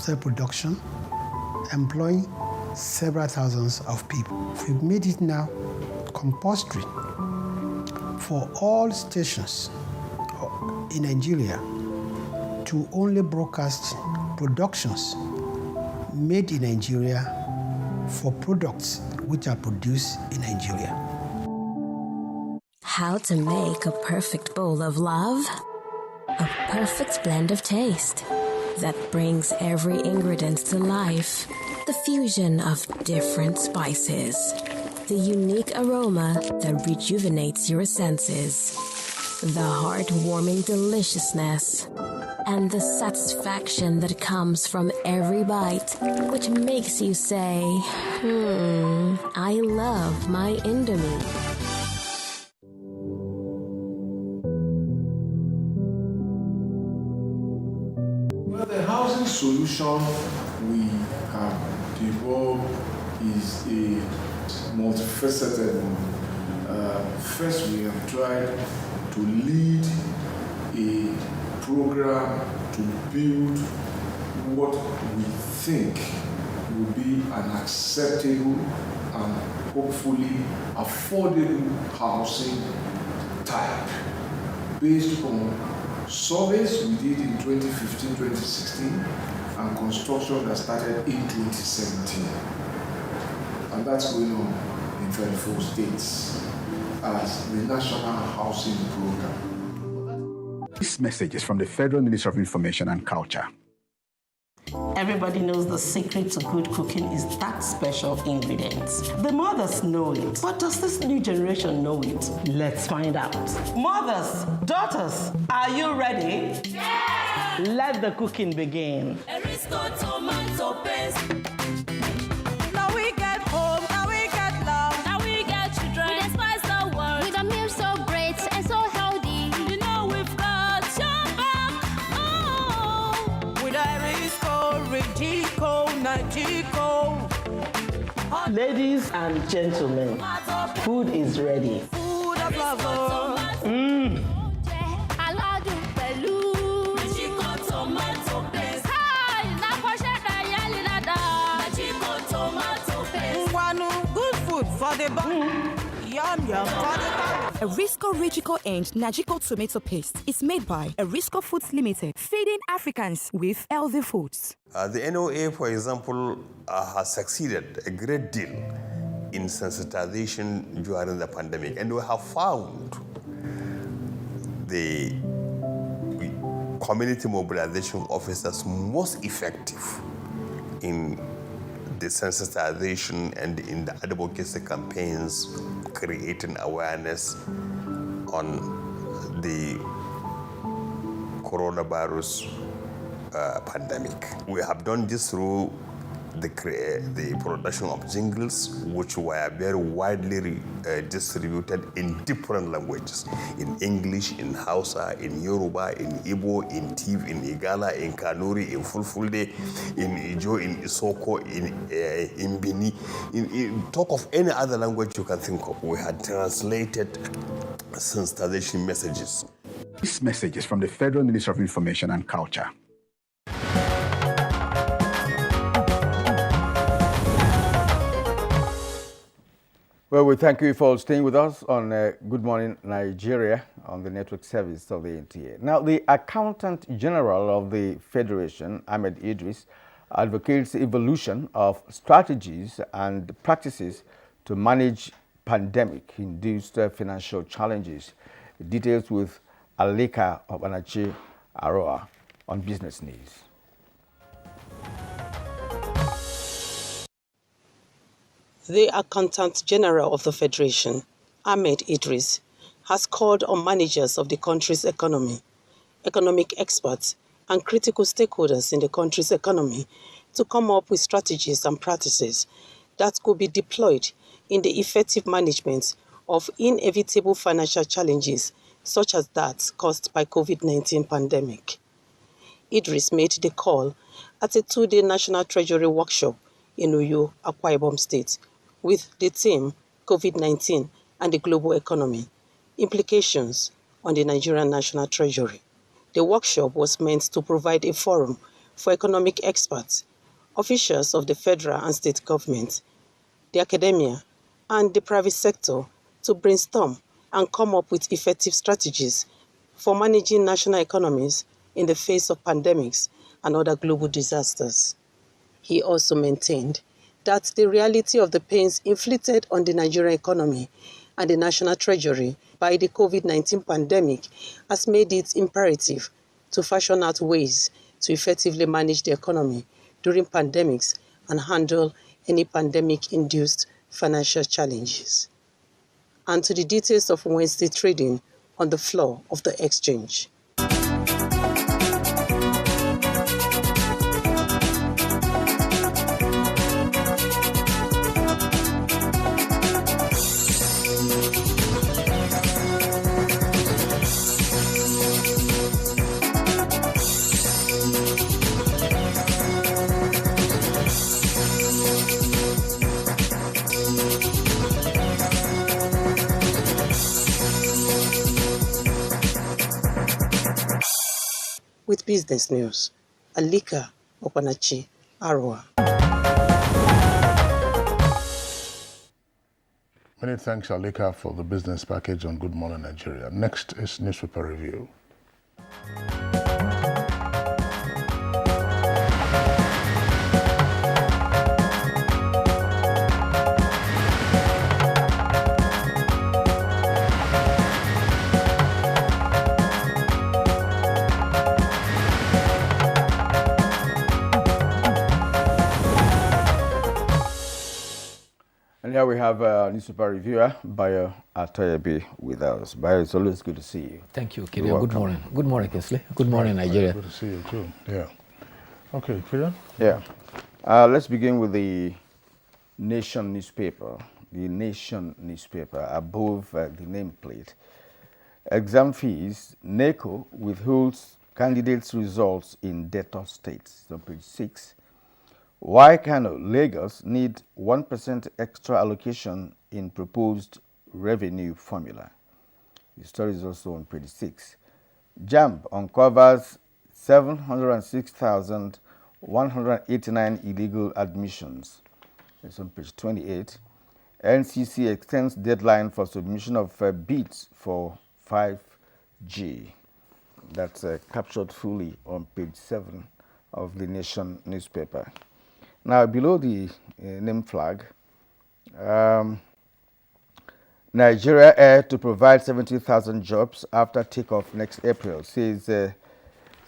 cell production, employing several thousands of people. We've made it now compulsory for all stations in Nigeria to only broadcast productions made in Nigeria for products which are produced in Nigeria. How to make a perfect bowl of love? A perfect blend of taste that brings every ingredient to life. The fusion of different spices. The unique aroma that rejuvenates your senses. The heartwarming deliciousness. And the satisfaction that comes from every bite, which makes you say, I love my Indomie. Well, the housing solution we have developed is a multifaceted one. First, we have tried to lead a program to build what we think will be an acceptable and hopefully affordable housing type based on surveys we did in 2015-2016 and construction that started in 2017. And that's going on in 24 states as the National Housing Program. This message is from the Federal Ministry of Information and Culture. Everybody knows the secret to good cooking is that special ingredient. The mothers know it, but does this new generation know it? Let's find out. Mothers, daughters, are you ready? Yes! Let the cooking begin. Erisco tomato paste. Now we get home, now we get love, now we get children. We despise the world with a meal so great and so healthy. You know we've got your back. Oh, with Erisco, Rigico, Nagico. Ladies and gentlemen, food is ready. Food of love. For the yum yum for the Erisco Rigico and Nagico tomato paste is made by Erisco Foods Limited, feeding Africans with healthy foods. The NOA, for example, has succeeded a great deal in sensitization during the pandemic, and we have found the community mobilization officers most effective in the sensitization and in the advocacy campaigns, creating awareness on the coronavirus pandemic. We have done this through the production of jingles, which were very widely distributed in different languages, in English, in Hausa, in Yoruba, in Igbo, in Tiv, in Igala, in Kanuri, in Fulfulde, in Ijo, in Isoko, in Bini. In talk of any other language you can think of, we had translated sensitization messages. This message is from the Federal Ministry of Information and Culture. Well, we thank you for staying with us on Good Morning Nigeria on the network service of the NTA. Now, the Accountant General of the Federation, Ahmed Idris, advocates the evolution of strategies and practices to manage pandemic-induced financial challenges. Details with Aleka Obanachi Aroa on Business News. The Accountant General of the Federation, Ahmed Idris, has called on managers of the country's economy, economic experts, and critical stakeholders in the country's economy to come up with strategies and practices that could be deployed in the effective management of inevitable financial challenges such as that caused by COVID-19 pandemic. Idris made the call at a two-day National Treasury workshop in Uyo, Akwa Ibom State, with the theme COVID-19 and the global economy, implications on the Nigerian National Treasury. The workshop was meant to provide a forum for economic experts, officials of the federal and state government, the academia, and the private sector to brainstorm and come up with effective strategies for managing national economies in the face of pandemics and other global disasters. He also maintained that the reality of the pains inflicted on the Nigerian economy and the national treasury by the COVID-19 pandemic has made it imperative to fashion out ways to effectively manage the economy during pandemics and handle any pandemic-induced financial challenges. And to the details of Wednesday trading on the floor of the exchange. With business news, Alika Opanachi, Arua. Many thanks, Alika, for the business package on Good Morning Nigeria. Next is newspaper review. And here we have a newspaper reviewer, Bayo Atoyebi, with us. Bayo, it's always good to see you. Thank you, Kirian. Good morning. Good morning, Kinsley. Good morning, Nigeria. Good to see you too. Yeah. Okay, Kirian? Yeah. Let's begin with the Nation newspaper. The Nation newspaper, above the nameplate. Exam fees, NECO withholds candidates' results in debtor states. On page 6. Why Kano, Lagos need 1% extra allocation in proposed revenue formula. The story is also on page 6. JAMB uncovers 706,189 illegal admissions. It's on page 28. NCC extends deadline for submission of bids for 5G. That's captured fully on page 7 of the Nation newspaper. Now, below the name flag, Nigeria Air to provide 70,000 jobs after takeoff next April, says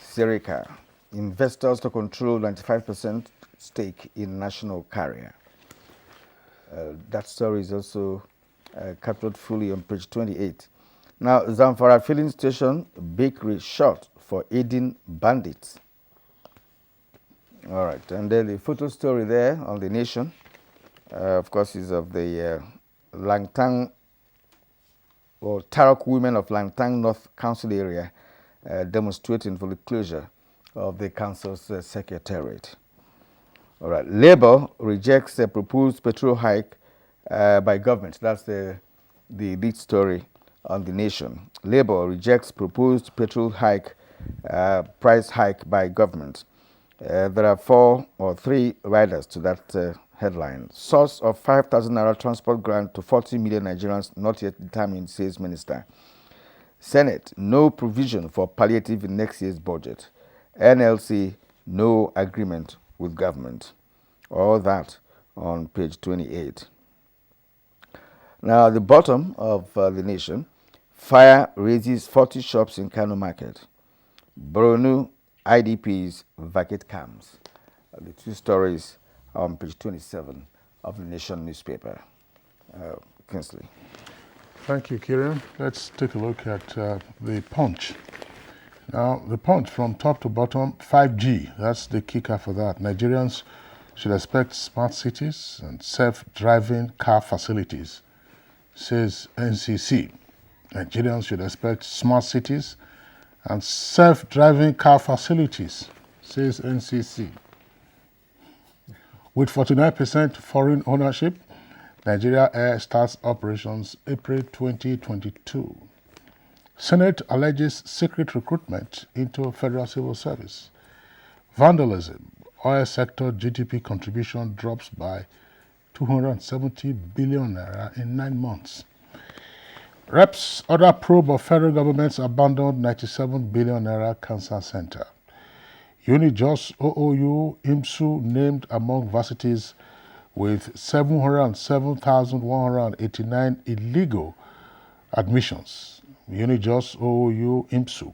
Serica. Investors to control 95% stake in national carrier. That story is also captured fully on page 28. Now, Zamfara filling station bakery shot for aiding bandits. All right, and then the photo story there on the Nation, of course, is of the Langtang or Tarok women of Langtang North Council area demonstrating for the closure of the council's secretariat. All right, Labour rejects a proposed petrol hike by government. That's the lead story on the Nation. Labour rejects proposed petrol hike, price hike by government. There are 4 or 3 riders to that headline. Source of 5,000 naira transport grant to 40 million Nigerians not yet determined, says Minister. Senate, no provision for palliative in next year's budget. NLC, no agreement with government. All that on page 28. Now, at the bottom of the Nation, fire raises 40 shops in Kano Market. Borno IDPs vacate camps. The 2 stories are on page 27 of the Nation newspaper. Kinsley. Thank you, Kirian. Let's take a look at the Punch. Now, the Punch from top to bottom, 5G, that's the kicker for that. Nigerians should expect smart cities and self-driving car facilities, says NCC. Nigerians should expect smart cities and self-driving car facilities, says NCC. With 49% foreign ownership, Nigeria Air starts operations April 2022. Senate alleges secret recruitment into federal civil service. Vandalism. Oil sector GDP contribution drops by 270 billion naira in 9 months. Reps other probe of federal government's abandoned 97 billion naira cancer center. Unijos OOU IMSU named among varsities with 707,189 illegal admissions. Unijos OOU IMSU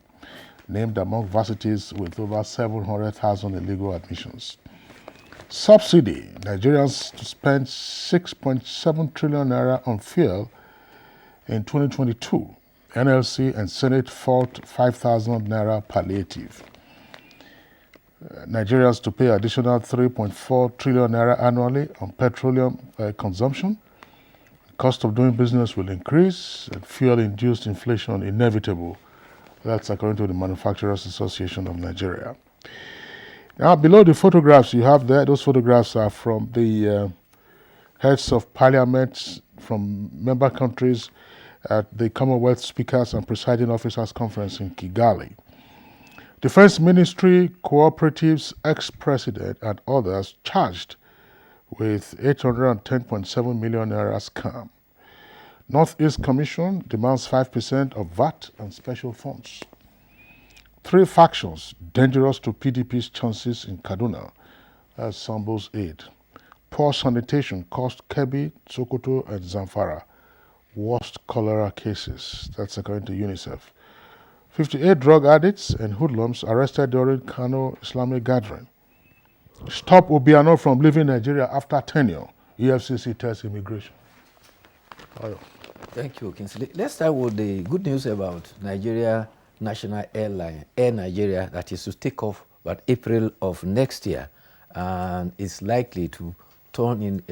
named among varsities with over 700,000 illegal admissions. Subsidy. Nigerians to spend 6.7 trillion naira on fuel in 2022. NLC and Senate fought 5,000 naira palliative. Nigerians to pay additional 3.4 trillion naira annually on petroleum consumption. The cost of doing business will increase and fuel-induced inflation inevitable. That's according to the Manufacturers Association of Nigeria. Now, below the photographs you have there, those photographs are from the heads of parliaments from member countries at the Commonwealth Speakers and Presiding Officers Conference in Kigali. Defense Ministry, cooperatives, ex-president, and others charged with 810.7 million naira scam. Northeast Commission demands 5% of VAT and special funds. 3 factions dangerous to PDP's chances in Kaduna. That's Sambo's aid. Poor sanitation cost Kebbi, Sokoto, and Zamfara worst cholera cases. That's according to UNICEF. 58 drug addicts and hoodlums arrested during Kano Islamic gathering. Stop Obiano from leaving Nigeria after tenure. EFCC tells immigration. Thank you, Kingsley. Let's start with the good news about Nigeria National Airline, Air Nigeria, that is to take off by April of next year and is likely to turn in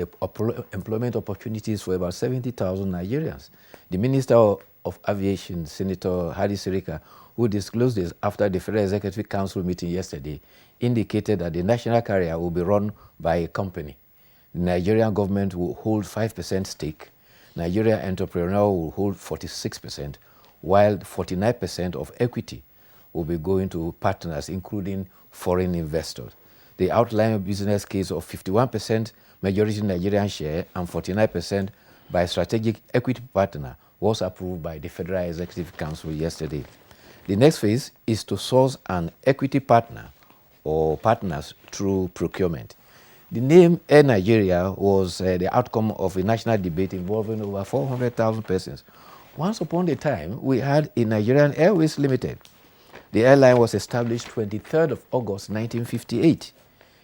employment opportunities for about 70,000 Nigerians. The Minister of Aviation, Senator Hadi Sirika, who disclosed this after the Federal Executive Council meeting yesterday, indicated that the national carrier will be run by a company. The Nigerian government will hold 5% stake. Nigerian entrepreneur will hold 46%, while 49% of equity will be going to partners, including foreign investors. They outline a business case of 51% majority Nigerian share and 49% by strategic equity partner was approved by the Federal Executive Council yesterday. The next phase is to source an equity partner or partners through procurement. The name Air Nigeria was the outcome of a national debate involving over 400,000 persons. Once upon a time, we had a Nigerian Airways Limited. The airline was established 23rd of August 1958.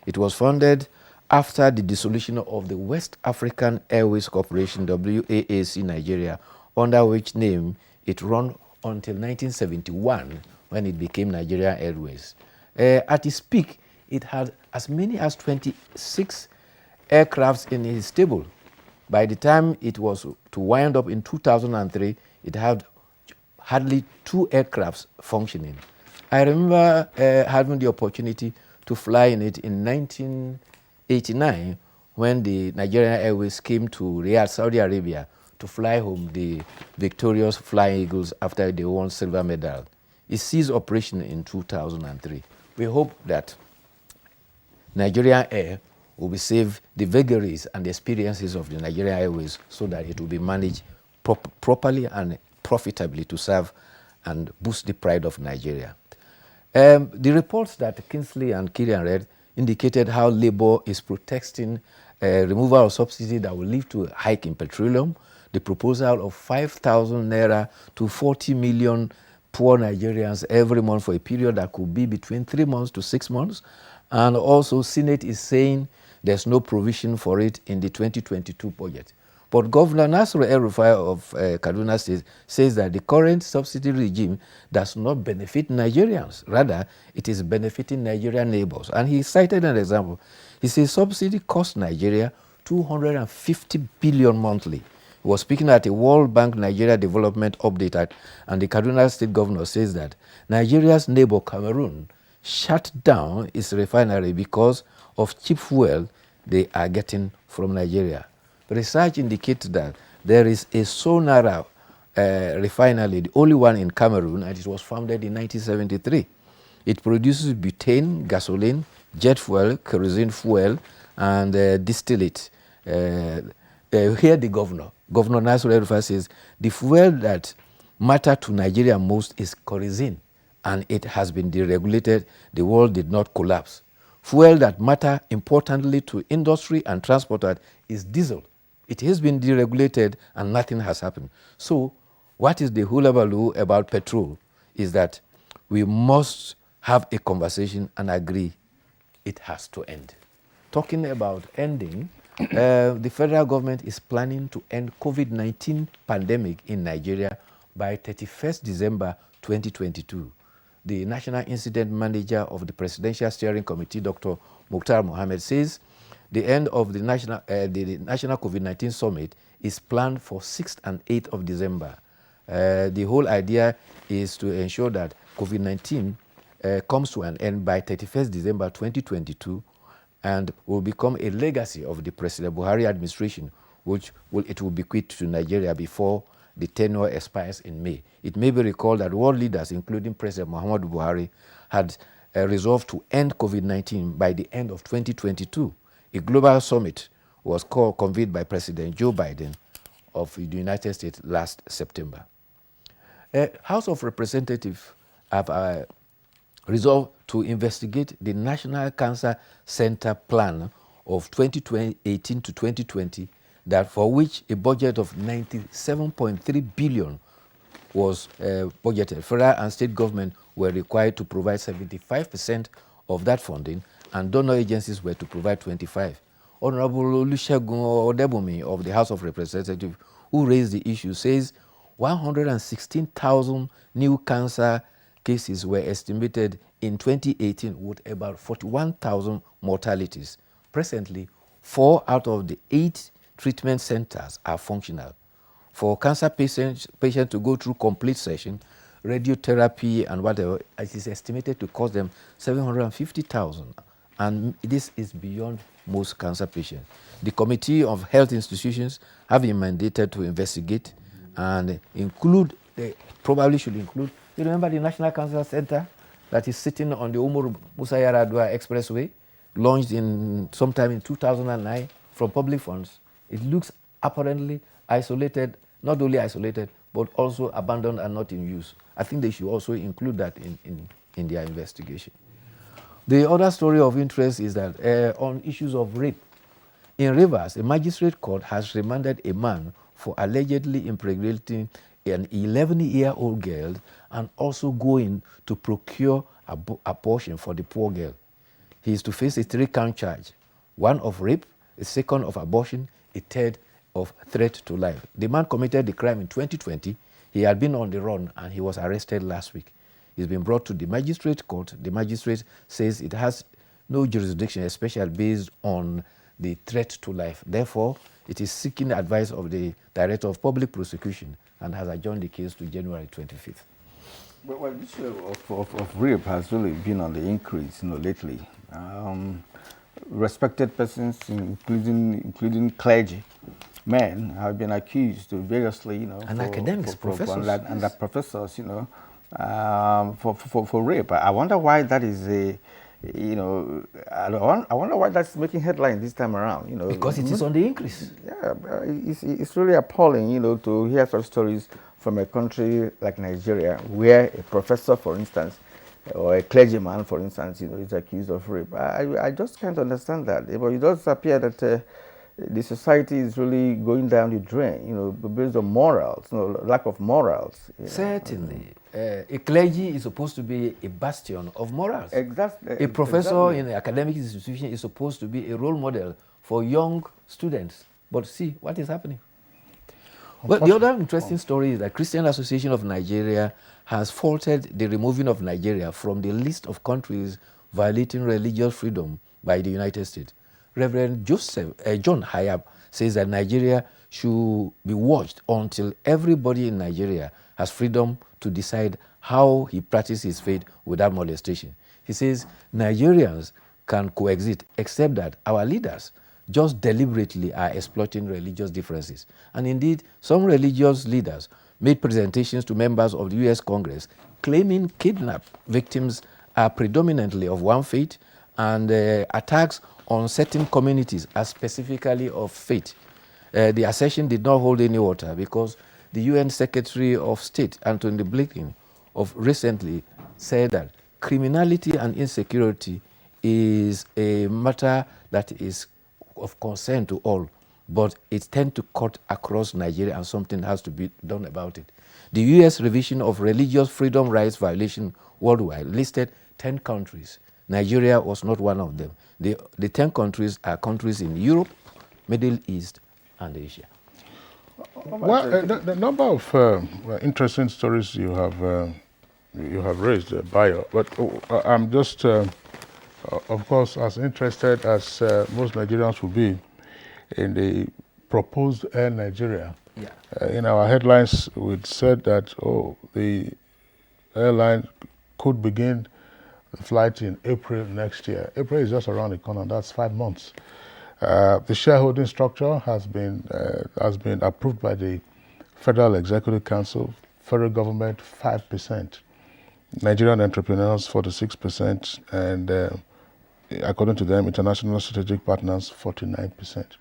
It was founded after the dissolution of the West African Airways Corporation, WAAC Nigeria, under which name it ran until 1971 when it became Nigerian Airways. At its peak, it had as many as 26 aircrafts in its stable. By the time it was to wind up in 2003, it had hardly 2 aircrafts functioning. I remember having the opportunity to fly in it in 1989 when the Nigerian Airways came to Riyadh, Saudi Arabia, to fly home the victorious Flying Eagles after they won silver medal. It ceased operation in 2003. We hope that Nigerian Air will be saved the vagaries and the experiences of the Nigerian Airways so that it will be managed properly and profitably to serve and boost the pride of Nigeria. The reports that Kingsley and Kirian read indicated how Labour is protesting removal of subsidy that will lead to a hike in petroleum, the proposal of 5,000 naira to 40 million poor Nigerians every month for a period that could be between 3 months to 6 months. And also, Senate is saying there's no provision for it in the 2022 budget. But Governor Nasir El-Rufai of Kaduna State says that the current subsidy regime does not benefit Nigerians. Rather, it is benefiting Nigerian neighbors. And he cited an example. He says subsidy costs Nigeria 250 billion monthly. He was speaking at a World Bank Nigeria Development Update, and the Kaduna State Governor says that Nigeria's neighbor Cameroon shut down its refinery because of cheap fuel they are getting from Nigeria. Research indicates that there is a Sonara refinery, the only one in Cameroon, and it was founded in 1973. It produces butane, gasoline, jet fuel, kerosene fuel, and distillate. Here the governor, Governor Nasir El-Rufai says, the fuel that matter to Nigeria most is kerosene, and it has been deregulated. The world did not collapse. Fuel that matter importantly to industry and transporter is diesel. It has been deregulated and nothing has happened. So what is the hullabaloo about petrol is that we must have a conversation and agree it has to end. Talking about ending, the federal government is planning to end COVID-19 pandemic in Nigeria by 31st December 2022. The National Incident Manager of the Presidential Steering Committee, Dr. Mukhtar Mohammed, says the end of the National COVID-19 Summit is planned for 6th and 8th of December. The whole idea is to ensure that COVID-19 comes to an end by 31st December 2022 and will become a legacy of the President Buhari administration, which will bequeath to Nigeria before the tenure expires in May. It may be recalled that world leaders, including President Muhammadu Buhari, had resolved to end COVID-19 by the end of 2022. A global summit was convened by President Joe Biden of the United States last September. House of Representatives have resolved to investigate the National Cancer Center plan of 2018 to 2020, that for which a budget of 97.3 billion was budgeted. Federal and state government were required to provide 75% of that funding, and donor agencies were to provide 25%. Honorable Olusegun Odebumi of the House of Representatives, who raised the issue, says 116,000 new cancer cases were estimated in 2018 with about 41,000 mortalities. Presently, 4 out of the 8 treatment centers are functional. For cancer patients to go through complete session, radiotherapy and whatever, it is estimated to cost them 750,000, and this is beyond most cancer patients. The Committee of Health Institutions have been mandated to investigate and include, they probably should include, you remember the National Cancer Center that is sitting on the Umaru Musa Yar'Adua Expressway, launched sometime in 2009 from public funds. It looks apparently isolated, not only isolated, but also abandoned and not in use. I think they should also include that in their investigation. The other story of interest is that on issues of rape, in Rivers, a magistrate court has remanded a man for allegedly impregnating an 11-year-old girl and also going to procure a portion for the poor girl. He is to face a 3-count charge, 1 of rape, a 2nd of abortion, a 3rd of threat to life. The man committed the crime in 2020. He had been on the run and he was arrested last week. He's been brought to the magistrate court. The magistrate says it has no jurisdiction, especially based on the threat to life. Therefore, it is seeking advice of the Director of Public Prosecution and has adjourned the case to January 25th. Well, this issue of rape has really been on the increase, lately. Respected persons, including clergy, men, have been accused variously, and academics, professors, and the professors, for rape. I wonder why that is I wonder why that's making headlines this time around. Because it is on the increase. Yeah, it's really appalling, to hear such stories from a country like Nigeria, where a professor, for instance, or a clergyman, for instance, is accused of rape. I just can't understand that. But it does appear that the society is really going down the drain, based on morals, lack of morals. Certainly. A clergy is supposed to be a bastion of morals. Exactly. A professor in an academic institution is supposed to be a role model for young students. But see what is happening. Well, the other interesting story is that Christian Association of Nigeria has faulted the removing of Nigeria from the list of countries violating religious freedom by the United States. Reverend John Hayab says that Nigeria should be watched until everybody in Nigeria has freedom to decide how he practices his faith without molestation. He says Nigerians can coexist, except that our leaders just deliberately are exploiting religious differences. And indeed, some religious leaders made presentations to members of the U.S. Congress claiming kidnapped victims are predominantly of one faith and attacks on certain communities, as specifically of faith. The assertion did not hold any water because the UN Secretary of State, Anthony Blinken, of recently said that criminality and insecurity is a matter that is of concern to all, but it tends to cut across Nigeria and something has to be done about it. The US revision of religious freedom rights violation worldwide listed 10 countries. Nigeria was not one of them. The 10 countries are countries in Europe, Middle East, and Asia. Well, the number of interesting stories you have raised, Bayo, but I'm just, of course, as interested as most Nigerians will be in the proposed Air Nigeria. Yeah. In our headlines, we said that, the airline could begin the flight in April next year. April is just around the corner, that's 5 months. The shareholding structure has been approved by the Federal Executive Council, federal government 5%, Nigerian entrepreneurs 46%, and according to them, international strategic partners 49%.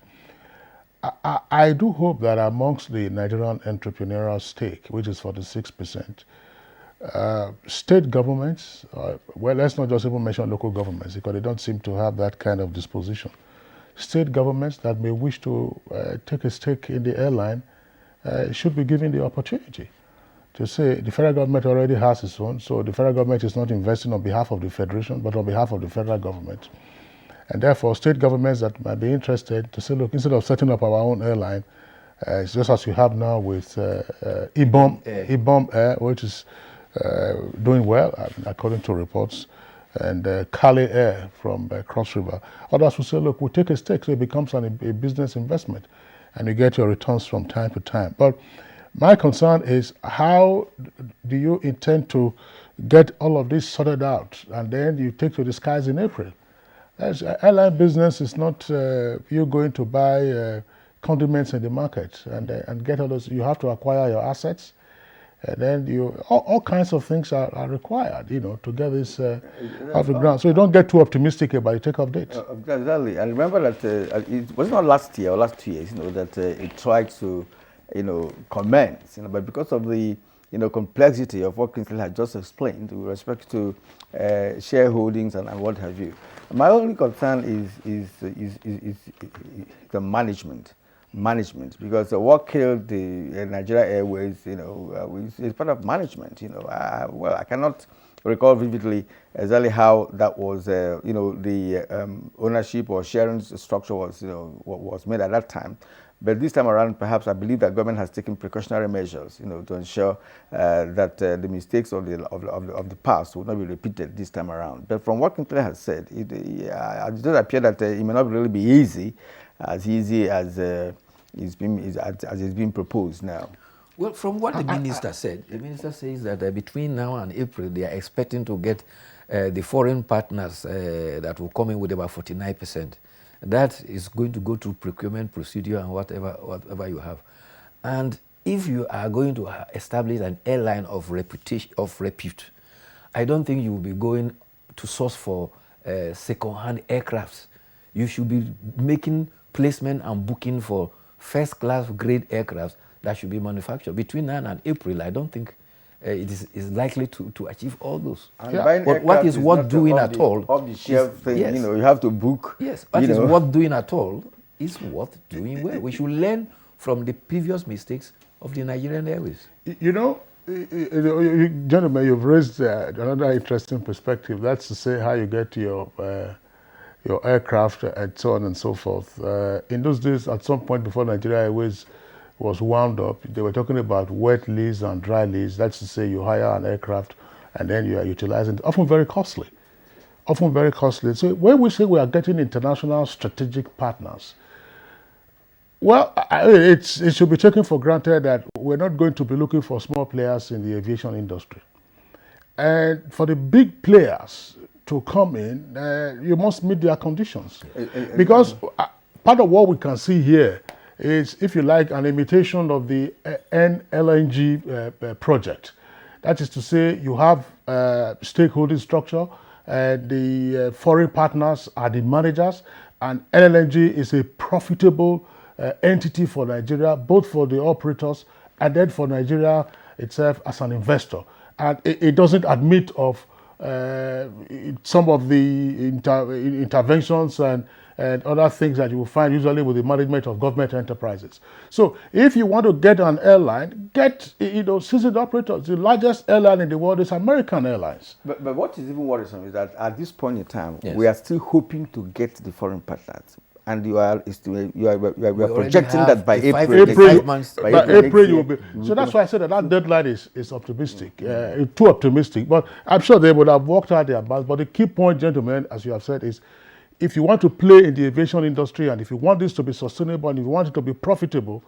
I do hope that amongst the Nigerian entrepreneurial stake, which is 46%, state governments, well, let's not just even mention local governments because they don't seem to have that kind of disposition. State governments that may wish to take a stake in the airline should be given the opportunity to say the federal government already has its own, so the federal government is not investing on behalf of the federation, but on behalf of the federal government. And therefore, state governments that might be interested to say, look, instead of setting up our own airline, it's just as you have now with Ibom Air, which is doing well, according to reports, and Kale Air from Cross River. Others will say, look, we'll take a stake, so it becomes a business investment, and you get your returns from time to time. But my concern is, how do you intend to get all of this sorted out, and then you take to the skies in April? Airline business is not you going to buy condiments in the market and get all those. You have to acquire your assets, and then all kinds of things are required, to get this off the ground. So you don't get too optimistic about the takeoff date. Exactly. I remember that it was not last year or last 2 years, that it tried to, commence, but because of the complexity of what Kinsley had just explained with respect to shareholdings and what have you. My only concern is the management, because what killed the Nigeria Airways, is part of management. I cannot recall vividly exactly how that was, the ownership or sharing structure was made at that time. But this time around, perhaps I believe that government has taken precautionary measures, to ensure that the mistakes of the past will not be repeated this time around. But from what Kinsley has said, it does appear that it may not really be easy as it's been proposed now. Well, from what the minister said, the minister says that between now and April, they are expecting to get the foreign partners that will come in with about 49%. That is going to go through procurement procedure and whatever you have. And if you are going to establish an airline of repute, I don't think you will be going to source for second-hand aircrafts. You should be making placement and booking for first-class grade aircrafts that should be manufactured. Between now and April, I don't think it is likely to achieve all those. What is worth doing at all? Off the shelf thing, yes. You have to book. Yes, what is worth doing at all is worth doing well. We should learn from the previous mistakes of the Nigerian Airways. Gentlemen, you've raised another interesting perspective. That's to say how you get your aircraft and so on and so forth. In those days, at some point before Nigeria Airways was wound up, they were talking about wet lease and dry lease. That's to say you hire an aircraft and then you are utilizing it, often very costly. So when we say we are getting international strategic partners, well, it should be taken for granted that we're not going to be looking for small players in the aviation industry. And for the big players to come in, you must meet their conditions. Because part of what we can see here is, if you like, an imitation of the LNG project. That is to say, you have stakeholding structure, the foreign partners are the managers, and LLNG is a profitable entity for Nigeria, both for the operators and then for Nigeria itself as an investor. And it doesn't admit of some of the interventions and other things that you will find usually with the management of government enterprises. So if you want to get an airline, get seasoned operators. The largest airline in the world is American Airlines. But what is even worrisome is that at this point in time, we are still hoping to get the foreign partners. And you are projecting that by April you will be. So that's why I said that deadline is optimistic, too optimistic. But I'm sure they would have worked out their best. But the key point, gentlemen, as you have said, is if you want to play in the aviation industry and if you want this to be sustainable and if you want it to be profitable,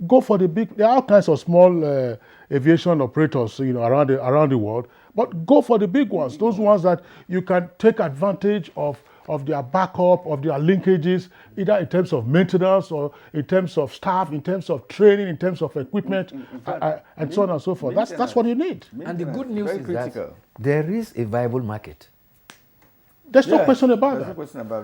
go for the big. There are all kinds of small aviation operators, around the world. But go for the big ones, those ones that you can take advantage of their backup, of their linkages, either in terms of maintenance or in terms of staff, in terms of training, in terms of equipment, and so on and so forth. That's what you need. And the good news is that there is a viable market. There's no question about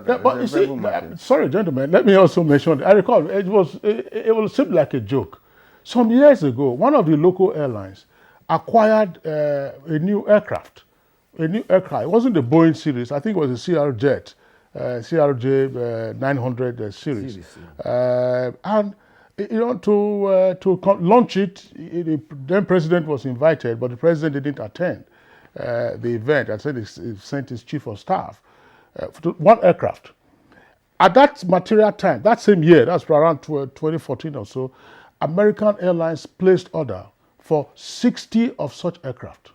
that. But you see, sorry, gentlemen, let me also mention, I recall, it will seem like a joke. Some years ago, one of the local airlines acquired a new aircraft. It wasn't the Boeing series. I think it was a CRJ 900 series. And to launch it, the then president was invited, but the president didn't attend the event. I said he sent his chief of staff to one aircraft. At that material time, that same year, that's around 2014 or so, American Airlines placed order for 60 of such aircraft.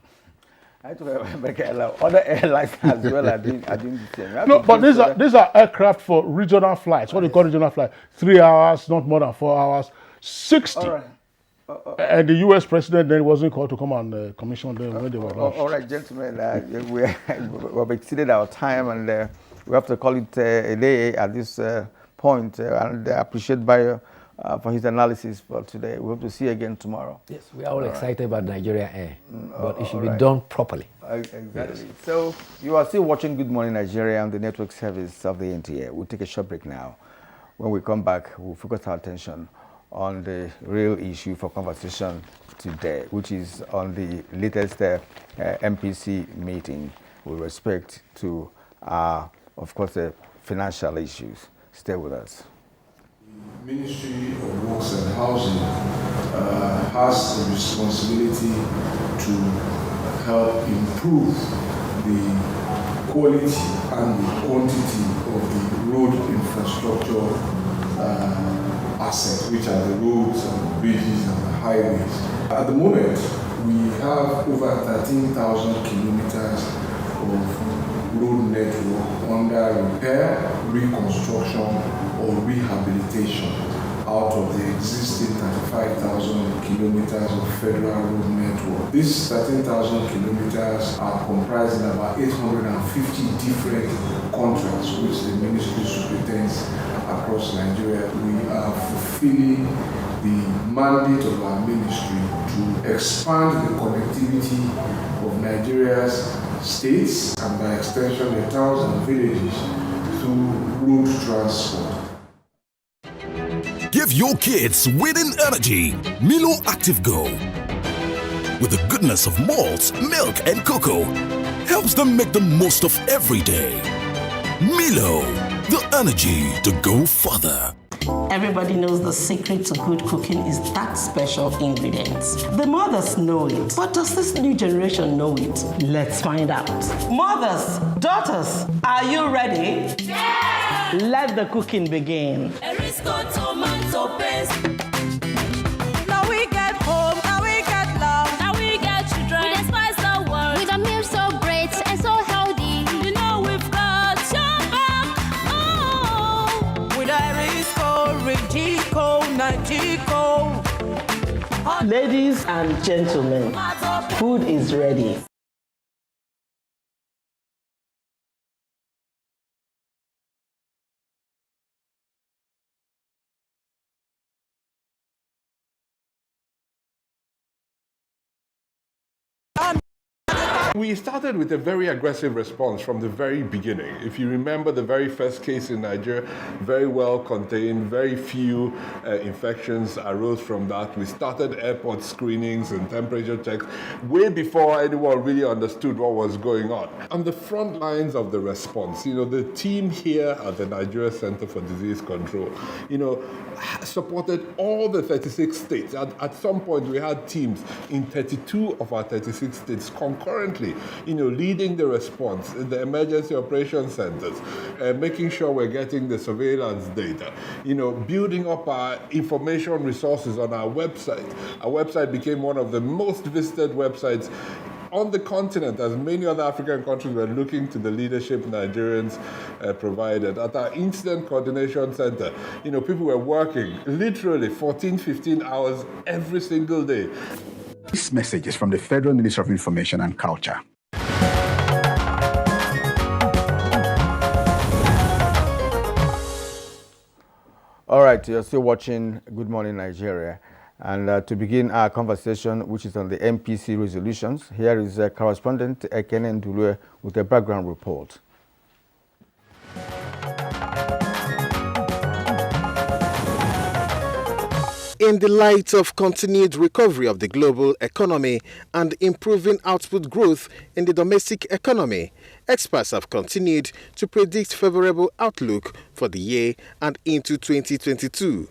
Other airlines as well are doing the same. No, but these are aircraft for regional flights. What do you call regional flight? 3 hours, not more than 4 hours. 60. All right. And the U.S. president then wasn't called to come and commission them when they were launched. All right, gentlemen, we have exceeded our time, and we have to call it a day at this point. And I appreciate Bayo for his analysis for today. We hope to see you again tomorrow. Yes, we are all excited about Nigerian Air, but it should be done properly. Exactly. Yes. So you are still watching Good Morning Nigeria on the network service of the NTA. We'll take a short break now. When we come back, we'll focus our attention on the real issue for conversation today, which is on the latest MPC meeting with respect to, of course, the financial issues. Stay with us. Ministry of Works and Housing has the responsibility to help improve the quality and the quantity of the road infrastructure assets, which are the roads and the bridges and the highways. At the moment, we have over 13,000 kilometers of road network under repair, reconstruction, or rehabilitation out of the existing 35,000 kilometers of federal road network. These 13,000 kilometers are comprising about 850 different contracts which the ministry superintends across Nigeria. We are fulfilling the mandate of our ministry to expand the connectivity of Nigeria's states and by extension the towns and villages through road transport. Give your kids winning energy. Milo Active Go. With the goodness of malt, milk, and cocoa, helps them make the most of every day. Milo, the energy to go further. Everybody knows the secret to good cooking is that special ingredient. The mothers know it, but does this new generation know it? Let's find out. Mothers, daughters, are you ready? Yeah! Let the cooking begin. Erisco tomato paste. Now we get home, now we get love, now we get children. We despise the world with a meal so great and so healthy. You know we've got your back. Oh, with Erisco, Rigico, Nagico. Ladies and gentlemen, food is ready. We started with a very aggressive response from the very beginning. If you remember the very first case in Nigeria, very well contained, very few infections arose from that. We started airport screenings and temperature checks way before anyone really understood what was going on. On the front lines of the response, the team here at the Nigeria Center for Disease Control, supported all the 36 states. At some point, we had teams in 32 of our 36 states concurrently, leading the response in the emergency operations centers, making sure we're getting the surveillance data, building up our information resources on our website. Our website became one of the most visited websites on the continent, as many other African countries were looking to the leadership Nigerians provided. At our Incident Coordination Center, people were working literally 14, 15 hours every single day. This message is from the Federal Ministry of Information and Culture. All right, you're still watching Good Morning Nigeria. And to begin our conversation, which is on the MPC resolutions, here is correspondent Ekene Ntalive with a background report. In the light of continued recovery of the global economy and improving output growth in the domestic economy, experts have continued to predict favorable outlook for the year and into 2022.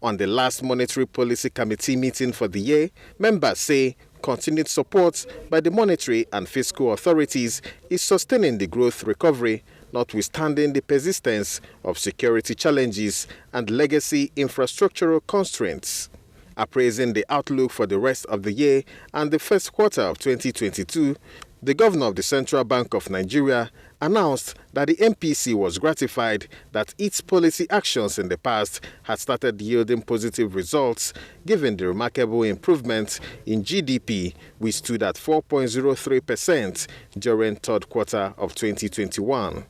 On the last Monetary Policy Committee meeting for the year, members say continued support by the monetary and fiscal authorities is sustaining the growth recovery, notwithstanding the persistence of security challenges and legacy infrastructural constraints. Appraising the outlook for the rest of the year and the first quarter of 2022, the governor of the Central Bank of Nigeria announced that the MPC was gratified that its policy actions in the past had started yielding positive results, given the remarkable improvement in GDP, which stood at 4.03% during third quarter of 2021.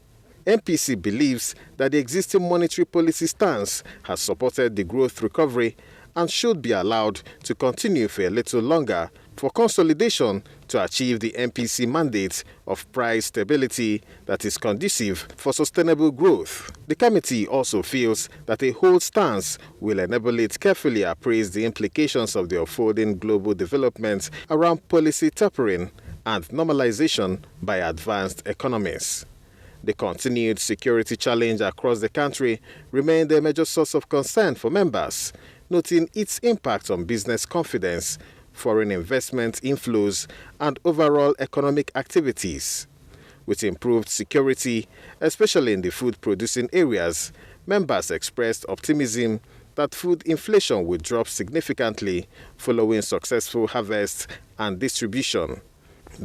MPC believes that the existing monetary policy stance has supported the growth recovery and should be allowed to continue for a little longer for consolidation to achieve the MPC mandate of price stability that is conducive for sustainable growth. The committee also feels that a hold stance will enable it carefully appraise the implications of the unfolding global developments around policy tapering and normalization by advanced economies. The continued security challenge across the country remained a major source of concern for members, noting its impact on business confidence, foreign investment inflows, and overall economic activities. With improved security, especially in the food-producing areas, members expressed optimism that food inflation will drop significantly following successful harvest and distribution.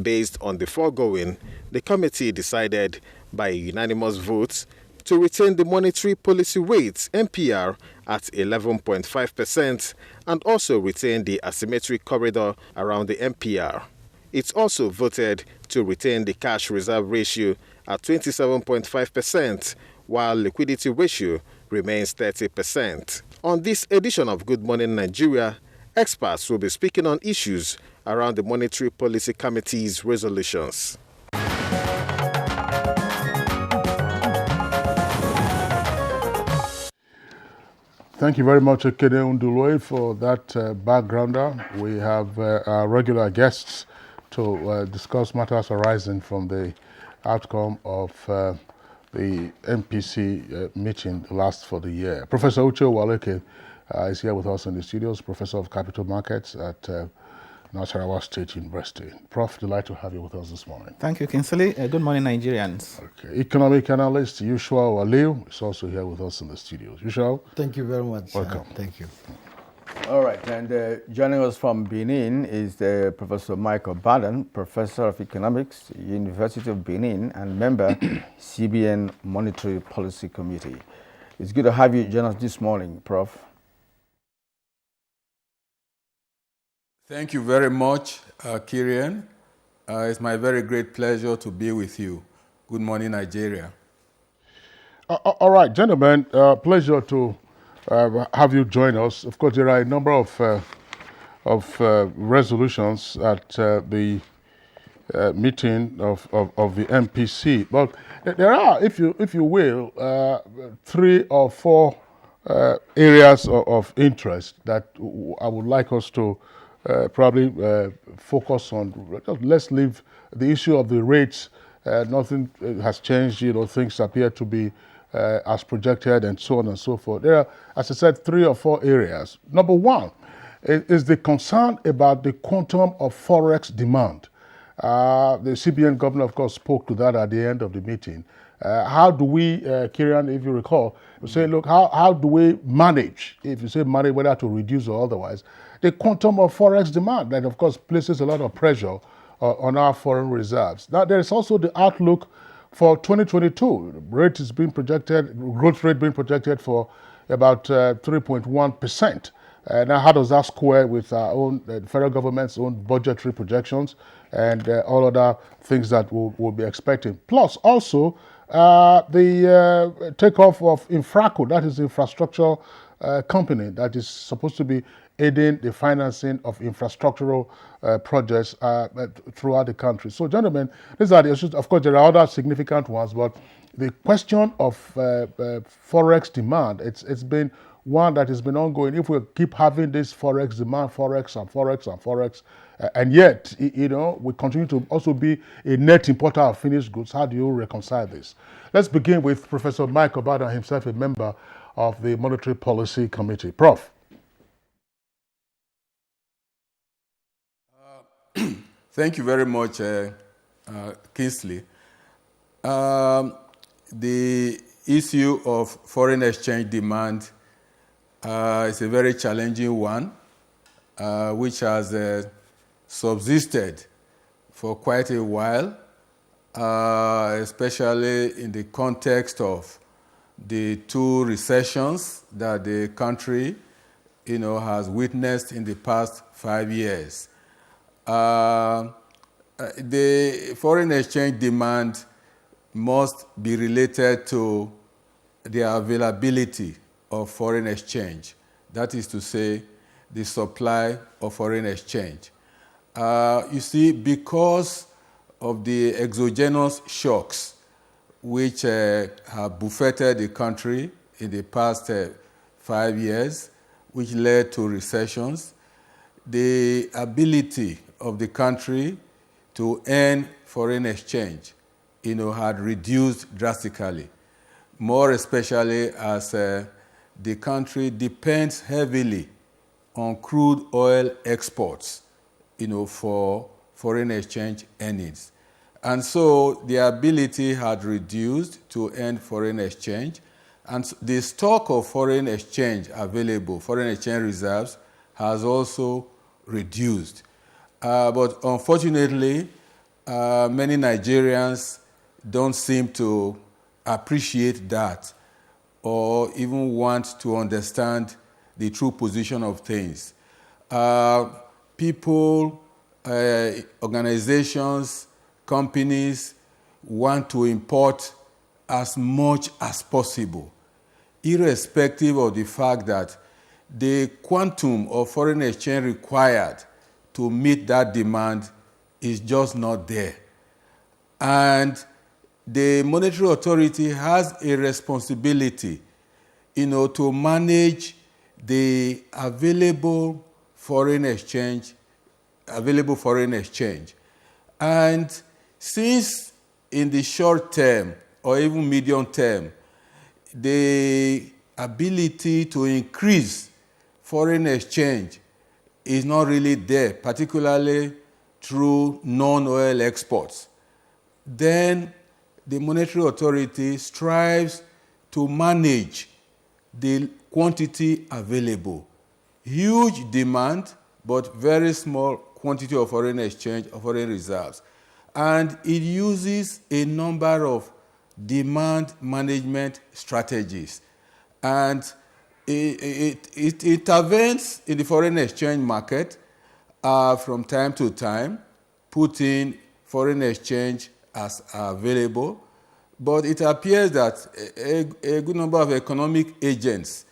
Based on the foregoing, the committee decided by a unanimous vote to retain the monetary policy rate MPR at 11.5% and also retain the asymmetric corridor around the MPR. It also voted to retain the cash reserve ratio at 27.5%, while liquidity ratio remains 30%. On this edition of Good Morning Nigeria, experts will be speaking on issues around the Monetary Policy Committee's resolutions. Thank you very much, Ekene Ntalive, for that backgrounder. We have our regular guests to discuss matters arising from the outcome of the MPC meeting last for the year. Professor Uche Waleke is here with us in the studios, Professor of Capital Markets at Nasarawa State University. Prof, delighted to have you with us this morning. Thank you, Kinsley. Good morning, Nigerians. Okay. Economic analyst Yushua Aliu is also here with us in the studios. Yushua. Thank you very much. Welcome. Thank you. All right, and joining us from Benin is Professor Michael Baden, Professor of Economics, University of Benin, and member CBN Monetary Policy Committee. It's good to have you join us this morning, Prof. Thank you very much, Kirian. It's my very great pleasure to be with you. Good morning, Nigeria. All right, gentlemen, pleasure to have you join us. Of course, there are a number of resolutions at the meeting of the MPC. But there are, if you will, 3 or 4 areas of interest that I would like us to probably focus on. Let's leave the issue of the rates. Nothing has changed. Things appear to be as projected, and so on and so forth. There are, as I said, 3 or 4 areas. Number 1 is the concern about the quantum of Forex demand. The CBN governor, of course, spoke to that at the end of the meeting. How do we, Kieran, if you recall, say, look, how do we manage, if you say manage, whether to reduce or otherwise, the quantum of Forex demand that, of course, places a lot of pressure on our foreign reserves. Now, there is also the outlook for 2022. Rate is being projected, growth rate being projected for about 3.1%. Now, how does that square with our own, the federal government's own budgetary projections and all other things that we'll be expecting? Plus, also, the takeoff of Infraco, that is the infrastructure company that is supposed to be aiding the financing of infrastructural projects throughout the country. So, gentlemen, these are the issues. Of course, there are other significant ones, but the question of Forex demand, it's been one that has been ongoing. If we keep having this Forex demand, Forex, and yet, we continue to also be a net importer of finished goods, how do you reconcile this? Let's begin with Professor Mike Obada, himself a member of the Monetary Policy Committee. Prof. Thank you very much, Kingsley. The issue of foreign exchange demand is a very challenging one, which has subsisted for quite a while, especially in the context of the 2 recessions that the country, has witnessed in the past 5 years. The foreign exchange demand must be related to the availability of foreign exchange. That is to say, the supply of foreign exchange. You see, because of the exogenous shocks which have buffeted the country in the past 5 years, which led to recessions, the ability of the country to earn foreign exchange, had reduced drastically. More especially as the country depends heavily on crude oil exports, for foreign exchange earnings. And so the ability had reduced to earn foreign exchange, and the stock of foreign exchange available, foreign exchange reserves, has also reduced. But unfortunately, many Nigerians don't seem to appreciate that or even want to understand the true position of things. People, organizations, companies want to import as much as possible, irrespective of the fact that the quantum of foreign exchange required to meet that demand is just not there. And the monetary authority has a responsibility, to manage the available foreign exchange. And since in the short term or even medium term, the ability to increase foreign exchange is not really there, particularly through non-oil exports, then the monetary authority strives to manage the quantity available. Huge demand, but very small quantity of foreign exchange, of foreign reserves. And it uses a number of demand management strategies. And it intervenes in the foreign exchange market from time to time, putting foreign exchange as available. But it appears that a good number of economic agents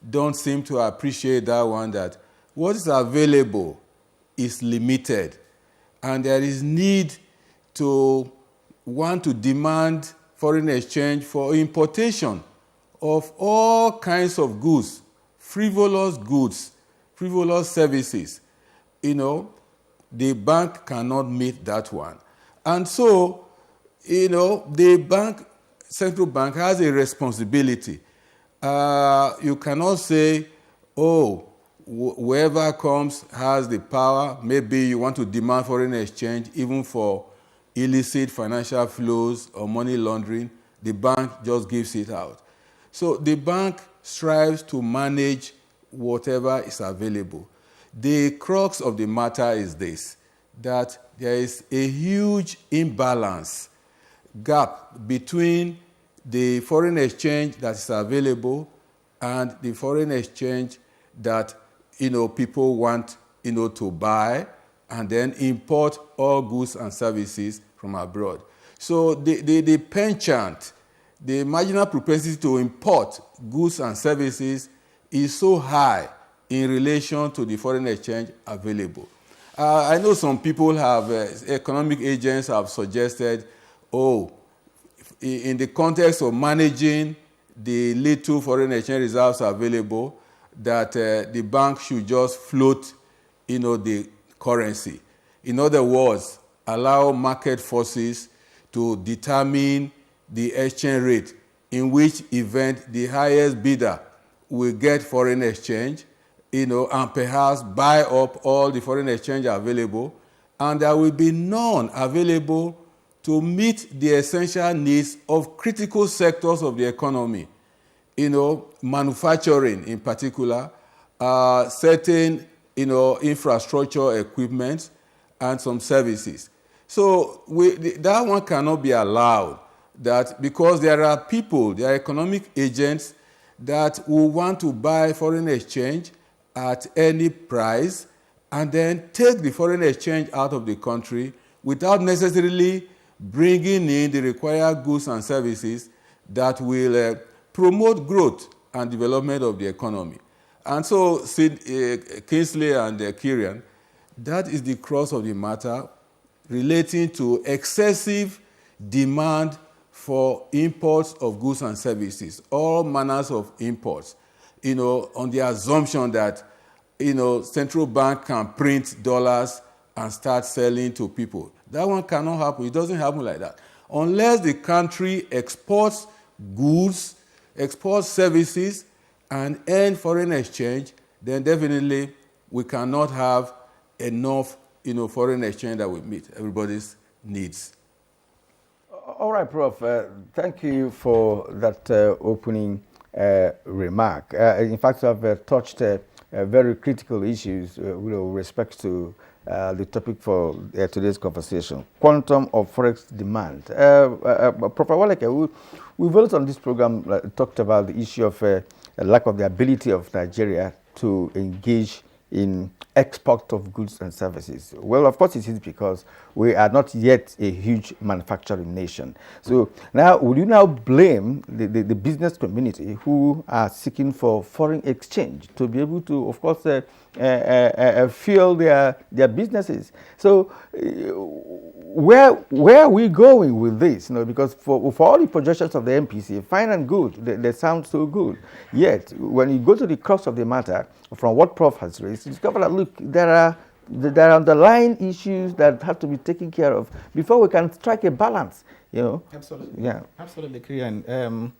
don't seem to appreciate that one, that what is available is limited. And there is need to want to demand foreign exchange for importation of all kinds of goods, frivolous services. The bank cannot meet that one. And so, the central bank has a responsibility. You cannot say, whoever comes has the power. Maybe you want to demand foreign exchange even for illicit financial flows or money laundering. The bank just gives it out. So the bank strives to manage whatever is available. The crux of the matter is this, that there is a huge gap between the foreign exchange that is available and the foreign exchange that people want to buy and then import all goods and services from abroad. So the penchant, the marginal propensity to import goods and services is so high in relation to the foreign exchange available. I know some people economic agents have suggested, in the context of managing the little foreign exchange reserves available, that the bank should just float, the currency. In other words, allow market forces to determine the exchange rate, in which event the highest bidder will get foreign exchange, and perhaps buy up all the foreign exchange available, and there will be none available to meet the essential needs of critical sectors of the economy, manufacturing in particular, certain, infrastructure equipment, and some services. So that one cannot be allowed, that because there are economic agents that will want to buy foreign exchange at any price and then take the foreign exchange out of the country without necessarily bringing in the required goods and services that will promote growth and development of the economy. And so, Kingsley and Kieran, that is the crux of the matter relating to excessive demand for imports of goods and services, all manners of imports, on the assumption that, central bank can print dollars and start selling to people. That one cannot happen. It doesn't happen like that. Unless the country exports goods, exports services, and earn foreign exchange, then definitely we cannot have enough, foreign exchange that will meet everybody's needs. All right, Prof. Thank you for that opening remark. In fact, I've touched very critical issues with respect to the topic for today's conversation, quantum of Forex demand. Prof. Waleke, we've also on this program talked about the issue of lack of the ability of Nigeria to engage in export of goods and services. Well, of course it is because we are not yet a huge manufacturing nation. So now, would you now blame the business community who are seeking for foreign exchange to be able to, of course, fuel their businesses? So where are we going with this? Because for all the projections of the MPC, fine and good, they sound so good. Yet, when you go to the crux of the matter, from what Prof has raised, you discover that, look, there are underlying issues that have to be taken care of before we can strike a balance, Absolutely. Yeah. Absolutely, Kieran.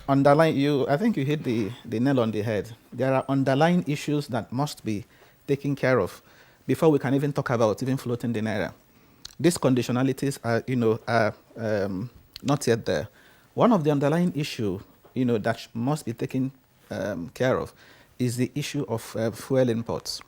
I think you hit the nail on the head. There are underlying issues that must be taken care of before we can even talk about even floating the naira. These conditionalities are not yet there. One of the underlying issue, that must be taken care of is the issue of fuel imports.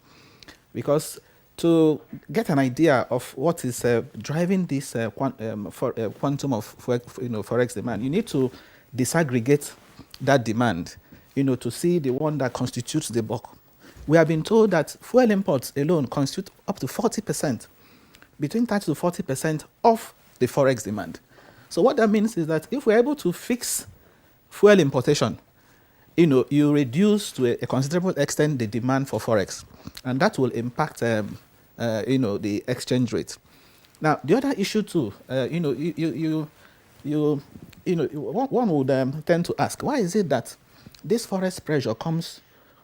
Because to get an idea of what is driving this quantum of Forex demand, you need to disaggregate that demand, to see the one that constitutes the bulk. We have been told that fuel imports alone constitute up to 40%, between 30 to 40% of the Forex demand. So what that means is that if we're able to fix fuel importation, you reduce to a considerable extent the demand for Forex, and that will impact, the exchange rate. Now, the other issue too, one would tend to ask, why is it that this forex pressure comes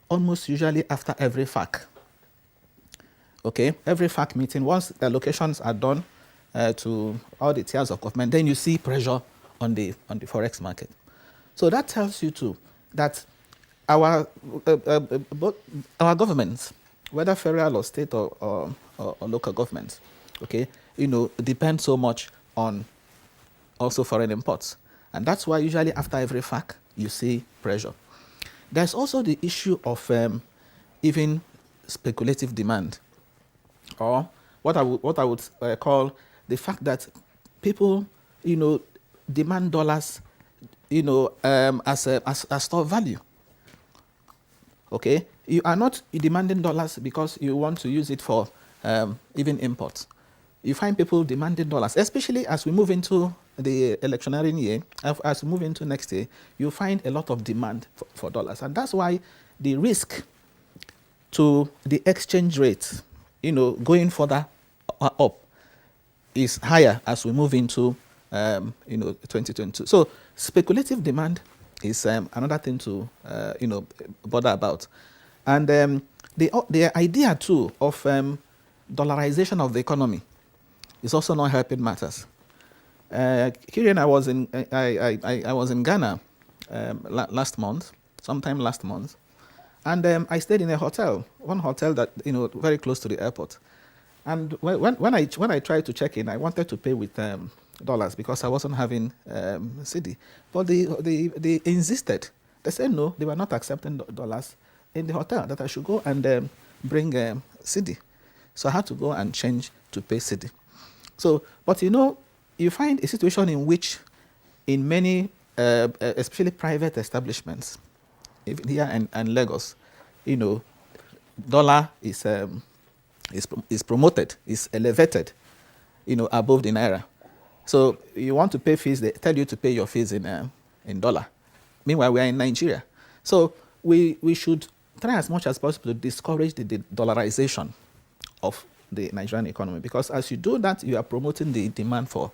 almost usually after every FAC? Okay, every FAC meeting, once the allocations are done to all the tiers of government, then you see pressure on the forex market. So that tells you too that our governments, whether federal or state or local governments, okay, depend so much on also foreign imports. And that's why usually after every FAC, you see pressure. There's also the issue of even speculative demand, or what I would call the fact that people, demand dollars, as store value. Okay, you are not demanding dollars because you want to use it for even imports. You find people demanding dollars, especially as we move into the electionary year, as we move into next year, you find a lot of demand for dollars. And that's why the risk to the exchange rate, going further up is higher as we move into 2022. So speculative demand is another thing to bother about. And the idea too of dollarization of the economy is also not helping matters. Kieran, I was in Ghana sometime last month, and I stayed in a hotel, one hotel that very close to the airport. And when I tried to check in, I wanted to pay with dollars because I wasn't having cedi. But they insisted. They said no, they were not accepting dollars in the hotel, that I should go and bring cedi. So I had to go and change to pay cedi. So, but you find a situation in which in many, especially private establishments, even here and Lagos, dollar is promoted, is elevated, above the naira. So you want to pay fees, they tell you to pay your fees in dollar. Meanwhile, we are in Nigeria. So we should try as much as possible to discourage the dollarization of the Nigerian economy, because as you do that, you are promoting the demand for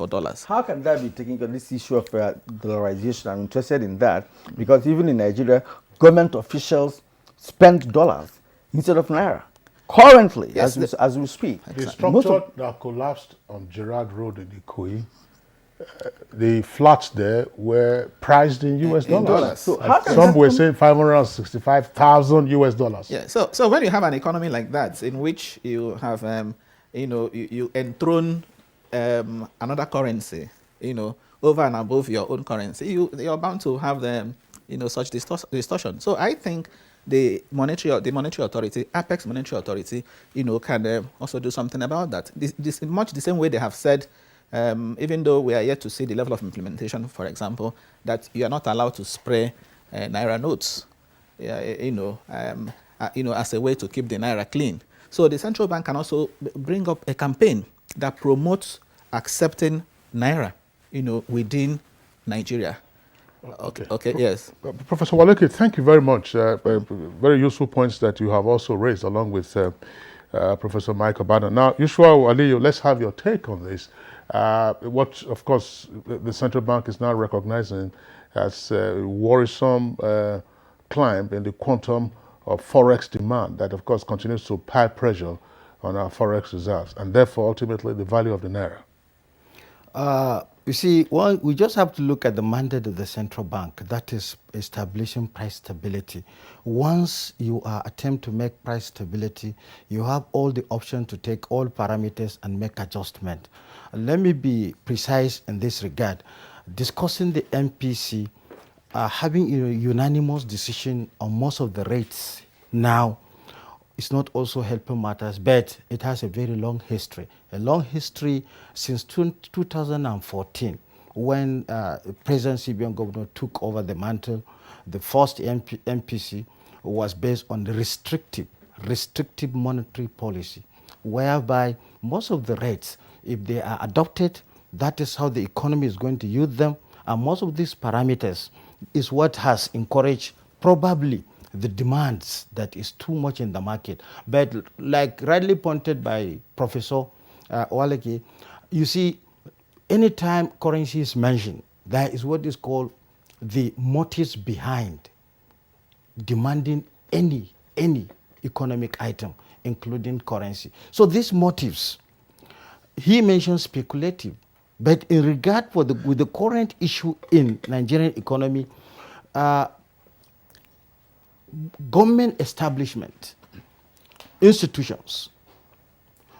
dollars. How can that be taking on this issue of dollarization? I'm interested in that because even in Nigeria, government officials spend dollars instead of naira. Currently, yes, as we speak. The structure that collapsed on Gerard Road in Ikoyi, the flats there were priced in US dollars. So some were saying $565,000 US. Yeah. So when you have an economy like that, in which you have, you enthrone another currency, over and above your own currency, you're bound to have such distortion. So I think the monetary authority, Apex Monetary Authority, can also do something about that. This much the same way they have said, even though we are yet to see the level of implementation, for example, that you are not allowed to spray naira notes, as a way to keep the naira clean. So the central bank can also bring up a campaign that promotes accepting naira, within Nigeria. Okay, yes. Professor Waleke, thank you very much. Very useful points that you have also raised along with Professor Mike Obada. Now, Yushua Aliyu, let's have your take on this. What, of course, the central bank is now recognizing as a worrisome climb in the quantum of forex demand that, of course, continues to pile pressure on our forex reserves and therefore, ultimately, the value of the naira. You see, well, we just have to look at the mandate of the central bank, that is establishing price stability. Once you are attempt to make price stability, you have all the option to take all parameters and make adjustment. Let me be precise in this regard. Discussing the MPC, having a unanimous decision on most of the rates now, it's not also helping matters, but it has a very long history. A long history since 2014, when President CBN Governor took over the mantle. The first MPC was based on the restrictive monetary policy, whereby most of the rates, if they are adopted, that is how the economy is going to use them. And most of these parameters is what has encouraged probably the demands that is too much in the market. But like rightly pointed by Professor Waleke, you see, anytime currency is mentioned, there is what is called the motives behind demanding any economic item, including currency. So these motives, he mentions speculative, but in regard with the current issue in Nigerian economy, government establishment, institutions,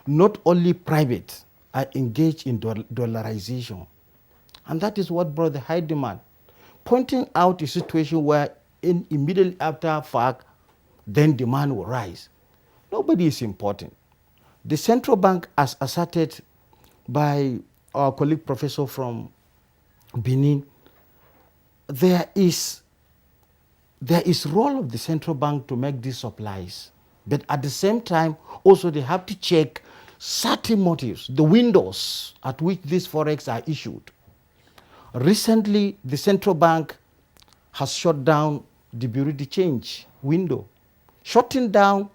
not only private, are engaged in dollarization. And that is what brought the high demand, pointing out a situation where immediately after fact, then demand will rise. Nobody is importing. The central bank, as asserted by our colleague professor from Benin, there is role of the central bank to make these supplies. But at the same time, also they have to check certain motives, the windows at which these Forex are issued. Recently, the central bank has shut down the bureau de change window. Shutting down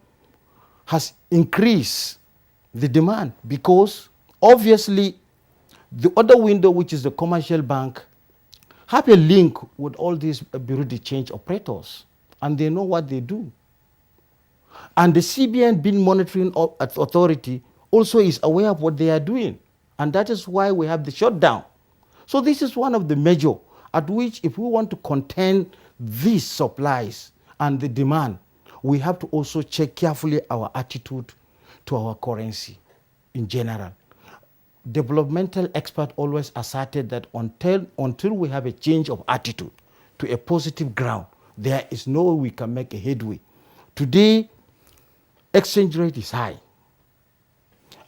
has increased the demand because obviously the other window, which is the commercial bank, have a link with all these bureau de change operators, and they know what they do. And the CBN, being monitoring authority, also is aware of what they are doing, and that is why we have the shutdown. So this is one of the measures at which, if we want to contain these supplies and the demand, we have to also check carefully our attitude to our currency in general. Developmental experts always asserted that until we have a change of attitude to a positive ground, there is no way we can make a headway. Today, exchange rate is high,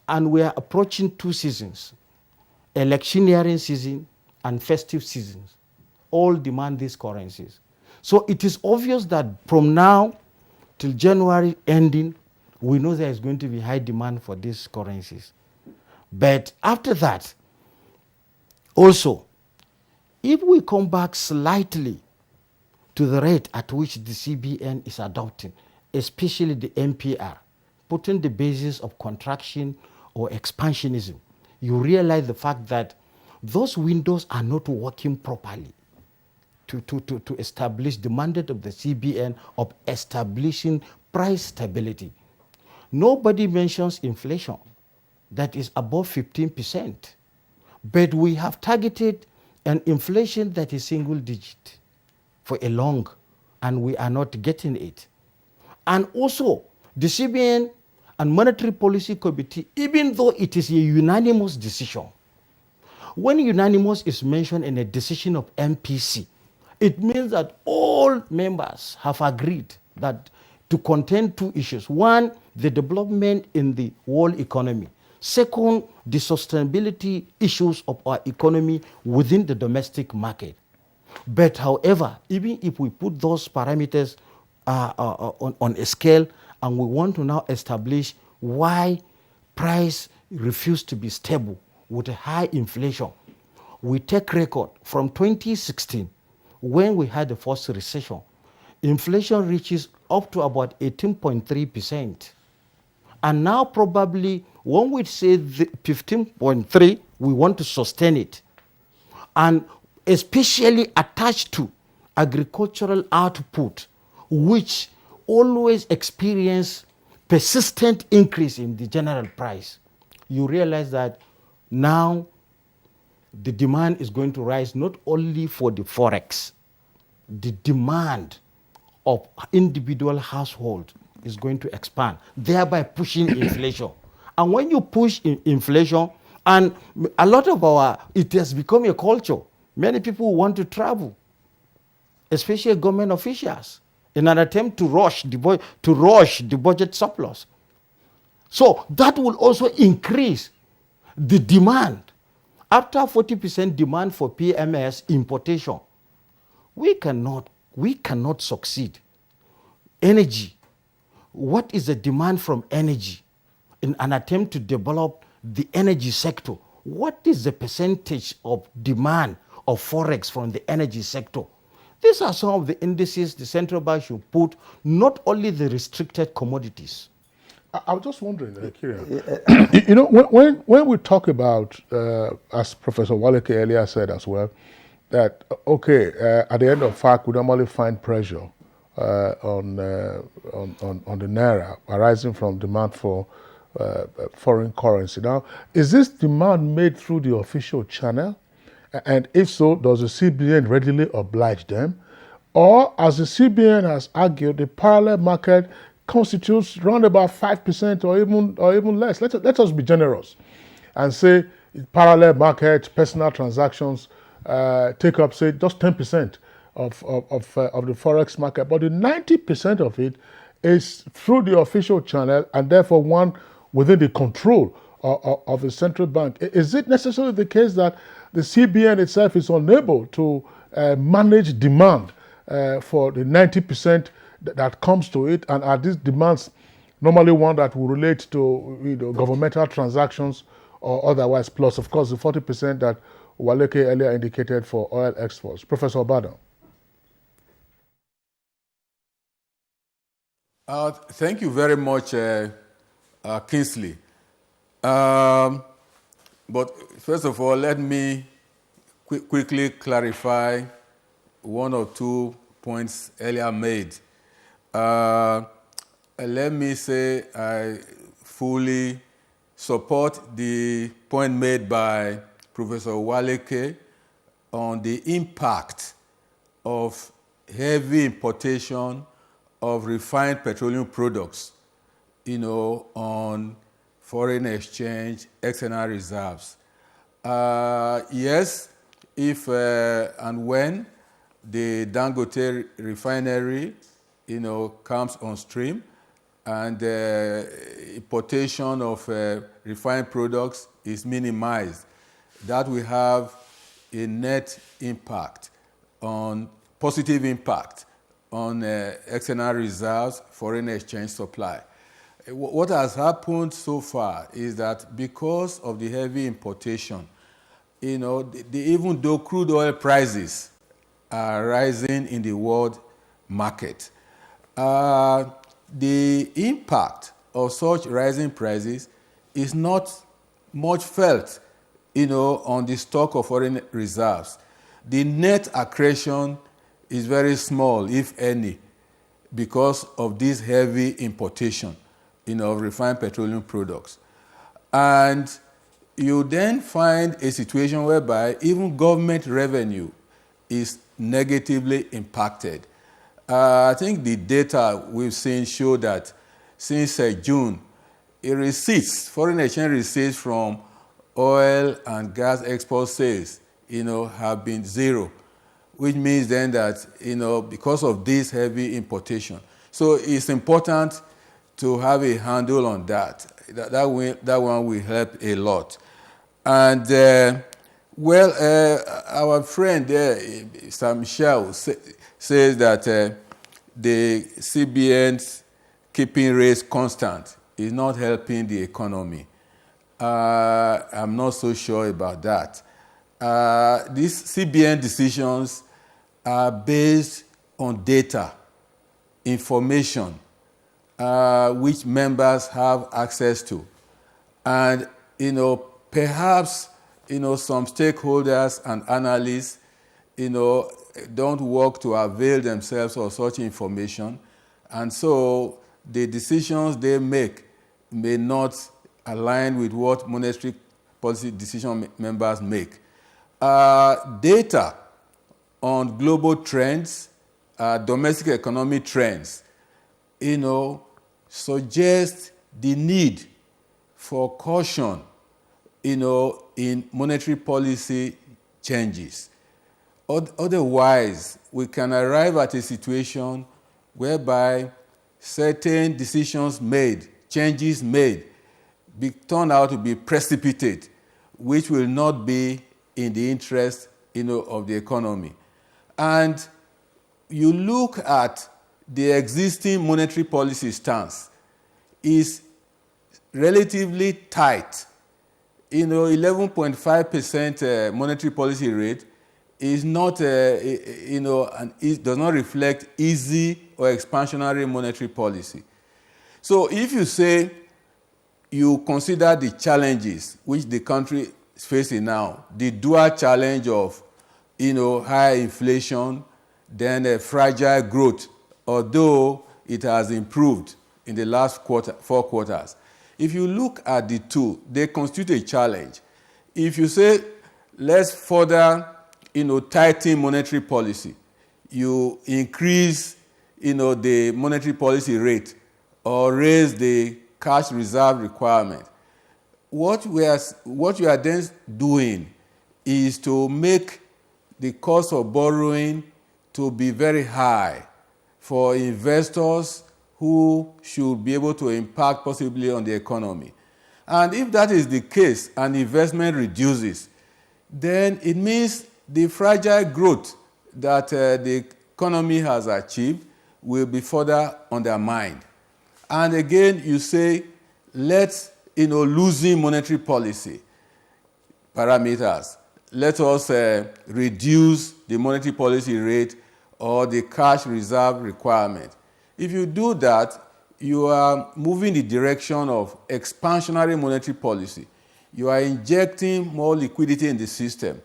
and we are approaching two seasons, electioneering season and festive seasons. All demand these currencies. So it is obvious that from now till January ending, we know there is going to be high demand for these currencies. But after that, also, if we come back slightly to the rate at which the CBN is adopting, especially the MPR, putting the basis of contraction or expansionism, you realize the fact that those windows are not working properly to establish the mandate of the CBN of establishing price stability. Nobody mentions inflation that is above 15%, but we have targeted an inflation that is single digit for a long, and we are not getting it. And also, the CBN and Monetary Policy Committee, even though it is a unanimous decision, when unanimous is mentioned in a decision of MPC, it means that all members have agreed that to contain two issues. One, the development in the world economy. Second, the sustainability issues of our economy within the domestic market. But however, even if we put those parameters on a scale, and we want to now establish why price refused to be stable with a high inflation, we take record from 2016, when we had the first recession, inflation reaches up to about 18.3%. And now probably when we say 15.3, we want to sustain it. And especially attached to agricultural output, which always experience persistent increase in the general price. You realize that now the demand is going to rise not only for the Forex, the demand of individual household is going to expand, thereby pushing inflation. And when you push inflation, and a lot of it has become a culture. Many people want to travel, especially government officials, in an attempt to rush the budget surplus. So that will also increase the demand. After 40% demand for PMS importation, we cannot succeed. Energy. What is the demand from energy in an attempt to develop the energy sector? What is the percentage of demand of Forex from the energy sector? These are some of the indices the central bank should put, not only the restricted commodities. I was just wondering, Kieran, you know, when we talk about, as Professor Waleke earlier said as well, that, at the end of FAC, we normally find pressure on the Naira arising from demand for foreign currency. Now, is this demand made through the official channel? And if so, does the CBN readily oblige them? Or, as the CBN has argued, the parallel market constitutes around about 5% or even less. Let us be generous and say parallel market, personal transactions take up, say, just 10% of the Forex market. But the 90% of it is through the official channel and therefore one within the control of the central bank. Is it necessarily the case that the CBN itself is unable to manage demand for the 90% that comes to it, and are these demands normally one that will relate to governmental transactions or otherwise, plus of course the 40% that Waleke earlier indicated for oil exports? Professor Obadan. Thank you very much, Kingsley. But first of all, let me quickly clarify one or two points earlier made. Let me say I fully support the point made by Professor Waleke on the impact of heavy importation of refined petroleum products, on foreign exchange, external reserves. Yes, if and when the Dangote refinery, comes on stream, and importation of refined products is minimized, that will have a net impact positive impact on external reserves, foreign exchange supply. What has happened so far is that because of the heavy importation, even though crude oil prices are rising in the world market, the impact of such rising prices is not much felt, on the stock of foreign reserves. The net accretion is very small, if any, because of this heavy importation, of refined petroleum products. And you then find a situation whereby even government revenue is negatively impacted. I think the data we've seen show that since June, foreign exchange receipts from oil and gas export sales, have been zero, which means then that, because of this heavy importation. So it's important to have a handle on that. That one will help a lot. And, our friend there, Sam Michel, says that the CBN's keeping rates constant is not helping the economy. I'm not so sure about that. These CBN decisions are based on data, information, which members have access to. And, perhaps, some stakeholders and analysts, don't work to avail themselves of such information. And so the decisions they make may not align with what monetary policy decision members make. Data on global trends, domestic economic trends, suggest the need for caution, in monetary policy changes. Otherwise, we can arrive at a situation whereby certain decisions made, changes made, turn out to be precipitate, which will not be in the interest, of the economy. And you look at the existing monetary policy stance is relatively tight. 11.5% monetary policy rate is not, and it does not reflect easy or expansionary monetary policy. So if you say you consider the challenges which the country is facing now, the dual challenge of, high inflation, then a fragile growth, although it has improved in the last 4 quarters. If you look at the two, they constitute a challenge. If you say, let's further, tighten monetary policy, you increase, the monetary policy rate or raise the cash reserve requirement. What you are then doing is to make the cost of borrowing to be very high for investors who should be able to impact possibly on the economy. And if that is the case and investment reduces, then it means the fragile growth that the economy has achieved will be further undermined. And again, you say, let's, loosen monetary policy parameters. Let us reduce the monetary policy rate or the cash reserve requirement. If you do that, you are moving the direction of expansionary monetary policy. You are injecting more liquidity in the system.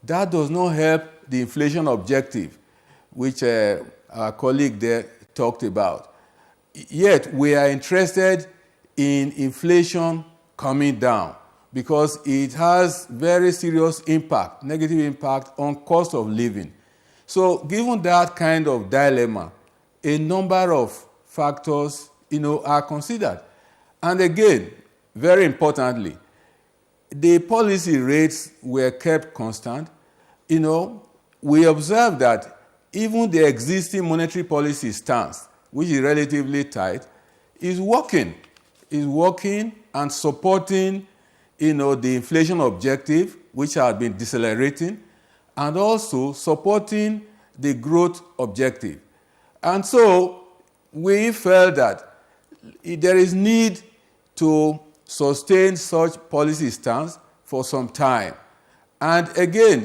That does not help the inflation objective, which our colleague there talked about. Yet, we are interested in inflation coming down because it has very serious impact, negative impact on cost of living. So given that kind of dilemma, a number of factors, are considered. And again, very importantly, the policy rates were kept constant. We observed that even the existing monetary policy stance, which is relatively tight, is working and supporting, the inflation objective, which has been decelerating, and also supporting the growth objective. And so we felt that there is need to sustain such policy stance for some time. And again,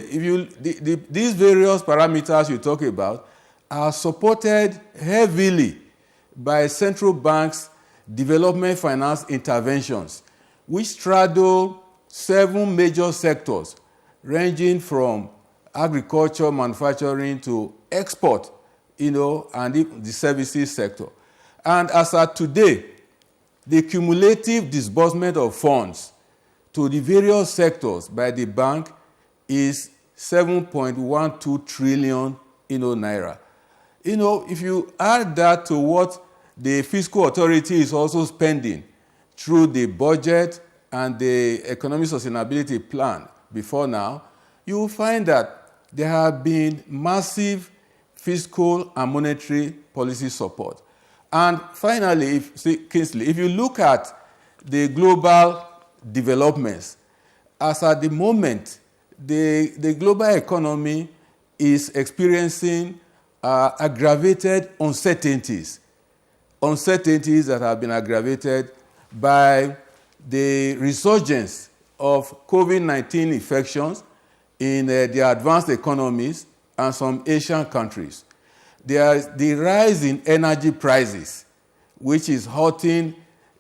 these various parameters you talk about are supported heavily by central banks' development finance interventions, which straddle 7 major sectors, ranging from agriculture, manufacturing to export, and the services sector. And as at today, the cumulative disbursement of funds to the various sectors by the bank is 7.12 trillion naira. If you add that to what the fiscal authority is also spending through the budget and the economic sustainability plan before now, you will find that there have been massive fiscal and monetary policy support. And finally, Kingsley, if you look at the global developments, as at the moment, the global economy is experiencing aggravated uncertainties that have been aggravated by the resurgence of COVID-19 infections in the advanced economies and some Asian countries. There is the rise in energy prices, which is hurting,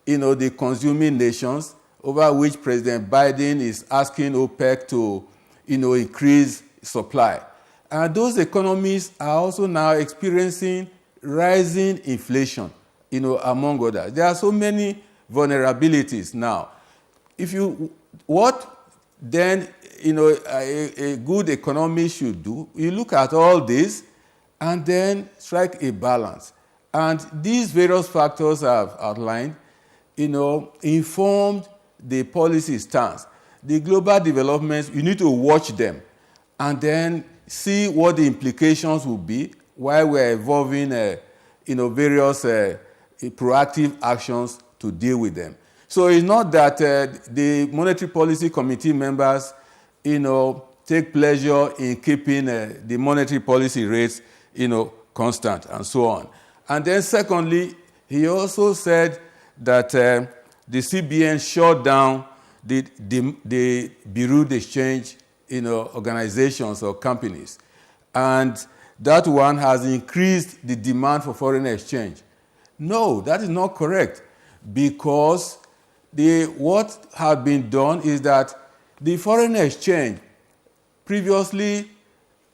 the consuming nations, over which President Biden is asking OPEC to, increase supply. And those economies are also now experiencing rising inflation, among others. There are so many vulnerabilities now. What then, a good economy should do, you look at all this and then strike a balance. And these various factors I've outlined, informed the policy stance. The global developments, you need to watch them and then see what the implications will be while we're evolving, various proactive actions to deal with them. So it's not that the Monetary Policy Committee members, take pleasure in keeping the monetary policy rates, constant and so on. And then secondly, he also said that the CBN shut down the Bureau d'Exchange, organizations or companies. And that one has increased the demand for foreign exchange. No, that is not correct. because what had been done is that the foreign exchange previously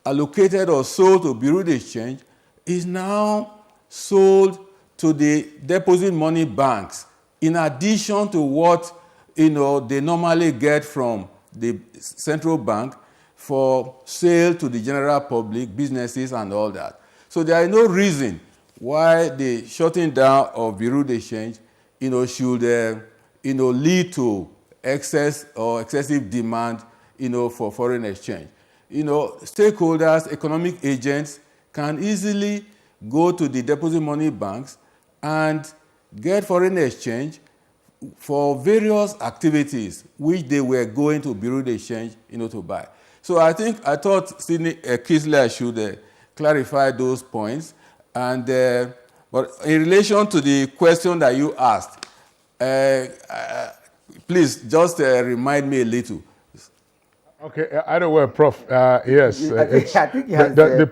allocated or sold to Bureau de Change is now sold to the deposit money banks, in addition to what they normally get from the central bank for sale to the general public, businesses and all that. So there is no reason why the shutting down of Bureau de Change should lead to excess or excessive demand for foreign exchange. Stakeholders, economic agents can easily go to the deposit money banks and get foreign exchange for various activities which they were going to Bureau de Change to buy. So I thought Sidney Kisler should clarify those points. And but in relation to the question that you asked, please just remind me a little. Okay, I know where, Prof. Yes, I think the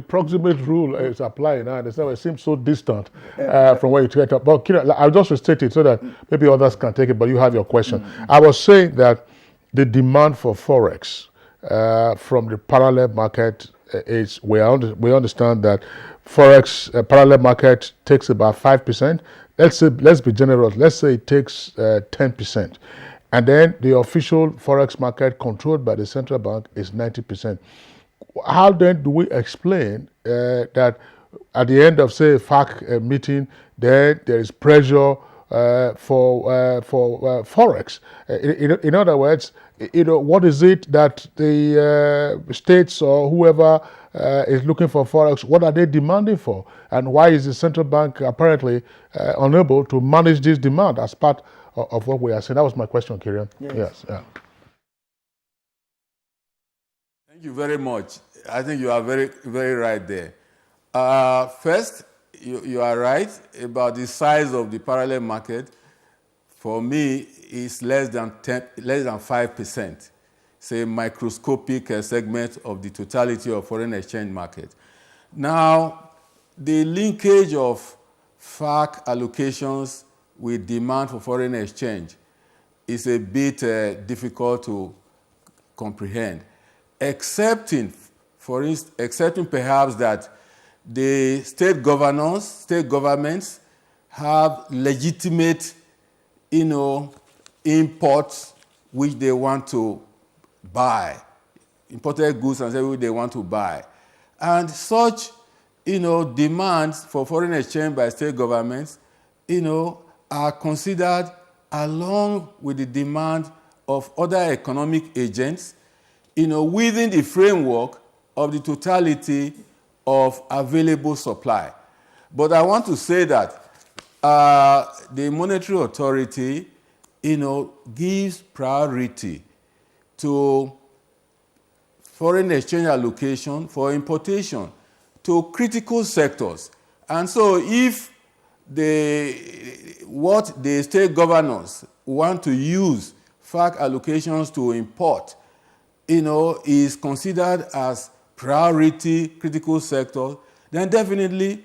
proximate rule is applying. I understand. It seems so distant from where you take up. But I'll just restate it so that maybe others can take it. But you have your question. I was saying that the demand for Forex from the parallel market is we understand that Forex parallel market takes about 5%. Let's be generous. Let's say it takes 10%. And then the official Forex market controlled by the central bank is 90%. How then do we explain that at the end of, say, a FAC meeting, there is pressure for Forex? In other words, what is it that the states or whoever is looking for Forex, what are they demanding for? And why is the central bank apparently unable to manage this demand as part of what we are saying? That was my question, Kirian. Yes. Yeah. Thank you very much. I think you are very, very right there. First, you are right about the size of the parallel market. For me, it's less than 5%. It's a microscopic segment of the totality of foreign exchange market. Now, the linkage of FAC allocations with demand for foreign exchange is a bit difficult to comprehend, excepting perhaps that the state governments have legitimate, imports which they want to buy, imported goods and services they want to buy. And such, demands for foreign exchange by state governments, are considered along with the demand of other economic agents, within the framework of the totality of available supply. But I want to say that the monetary authority, gives priority to foreign exchange allocation for importation to critical sectors. And so if what the state governors want to use FAC allocations to import, is considered as priority critical sector, then definitely,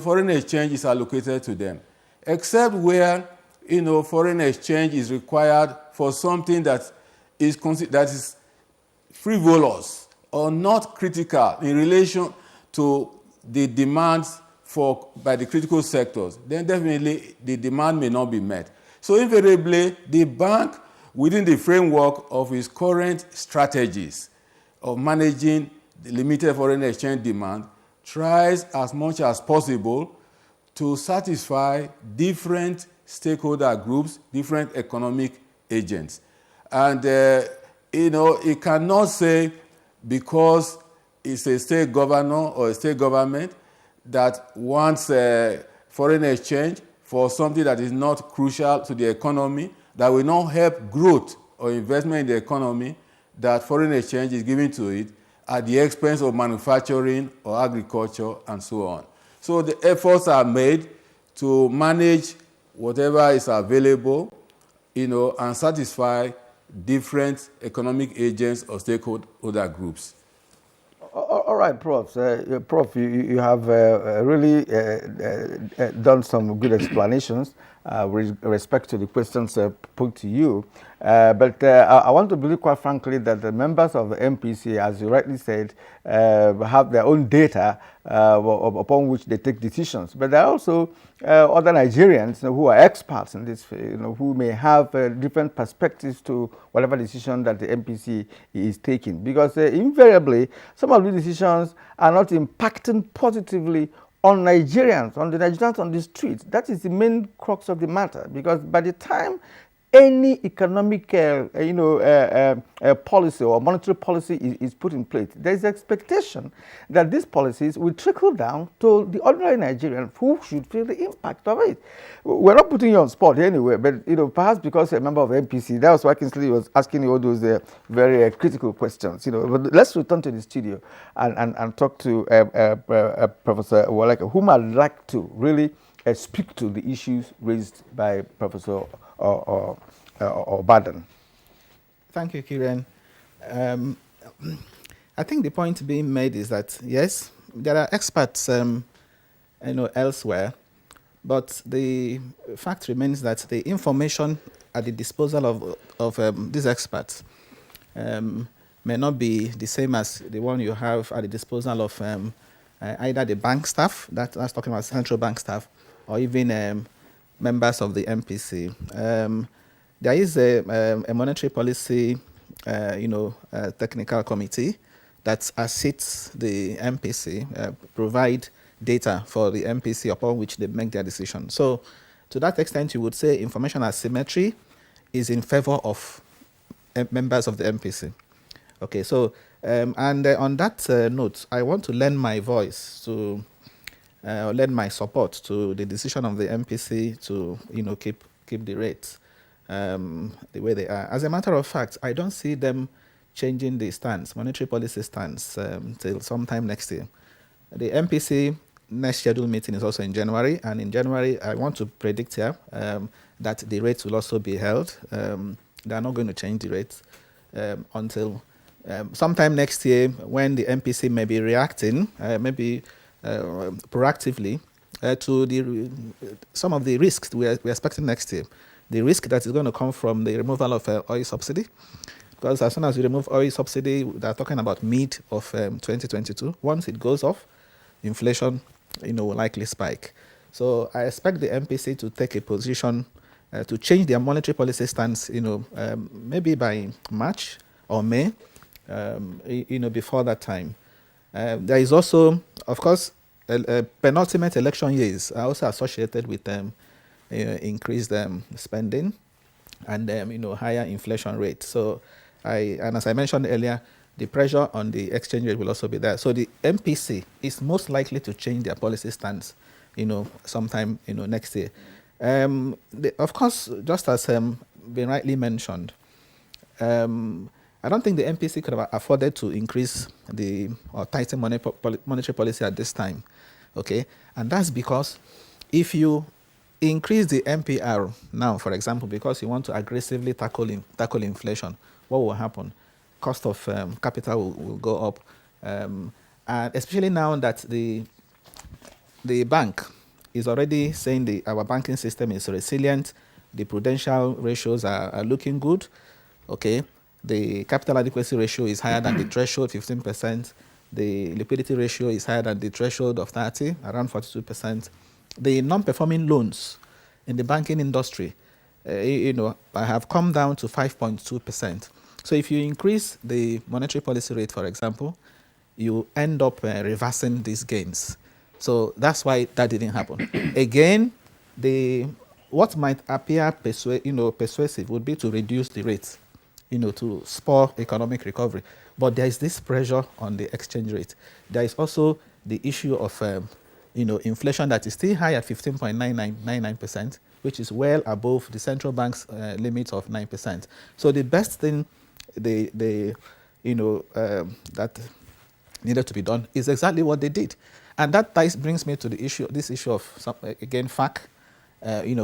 foreign exchange is allocated to them. Except where, foreign exchange is required for something that is frivolous or not critical in relation to the demands by the critical sectors, then definitely the demand may not be met. So invariably, the bank, within the framework of its current strategies of managing the limited foreign exchange demand, tries as much as possible to satisfy different stakeholder groups, different economic agents. And, it cannot say because it's a state governor or a state government that wants foreign exchange for something that is not crucial to the economy, that will not help growth or investment in the economy, that foreign exchange is given to it at the expense of manufacturing or agriculture and so on. So the efforts are made to manage whatever is available, and satisfy different economic agents or stakeholder groups. All right, Prof. Prof, you have really done some good explanations with respect to the questions put to you. But I want to believe, quite frankly, that the members of the MPC, as you rightly said, have their own data upon which they take decisions. But there are also other Nigerians who are experts in this, who may have different perspectives to whatever decision that the MPC is taking. Because invariably, some of the decisions are not impacting positively on Nigerians, on the Nigerians on the streets. That is the main crux of the matter. Because by the time any economic policy or monetary policy is put in place, there is expectation that these policies will trickle down to the ordinary Nigerian who should feel the impact of it. We're not putting you on spot anyway, but perhaps because you're a member of MPC, that was why Kingsley was asking you all those very critical questions. But let's return to the studio and talk to Professor Waleke, whom I'd like to really speak to the issues raised by Professor or Baden. Thank you, Kieran. I think the point being made is that, yes, there are experts elsewhere, but the fact remains that the information at the disposal of these experts may not be the same as the one you have at the disposal of either the bank staff, that's talking about central bank staff, or even members of the MPC. There is a monetary policy, technical committee that assists the MPC, provide data for the MPC upon which they make their decision. So, to that extent, you would say information asymmetry is in favor of members of the MPC. Okay, so, on that note, I want to lend my voice to lend my support to the decision of the MPC to keep the rates the way they are. As a matter of fact, I don't see them changing the stance, monetary policy stance, till sometime next year. The MPC next scheduled meeting is also in January, and in January I want to predict here that the rates will also be held. They are not going to change the rates until sometime next year, when the MPC may be reacting, maybe proactively to some of the risks we're expecting next year. The risk that is going to come from the removal of oil subsidy, because as soon as you remove oil subsidy, they're talking about mid of 2022. Once it goes off, inflation, will likely spike. So I expect the MPC to take a position to change their monetary policy stance, maybe by March or May, before that time. There is also, of course, penultimate election years are also associated with increased spending and higher inflation rate. So, and as I mentioned earlier, the pressure on the exchange rate will also be there. So the MPC is most likely to change their policy stance, sometime next year. Of course, just as been rightly mentioned, I don't think the MPC could have afforded to increase or tighten monetary policy at this time. Okay, and that's because if you increase the MPR now, for example, because you want to aggressively tackle inflation, what will happen? Cost of capital will go up, and especially now that the bank is already saying our banking system is resilient, the prudential ratios are looking good. Okay, the capital adequacy ratio is higher than the threshold, 15%. The liquidity ratio is higher than the threshold of 30, around 42%. The non-performing loans in the banking industry, have come down to 5.2%. So if you increase the monetary policy rate, for example, you end up reversing these gains. So that's why that didn't happen. Again, what might appear persuasive would be to reduce the rates, to spur economic recovery. But there is this pressure on the exchange rate. There is also the issue of inflation that is still high at 15.99%, which is well above the central bank's limit of 9%. So the best thing that needed to be done is exactly what they did. And that brings me to this issue of, FAC,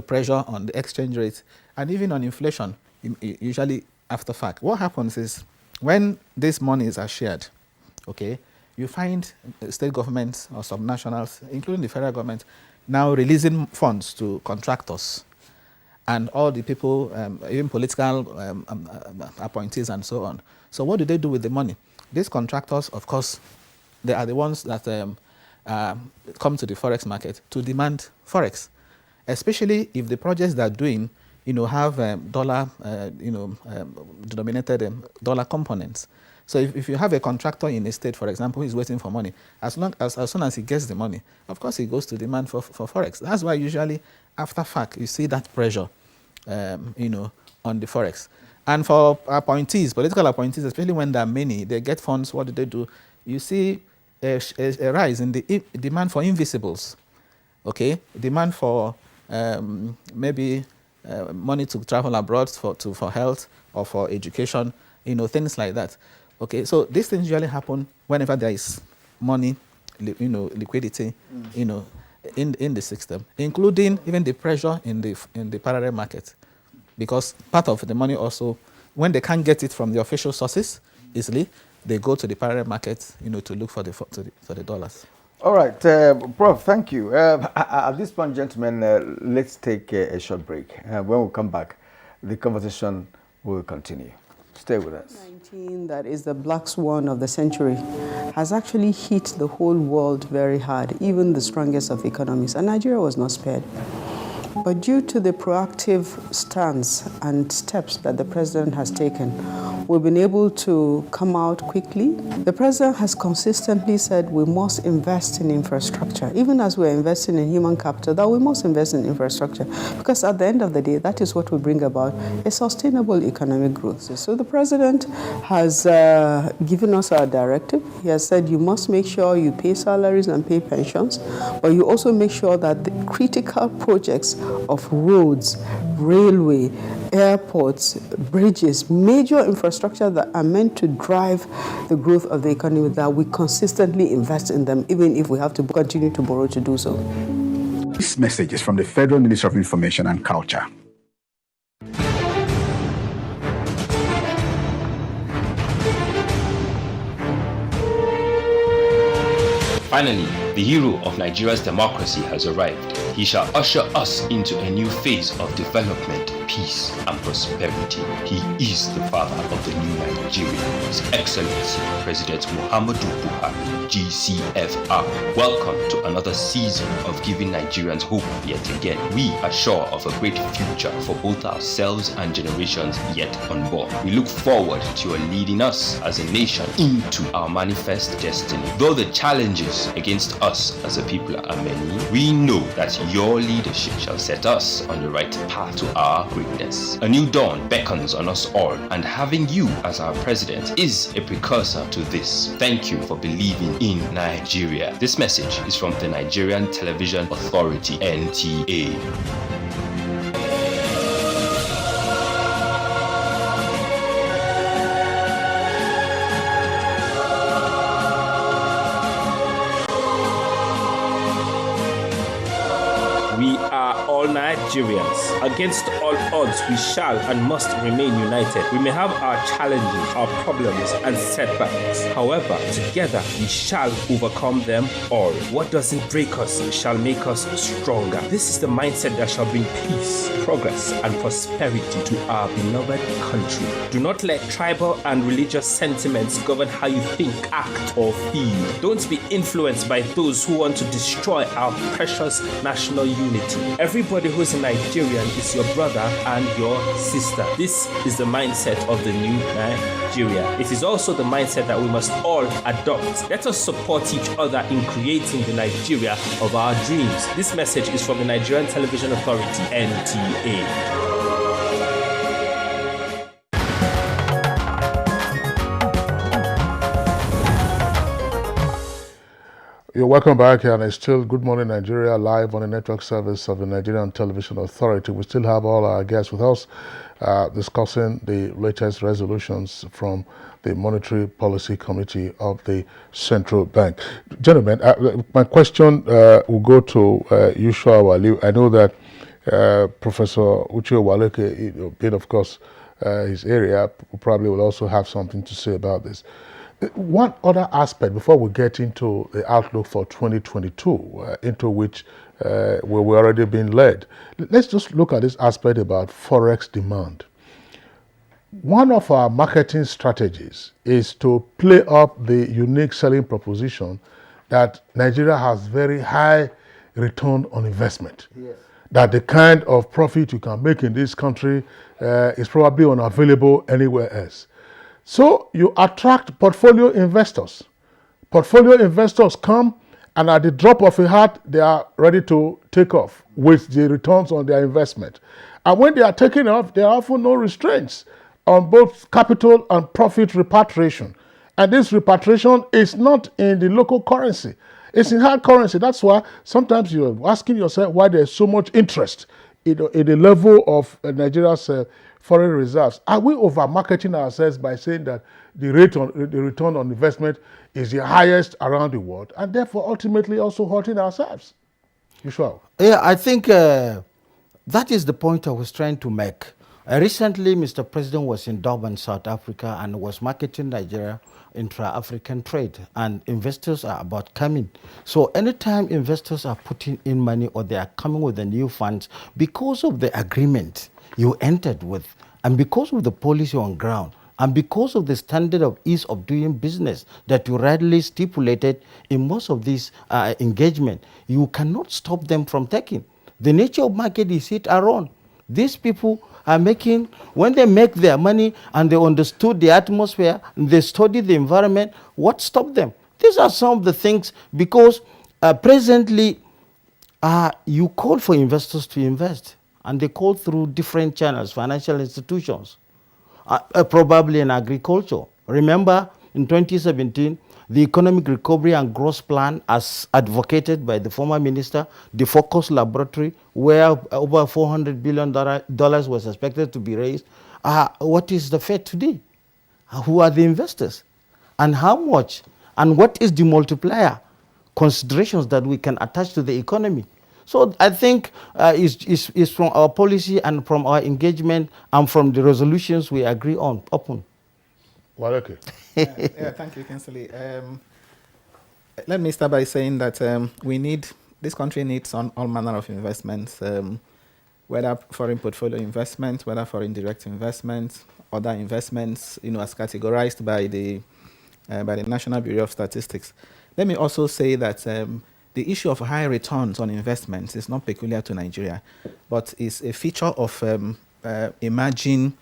pressure on the exchange rate, and even on inflation, usually after FAC. What happens is, when these monies are shared, okay, you find state governments or subnationals, including the federal government, now releasing funds to contractors and all the people, even political appointees and so on. So what do they do with the money? These contractors, of course, they are the ones that come to the Forex market to demand Forex, especially if the projects they're doing, have dollar, denominated dollar components. So if you have a contractor in a state, for example, who is waiting for money, as soon as he gets the money, of course he goes to demand for Forex. That's why usually after fact you see that pressure, on the Forex. And for appointees, political appointees, especially when there are many, they get funds. What do? You see a rise in the demand for invisibles. Okay, demand for maybe money to travel abroad for health or for education, things like that. Okay, so these things usually happen whenever there is money, liquidity, in the system, including even the pressure in the parallel market, because part of the money also, when they can't get it from the official sources easily, they go to the parallel market, to look for the dollars. All right, Prof, thank you. At this point, gentlemen, let's take a short break. When we come back, the conversation will continue. Stay with us. COVID-19, that is the black swan of the century, has actually hit the whole world very hard, even the strongest of economies, and Nigeria was not spared. But due to the proactive stance and steps that the president has taken, we've been able to come out quickly. The president has consistently said we must invest in infrastructure. Even as we're investing in human capital, that we must invest in infrastructure, because at the end of the day, that is what will bring about a sustainable economic growth. So the president has given us our directive. He has said you must make sure you pay salaries and pay pensions, but you also make sure that the critical projects of roads, railway, airports, bridges, major infrastructure that are meant to drive the growth of the economy, that we consistently invest in them, even if we have to continue to borrow to do so. This message is from the Federal Ministry of Information and Culture. Finally, the hero of Nigeria's democracy has arrived. He shall usher us into a new phase of development, peace, and prosperity. He is the father of the new Nigeria, His Excellency President Muhammadu Buhari, GCFR. Welcome to another season of giving Nigerians hope yet again. We are sure of a great future for both ourselves and generations yet unborn. We look forward to your leading us as a nation into our manifest destiny. Though the challenges against us as a people are many, we know that your leadership shall set us on the right path to our greatness. A new dawn beckons on us all, and having you as our president is a precursor to this. Thank you for believing in Nigeria. This message is from the Nigerian Television Authority, NTA. We are all Nigerians. Against all odds, we shall and must remain united. We may have our challenges, our problems, and setbacks. However, together we shall overcome them all. What doesn't break us shall make us stronger. This is the mindset that shall bring peace, progress, and prosperity to our beloved country. Do not let tribal and religious sentiments govern how you think, act, or feel. Don't be influenced by those who want to destroy our precious national unity. Everybody who is a Nigerian is your brother and your sister. This is the mindset of the new Nigeria. It is also the mindset that we must all adopt. Let us support each other in creating the Nigeria of our dreams. This message is from the Nigerian Television Authority, NTA. You're welcome back, and it's still Good Morning Nigeria live on the network service of the Nigerian Television Authority. We still have all our guests with us discussing the latest resolutions from the Monetary Policy Committee of the Central Bank. Gentlemen, my question will go to Yusha Waliu. I know that Professor Uche Waleke, being of course his area, probably will also have something to say about this. One other aspect before we get into the outlook for 2022, into which we're already being led, let's just look at this aspect about Forex demand. One of our marketing strategies is to play up the unique selling proposition that Nigeria has very high return on investment. Yes. That the kind of profit you can make in this country is probably unavailable anywhere else. So you attract portfolio investors. Portfolio investors come, and at the drop of a hat, they are ready to take off with the returns on their investment. And when they are taking off, there are often no restraints on both capital and profit repatriation. And this repatriation is not in the local currency. It's in hard currency. That's why sometimes you're asking yourself why there's so much interest in the level of Nigeria's foreign reserves. Are we over-marketing ourselves by saying that the return on investment is the highest around the world, and therefore ultimately also hurting ourselves? Usual. Yeah, I think that is the point I was trying to make. Recently, Mr. President was in Durban, South Africa, and was marketing Nigeria intra-African trade, and investors are about coming. So anytime investors are putting in money or they are coming with the new funds, because of the agreement you entered with, and because of the policy on ground, and because of the standard of ease of doing business that you rightly stipulated in most of these engagement, you cannot stop them from taking. The nature of market is hit around. These people are making, when they make their money and they understood the atmosphere, and they studied the environment, what stopped them? These are some of the things, because presently you call for investors to invest, and they call through different channels, financial institutions, probably in agriculture. Remember, in 2017, the Economic Recovery and Growth Plan, as advocated by the former minister, the Focus Laboratory, where over $400 billion was expected to be raised. What is the fate today? Who are the investors? And how much? And what is the multiplier considerations that we can attach to the economy? So I think it's from our policy and from our engagement and from the resolutions we agree on upon. Well, okay. Thank you, Kinsley. Let me start by saying that this country needs all manner of investments, whether foreign portfolio investment, whether foreign direct investment, other investments, as categorized by the National Bureau of Statistics. Let me also say that the issue of high returns on investments is not peculiar to Nigeria, but is a feature of emerging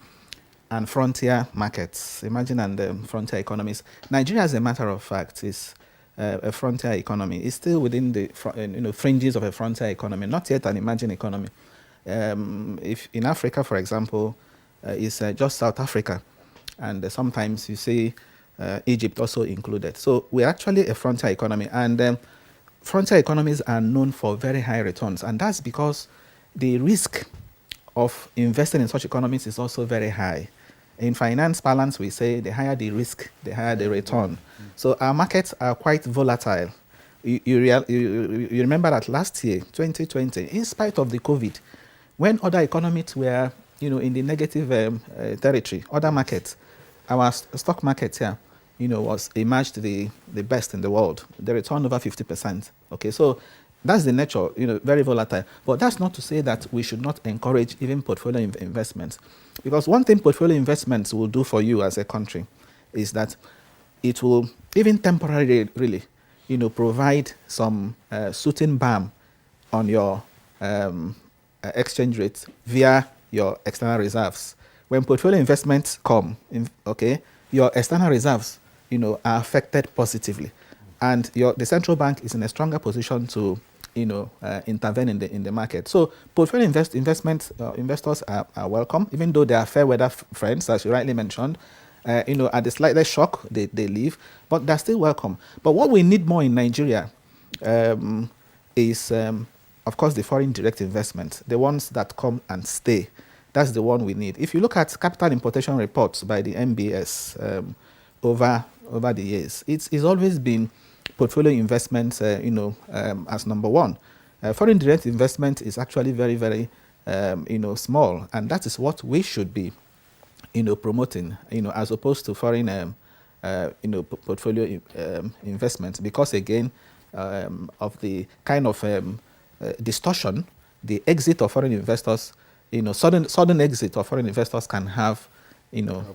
and frontier markets, emerging and frontier economies. Nigeria, as a matter of fact, is a frontier economy. It's still within the fringes of a frontier economy, not yet an emerging economy. If in Africa, for example, is just South Africa, and sometimes you see Egypt also included. So we're actually a frontier economy, and frontier economies are known for very high returns, and that's because the risk of investing in such economies is also very high. In finance balance, we say the higher the risk, the higher the return. So our markets are quite volatile. You remember that last year, 2020, in spite of the COVID, when other economies were in the negative territory, other markets, our stock market here, was emerged the best in the world. The return over 50%. Okay, so that's the nature, very volatile. But that's not to say that we should not encourage even portfolio investments. Because one thing portfolio investments will do for you as a country is that it will, even temporarily, really, provide some soothing balm on your exchange rate via your external reserves. When portfolio investments come, your external reserves, are affected positively. And the central bank is in a stronger position to intervene in the market. So portfolio investors are welcome, even though they are fair weather friends, as you rightly mentioned. At the slightest shock, they leave, but they're still welcome. But what we need more in Nigeria is, of course, the foreign direct investment, the ones that come and stay. That's the one we need. If you look at capital importation reports by the MBS over the years, it's always been portfolio investments, as number one. Foreign direct investment is actually very, very, small, and that is what we should be, promoting, as opposed to foreign portfolio investments, because again of the kind of distortion, the exit of foreign investors, sudden exit of foreign investors can have,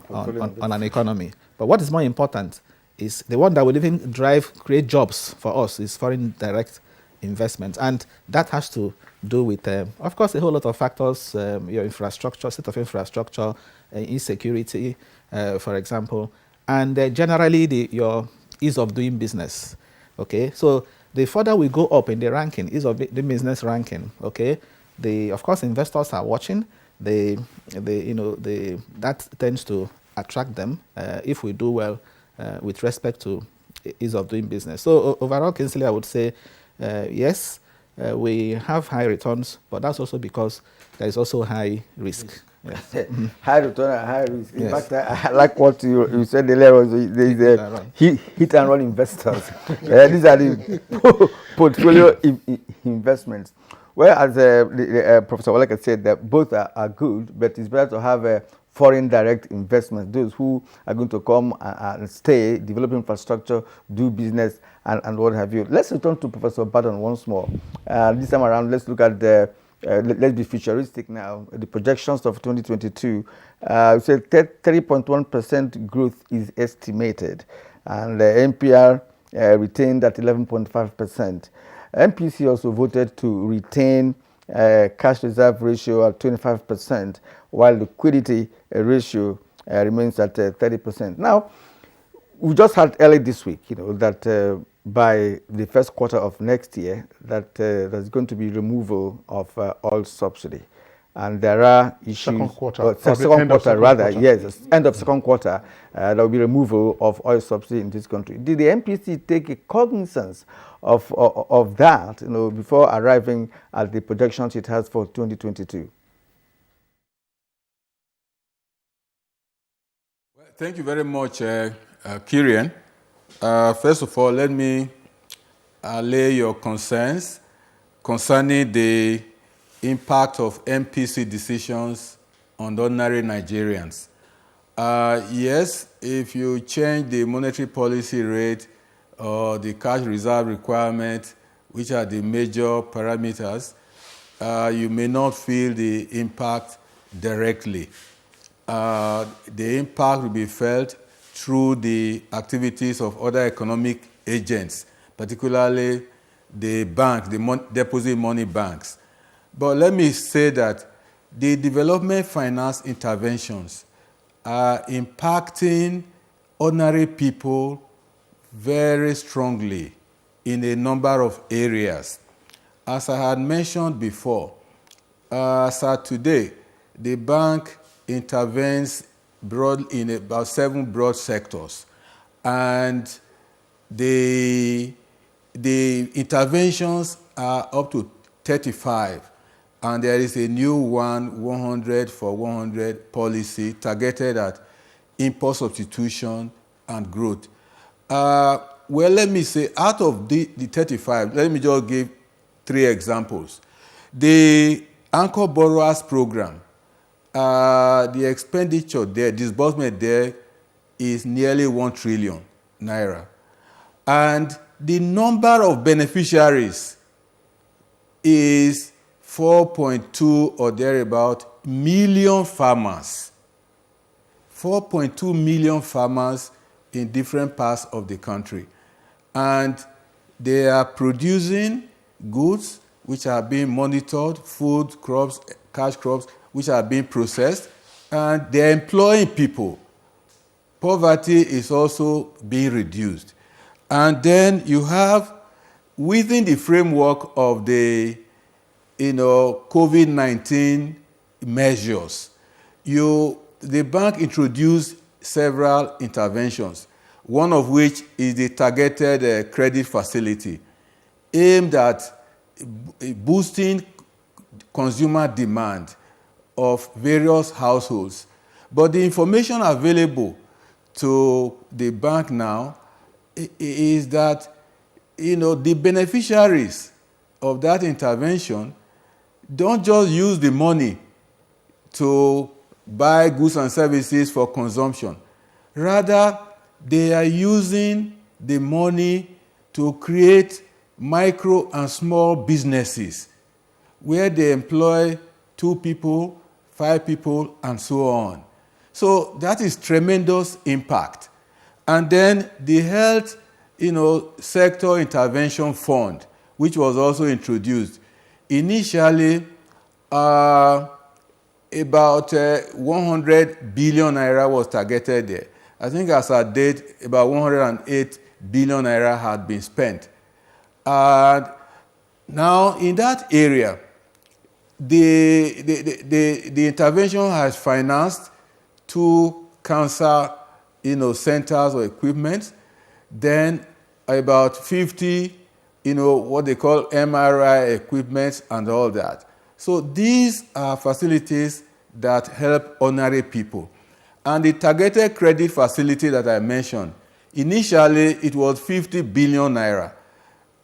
on an economy. But what is more important is the one that will even create jobs for us is foreign direct investment, and that has to do with, of course, a whole lot of factors, your infrastructure, state of infrastructure, insecurity, for example, and generally your ease of doing business. Okay, so the further we go up in the ranking, ease of the business ranking, okay, of course investors are watching. That tends to attract them if we do well with respect to ease of doing business. So overall, Kinsley, I would say yes, we have high returns, but that's also because there is also high risk. Yes. High return and high risk. In Yes. fact, I like what you said earlier. There is hit and run investors. These are the portfolio investments. Well, as Professor Waleka said, that both are good, but it's better to have foreign direct investments, those who are going to come and stay, develop infrastructure, do business, and what have you. Let's return to Professor Barton once more. This time around, let's look at let's be futuristic now. The projections of 2022, we said 30.1% growth is estimated, and the NPR retained at 11.5%. MPC also voted to retain cash reserve ratio at 25%, while liquidity ratio remains at 30%. Now, we just had early this week, that by the first quarter of next year, that there's going to be removal of oil subsidy. And there are issues. Second quarter, yes, end of second quarter, there will be removal of oil subsidy in this country. Did the MPC take a cognizance of that, before arriving at the projections it has for 2022? Well, thank you very much, Kirian. First of all, let me allay your concerns concerning the impact of MPC decisions on ordinary Nigerians. Yes, if you change the monetary policy rate or the cash reserve requirement, which are the major parameters, you may not feel the impact directly. The impact will be felt through the activities of other economic agents, particularly the banks, the deposit money banks. But let me say that the development finance interventions are impacting ordinary people very strongly in a number of areas. As I had mentioned before, as at today, the bank intervenes in about 7 broad sectors, and the interventions are up to 35, and there is a new 100 for 100 policy targeted at import substitution and growth. Well, let me say, out of the 35, let me just give 3 examples. The Anchor Borrowers Program, the expenditure there, disbursement there, is nearly 1 trillion naira. And the number of beneficiaries is 4.2 or thereabout million farmers. 4.2 million farmers in different parts of the country. And they are producing goods which are being monitored, food, crops, cash crops, which are being processed, and they're employing people. Poverty is also being reduced. And then you have, within the framework of the COVID-19 measures, the bank introduced several interventions, one of which is the targeted credit facility aimed at boosting consumer demand of various households. But the information available to the bank now is that the beneficiaries of that intervention don't just use the money to buy goods and services for consumption. Rather, they are using the money to create micro and small businesses where they employ 2 people, 5 people, and so on. So that is tremendous impact. And then the health, sector intervention fund, which was also introduced. Initially, about 100 billion naira was targeted there. I think as at date, about 108 billion naira had been spent. Now, in that area, the intervention has financed 2 cancer centers or equipment, then about 50 what they call MRI equipment and all that. So these are facilities that help ordinary people. And the targeted credit facility that I mentioned, initially it was 50 billion naira.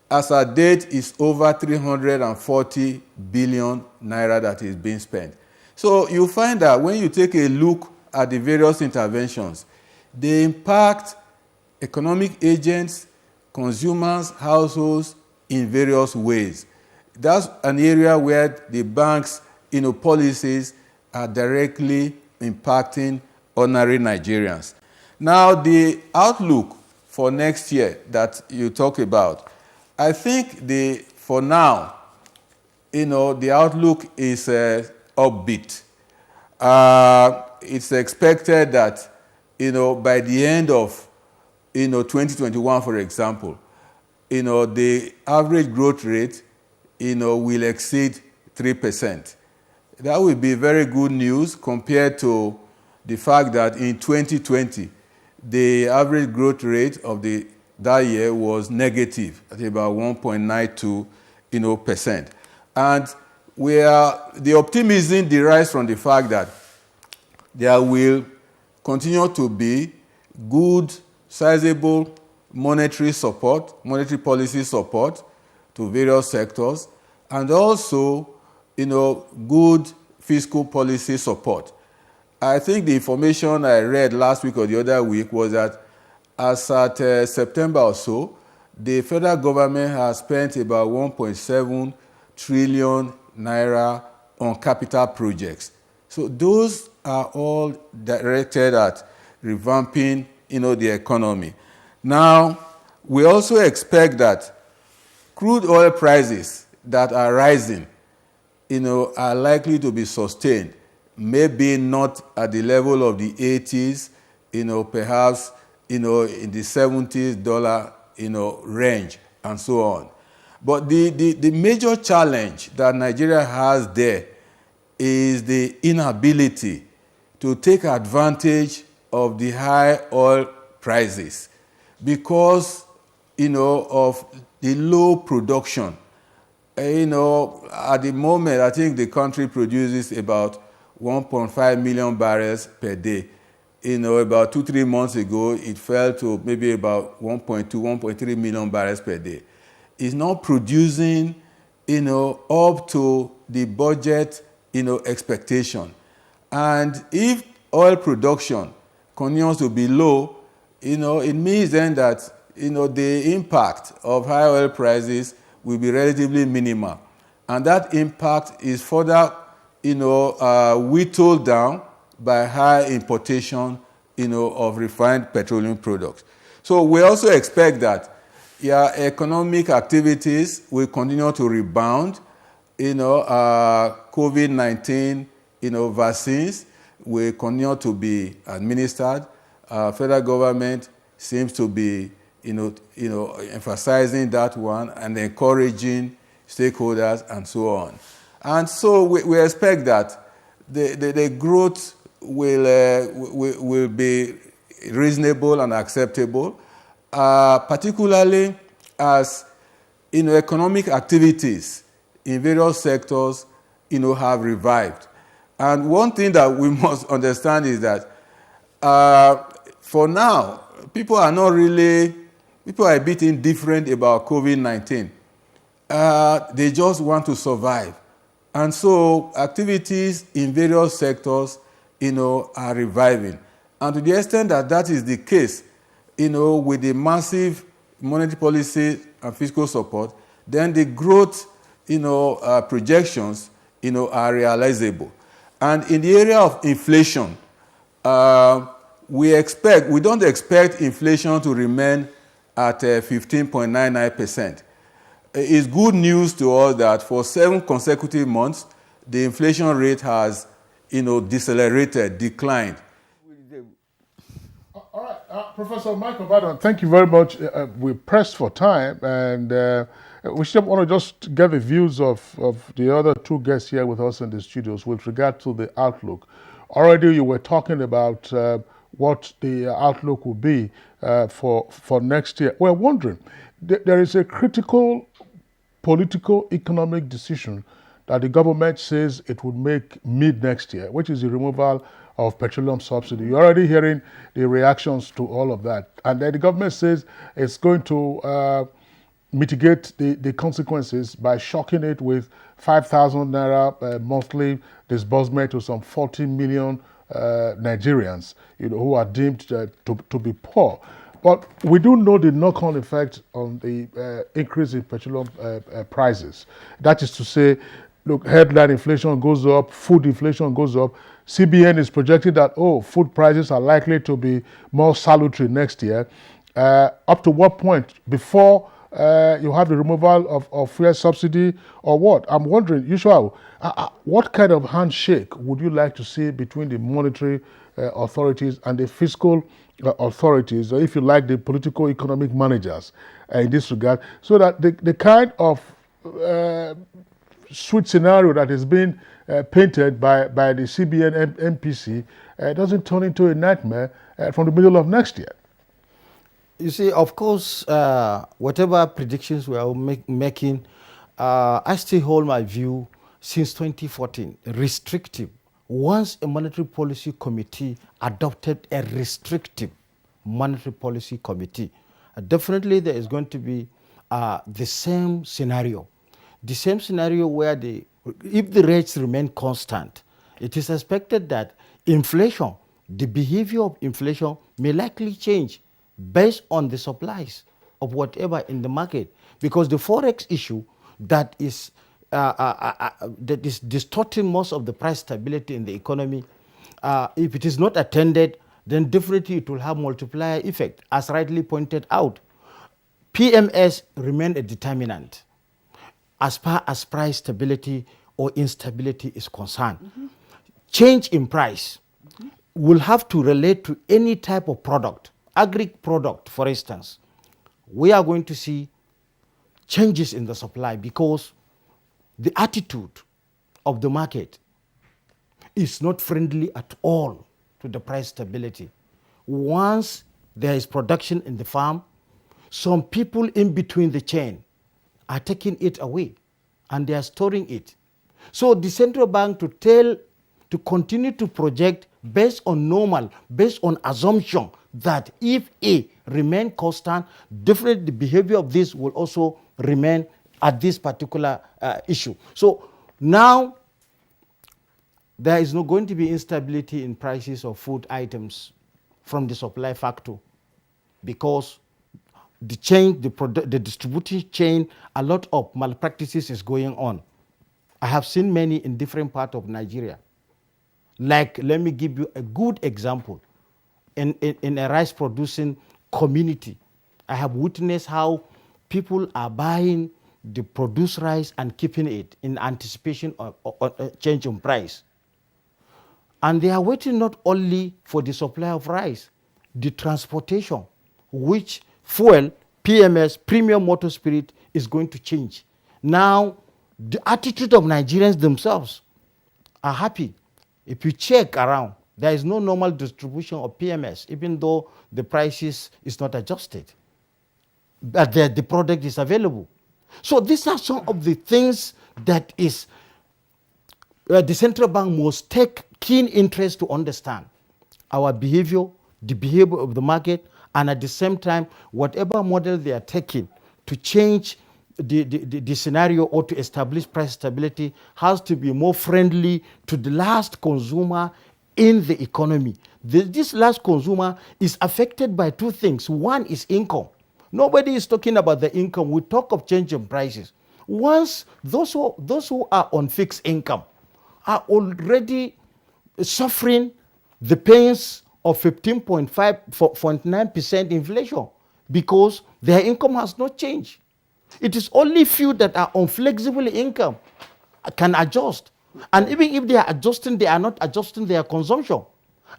As at date, it's over 340 billion naira that is being spent. So you find that when you take a look at the various interventions, they impact economic agents, consumers, households in various ways. That's an area where the banks' policies are directly impacting ordinary Nigerians. Now, the outlook for next year that you talk about, I think for now, the outlook is upbeat. It's expected that, by the end of, 2021, for example, the average growth rate, will exceed 3%. That will be very good news compared to the fact that in 2020, the average growth rate of that year was negative at about 1.92%. And the optimism derives from the fact that there will continue to be good, sizable monetary policy support to various sectors, and also, good fiscal policy support. I think the information I read last week or the other week was that as at September or so, the federal government has spent about 1.7 trillion naira on capital projects. So those are all directed at revamping, the economy. Now, we also expect that crude oil prices that are rising, are likely to be sustained. Maybe not at the level of the 80s, perhaps, in the $70 range and so on. But the major challenge that Nigeria has there is the inability to take advantage of the high oil prices because, of the low production. At the moment, I think the country produces about 1.5 million barrels per day. About 2-3 months ago, it fell to maybe about 1.2-1.3 million barrels per day. It's not producing, up to the budget, expectation. And if oil production continues to be low, it means then that, the impact of high oil prices will be relatively minimal. And that impact is further, whittled down by high importation, of refined petroleum products. So we also expect that economic activities will continue to rebound. COVID-19, vaccines will continue to be administered. Federal government seems to be, emphasizing that one and encouraging stakeholders and so on. And so we expect that the growth will be reasonable and acceptable, particularly as economic activities in various sectors have revived. And one thing that we must understand is that for now, people are a bit indifferent about COVID-19. They just want to survive. And so activities in various sectors, are reviving. And to the extent that that is the case, with the massive monetary policy and fiscal support, then the growth, projections, are realizable. And in the area of inflation, we don't expect inflation to remain at 15.99%. It's good news to us that for 7 consecutive months, the inflation rate has, decelerated, declined. All right, Professor Michael Badon, thank you very much. We're pressed for time, and we still want to just get the views of the other 2 guests here with us in the studios with regard to the outlook. Already you were talking about what the outlook will be for next year. We're wondering, there is a critical political economic decision that the government says it would make mid next year, which is the removal of petroleum subsidy. You're already hearing the reactions to all of that. And then the government says it's going to mitigate the consequences by shocking it with 5,000 naira monthly disbursement to some 40 million Nigerians, who are deemed to be poor. But we do know the knock-on effect on the increase in petroleum prices. That is to say, look, headline inflation goes up, food inflation goes up. CBN is projecting that, food prices are likely to be more salutary next year. Up to what point? Before you have the removal of fuel subsidy or what? I'm wondering, Yushua, what kind of handshake would you like to see between the monetary authorities and the fiscal authorities, or if you like, the political economic managers in this regard, so that the kind of sweet scenario that is being painted by the CBN MPC doesn't turn into a nightmare from the middle of next year? You see, of course, whatever predictions we are making, I still hold my view since 2014, restrictive. Once a monetary policy committee adopted a restrictive monetary policy committee, definitely there is going to be the same scenario. The same scenario where if the rates remain constant, it is expected that inflation, the behavior of inflation may likely change based on the supplies of whatever in the market. Because the Forex issue that is distorting most of the price stability in the economy, if it is not attended, then definitely it will have multiplier effect. As rightly pointed out, PMS remain a determinant as far as price stability or instability is concerned. Change in price will have to relate to any type of product. Agri product, for instance, we are going to see changes in the supply because the attitude of the market is not friendly at all to the price stability. Once there is production in the farm, some people in between the chain are taking it away and they are storing it. So the central bank to continue to project based on normal, based on assumption that if A remain constant, definitely the behavior of this will also remain at this particular issue. So now there is not going to be instability in prices of food items from the supply factor because the chain, the distribution chain, a lot of malpractices is going on. I have seen many in different parts of Nigeria. Like, let me give you a good example. In a rice producing community, I have witnessed how people are buying the produced rice and keeping it in anticipation of a change in price. And they are waiting not only for the supply of rice, the transportation, which fuel, PMS, premium motor spirit, is going to change. Now, the attitude of Nigerians themselves are happy. If you check around, there is no normal distribution of PMS, even though the prices is not adjusted. But the product is available. So these are some of the things that is the central bank must take keen interest to understand our behavior, the behavior of the market, and at the same time, whatever model they are taking to change the scenario or to establish price stability has to be more friendly to the last consumer in the economy. This large consumer is affected by two things. One is income. Nobody is talking about the income. We talk of changing prices. Once those who are on fixed income are already suffering the pains of 15.9% inflation because their income has not changed. It is only few that are on flexible income can adjust. And even if they are adjusting, they are not adjusting their consumption.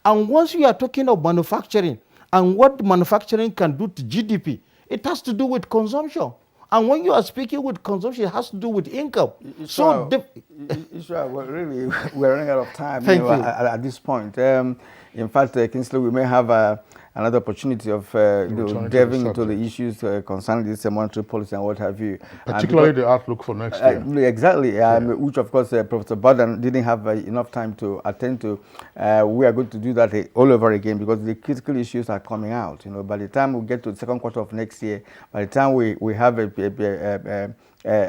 And once you are talking of manufacturing and what manufacturing can do to GDP, it has to do with consumption. And when you are speaking with consumption, it has to do with income. Well, really, we're running out of time at this point. In fact, Kingsley, we may have another opportunity of delving into the issues concerning this monetary policy and what have you. Particularly the outlook for next year. Exactly, which of course Professor Baden didn't have enough time to attend to. We are going to do that all over again because the critical issues are coming out. By the time we get to the second quarter of next year, by the time we have a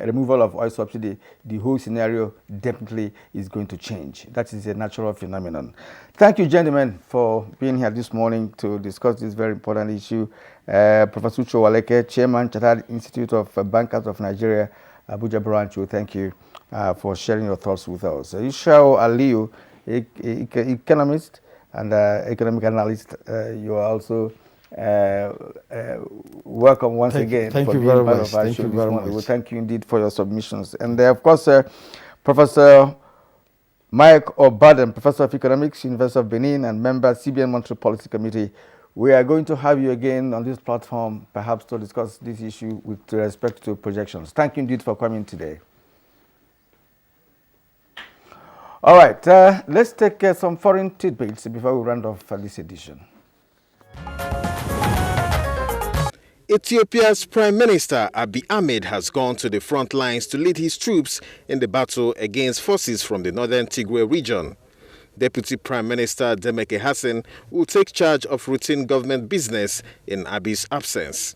removal of oil subsidy, the whole scenario definitely is going to change. That is a natural phenomenon. Thank you, gentlemen, for being here this morning to discuss this very important issue. Professor Uche Waleke, Chairman, Chartered Institute of Bankers of Nigeria, Abuja branch, thank you for sharing your thoughts with us. Ishao Aliyu, economist and economic analyst, you are also welcome once again. Thank you very much. Thank you very much. We thank you indeed for your submissions. And of course, Professor Mike Obadan, Professor of Economics, University of Benin, and member CBN Monetary Policy Committee. We are going to have you again on this platform, perhaps to discuss this issue with respect to projections. Thank you indeed for coming today. All right, let's take some foreign tidbits before we round off this edition. Ethiopia's Prime Minister Abiy Ahmed has gone to the front lines to lead his troops in the battle against forces from the northern Tigray region. Deputy Prime Minister Demeke Hassan will take charge of routine government business in Abiy's absence.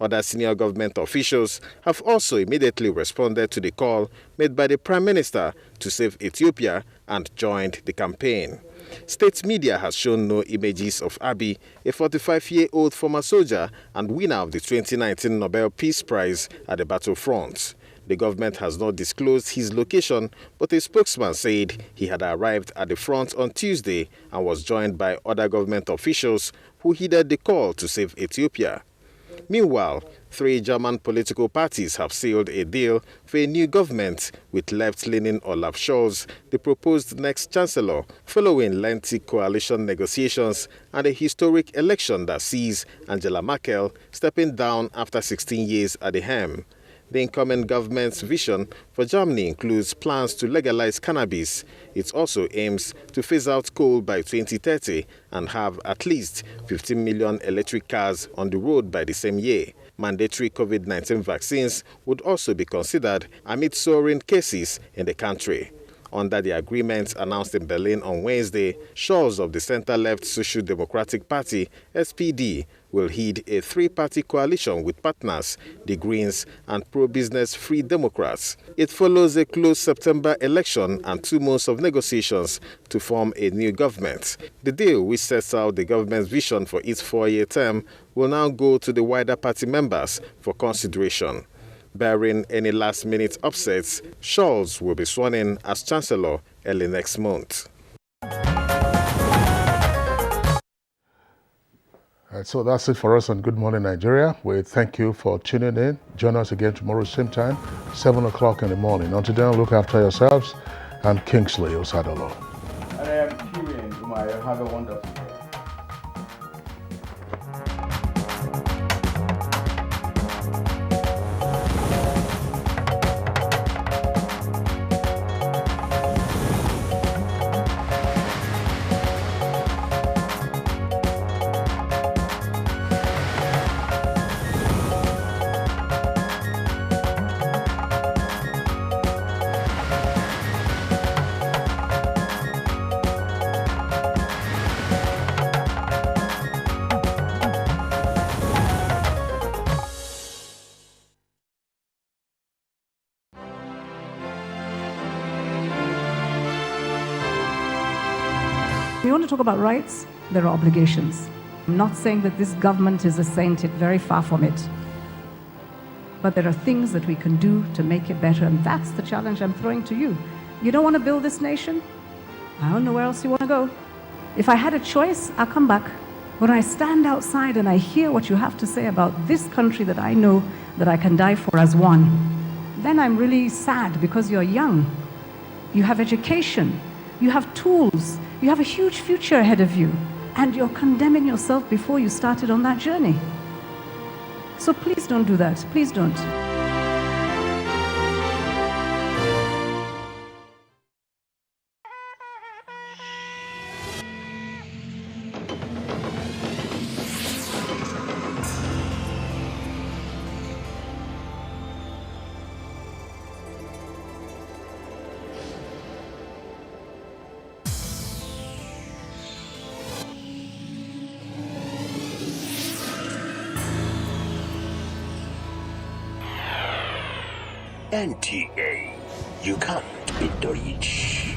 Other senior government officials have also immediately responded to the call made by the Prime Minister to save Ethiopia and joined the campaign. State media has shown no images of Abiy, a 45-year-old former soldier and winner of the 2019 Nobel Peace Prize, at the battlefront. The government has not disclosed his location, but a spokesman said he had arrived at the front on Tuesday and was joined by other government officials who heeded the call to save Ethiopia. Meanwhile, 3 German political parties have sealed a deal for a new government with left-leaning Olaf Scholz, the proposed next chancellor, following lengthy coalition negotiations and a historic election that sees Angela Merkel stepping down after 16 years at the helm. The incoming government's vision for Germany includes plans to legalize cannabis. It also aims to phase out coal by 2030 and have at least 15 million electric cars on the road by the same year. Mandatory COVID-19 vaccines would also be considered amid soaring cases in the country. Under the agreement announced in Berlin on Wednesday, Scholz of the center-left Social Democratic Party, SPD, will head a 3-party coalition with partners, the Greens and pro-business Free Democrats. It follows a close September election and 2 months of negotiations to form a new government. The deal, which sets out the government's vision for its 4-year term, will now go to the wider party members for consideration. Barring any last-minute upsets, Scholz will be sworn in as Chancellor early next month. So that's it for us on Good Morning Nigeria. We thank you for tuning in. Join us again tomorrow same time, 7 o'clock in the morning. Until then, look after yourselves. I'm Kingsley Osadolo. I am Kirian. Have a wonderful day. We want to talk about rights, there are obligations. I'm not saying that this government is a saint, it's very far from it. But there are things that we can do to make it better, and that's the challenge I'm throwing to you. You don't want to build this nation? I don't know where else you want to go. If I had a choice, I'll come back. When I stand outside and I hear what you have to say about this country that I know that I can die for as one, then I'm really sad because you're young. You have education. You have tools. You have a huge future ahead of you. And you're condemning yourself before you started on that journey. So please don't do that. Please don't. NTA, you can't beat the rich.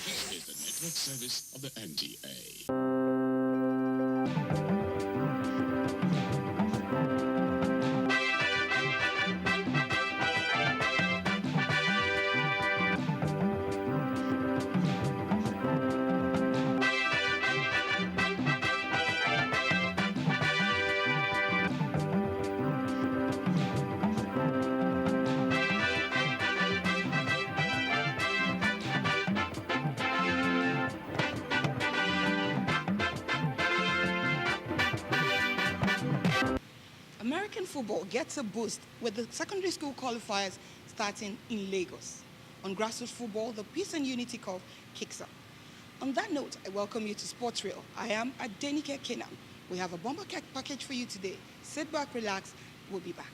This is the network service of the NTA. American football gets a boost with the secondary school qualifiers starting in Lagos. On grassroots football, the Peace and Unity Cup kicks off. On that note, I welcome you to Sports Reel. I am Adenike Kena. We have a bomber package for you today. Sit back, relax. We'll be back.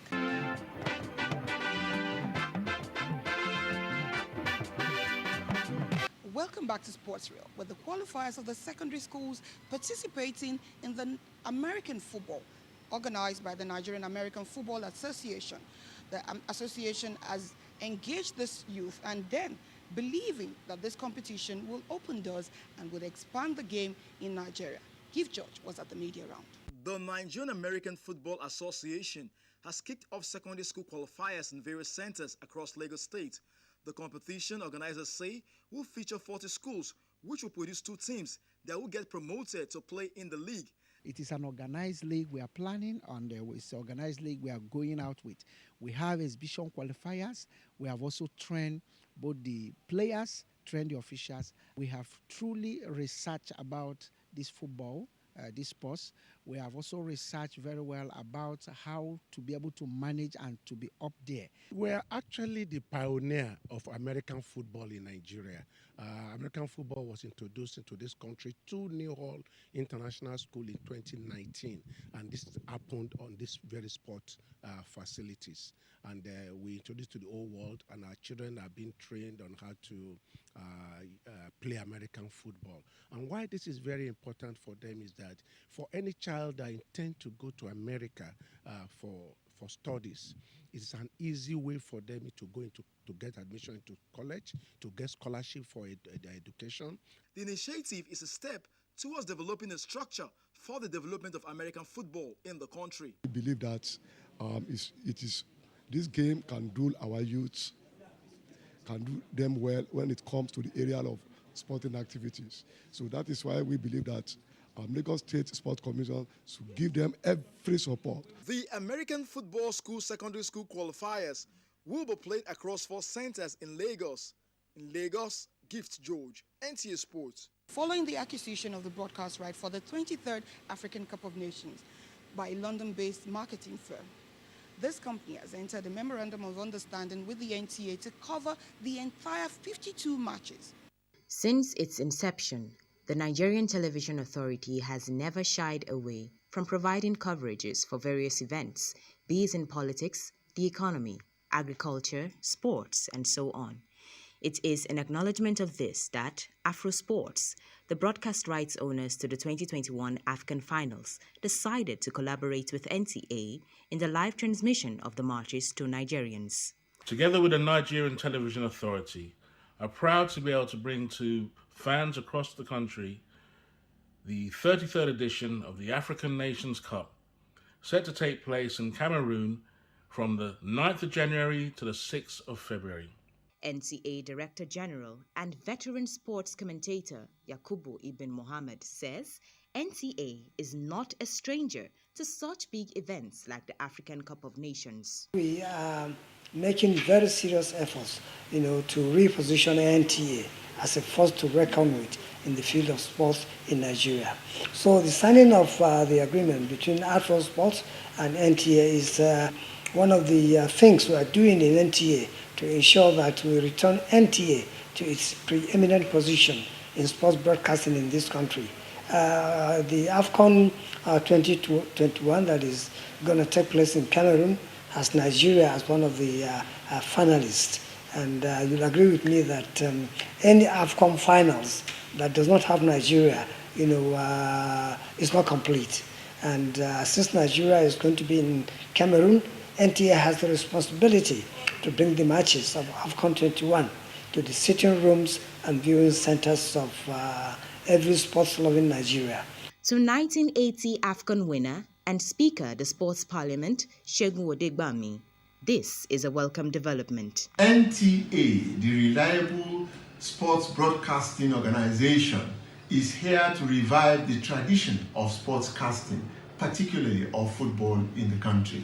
Welcome back to Sports Reel, with the qualifiers of the secondary schools participating in the American football, organized by the Nigerian American Football Association. The association has engaged this youth and then believing that this competition will open doors and will expand the game in Nigeria. Give George was at the media round. The Nigerian American Football Association has kicked off secondary school qualifiers in various centers across Lagos State. The competition, organizers say, will feature 40 schools, which will produce 2 teams that will get promoted to play in the league. It is an organized league we are planning, and it's an organized league we are going out with. We have exhibition qualifiers. We have also trained both the players, trained the officials. We have truly researched about this football, this sports. We have also researched very well about how to be able to manage and to be up there. We're actually the pioneer of American football in Nigeria. American football was introduced into this country to New Hall International School in 2019, and this happened on this very sport facilities. And we introduced to the whole world, and our children are being trained on how to play American football. And why this is very important for them is that for any child that intend to go to America for studies, it's an easy way for them to go into to get admission into college, to get scholarship for their education. The initiative is a step towards developing a structure for the development of American football in the country. We believe that this game can do our youths, can do them well when it comes to the area of sporting activities. So that is why we believe that Lagos State Sport Commission should give them every support. The American Football School Secondary School qualifiers will be played across 4 centers in Lagos. In Lagos, Gift George, NTA Sports. Following the acquisition of the broadcast right for the 23rd African Cup of Nations by a London-based marketing firm, this company has entered a memorandum of understanding with the NTA to cover the entire 52 matches. Since its inception, the Nigerian Television Authority has never shied away from providing coverages for various events, be it in politics, the economy, agriculture, sports, and so on. It is an acknowledgement of this that Afro Sports, the broadcast rights owners to the 2021 AFCON finals, decided to collaborate with NTA in the live transmission of the marches to Nigerians. Together with the Nigerian Television Authority, are proud to be able to bring to fans across the country the 33rd edition of the African Nations Cup, set to take place in Cameroon from the 9th of January to the 6th of February. NTA Director General and veteran sports commentator Yakubu Ibn Mohammed says NTA is not a stranger to such big events like the African Cup of Nations. We are making very serious efforts, to reposition NTA as a force to reckon with in the field of sports in Nigeria. So the signing of the agreement between Afro Sports and NTA is one of the things we are doing in NTA to ensure that we return NTA to its preeminent position in sports broadcasting in this country. The AFCON 2021 that is going to take place in Cameroon has Nigeria as one of the finalists. And you'll agree with me that any AFCON finals that does not have Nigeria, is not complete. And since Nigeria is going to be in Cameroon, NTA has the responsibility to bring the matches of AFCON 21 to the sitting rooms and viewing centers of every sports-loving Nigeria. So 1980 AFCON winner and Speaker of the Sports Parliament, Segun Odegbami, this is a welcome development. NTA, the reliable sports broadcasting organization, is here to revive the tradition of sportscasting, particularly of football in the country.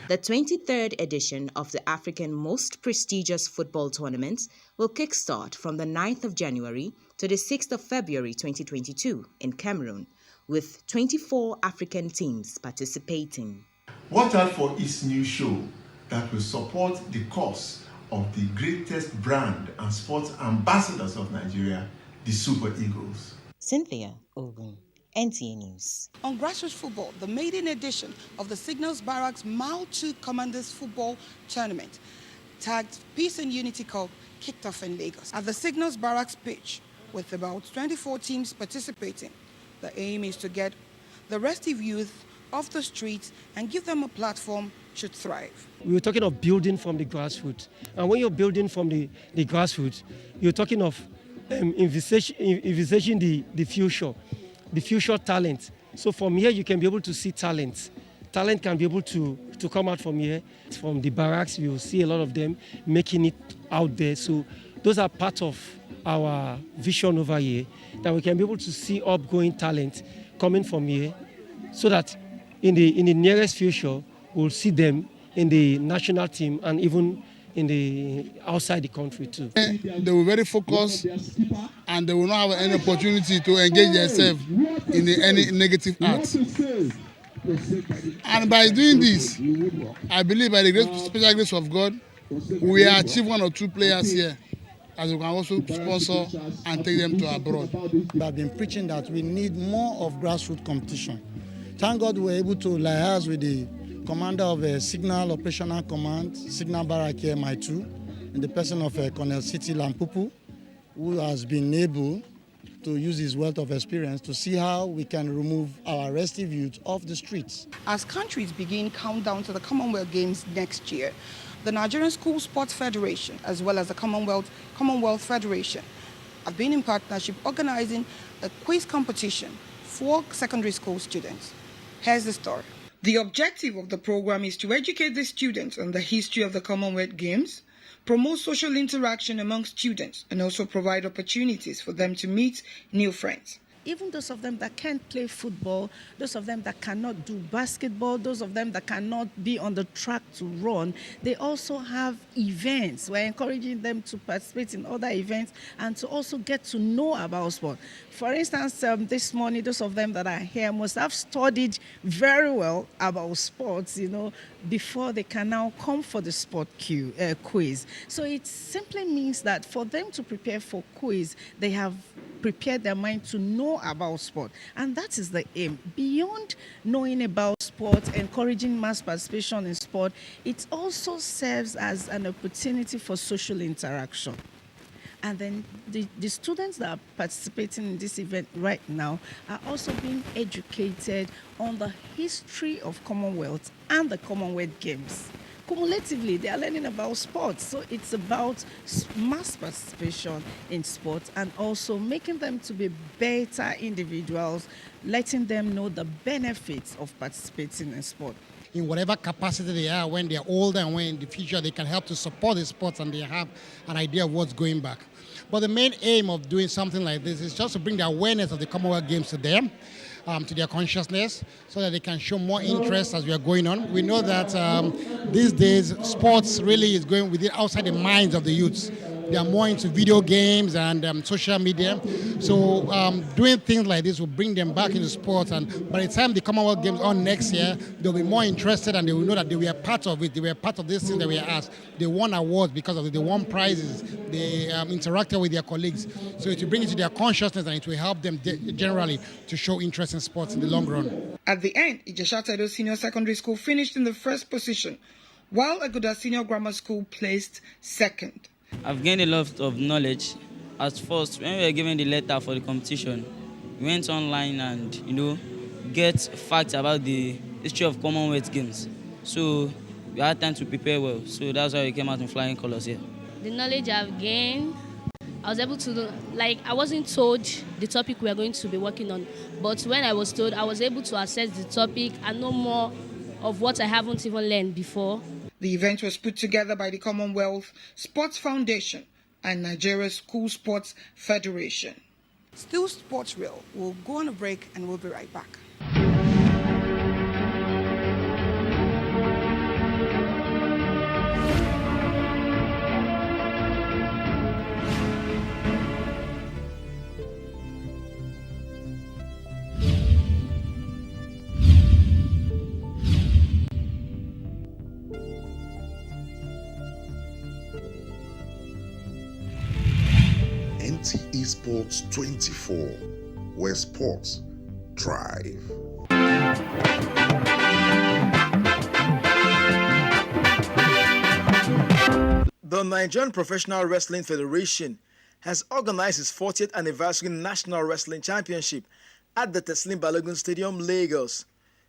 The 23rd edition of the African most prestigious football tournament will kickstart from the 9th of January to the 6th of February 2022 in Cameroon, with 24 African teams participating. Watch out for its new show that will support the cause of the greatest brand and sports ambassadors of Nigeria, the Super Eagles. Cynthia Ogun, NTA News. On grassroots football, the maiden edition of the Signals Barracks Mile 2 Commanders Football Tournament, tagged Peace and Unity Cup, kicked off in Lagos. At the Signals Barracks pitch, with about 24 teams participating, the aim is to get the restive youth off the streets and give them a platform to thrive. We were talking of building from the grassroots. And when you're building from the grassroots, you're talking of envisaging the future talent. So from here, you can be able to see talent. Talent can be able to come out from here. From the barracks, you will see a lot of them making it out there. So those are part of our vision over here, that we can be able to see upgoing talent coming from here, so that in the nearest future, we'll see them in the national team and even in the outside the country too. They were very focused and they will not have any opportunity to engage themselves in any negative acts. And by doing this, I believe by the special grace of God, we will achieve 1 or 2 players here, as we can also sponsor and take them to abroad. We have been preaching that we need more of grassroots competition. Thank God we were able to liaise with the commander of a Signal Operational Command, Signal Barrack MI2, in the person of Colonel City Lampupu, who has been able to use his wealth of experience to see how we can remove our restive youth off the streets. As countries begin countdown to the Commonwealth Games next year, the Nigerian School Sports Federation, as well as the Commonwealth Federation, have been in partnership organizing a quiz competition for secondary school students. Here's the story. The objective of the program is to educate the students on the history of the Commonwealth Games, promote social interaction among students, and also provide opportunities for them to meet new friends. Even those of them that can't play football, those of them that cannot do basketball, those of them that cannot be on the track to run, they also have events. We're encouraging them to participate in other events and to also get to know about sport. For instance, this morning, those of them that are here must have studied very well about sports, before they can now come for the sport quiz. So it simply means that for them to prepare for quiz, they have prepare their mind to know about sport. And that is the aim. Beyond knowing about sport, encouraging mass participation in sport, it also serves as an opportunity for social interaction. And then the students that are participating in this event right now are also being educated on the history of Commonwealth and the Commonwealth Games. Cumulatively, they are learning about sports. So it's about mass participation in sports and also making them to be better individuals, letting them know the benefits of participating in sport. In whatever capacity they are when they're older and when in the future they can help to support the sports and they have an idea of what's going back. But the main aim of doing something like this is just to bring the awareness of the Commonwealth Games to them, to their consciousness, so that they can show more interest as we are going on. We know that these days sports really is going within outside the minds of the youths. They are more into video games and social media. So doing things like this will bring them back into sports. And by the time the Commonwealth Games on next year, they'll be more interested and they will know that they were part of it. They were part of this thing that we asked. They won awards because of it. They won prizes. They interacted with their colleagues. So it will bring it to their consciousness and it will help them generally to show interest in sports in the long run. At the end, Ijesha Tedo Senior Secondary School finished in the first position, while Aguda Senior Grammar School placed second. I've gained a lot of knowledge. At first, when we were given the letter for the competition, we went online and, get facts about the history of Commonwealth Games. So we had time to prepare well. So that's why we came out in flying colors here. The knowledge I've gained, I was able to, I wasn't told the topic we are going to be working on, but when I was told, I was able to assess the topic and know more of what I haven't even learned before. The event was put together by the Commonwealth Sports Foundation and Nigeria School Sports Federation. Still Sports Reel. We'll go on a break and we'll be right back. Sports 24, where sports thrive. The Nigerian Professional Wrestling Federation has organized its 40th anniversary National Wrestling Championship at the Teslim Balogun Stadium, Lagos.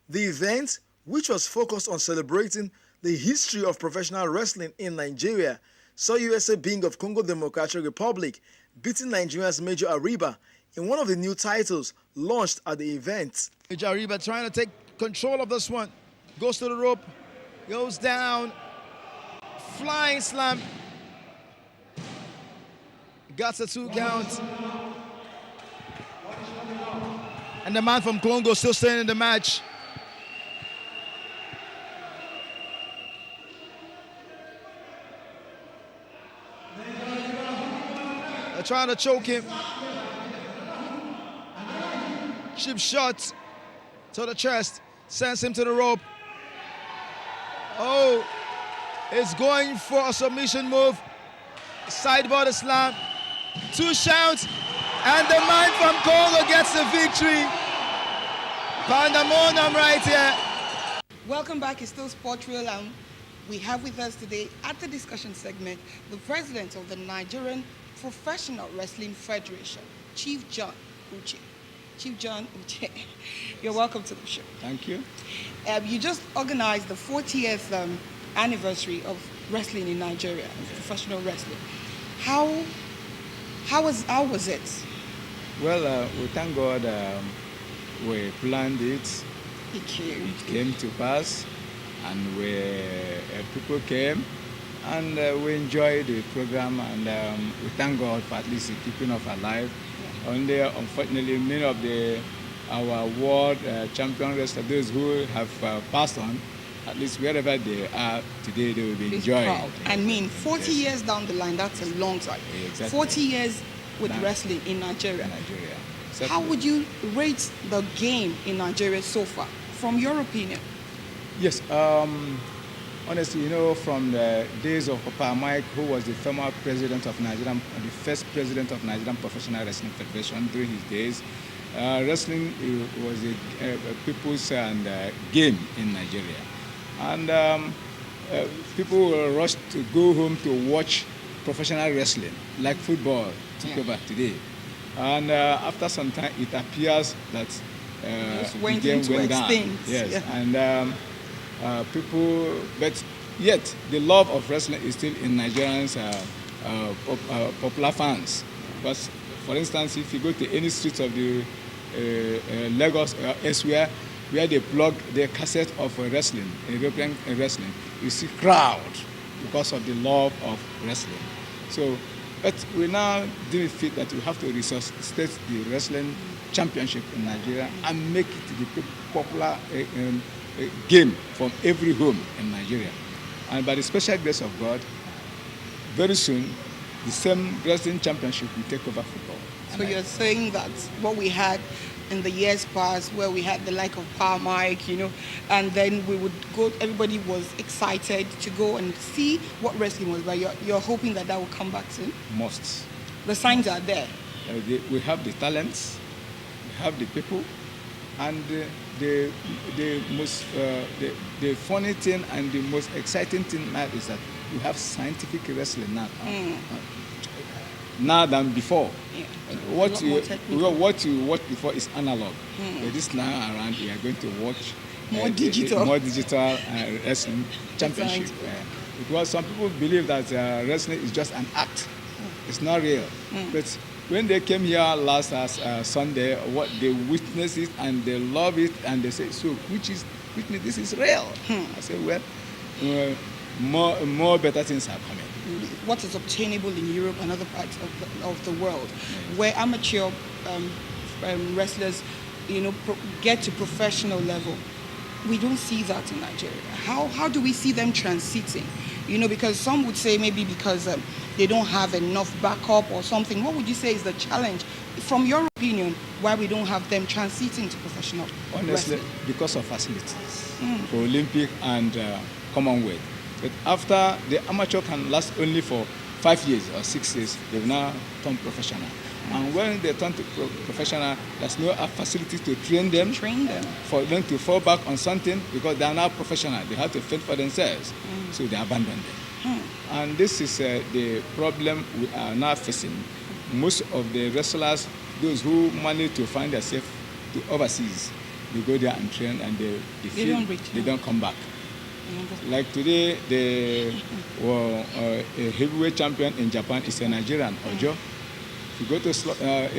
The event, which was focused on celebrating the history of professional wrestling in Nigeria, saw USA Bing of Congo Democratic Republic beating Nigeria's Major Ariba in one of the new titles launched at the event. Major Ariba trying to take control of this one. Goes to the rope, goes down, flying slam. Got a 2 count. And the man from Congo still staying in the match. They're trying to choke him. Chip shot to the chest, sends him to the rope. Oh, it's going for a submission move. Sideboard slam. 2 shouts, and the man from Congo gets the victory. Pandemonium right here. Welcome back. It's still Sports Reel, and we have with us today at the discussion segment the president of the Nigerian Professional Wrestling Federation, Chief John Uche. Chief John Uche, you're welcome to the show. Thank you. You just organized the 40th anniversary of wrestling in Nigeria, professional wrestling. How was it? Well, we thank God we planned it. It came to pass, and people came, and we enjoyed the program, and we thank God for at least keeping us alive. Yeah. Only, unfortunately, many of our world champion wrestlers, those who have passed on, at least wherever they are today, they will be enjoying. Proud. I mean, 40 years down the line, that's a long time. Exactly. 40 years with wrestling in Nigeria. Exactly. How would you rate the game in Nigeria so far, from your opinion? Yes, Honestly, you know, from the days of Papa Mike, who was the former president of Nigerian, the first president of Nigerian Professional Wrestling Federation during his days, wrestling was a people's game in Nigeria. And people were rushed to go home to watch professional wrestling, like football took over today. And after some time, it appears that went the game into went down. extinct. Yes, and people, but yet the love of wrestling is still in Nigerians' popular fans. Because, for instance, if you go to any streets of the Lagos or elsewhere, where they plug their cassette of wrestling, European wrestling, you see crowd because of the love of wrestling. So, but we now deem it fit that we have to resuscitate the wrestling championship in Nigeria and make it the popular game from every home in Nigeria. And by the special grace of God, very soon, the same wrestling championship will take over football. So you're saying that what we had in the years past, where we had the like of Power Mike, you know, and then we would go, everybody was excited to go and see what wrestling was, but you're hoping that that will come back soon? Most. The signs are there. We have the talents, we have the people, and the funny thing and the most exciting thing now is that we have scientific wrestling now. Now than before. Yeah. What you watched before is analog. But this now around, we are going to watch more digital wrestling championship. Because some people believe that wrestling is just an act. It's not real. But when they came here last Sunday, what they witnessed it and they love it and they say, so which means this is real. I say, well, more better things are coming. What is obtainable in Europe and other parts of the world, where amateur wrestlers, you know, get to professional level. We don't see that in Nigeria. How do we see them transiting? You know, because some would say maybe because they don't have enough backup or something. What would you say is the challenge, from your opinion, why we don't have them transiting to professional Honestly, wrestling? because of facilities for Olympic and Commonwealth. But after the amateur can last only for 5 years or 6 years, they've now turned professional. And when they turn to professional, there's no facility to train them, for them to fall back on something because they are now professional. They have to fend for themselves, so they abandon them. And this is the problem we are now facing. Most of the wrestlers, those who manage to find themselves to overseas, they go there and train and they don't come back. Like today, the heavyweight champion in Japan is a Nigerian, Ojo. If you go to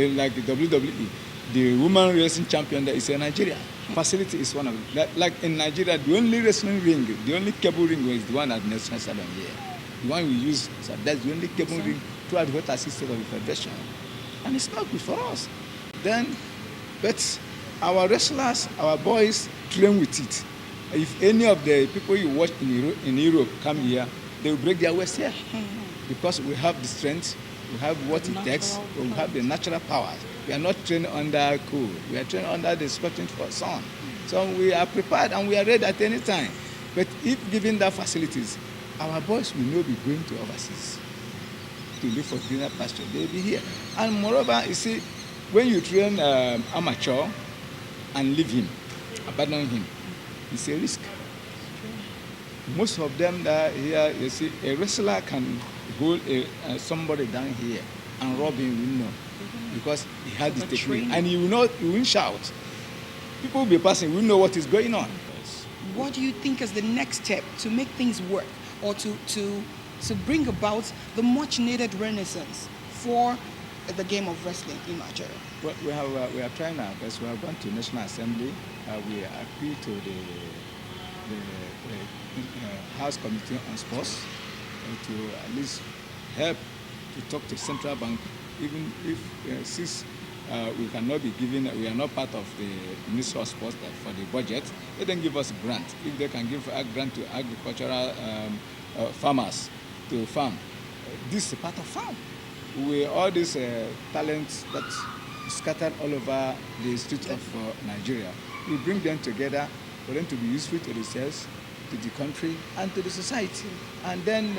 like the WWE, the woman wrestling champion there is a Nigerian. Facility is one of them. Like in Nigeria, the only wrestling ring, the only cable ring is the one at the National Stadium here. The one we use, so that's the only cable ring throughout the whole system of the federation. And it's not good for us. But our wrestlers, our boys train with it. If any of the people you watch in Europe come here, they will break their waist here. Because we have the strength, we have what it takes, we have the natural powers. We are not trained under cool, we are trained under the scorching sun. So we are prepared and we are ready at any time. But if given the facilities, our boys will not be going to overseas to look for greener pasture. They will be here. And moreover, you see, when you train amateur and leave him, abandon him, it's a risk. Most of them that here, you see, a wrestler can hold somebody down here and rob him, you know, because he had the technique. And he won't shout. People will be passing, we know what is going on. What do you think is the next step to make things work or to bring about the much needed renaissance for the game of wrestling in Nigeria? Well, we are trying our best. We have gone to National Assembly. We agree to the House Committee on Sports to at least help to talk to Central Bank, even if since we cannot be given, we are not part of the Ministry of Sports for the budget, they then give us a grant. If they can give a grant to agricultural farmers to farm, this is part of farm. With all these talents that scattered all over the streets of Nigeria, we bring them together for them to be useful to themselves to the country and to the society. And then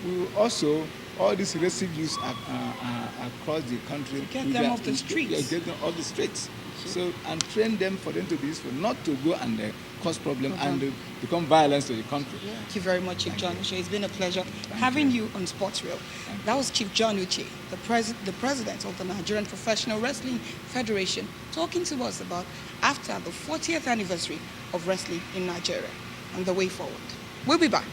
we will also, all these racing youths across the country, get them off the streets. Yeah, get them off the streets. So, and train them for them to be useful, not to go and cause problems and become violence to the country. Thank you very much, Chief John Uche. It's been a pleasure having you on Sports Reel. That was Chief John Uche, the president of the Nigerian Professional Wrestling Federation, talking to us about after the 40th anniversary of wrestling in Nigeria and the way forward. We'll be back.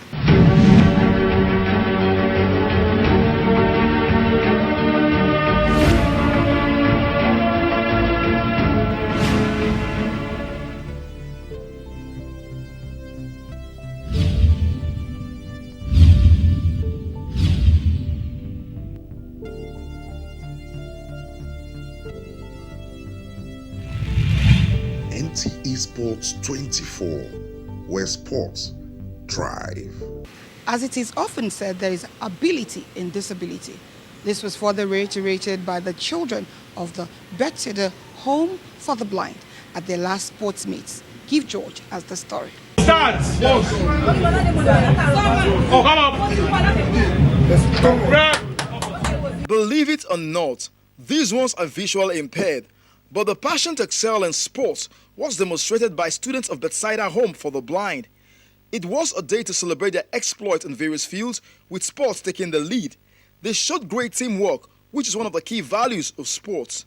Esports 24, where sports thrive. As it is often said, there is ability in disability. This was further reiterated by the children of the Bethesda Home for the Blind at their last sports meets. Give George as the story. Start! Oh, come up! Believe it or not, these ones are visually impaired, but the passion to excel in sports was demonstrated by students of Bethesda Home for the Blind. It was a day to celebrate their exploit in various fields, with sports taking the lead. They showed great teamwork, which is one of the key values of sports.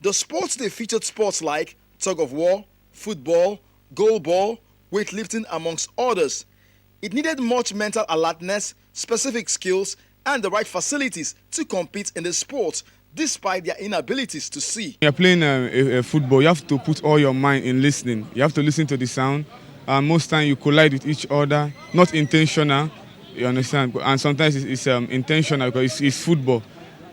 The sports day featured sports like tug of war, football, goalball, weightlifting, amongst others. It needed much mental alertness, specific skills, and the right facilities to compete in the sports, despite their inabilities to see. You're playing a football, you have to put all your mind in listening. You have to listen to the sound. Most times you collide with each other, not intentional, you understand? And sometimes it's intentional because it's football.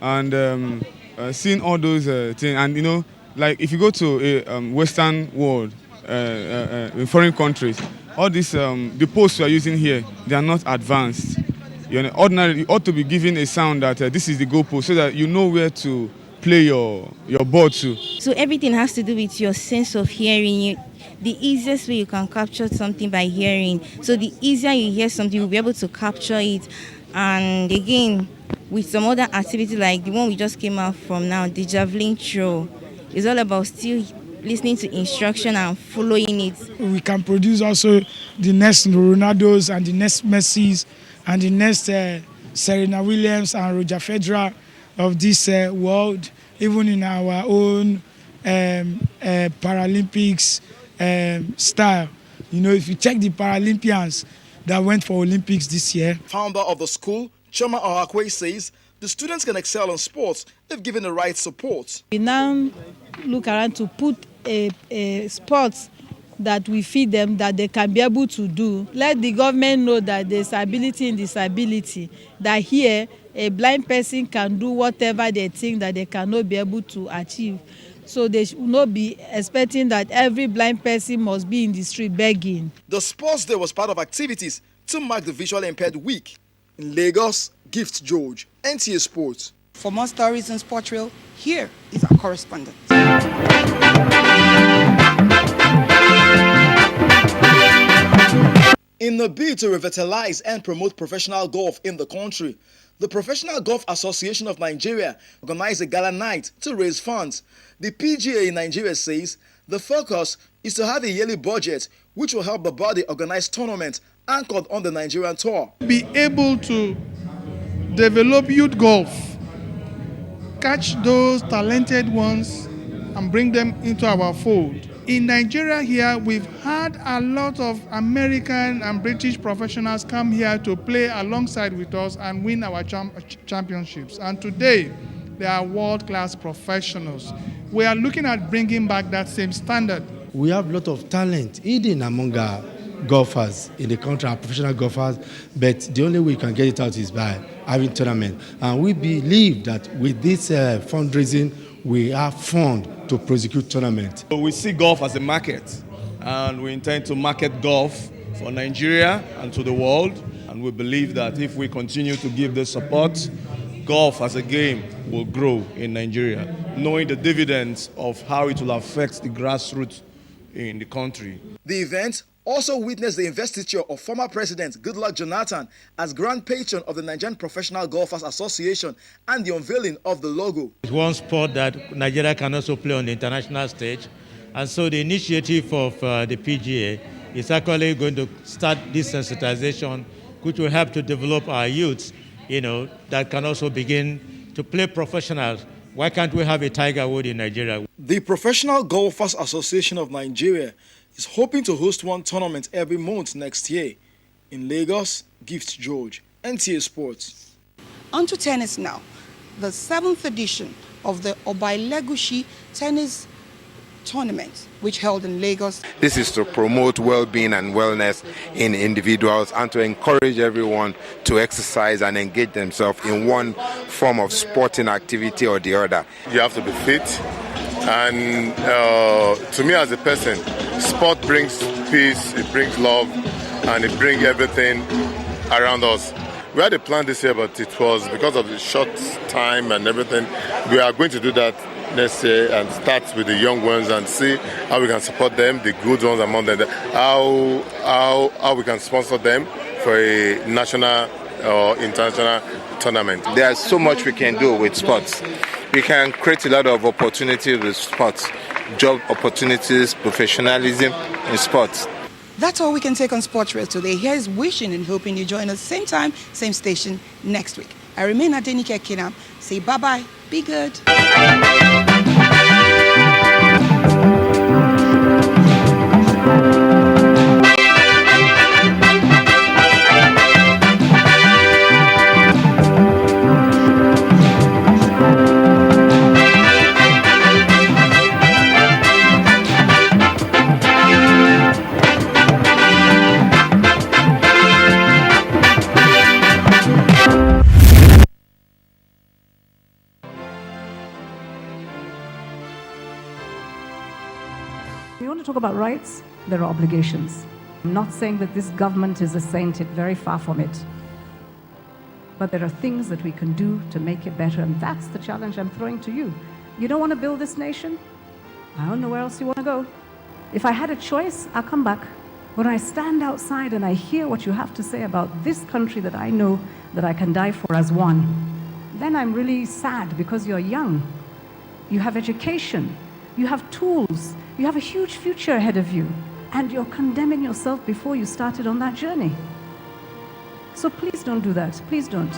And seeing all those things, and you know, like if you go to a Western world, in foreign countries, all these, the posts we are using here, they are not advanced. Ordinarily, you ought to be given a sound that this is the goalpost so that you know where to play your ball to. So everything has to do with your sense of hearing. The easiest way you can capture something by hearing. So the easier you hear something, you'll be able to capture it. And again, with some other activity like the one we just came out from now, the javelin throw, it's all about still listening to instruction and following it. We can produce also the next Ronaldos and the next Messis and the next Serena Williams and Roger Federer of this world, even in our own Paralympics style. You know, if you check the Paralympians that went for Olympics this year. Founder of the school, Choma Ohakwe, says the students can excel in sports if given the right support. We now look around to put a sports that we feed them that they can be able to do. Let the government know that there's ability in disability, that here a blind person can do whatever they think that they cannot be able to achieve. So they should not be expecting that every blind person must be in the street begging. The sports day was part of activities to mark the Visually Impaired Week. In Lagos, Gift George, NTA Sports. For more stories in Sports Reel, here is our correspondent. In the bid to revitalize and promote professional golf in the country, the Professional Golf Association of Nigeria organized a gala night to raise funds. The PGA in Nigeria says the focus is to have a yearly budget which will help the body organize tournaments anchored on the Nigerian tour. Be able to develop youth golf, catch those talented ones and bring them into our fold. In Nigeria here, we've had a lot of American and British professionals come here to play alongside with us and win our championships. And today, they are world-class professionals. We are looking at bringing back that same standard. We have a lot of talent hidden among our golfers in the country, our professional golfers, but the only way we can get it out is by having tournament. And we believe that with this fundraising, we have fund to prosecute tournament. We see golf as a market, and we intend to market golf for Nigeria and to the world. And we believe that if we continue to give this support, golf as a game will grow in Nigeria, knowing the dividends of how it will affect the grassroots in the country. The event also witnessed the investiture of former President Goodluck Jonathan as Grand Patron of the Nigerian Professional Golfers Association and the unveiling of the logo. It's one sport that Nigeria can also play on the international stage. And so the initiative of the PGA is actually going to start this sensitization, which will help to develop our youths, that can also begin to play professional. Why can't we have a Tiger Woods in Nigeria? The Professional Golfers Association of Nigeria is hoping to host one tournament every month next year. In Lagos, Gift George, NTA Sports. On to tennis now. The 7th edition of the Obailegushi Tennis Tournament, which held in Lagos. This is to promote well-being and wellness in individuals and to encourage everyone to exercise and engage themselves in one form of sporting activity or the other. You have to be fit, and to me as a person, sport brings peace, it brings love, and it brings everything around us. We had a plan this year, but it was because of the short time and everything. We are going to do that next year and start with the young ones and see how we can support them, the good ones among them, how we can sponsor them for a national or international tournament. There's so much we can do with sports. We can create a lot of opportunities with sports, job opportunities, professionalism in sports. That's all we can take on Sports Rail today. Here's wishing and hoping you join us same time, same station next week. I remain Adenike Kinam. Say bye-bye. Be good. We want to talk about rights, there are obligations. I'm not saying that this government is a saint, it's very far from it. But there are things that we can do to make it better, and that's the challenge I'm throwing to you. You don't want to build this nation? I don't know where else you want to go. If I had a choice, I'll come back. When I stand outside and I hear what you have to say about this country that I know that I can die for as one, then I'm really sad because you're young. You have education, you have tools, you have a huge future ahead of you, and you're condemning yourself before you started on that journey. So please don't do that. Please don't.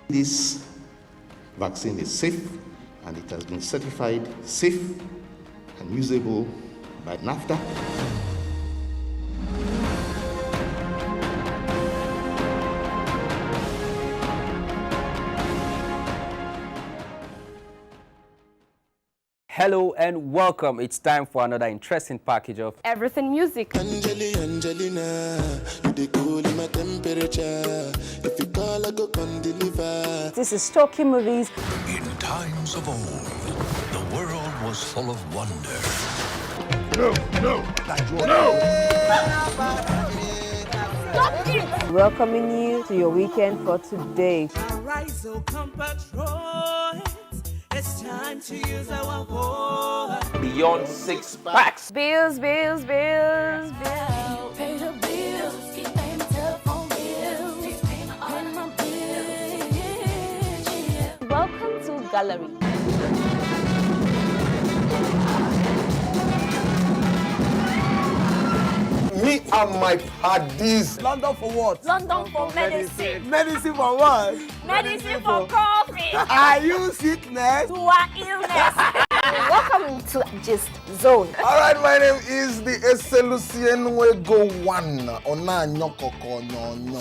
This vaccine is safe and it has been certified safe and usable by NAFTA. Hello and welcome. It's time for another interesting package of Everything Music. Angelina, you dey cool in my temperature. If you call, I go come deliver. This is Talking Movies. In times of old, the world was full of wonder. Stop it! Welcoming you to your weekend for today. Rise, oh, compatriots. It's time to use our voice. Beyond Six Packs. Bills, bills, bills, bills. Pay the bills. Keep paying my telephone bills. Keep paying my bills. Welcome to Gallery. Me Me and my paddies. London for what? London for medicine. Medicine for what? Medicine for coffee. Are you sickness? To our illness. Welcome to Gist Zone. All right, my name is the Eselusien Wego One. Ona nyokoko nyonyo.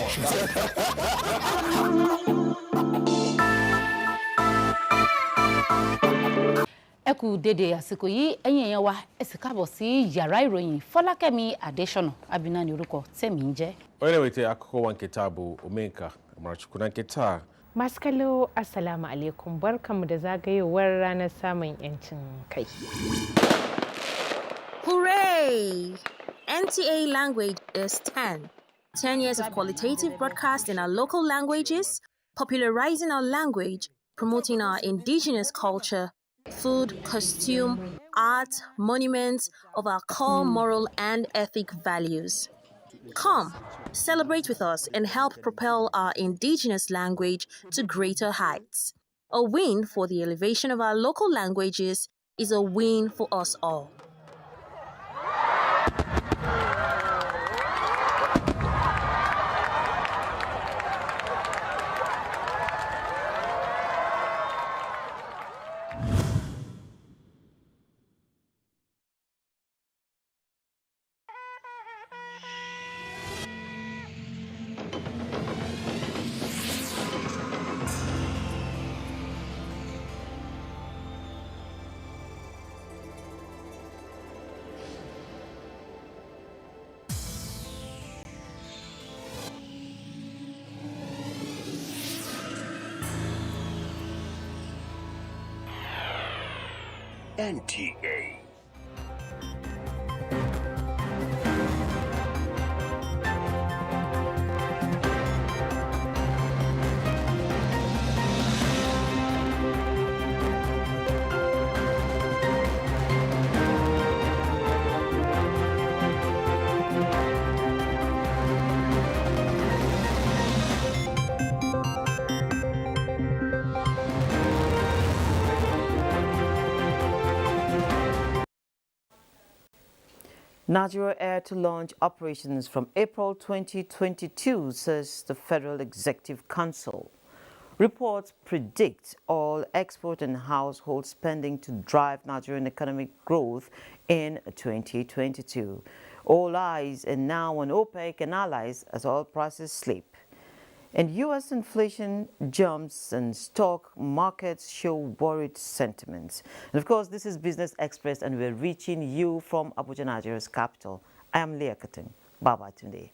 Ẹ kú dédé àsìkò yìí ẹ̀yin èèyàn wa ẹ sì káàbọ̀ sí yàrá ìròyìn Fọlákẹ́mi Adésọ̀nà Abina ní orúkọ tèmi ń jẹ́. Onye wete akụkọ wa nketa bụ Omenka Amarachukwu na nketa. Masu kallo assalamu alaikum barkamu da zagayowar ranar samun yancin kai. Hooray! NTA language is 10. 10 years of qualitative broadcast in our local languages, popularizing our language, promoting our indigenous culture, food, costume, art, monuments of our core moral and ethic values. Come, celebrate with us and help propel our indigenous language to greater heights. A win for the elevation of our local languages is a win for us all. NTA. Nigeria Air to launch operations from April 2022, says the Federal Executive Council. Reports predict all export and household spending to drive Nigerian economic growth in 2022. All eyes are now on OPEC and allies as oil prices slip. And U.S. inflation jumps and stock markets show worried sentiments. And of course, this is Business Express, and we're reaching you from Abuja, Nigeria's capital. I am Leah Katung. Bye-bye today.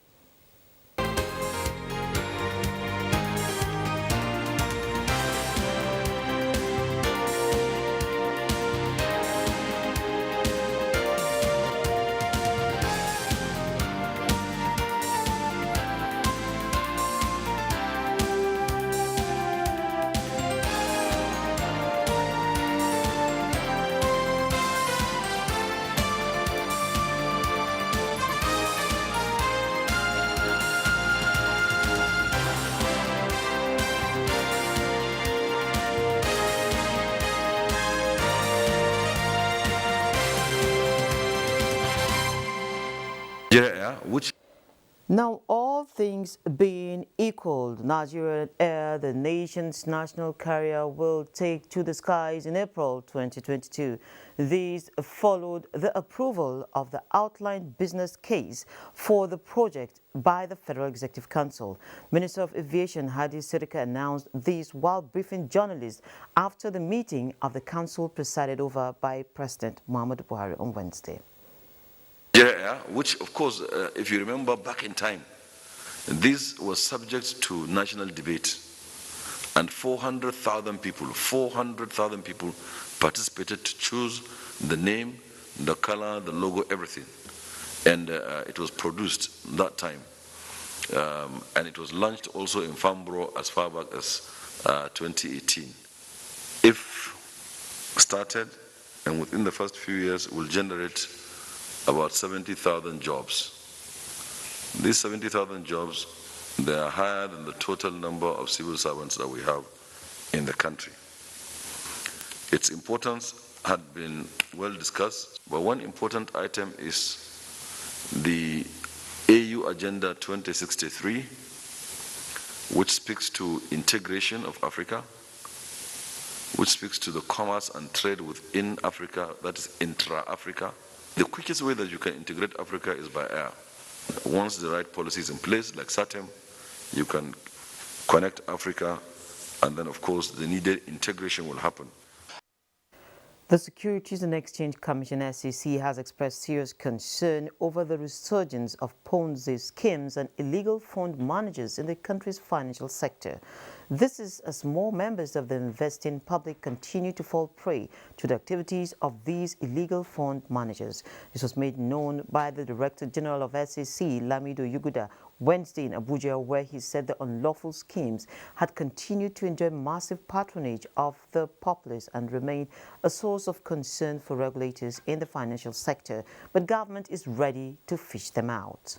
Now, all things being equal, Nigerian Air, the nation's national carrier, will take to the skies in April 2022. These followed the approval of the outlined business case for the project by the Federal Executive Council. Minister of Aviation Hadi Sirika announced this while briefing journalists after the meeting of the council presided over by President Muhammadu Buhari on Wednesday. Yeah, which of course, if you remember back in time, this was subject to national debate, and 400,000 people participated to choose the name, the color, the logo, everything. And it was produced that time. And it was launched also in Farnborough as far back as 2018. If started, and within the first few years, will generate about 70,000 jobs. These 70,000 jobs, they are higher than the total number of civil servants that we have in the country. Its importance had been well discussed, but one important item is the EU Agenda 2063, which speaks to integration of Africa, which speaks to the commerce and trade within Africa, that is intra-Africa. The quickest way that you can integrate Africa is by air. Once the right policy is in place, like SATEM, you can connect Africa, and then, of course, the needed integration will happen. The Securities and Exchange Commission (SEC) has expressed serious concern over the resurgence of Ponzi schemes and illegal fund managers in the country's financial sector. This is as more members of the investing public continue to fall prey to the activities of these illegal fund managers. This was made known by the Director General of SEC, Lamido Yuguda, Wednesday in Abuja, where he said the unlawful schemes had continued to enjoy massive patronage of the populace and remain a source of concern for regulators in the financial sector, but government is ready to fish them out.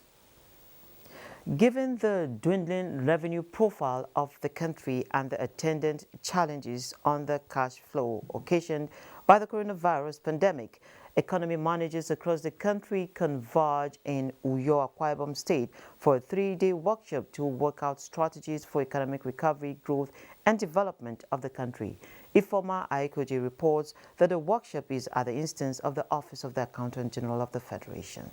Given the dwindling revenue profile of the country and the attendant challenges on the cash flow occasioned by the coronavirus pandemic, economy managers across the country converge in Uyo, Akwa Ibom State for a 3-day workshop to work out strategies for economic recovery, growth, and development of the country. Ifoma Aikoji reports that the workshop is at the instance of the Office of the Accountant General of the Federation.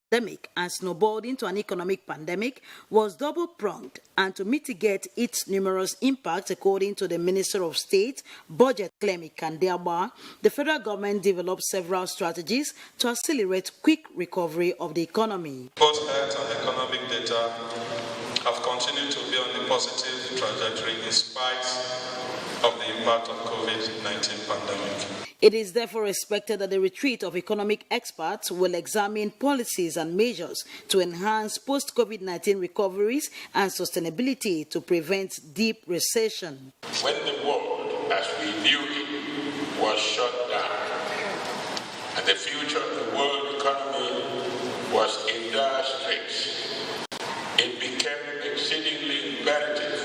Pandemic and snowballed into an economic pandemic was double-pronged, and to mitigate its numerous impacts, according to the Minister of State, Budget Clemi Kandiaba, the federal government developed several strategies to accelerate quick recovery of the economy. Both health and economic data have continued to be on a positive trajectory in spite of the impact of COVID-19 pandemic. It is therefore expected that the retreat of economic experts will examine policies and measures to enhance post-COVID-19 recoveries and sustainability to prevent deep recession. When the world, as we knew it, was shut down, and the future of the world economy was in dire straits, it became exceedingly imperative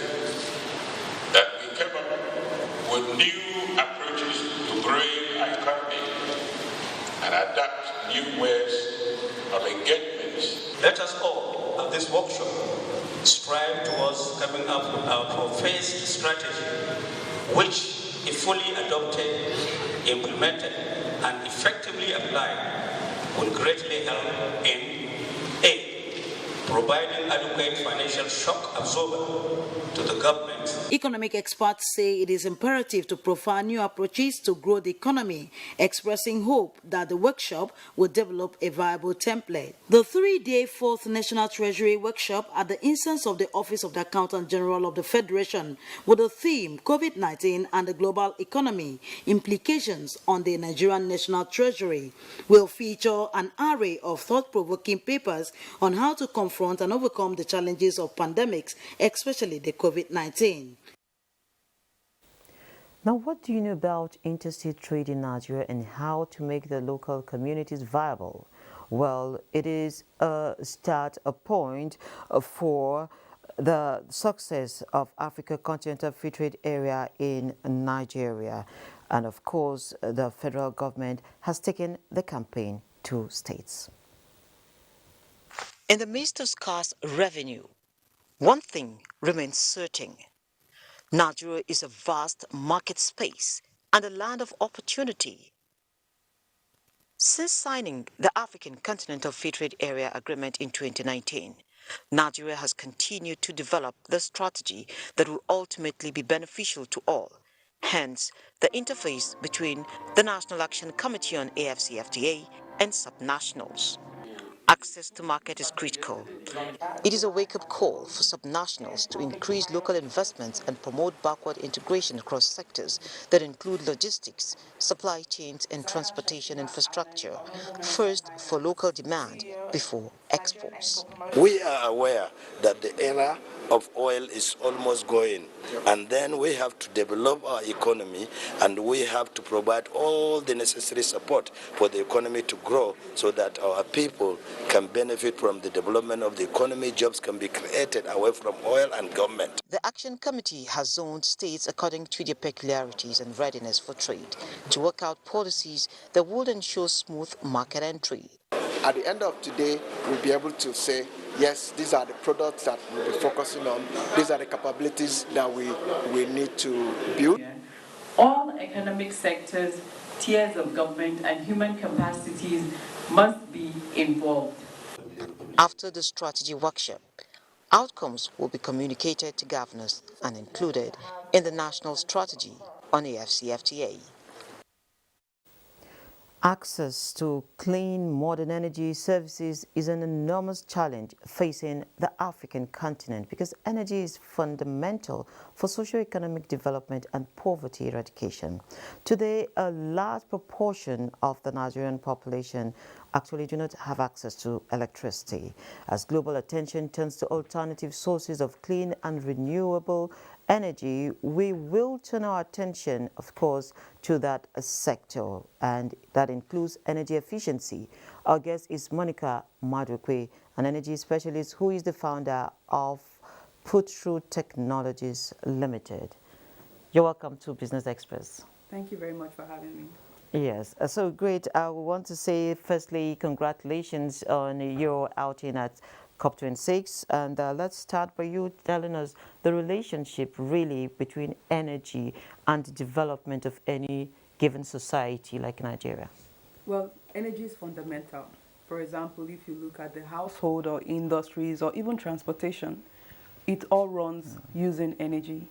that we came up with new approaches to growing our economy and adapt new ways of engagement. Let us all at this workshop strive towards coming up with our professed strategy, which, if fully adopted, implemented, and effectively applied, will greatly help in A, providing adequate financial shock absorber to the government. Economic experts say it is imperative to profile new approaches to grow the economy, expressing hope that the workshop will develop a viable template. The 3-day 4th National Treasury Workshop at the instance of the Office of the Accountant General of the Federation, with the theme COVID-19 and the global economy, implications on the Nigerian National Treasury, will feature an array of thought-provoking papers on how to confront and overcome the challenges of pandemics, especially the COVID-19. Now, what do you know about interstate trade in Nigeria and how to make the local communities viable? Well, it is a point for the success of Africa Continental Free Trade Area in Nigeria. And of course, the federal government has taken the campaign to states. In the midst of scarce revenue, one thing remains certain. Nigeria is a vast market space and a land of opportunity. Since signing the African Continental Free Trade Area Agreement in 2019, Nigeria has continued to develop the strategy that will ultimately be beneficial to all. Hence, the interface between the National Action Committee on AfCFTA and subnationals. Access to market is critical. It is a wake-up call for subnationals to increase local investments and promote backward integration across sectors that include logistics, supply chains, and transportation infrastructure, first for local demand before exports. We are aware that the era of oil is almost going. And then we have to develop our economy, and we have to provide all the necessary support for the economy to grow so that our people can benefit from the development of the economy. Jobs can be created away from oil and government. The Action Committee has zoned states according to their peculiarities and readiness for trade to work out policies that would ensure smooth market entry. At the end of today, we'll be able to say, yes, these are the products that we'll be focusing on. These are the capabilities that we need to build. All economic sectors, tiers of government, and human capacities must be involved. After the strategy workshop, outcomes will be communicated to governors and included in the national strategy on AFCFTA. Access to clean, modern energy services is an enormous challenge facing the African continent because energy is fundamental for socio-economic development and poverty eradication. Today, a large proportion of the Nigerian population actually do not have access to electricity. As global attention turns to alternative sources of clean and renewable energy, we will turn our attention, of course, to that sector, and that includes energy efficiency. Our guest is Monica Madukwe, an energy specialist who is the founder of Put-Through Technologies Limited. You're welcome to Business Express. Thank you very much for having me. Yes, so great. I want to say, firstly, congratulations on your outing at COP26. And let's start by you telling us the relationship really between energy and the development of any given society like Nigeria. Well, energy is fundamental. For example, if you look at the household or industries or even transportation, it all runs using energy.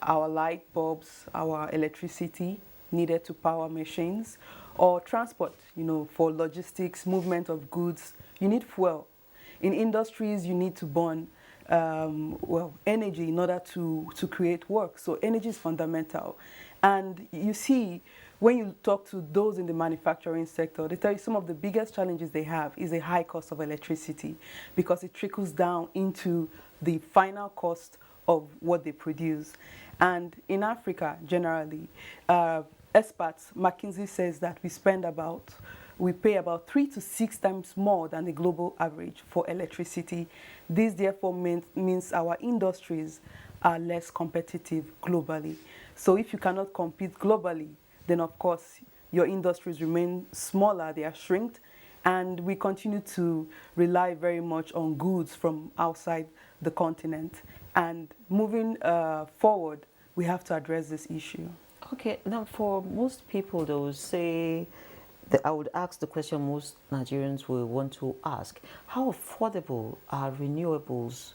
Our light bulbs, our electricity needed to power machines, or transport, for logistics, movement of goods, you need fuel. In industries, you need to burn energy in order to create work. So energy is fundamental. And you see, when you talk to those in the manufacturing sector, they tell you some of the biggest challenges they have is a high cost of electricity because it trickles down into the final cost of what they produce. And in Africa, generally, experts, McKinsey says that we pay about 3 to 6 times more than the global average for electricity. This therefore means our industries are less competitive globally. So if you cannot compete globally, then of course your industries remain smaller, they are shrinked, and we continue to rely very much on goods from outside the continent. And moving forward, we have to address this issue. Okay, now for most people, they will say, I would ask the question most Nigerians will want to ask: how affordable are renewables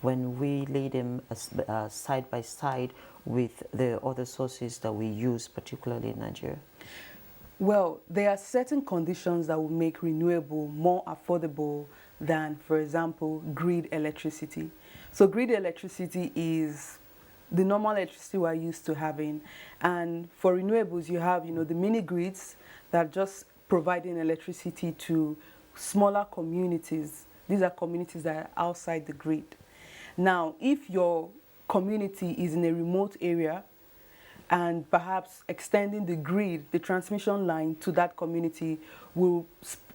when we lay them side by side with the other sources that we use, particularly in Nigeria? Well, there are certain conditions that will make renewable more affordable than, for example, grid electricity. So grid electricity is the normal electricity we're used to having. And for renewables, you have, the mini grids that are just providing electricity to smaller communities. These are communities that are outside the grid. Now, if your community is in a remote area and perhaps extending the grid, the transmission line to that community will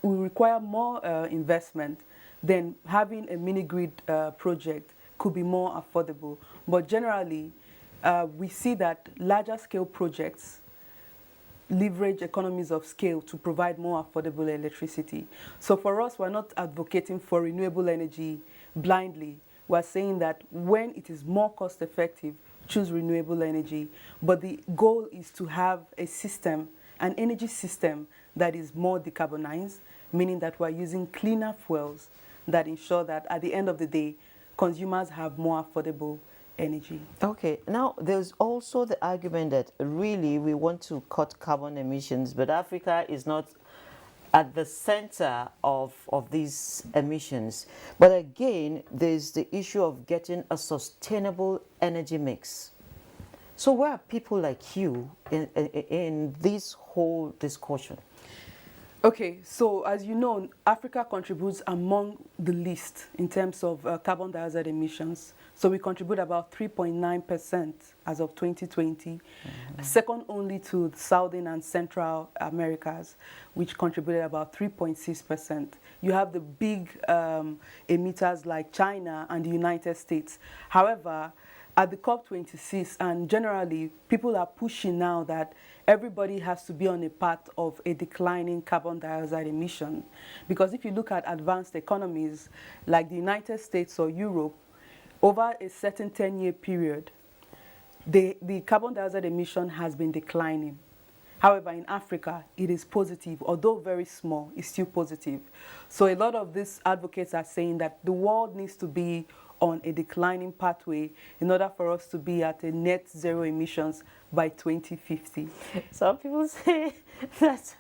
require more investment, then having a mini grid project could be more affordable. But generally, we see that larger scale projects leverage economies of scale to provide more affordable electricity. So for us, we're not advocating for renewable energy blindly. We're saying that when it is more cost effective, choose renewable energy. But the goal is to have a system, an energy system that is more decarbonized, meaning that we're using cleaner fuels that ensure that at the end of the day, consumers have more affordable energy. Okay, now there's also the argument that really we want to cut carbon emissions, but Africa is not at the center of these emissions. But again, there's the issue of getting a sustainable energy mix. So where are people like you in this whole discussion? Okay, so as you know, Africa contributes among the least in terms of carbon dioxide emissions So we contribute about 3.9% as of 2020, second only to the Southern and Central Americas, which contributed about 3.6%. You have the big emitters like China and the United States. However, at the COP26 and generally, people are pushing now that everybody has to be on a path of a declining carbon dioxide emission. Because if you look at advanced economies like the United States or Europe, over a certain 10-year period, the carbon dioxide emission has been declining. However, in Africa, it is positive, although very small, it's still positive. So a lot of these advocates are saying that the world needs to be on a declining pathway in order for us to be at a net zero emissions by 2050. Some people say that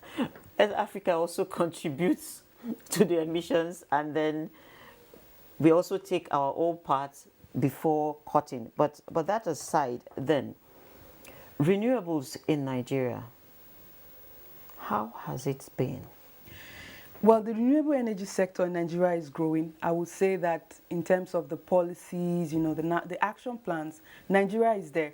Africa also contributes to the emissions, and then we also take our own part before cutting. But that aside, then, renewables in Nigeria, how has it been? Well, the renewable energy sector in Nigeria is growing. I would say that in terms of the policies, you know, the action plans, Nigeria is there.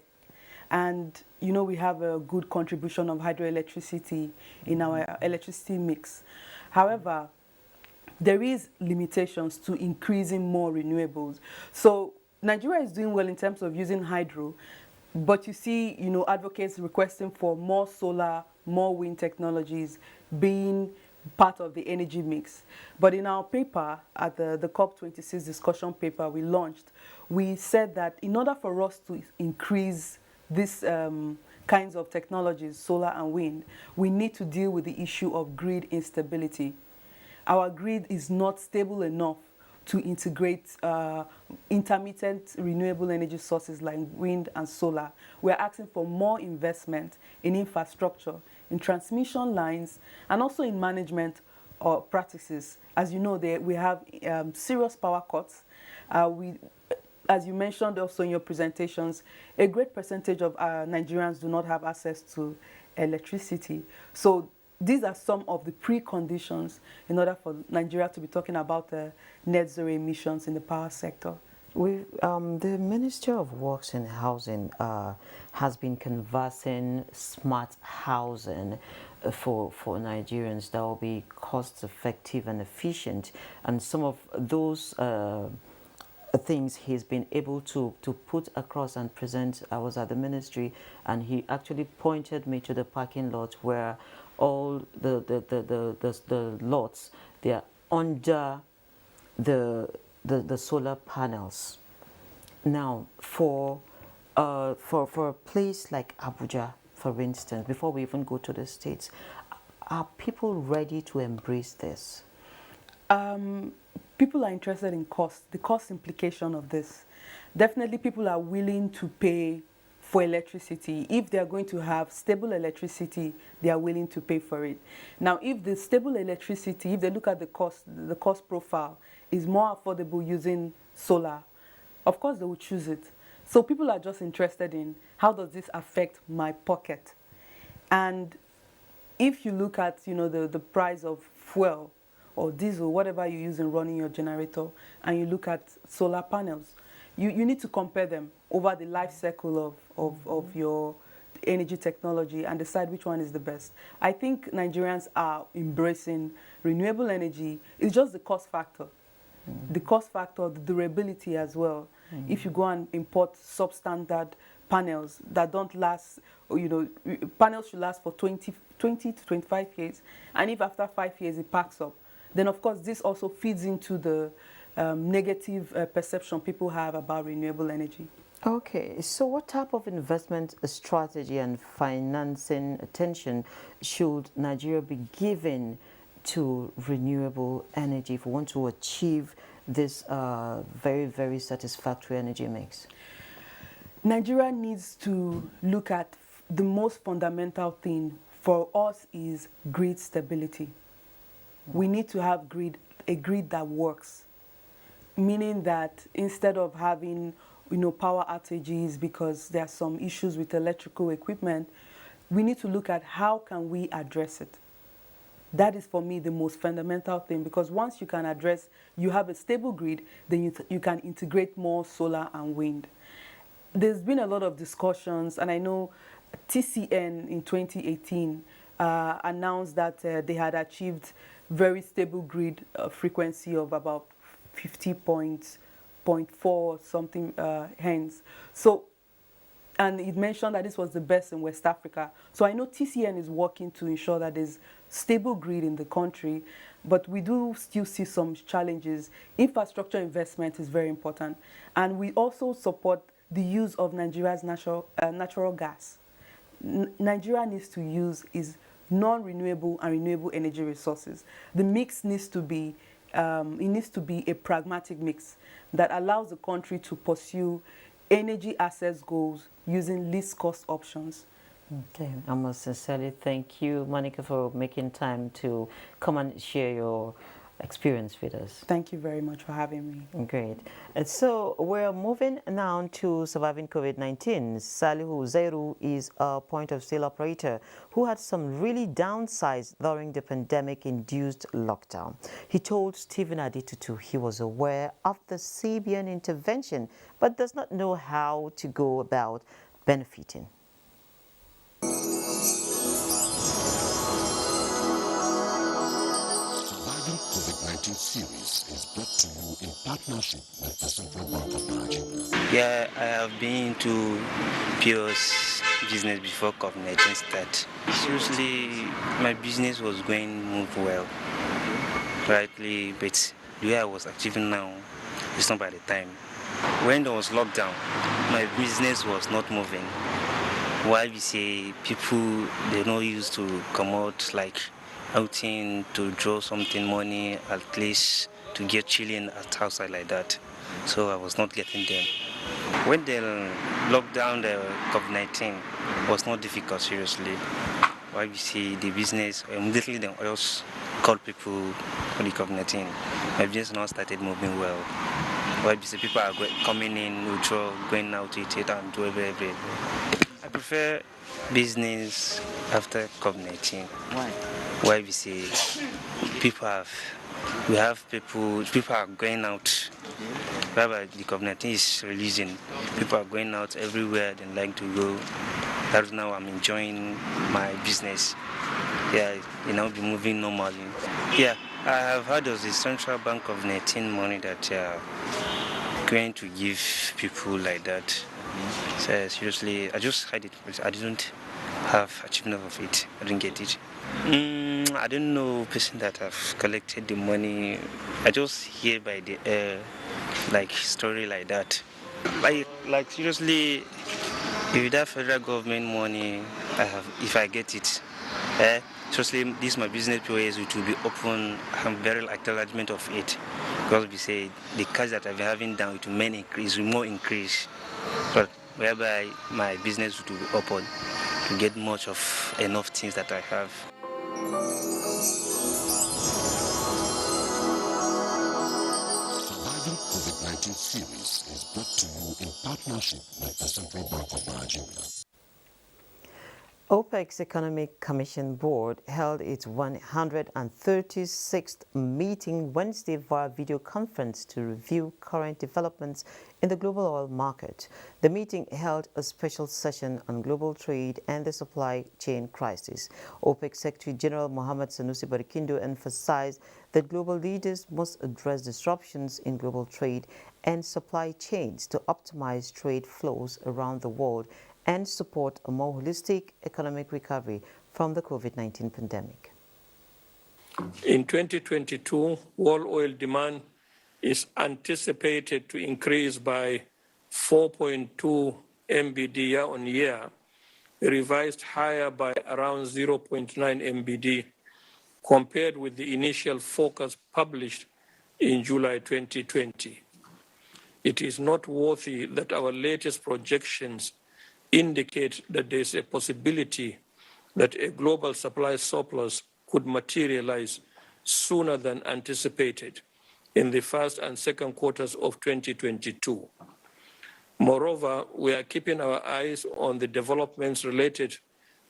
And, you know, we have a good contribution of hydroelectricity in our electricity mix. However, there is limitations to increasing more renewables. So Nigeria is doing well in terms of using hydro, but you see, you know, advocates requesting for more solar, more wind technologies being part of the energy mix. But in our paper, at the COP26 discussion paper we launched, we said that in order for us to increase these kinds of technologies, solar and wind, we need to deal with the issue of grid instability. Our grid is not stable enough to integrate intermittent renewable energy sources like wind and solar. We're asking for more investment in infrastructure, in transmission lines, and also in management practices. As you know, we have serious power cuts. As you mentioned also in your presentations, a great percentage of Nigerians do not have access to electricity. So these are some of the preconditions in order for Nigeria to be talking about net zero emissions in the power sector. The Ministry of Works and Housing has been canvassing smart housing for Nigerians that will be cost effective and efficient, and some of those things he's been able to put across and present. I was at the ministry and he actually pointed me to the parking lot where all the lots, they are under the solar panels. Now, for a place like Abuja, for instance, before we even go to the States, are people ready to embrace this? People are interested in cost, the cost implication of this. Definitely people are willing to pay for electricity. If they are going to have stable electricity, they are willing to pay for it. Now, if the stable electricity, if they look at the cost profile is more affordable using solar, of course they will choose it. So people are just interested in how does this affect my pocket? And if you look at, you know, the price of fuel or diesel, whatever you use in running your generator, and you look at solar panels, you need to compare them over the life cycle of your energy technology and decide which one is the best. I think Nigerians are embracing renewable energy. It's just the cost factor. The cost factor, the durability as well. If you go and import substandard panels that don't last, you know, panels should last for 20 to 25 years, and if after 5 years it packs up, then of course this also feeds into the negative perception people have about renewable energy. Okay, so what type of investment strategy and financing attention should Nigeria be given to renewable energy if we want to achieve this very, very satisfactory energy mix? Nigeria needs to look at the most fundamental thing for us is grid stability. We need to have a grid that works, meaning that instead of having, you know, power outages because there are some issues with electrical equipment, we need to look at how can we address it. That is for me the most fundamental thing, because once you can address, you have a stable grid, then you can integrate more solar and wind. There's been a lot of discussions, and I know TCN in 2018 announced that they had achieved very stable grid frequency of about 50.4 something hence. So, and it mentioned that this was the best in West Africa. So I know TCN is working to ensure that there's stable grid in the country, but we do still see some challenges. Infrastructure investment is very important, and we also support the use of Nigeria's natural gas. Nigeria needs to use is non-renewable and renewable energy resources. The mix needs to be it needs to be a pragmatic mix that allows the country to pursue energy access goals using least cost options. Okay, I must sincerely thank you, Monica, for making time to come and share your experience with us. Thank you very much for having me. Great. And so we're moving now to surviving COVID-19. Salihu Zairu is a point-of-sale operator who had some really downsides during the pandemic-induced lockdown. He told Stephen Aditutu he was aware of the CBN intervention, but does not know how to go about benefiting. COVID-19 series is brought to you in partnership with the Central Bank of Nigeria. Yeah, I have been into POS business before COVID-19 started. Seriously, my business was going move well, rightly, but the way I was achieving now is not by the time. When there was lockdown, my business was not moving. Why we say people, they're not used to come out like outing to draw something money, at least to get chilling at outside like that. So I was not getting them. When they locked down the COVID-19, was not difficult, seriously. Why we see the business, immediately the oils called people for the COVID-19. My business now started moving well. Why we see people are coming in, withdraw, going out to eat and do everything. I prefer business after COVID-19. Why? Why we say people are going out. Wherever the COVID-19 is releasing, people are going out everywhere they like to go. That's now I'm enjoying my business. Yeah, you know, be moving normally. Yeah, I have heard of the Central Bank of 19 money that going to give people like that. So seriously, I just had it, but I didn't have achievement of it. I didn't get it. I don't know person that have collected the money. I just hear by the like story like that. Like seriously, if that federal government money, if I get it, seriously, this my business POS, which will be open. I'm very acknowledgement of it, because we say the cash that I've been having down, it will more increase, but whereby my business will be open to get much of enough things that I have. Surviving COVID-19 series is brought to you in partnership with the Central Bank of Nigeria. OPEC's Economic Commission Board held its 136th meeting Wednesday via video conference to review current developments in the global oil market. The meeting held a special session on global trade and the supply chain crisis. OPEC Secretary General Mohammed Sanusi Barikindo emphasized that global leaders must address disruptions in global trade and supply chains to optimize trade flows around the world and support a more holistic economic recovery from the COVID-19 pandemic. In 2022, world oil demand is anticipated to increase by 4.2 MBD year-on-year, revised higher by around 0.9 MBD compared with the initial forecast published in July 2020. It is noteworthy that our latest projections indicate that there is a possibility that a global supply surplus could materialize sooner than anticipated in the first and second quarters of 2022. Moreover, we are keeping our eyes on the developments related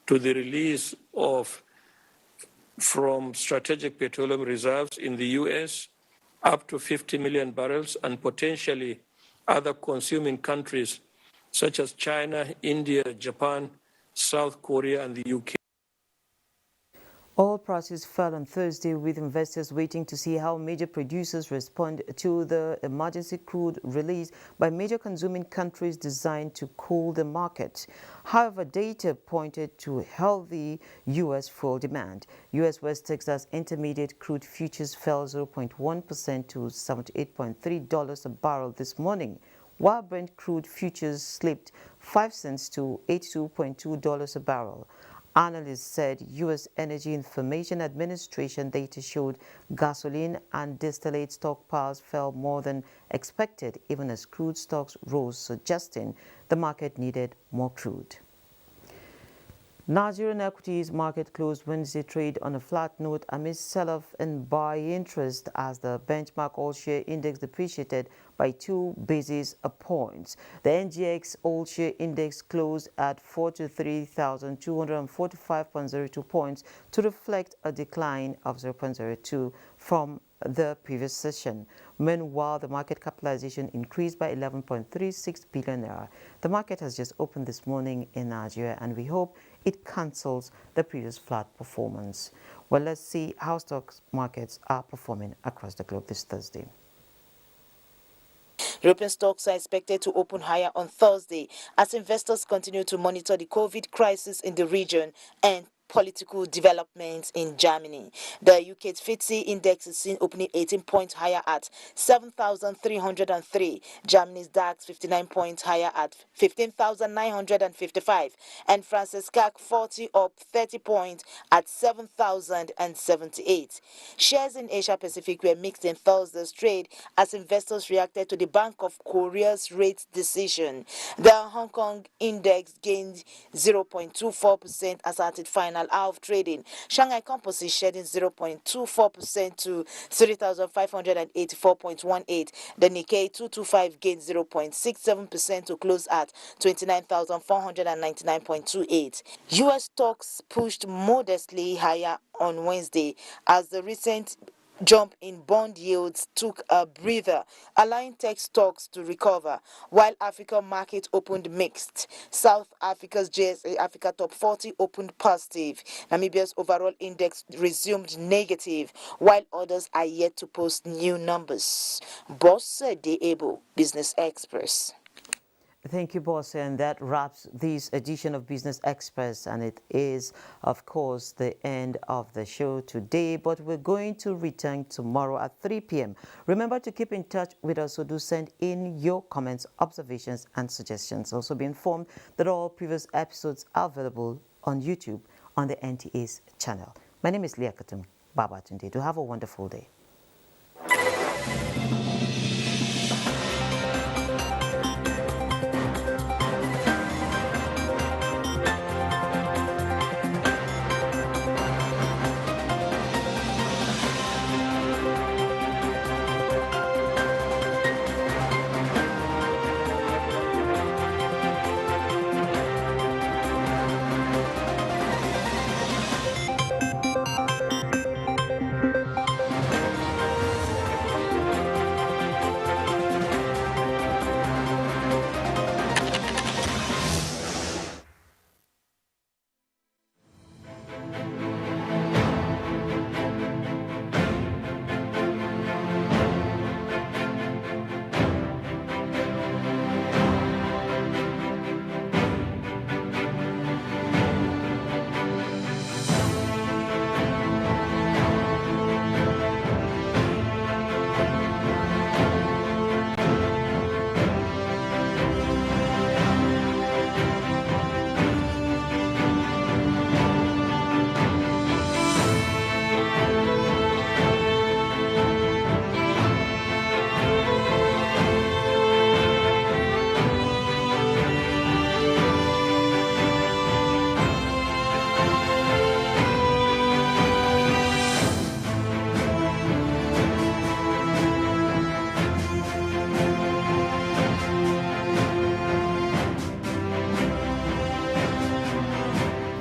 to the release of from strategic petroleum reserves in the U.S. up to 50 million barrels, and potentially other consuming countries such as China, India, Japan, South Korea, and the UK. Oil prices fell on Thursday, with investors waiting to see how major producers respond to the emergency crude release by major consuming countries designed to cool the market. However, data pointed to healthy U.S. fuel demand. U.S. West Texas Intermediate crude futures fell 0.1% to $78.3 a barrel this morning, while Brent crude futures slipped 5 cents to $82.2 a barrel. Analysts said U.S. Energy Information Administration data showed gasoline and distillate stockpiles fell more than expected, even as crude stocks rose, suggesting the market needed more crude. Nigerian equities market closed Wednesday trade on a flat note amid sell-off in buy interest as the benchmark all-share index depreciated by 2 basis points. The NGX all-share index closed at 43,245.02 points to reflect a decline of 0.02 from the previous session. Meanwhile, the market capitalization increased by 11.36 billion naira. The market has just opened this morning in Nigeria, and we hope it cancels the previous flat performance. Well, let's see how stock markets are performing across the globe this Thursday. European stocks are expected to open higher on Thursday as investors continue to monitor the COVID crisis in the region and political developments in Germany. The UK FTSE index is seen opening 18 points higher at 7,303. Germany's DAX 59 points higher at 15,955. And France's CAC 40 up 30 points at 7,078. Shares in Asia Pacific were mixed in Thursday's trade as investors reacted to the Bank of Korea's rate decision. The Hong Kong index gained 0.24% as at its final hour of trading. Shanghai Composite shedding 0.24% to 3,584.18. The Nikkei 225 gained 0.67% to close at 29,499.28. U.S. stocks pushed modestly higher on Wednesday as the recent jump in bond yields took a breather, allowing tech stocks to recover, while African market opened mixed. South Africa's JSA Africa Top 40 opened positive. Namibia's overall index resumed negative, while others are yet to post new numbers. Boss Deebo, Business Express. Thank you, boss. And that wraps this edition of Business Express. And it is, of course, the end of the show today. But we're going to return tomorrow at 3 p.m. Remember to keep in touch with us. So do send in your comments, observations, and suggestions. Also be informed that all previous episodes are available on YouTube on the NTA's channel. My name is Leah Katum Babatunde. Do have a wonderful day.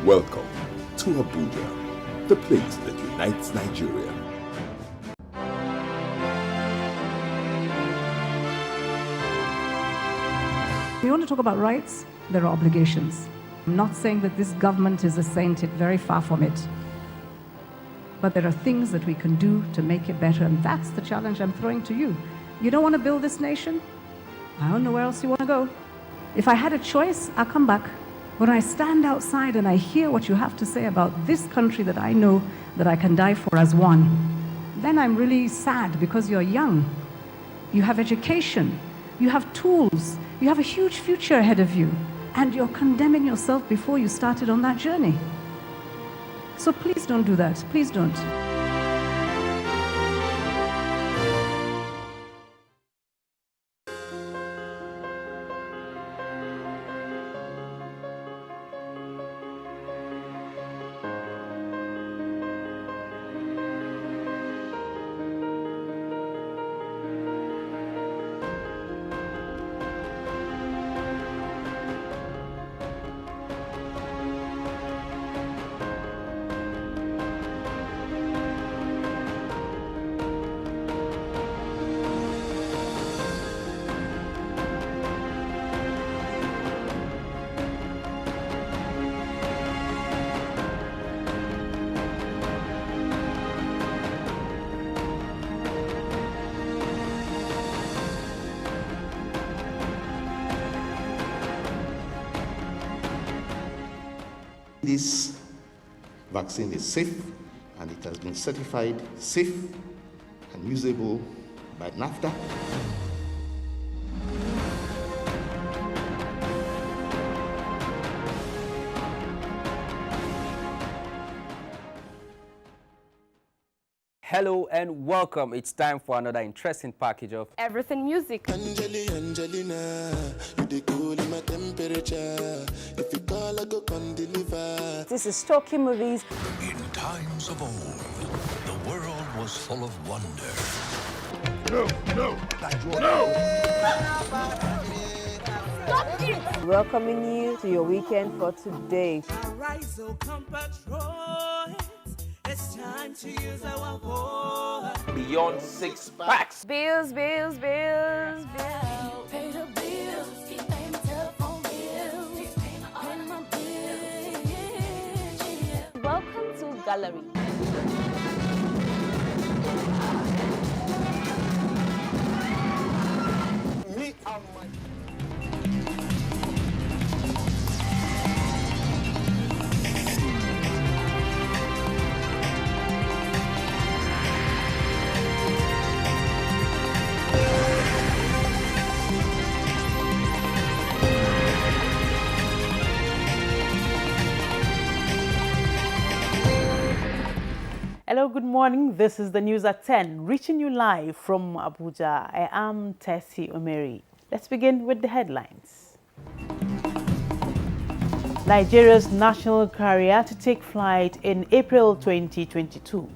Welcome to Abuja, the place that unites Nigeria. We want to talk about rights, there are obligations. I'm not saying that this government is a saint, it's very far from it. But there are things that we can do to make it better, and that's the challenge I'm throwing to you. You don't want to build this nation? I don't know where else you want to go. If I had a choice, I'll come back. When I stand outside and I hear what you have to say about this country that I know that I can die for as one, then I'm really sad because you're young. You have education. You have tools. You have a huge future ahead of you. And you're condemning yourself before you started on that journey. So please don't do that. Please don't. This vaccine is safe and it has been certified safe and usable by NAFTA. Hello and welcome. It's time for another interesting package of Everything Music. Angelina, you dey cool in my temperature. If you call, I go come deliver. This is Talking Movies. In times of old, the world was full of wonder. Stop it! Welcoming you to your weekend for today. Arise, oh compatriots. It's time to use our voice. Beyond Six Packs. Bills, bills, bills, bills. Pay the bills. Keep paying my telephone bills. Pay my bills. Welcome to Gallery. Me and my Hello, good morning. This is the news at 10, reaching you live from Abuja. I am Tessie Omeri. Let's begin with the headlines. Nigeria's national carrier to take flight in April 2022.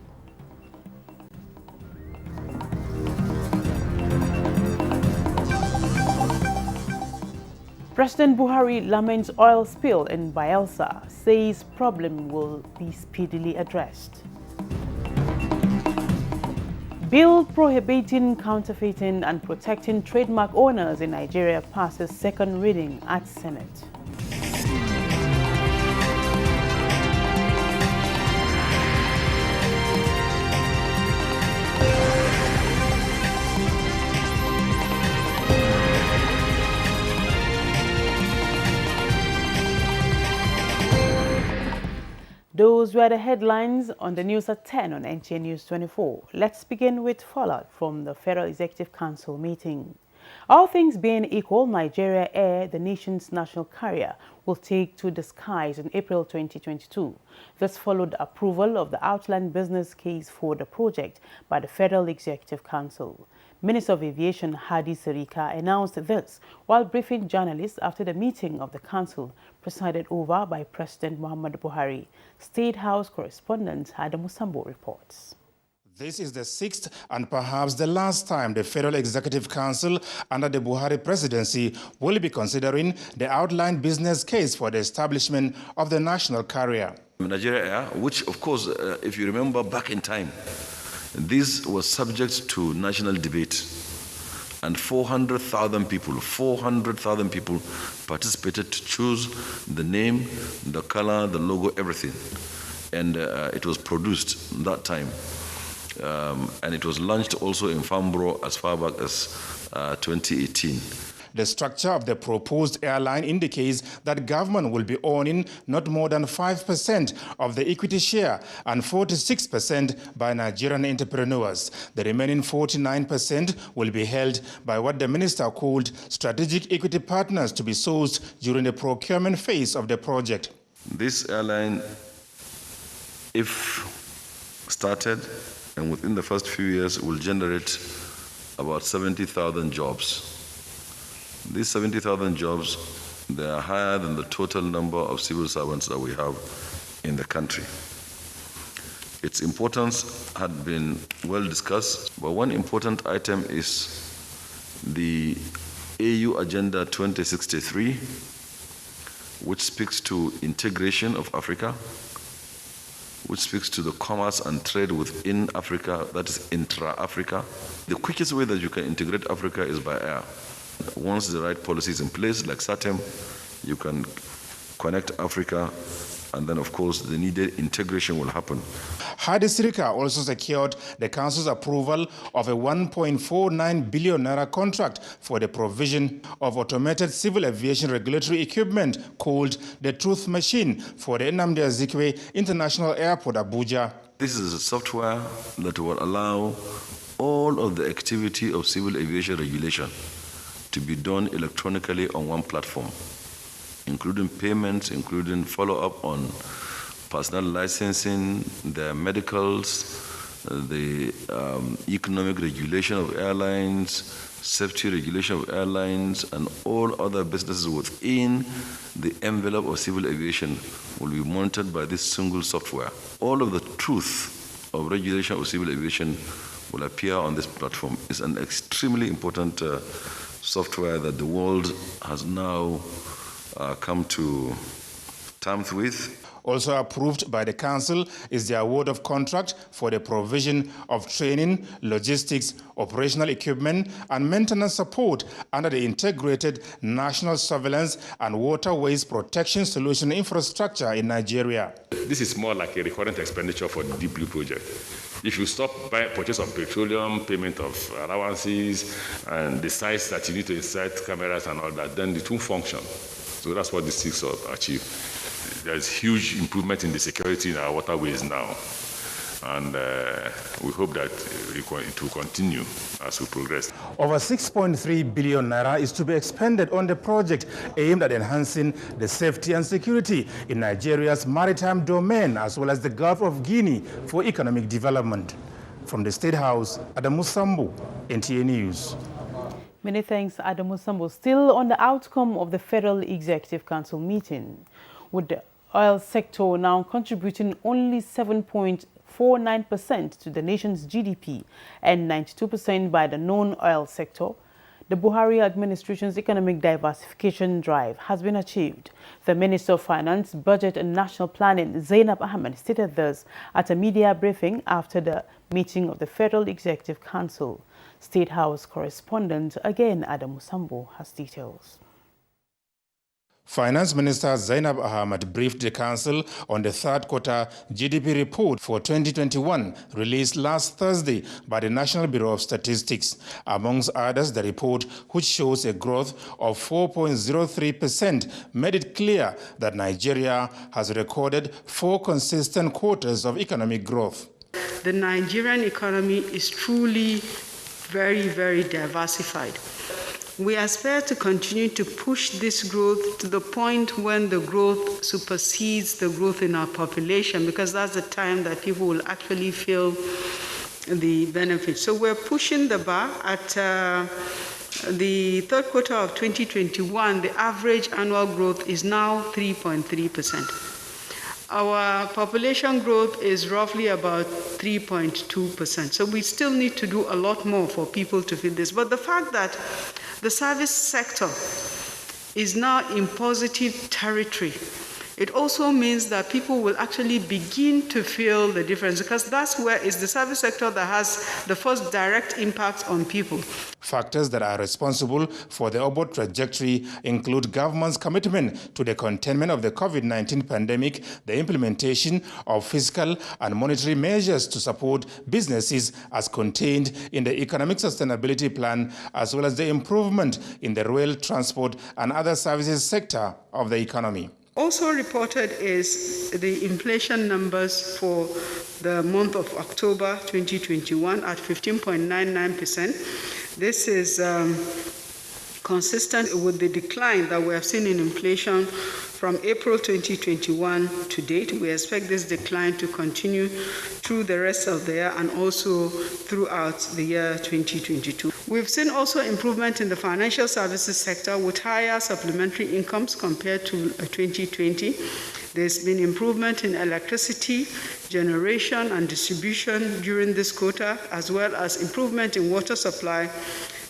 President Buhari laments oil spill in Bayelsa, says problem will be speedily addressed. Bill prohibiting counterfeiting and protecting trademark owners in Nigeria passes second reading at Senate. Those were the headlines on the news at 10 on NTA News 24. Let's begin with fallout from the Federal Executive Council meeting. All things being equal, Nigeria Air, the nation's national carrier, will take to the skies in April 2022. This followed approval of the outline business case for the project by the Federal Executive Council. Minister of Aviation Hadi Sirika announced this while briefing journalists after the meeting of the council presided over by President Muhammadu Buhari. State House correspondent Adamu Sambo reports. This is the sixth and perhaps the last time the Federal Executive Council under the Buhari presidency will be considering the outlined business case for the establishment of the national carrier. Nigeria Air, which of course, if you remember back in time, this was subject to national debate. And 400,000 people participated to choose the name, the color, the logo, everything. And it was produced that time. And it was launched also in Farnborough as far back as 2018. The structure of the proposed airline indicates that government will be owning not more than 5% of the equity share and 46% by Nigerian entrepreneurs. The remaining 49% will be held by what the minister called strategic equity partners to be sourced during the procurement phase of the project. This airline, if started and within the first few years, will generate about 70,000 jobs. These 70,000 jobs, they are higher than the total number of civil servants that we have in the country. Its importance had been well discussed, but one important item is the AU Agenda 2063, which speaks to integration of Africa, which speaks to the commerce and trade within Africa, that is intra-Africa. The quickest way that you can integrate Africa is by air. Once the right policy is in place, like SATEM, you can connect Africa, and then, of course, the needed integration will happen. Hadi Sirika also secured the Council's approval of a 1.49 billion naira contract for the provision of automated civil aviation regulatory equipment called the Truth Machine for the Nnamdi Azikiwe International Airport, Abuja. This is a software that will allow all of the activity of civil aviation regulation to be done electronically on one platform, including payments, including follow-up on personnel licensing, the medicals, the economic regulation of airlines, safety regulation of airlines, and all other businesses within the envelope of civil aviation will be monitored by this single software. All of the truth of regulation of civil aviation will appear on this platform. It's an extremely important software that the world has now come to terms with. Also approved by the Council is the award of contract for the provision of training, logistics, operational equipment, and maintenance support under the Integrated National Surveillance and Waterways Protection Solution infrastructure in Nigeria. This is more like a recurrent expenditure for the Deep Blue project. If you stop purchase of petroleum, payment of allowances, and the size that you need to insert cameras and all that, then it won't function. So that's what this seeks to achieve. There's huge improvement in the security in our waterways now. And we hope that it will continue as we progress. Over 6.3 billion naira is to be expended on the project aimed at enhancing the safety and security in Nigeria's maritime domain, as well as the Gulf of Guinea, for economic development. From the State House, Adamu Sambo, NTA News. Many thanks, Adamu Sambo. Still on the outcome of the Federal Executive Council meeting, with the oil sector now contributing only 7.49% to the nation's GDP and 92% by the non-oil sector, the Buhari administration's economic diversification drive has been achieved. The Minister of Finance, Budget and National Planning, Zainab Ahmed, stated this at a media briefing after the meeting of the Federal Executive Council. State House correspondent, again, Adamu Sambo, has details. Finance Minister Zainab Ahmed briefed the Council on the third quarter GDP report for 2021 released last Thursday by the National Bureau of Statistics. Amongst others, the report, which shows a growth of 4.03%, made it clear that Nigeria has recorded 4 consistent quarters of economic growth. The Nigerian economy is truly very, very diversified. We aspire to continue to push this growth to the point when the growth supersedes the growth in our population, because that's the time that people will actually feel the benefits. So we're pushing the bar. At the third quarter of 2021, the average annual growth is now 3.3%. Our population growth is roughly about 3.2%. So we still need to do a lot more for people to feel this. But the fact that the service sector is now in positive territory it also means that people will actually begin to feel the difference, because that's where it's the service sector that has the first direct impact on people. Factors that are responsible for the upward trajectory include government's commitment to the containment of the COVID-19 pandemic, the implementation of fiscal and monetary measures to support businesses as contained in the Economic Sustainability Plan, as well as the improvement in the rail, transport, and other services sector of the economy. Also reported is the inflation numbers for the month of October 2021 at 15.99%. This is consistent with the decline that we have seen in inflation from April 2021 to date. We expect this decline to continue through the rest of the year and also throughout the year 2022. We've seen also improvement in the financial services sector with higher supplementary incomes compared to 2020. There's been improvement in electricity generation and distribution during this quarter, as well as improvement in water supply,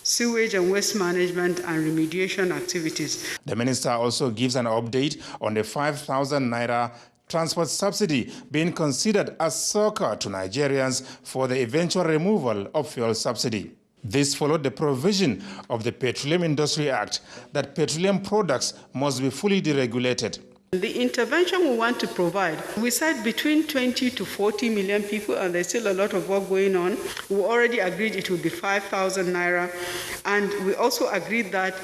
sewage and waste management, and remediation activities. The minister also gives an update on the 5,000 naira transport subsidy being considered as succor to Nigerians for the eventual removal of fuel subsidy. This followed the provision of the Petroleum Industry Act that petroleum products must be fully deregulated. The intervention we want to provide, we said between 20 to 40 million people, and there's still a lot of work going on. We already agreed it would be 5,000 naira, and we also agreed that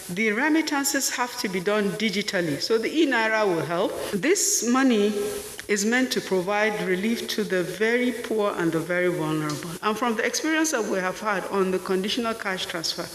the remittances have to be done digitally, so the e-naira will help. This money is meant to provide relief to the very poor and the very vulnerable. And from the experience that we have had on the conditional cash transfer,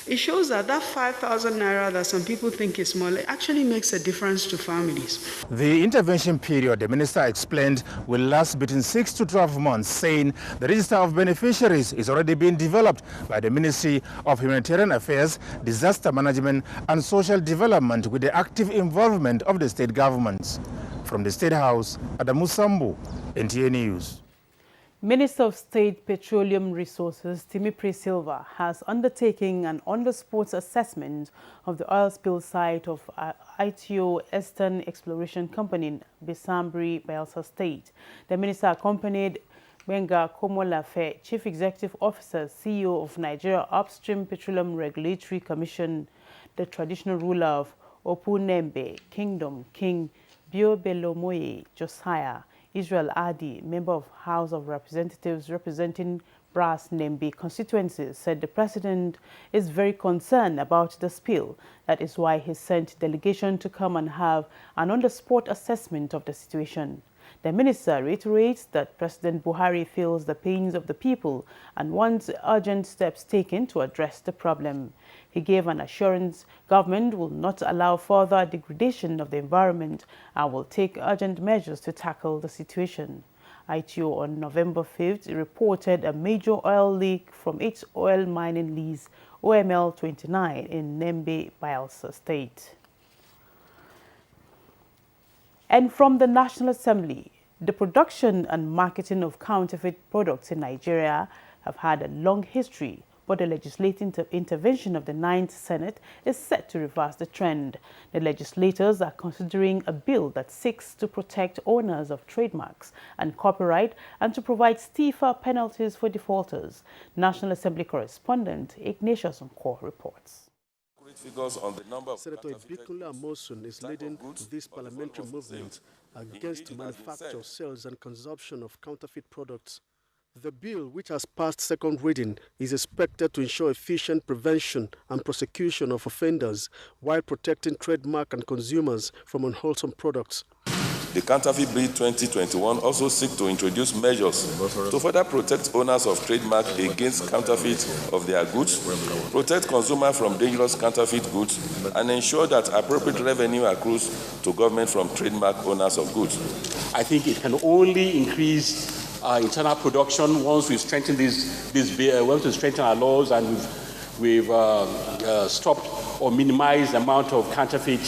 it shows that that 5,000 naira that some people think is small actually makes a difference to families. The intervention period, the minister explained, will last between 6 to 12 months, saying the register of beneficiaries is already being developed by the Ministry of Humanitarian Affairs, Disaster Management and Social Development with the active involvement of the state governments. From the State House, Adamu Sambu, NTA News. Minister of State Petroleum Resources Timi Silva has undertaken an on-the-spot assessment of the oil spill site of ITO Eastern Exploration Company in Bisambri, Bayelsa State. The minister accompanied Benga Komolafe, Chief Executive Officer, CEO of Nigeria Upstream Petroleum Regulatory Commission, the traditional ruler of Opunembe Kingdom, King Biobelomoye Josiah, Israel Adi, member of House of Representatives representing Brass Nembe constituencies, said the president is very concerned about the spill. That is why he sent delegation to come and have an on-the-spot assessment of the situation. The minister reiterates that President Buhari feels the pains of the people and wants urgent steps taken to address the problem. He gave an assurance government will not allow further degradation of the environment and will take urgent measures to tackle the situation. ITO on November 5th reported a major oil leak from its oil mining lease OML 29 in Nembe, Bayelsa State. And from the National Assembly, the production and marketing of counterfeit products in Nigeria have had a long history, but the legislative intervention of the 9th Senate is set to reverse the trend. The legislators are considering a bill that seeks to protect owners of trademarks and copyright and to provide stiffer penalties for defaulters. National Assembly correspondent Ignatius Nko reports. Senator Ibikunle Amosun is leading this parliamentary movement against manufacture, sales and consumption of counterfeit products. The bill, which has passed second reading, is expected to ensure efficient prevention and prosecution of offenders while protecting trademark and consumers from unwholesome products. The Counterfeit Bill 2021 also seeks to introduce measures to further protect owners of trademark against counterfeit of their goods, protect consumers from dangerous counterfeit goods, and ensure that appropriate revenue accrues to government from trademark owners of goods. I think it can only increase internal production once we strengthen this bill, once we strengthen our laws and we've stopped or minimized the amount of counterfeit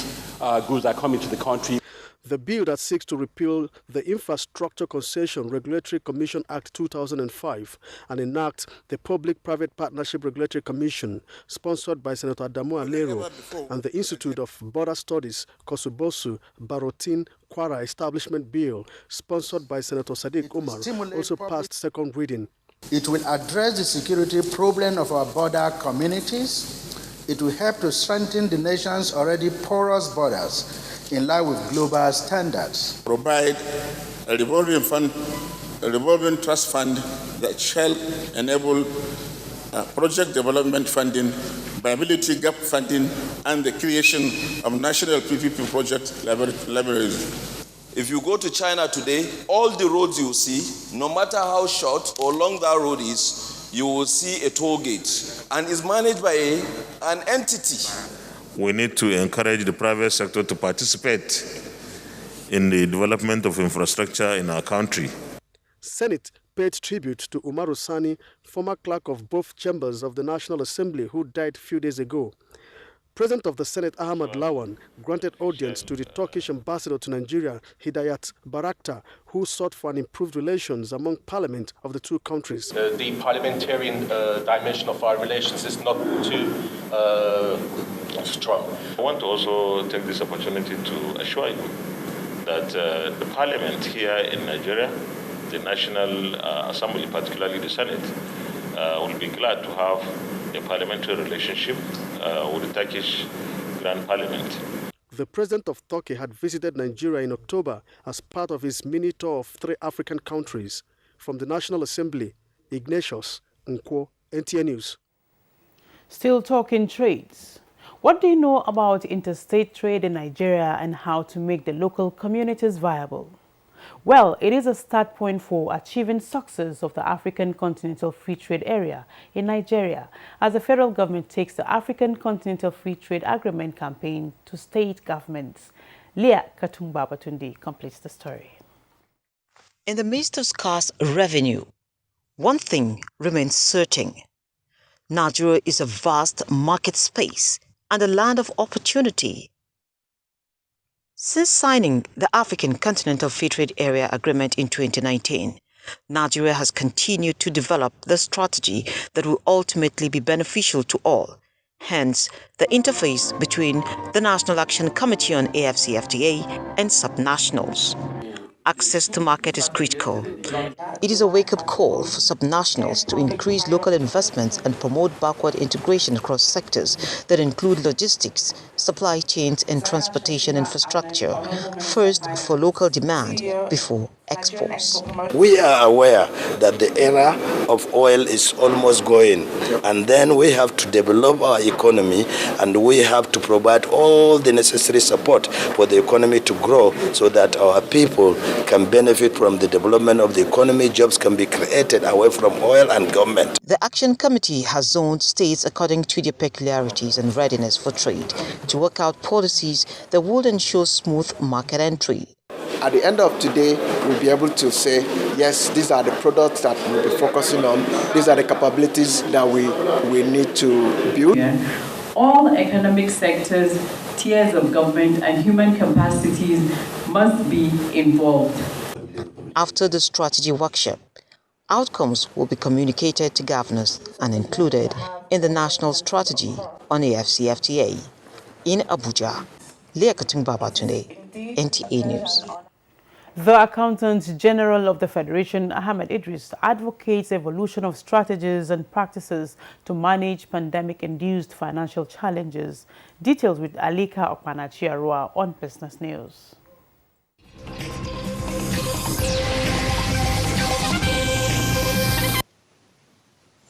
goods that come into the country. The bill that seeks to repeal the Infrastructure Concession Regulatory Commission Act 2005 and enact the Public-Private Partnership Regulatory Commission, sponsored by Senator Adamu Alero, and the Institute of Border Studies Kosubosu Barotin Kwara Establishment Bill, sponsored by Senator Sadiq Umar, also passed second reading. It will address the security problem of our border communities. It will help to strengthen the nation's already porous borders in line with global standards. Provide a revolving trust fund that shall enable project development funding, viability gap funding, and the creation of national PPP project libraries. If you go to China today, all the roads you see, no matter how short or long that road is, you will see a toll gate, and it's managed by an entity. We need to encourage the private sector to participate in the development of infrastructure in our country. Senate paid tribute to Umaru Sani, former clerk of both chambers of the National Assembly, who died a few days ago. President of the Senate, Ahmad Lawan, granted audience to the Turkish ambassador to Nigeria, Hidayat Barakta, who sought for an improved relations among parliament of the two countries. The parliamentarian dimension of our relations is not too strong. I want to also take this opportunity to assure you that the parliament here in Nigeria, the National Assembly, particularly the Senate, will be glad to have a parliamentary relationship with the Turkish Grand Parliament. The president of Turkey had visited Nigeria in October as part of his mini tour of 3 African countries. From the National Assembly, Ignatius Nkwo, NTA News. Still talking trades. What do you know about interstate trade in Nigeria and how to make the local communities viable? Well, it is a start point for achieving success of the African Continental Free Trade Area in Nigeria as the federal government takes the African Continental Free Trade Agreement campaign to state governments. Leah Katumba-Batundi completes the story. In the midst of scarce revenue, one thing remains certain. Nigeria is a vast market space and a land of opportunity. Since signing the African Continental Free Trade Area Agreement in 2019, Nigeria has continued to develop the strategy that will ultimately be beneficial to all. Hence, the interface between the National Action Committee on AfCFTA and subnationals. Access to market is critical. It is a wake-up call for subnationals to increase local investments and promote backward integration across sectors that include logistics, supply chains, and transportation infrastructure, first for local demand before exports. We are aware that the era of oil is almost going, and then we have to develop our economy, and we have to provide all the necessary support for the economy to grow so that our people can benefit from the development of the economy. Jobs can be created away from oil and government. The Action Committee has zoned states according to their peculiarities and readiness for trade to work out policies that would ensure smooth market entry. At the end of today, we'll be able to say, yes, these are the products that we'll be focusing on. These are the capabilities that we need to build. All economic sectors, tiers of government, and human capacities must be involved. After the strategy workshop, outcomes will be communicated to governors and included in the national strategy on AfCFTA. In Abuja, Leah Katumba-Batundi, NTA News. The Accountant General of the Federation, Ahmed Idris, advocates evolution of strategies and practices to manage pandemic-induced financial challenges. Details with Alika Okpanachi-Arua on Business News.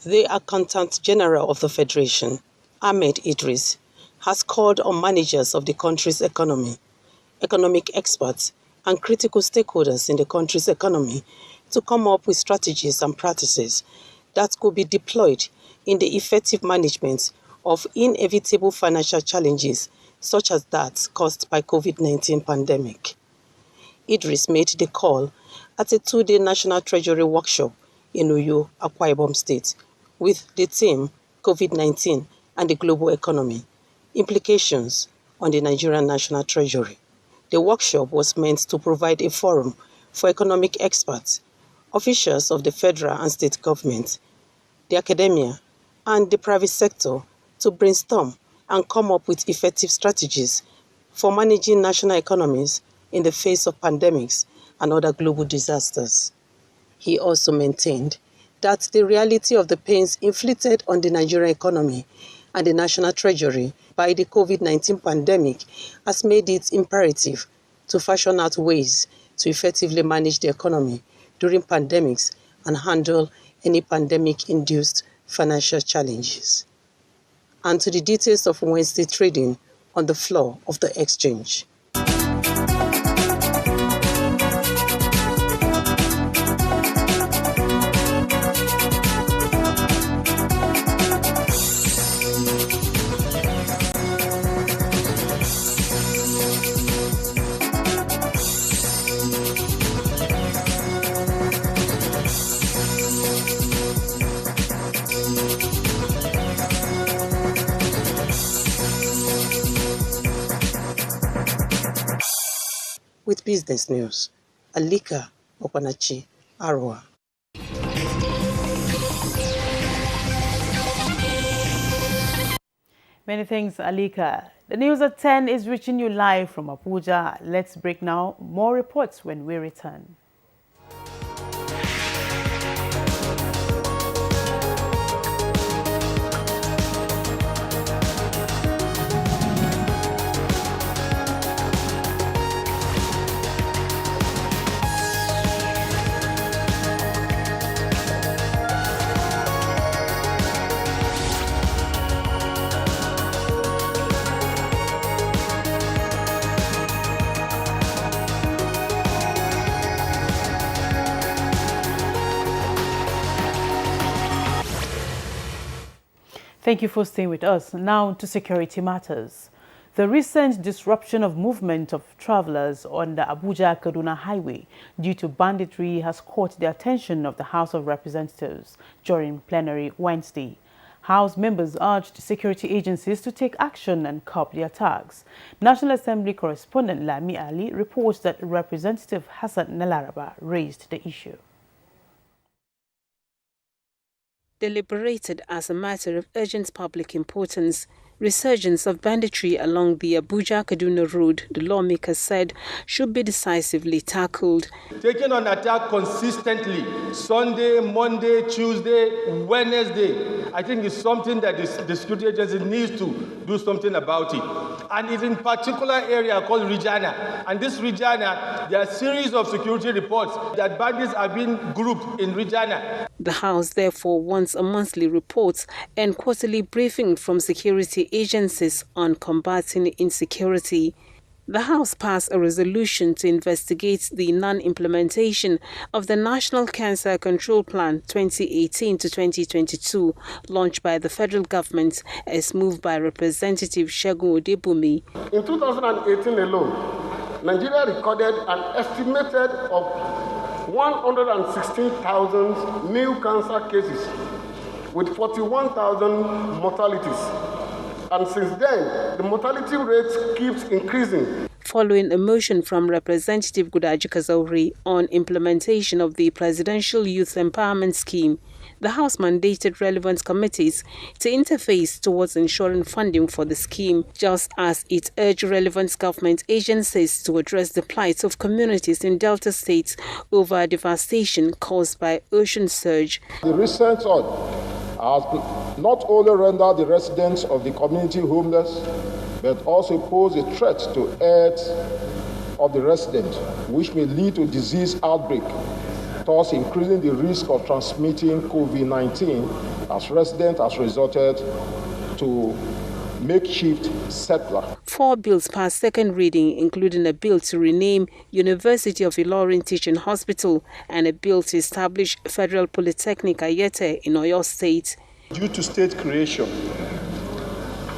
The Accountant General of the Federation, Ahmed Idris, has called on managers of the country's economy, economic experts, and critical stakeholders in the country's economy to come up with strategies and practices that could be deployed in the effective management of inevitable financial challenges such as that caused by COVID-19 pandemic. Idris made the call at a 2-day National Treasury workshop in Uyo, Akwa Ibom State, with the theme COVID-19 and the global economy, implications on the Nigerian National Treasury. The workshop was meant to provide a forum for economic experts, officials of the federal and state government, the academia, and the private sector to brainstorm and come up with effective strategies for managing national economies in the face of pandemics and other global disasters. He also maintained that the reality of the pains inflicted on the Nigerian economy and the national treasury by the COVID-19 pandemic has made it imperative to fashion out ways to effectively manage the economy during pandemics and handle any pandemic-induced financial challenges. And to the details of Wednesday trading on the floor of the exchange. With business news, Alika Opanachi, Arua. Many thanks, Alika. The news at 10 is reaching you live from Abuja. Let's break now. More reports when we return. Thank you for staying with us. Now to security matters. The recent disruption of movement of travelers on the Abuja-Kaduna highway due to banditry has caught the attention of the House of Representatives during plenary Wednesday. House members urged security agencies to take action and curb the attacks. National Assembly correspondent Lami Ali reports that Representative Hassan Nalaraba raised the issue. Deliberated as a matter of urgent public importance, resurgence of banditry along the Abuja-Kaduna road, the lawmakers said, should be decisively tackled. Taking on attack consistently, Sunday, Monday, Tuesday, Wednesday, I think is something that the security agency needs to do something about it. And it's in particular area called Regina. And this Regina, there are a series of security reports that bandits are being grouped in Regina. The House therefore wants a monthly report and quarterly briefing from security agencies on combating insecurity. The House passed a resolution to investigate the non-implementation of the National Cancer Control Plan 2018 to 2022 launched by the federal government as moved by Representative Segun Odebumi. In 2018 alone, Nigeria recorded an estimated of 116,000 new cancer cases with 41,000 mortalities. And since then, the mortality rate keeps increasing. Following a motion from Representative Gudaji Kazauri on implementation of the Presidential Youth Empowerment Scheme, the House mandated relevant committees to interface towards ensuring funding for the scheme, just as it urged relevant government agencies to address the plight of communities in Delta states over devastation caused by ocean surge. The recent surge has not only rendered the residents of the community homeless, but also pose a threat to health of the resident, which may lead to disease outbreak, thus increasing the risk of transmitting COVID-19 as residents has resorted to makeshift settler. 4 bills passed second reading, including a bill to rename University of Ilorin Teaching Hospital and a bill to establish Federal Polytechnic Ayete in Oyo State. Due to state creation,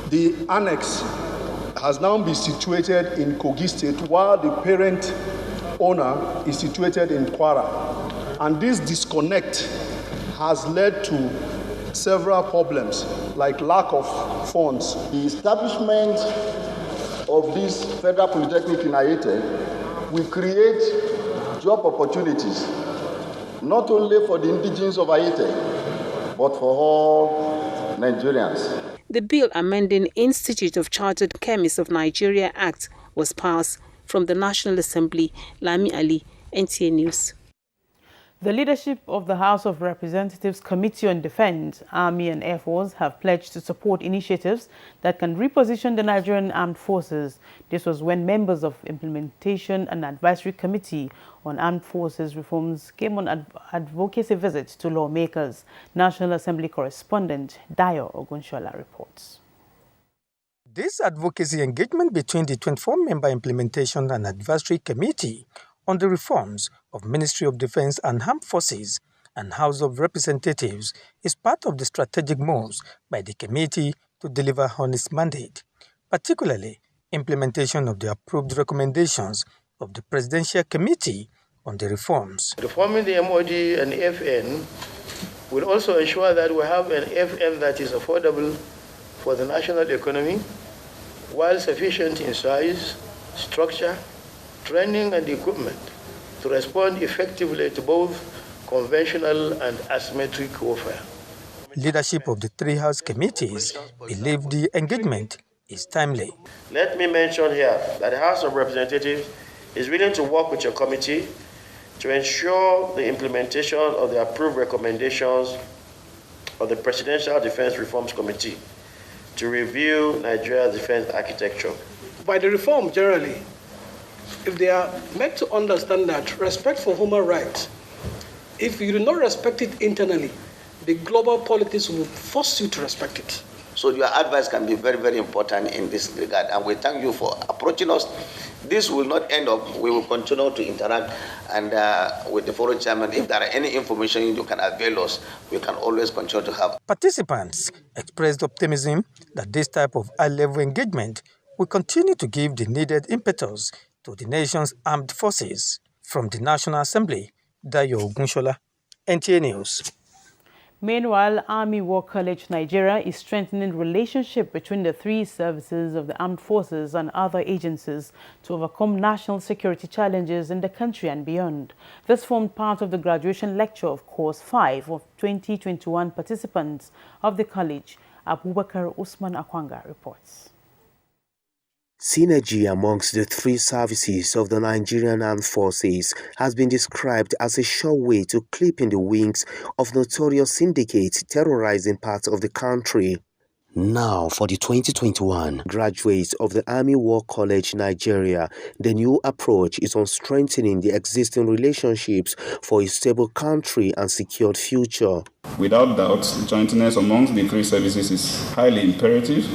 the annex has now been situated in Kogi State, while the parent owner is situated in Kwara. And this disconnect has led to several problems, like lack of funds. The establishment of this Federal Polytechnic in Ayete will create job opportunities, not only for the indigenes of Ayete, but for all Nigerians. The bill amending Institute of Chartered Chemists of Nigeria Act was passed from the National Assembly. Lami Ali, NTA News. The leadership of the House of Representatives Committee on Defense, Army and Air Force have pledged to support initiatives that can reposition the Nigerian Armed Forces. This was when members of Implementation and Advisory Committee on Armed Forces Reforms came on advocacy visits to lawmakers. National Assembly correspondent Dayo Ogunshola reports. This advocacy engagement between the 24-member Implementation and Advisory Committee on the reforms of Ministry of Defense and Armed Forces and House of Representatives is part of the strategic moves by the committee to deliver on its mandate, particularly implementation of the approved recommendations of the Presidential Committee on the reforms. Reforming the MOD and FN will also ensure that we have an FN that is affordable for the national economy, while sufficient in size, structure, training and equipment to respond effectively to both conventional and asymmetric warfare. Leadership of the three House committees believe the engagement is timely. Let me mention here that the House of Representatives is willing to work with your committee to ensure the implementation of the approved recommendations of the Presidential Defense Reforms Committee to review Nigeria's defense architecture. By the reform generally, if they are meant to understand that respect for human rights, if you do not respect it internally, the global politics will force you to respect it. So your advice can be very, very important in this regard, and we thank you for approaching us. This will not end up. We will continue to interact and with the foreign chairman. If there are any information you can avail us, we can always continue to have. Participants expressed optimism that this type of high-level engagement will continue to give the needed impetus to the nation's armed forces. From the National Assembly, Dayo Ogunshola, NTA News. Meanwhile, Army War College Nigeria is strengthening relationship between the three services of the armed forces and other agencies to overcome national security challenges in the country and beyond. This formed part of the graduation lecture of Course 5 of 2021 participants of the college. Abubakar Usman Akwanga reports. Synergy amongst the three services of the Nigerian Armed Forces has been described as a sure way to clip in the wings of notorious syndicates terrorizing parts of the country. Now, for the 2021 graduates of the Army War College Nigeria, the new approach is on strengthening the existing relationships for a stable country and secured future. Without doubt, jointness amongst the three services is highly imperative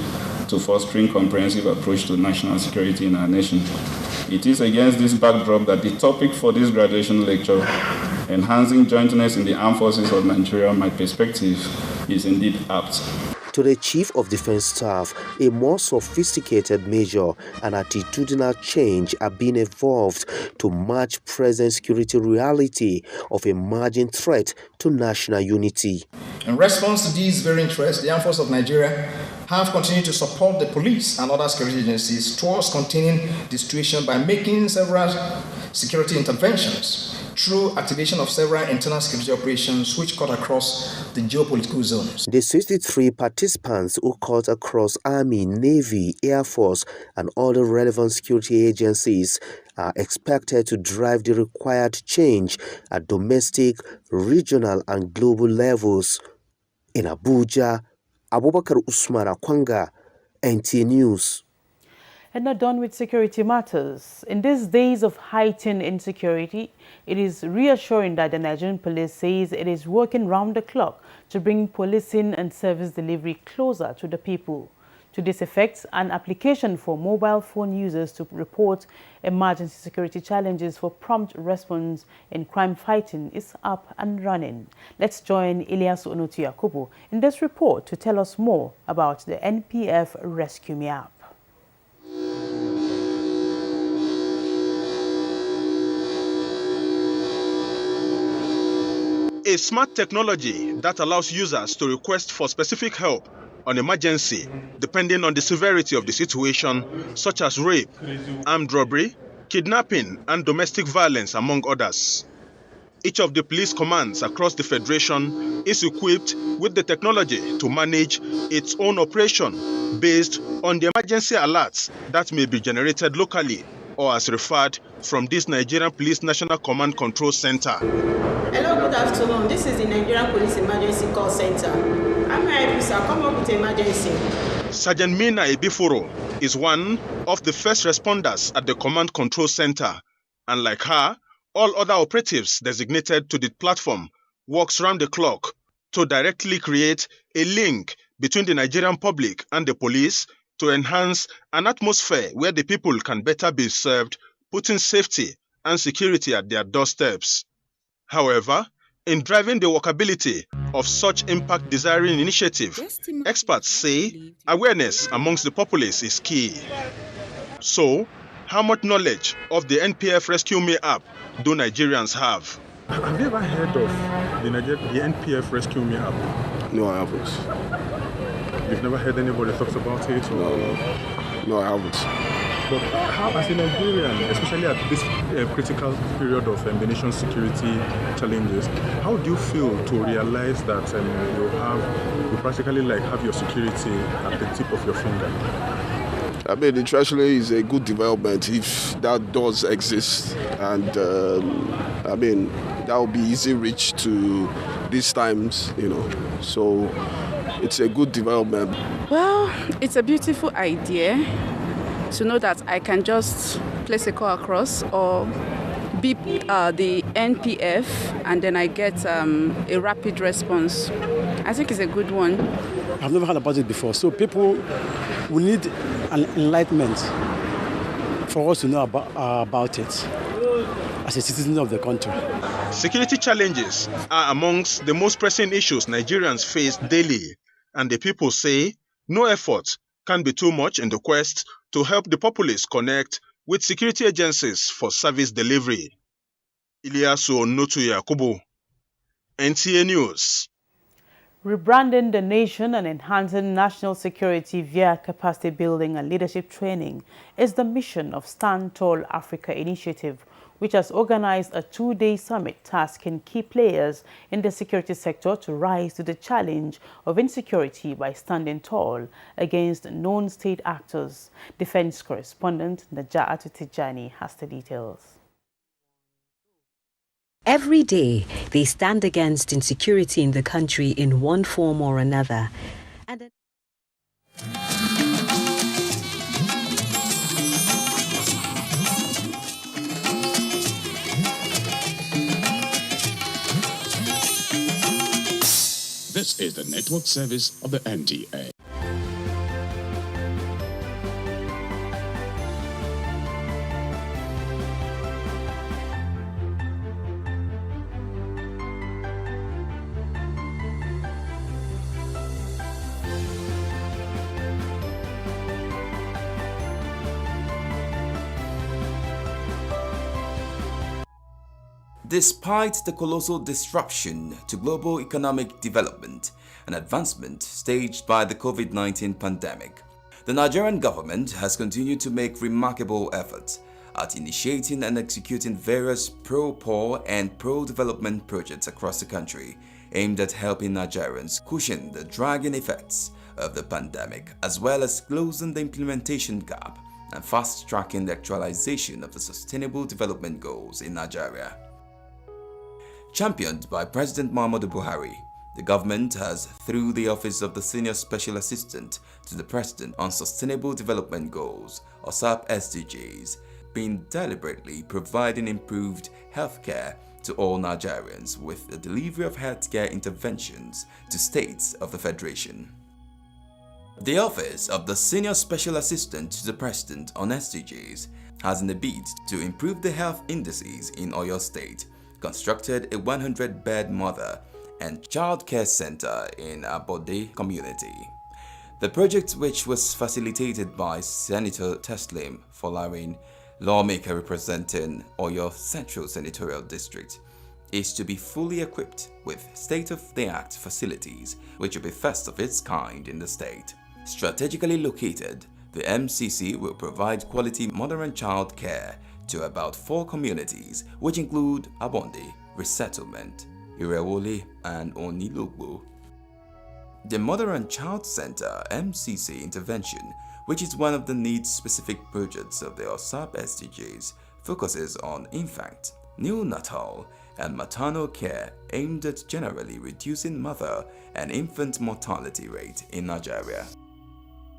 to fostering comprehensive approach to national security in our nation. It is against this backdrop that the topic for this graduation lecture, Enhancing Jointness in the Armed Forces of Nigeria, My Perspective, is indeed apt. To the Chief of Defense Staff, a more sophisticated measure and attitudinal change are being evolved to match present security reality of emerging threat to national unity. In response to these very interests, the Armed Forces of Nigeria have continued to support the police and other security agencies towards containing the situation by making several security interventions through activation of several internal security operations which cut across the geopolitical zones. The 63 participants who cut across Army, Navy, Air Force and other relevant security agencies are expected to drive the required change at domestic, regional and global levels. In Abuja, Abubakar Usman Akwanga, NTA News. And not done with security matters. In these days of heightened insecurity, it is reassuring that the Nigerian police says it is working round the clock to bring policing and service delivery closer to the people. To this effect, an application for mobile phone users to report emergency security challenges for prompt response in crime fighting is up and running. Let's join Elias Onotu Yakubu in this report to tell us more about the NPF Rescue Me app. A smart technology that allows users to request for specific help on emergency, depending on the severity of the situation, such as rape, armed robbery, kidnapping, and domestic violence, among others. Each of the police commands across the Federation is equipped with the technology to manage its own operation based on the emergency alerts that may be generated locally or as referred from this Nigerian Police National Command Control Center. Hello, good afternoon. This is the Nigerian Police Emergency Call Center. I'm here, sir. Come up with emergency. Sergeant Mina Ebiforo is one of the first responders at the Command Control Center, and like her, all other operatives designated to the platform works round the clock to directly create a link between the Nigerian public and the police to enhance an atmosphere where the people can better be served, putting safety and security at their doorsteps. However, in driving the workability of such impact-desiring initiative, experts say awareness amongst the populace is key. So, how much knowledge of the NPF Rescue Me app do Nigerians have? Have you ever heard of the NPF Rescue Me app? No, I haven't. You've never heard anybody talk about it? No, I haven't. But how, as a Nigerian, especially at this critical period of the nation's security challenges, how do you feel to realize that you practically have your security at the tip of your finger? I mean, internationally is a good development if that does exist, and I mean that will be easy reach to these times, So it's a good development. Well, it's a beautiful idea to know that I can just place a call across or beep the NPF and then I get a rapid response. I think it's a good one. I've never heard about it before, so people will need an enlightenment for us to know about it as a citizen of the country. Security challenges are amongst the most pressing issues Nigerians face daily, and the people say no effort can be too much in the quest to help the populace connect with security agencies for service delivery. Ilyasu Notu Yakubu, NTA News. Rebranding the nation and enhancing national security via capacity building and leadership training is the mission of Stand Tall Africa initiative, which has organized a 2-day summit tasking key players in the security sector to rise to the challenge of insecurity by standing tall against known state actors. Defense correspondent Naja'atu Tijani has the details. Every day, they stand against insecurity in the country in one form or another. This is the network service of the NTA. Despite the colossal disruption to global economic development and advancement staged by the COVID-19 pandemic, the Nigerian government has continued to make remarkable efforts at initiating and executing various pro-poor and pro-development projects across the country aimed at helping Nigerians cushion the dragging effects of the pandemic, as well as closing the implementation gap and fast-tracking the actualization of the Sustainable Development Goals in Nigeria. Championed by President Muhammadu Buhari, the government has, through the Office of the Senior Special Assistant to the President on Sustainable Development Goals, or SAP SDGs, been deliberately providing improved healthcare to all Nigerians with the delivery of healthcare interventions to states of the Federation. The Office of the Senior Special Assistant to the President on SDGs has, in a bid to improve the health indices in Oyo State, constructed a 100-bed mother and child care center in Abode community. The project, which was facilitated by Senator Teslim Folarin, lawmaker representing Oyo Central Senatorial District, is to be fully equipped with state-of-the-art facilities, which will be first of its kind in the state. Strategically located, the MCC will provide quality mother and child care to about 4 communities, which include Abondi, Resettlement, Irewole, and Onilogbo. The Mother and Child Center MCC intervention, which is one of the needs-specific projects of the OSAP SDGs, focuses on infant, neonatal, and maternal care aimed at generally reducing mother and infant mortality rate in Nigeria.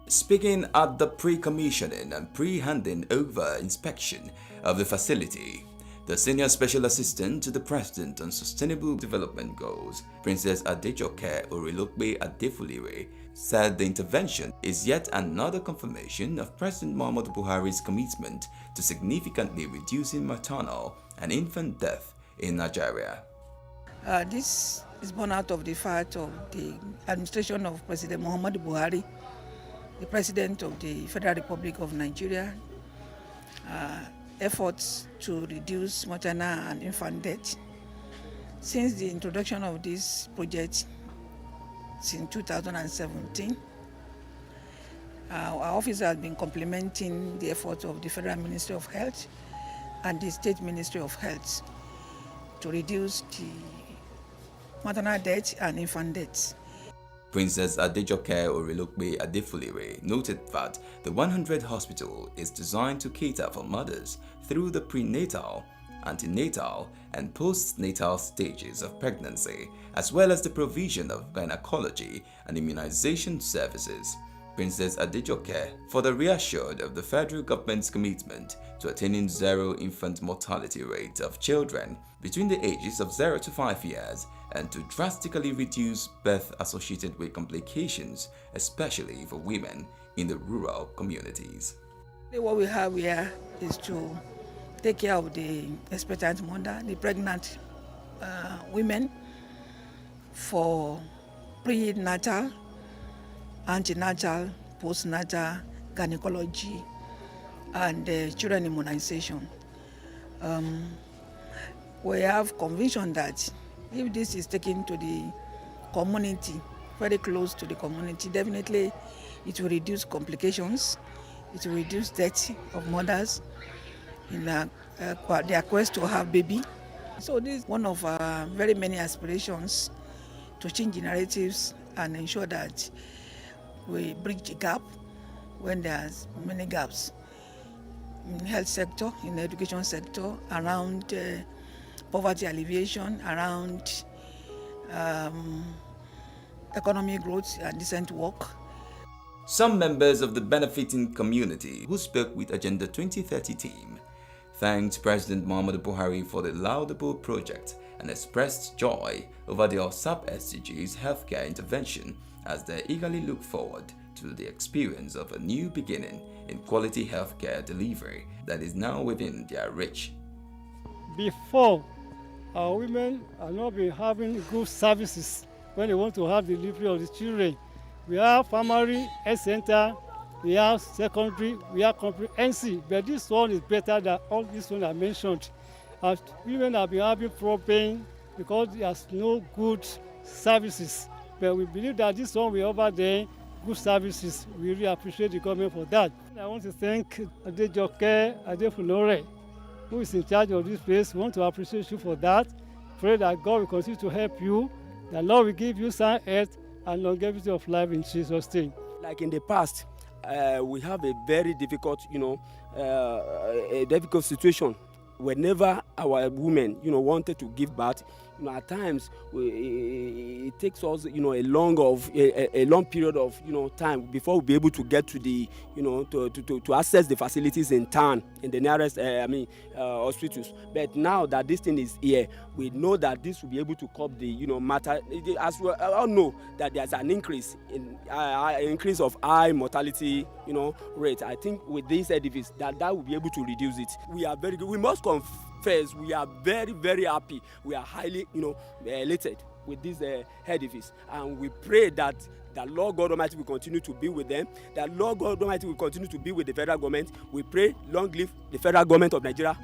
Speaking at the pre-commissioning and pre-handing over inspection of the facility, the Senior Special Assistant to the President on Sustainable Development Goals, Princess Adejoke Orilokpe Adefulire, said the intervention is yet another confirmation of President Muhammadu Buhari's commitment to significantly reducing maternal and infant death in Nigeria. This is born out of the fact of the administration of President Muhammadu Buhari, the President of the Federal Republic of Nigeria, efforts to reduce maternal and infant death. Since the introduction of this project in 2017, our office has been complementing the efforts of the Federal Ministry of Health and the State Ministry of Health to reduce the maternal death and infant deaths. Princess Adejoke Orilokpe Adefulire noted that the 100 hospital is designed to cater for mothers through the prenatal, antenatal, and postnatal stages of pregnancy, as well as the provision of gynecology and immunization services. Princess Adejoke further reassured of the federal government's commitment to attaining zero infant mortality rate of children between the ages of 0 to 5 years and to drastically reduce birth associated with complications, especially for women in the rural communities. What we have here is to take care of the expectant mother, the pregnant women, for prenatal, antenatal, postnatal, gynecology, and children immunization. We have conviction that if this is taken to the community, very close to the community, definitely it will reduce complications, it will reduce death of mothers in their quest to have baby. So this is one of our very many aspirations to change the narratives and ensure that we bridge the gap when there's many gaps in the health sector, in the education sector, around poverty alleviation, around economic growth and decent work. Some members of the benefiting community who spoke with Agenda 2030 team thanked President Muhammadu Buhari for the laudable project and expressed joy over the OSAP SDG's healthcare intervention as they eagerly look forward to the experience of a new beginning in quality healthcare delivery that is now within their reach. Before, our women are not been having good services when they want to have delivery of the children. We have primary, health center, we have secondary, we have comprehensive, but this one is better than all these ones I mentioned. As women have been having problems because there's no good services. But we believe that this one will offer them good services. We really appreciate the government for that. I want to thank Adejoke Adefulire, who is in charge of this place. We want to appreciate you for that. Pray that God will continue to help you. The Lord will give you sound health and longevity of life in Jesus' name. Like in the past, we have a very difficult, a difficult situation. Whenever our women, wanted to give birth, at times it takes us, a long period of, time before we'll be able to get to the, to access the facilities in town, in the nearest, hospitals. But now that this thing is here, we know that this will be able to cope the, matter. As we all know that there's an increase of high mortality, rate. I think with this edifice, that will be able to reduce it. We are very good. We must confess, we are very, very happy. We are highly, elated with this edifice, and we pray that the Lord God Almighty will continue to be with them. That Lord God Almighty will continue to be with the federal government. We pray, long live the federal government of Nigeria.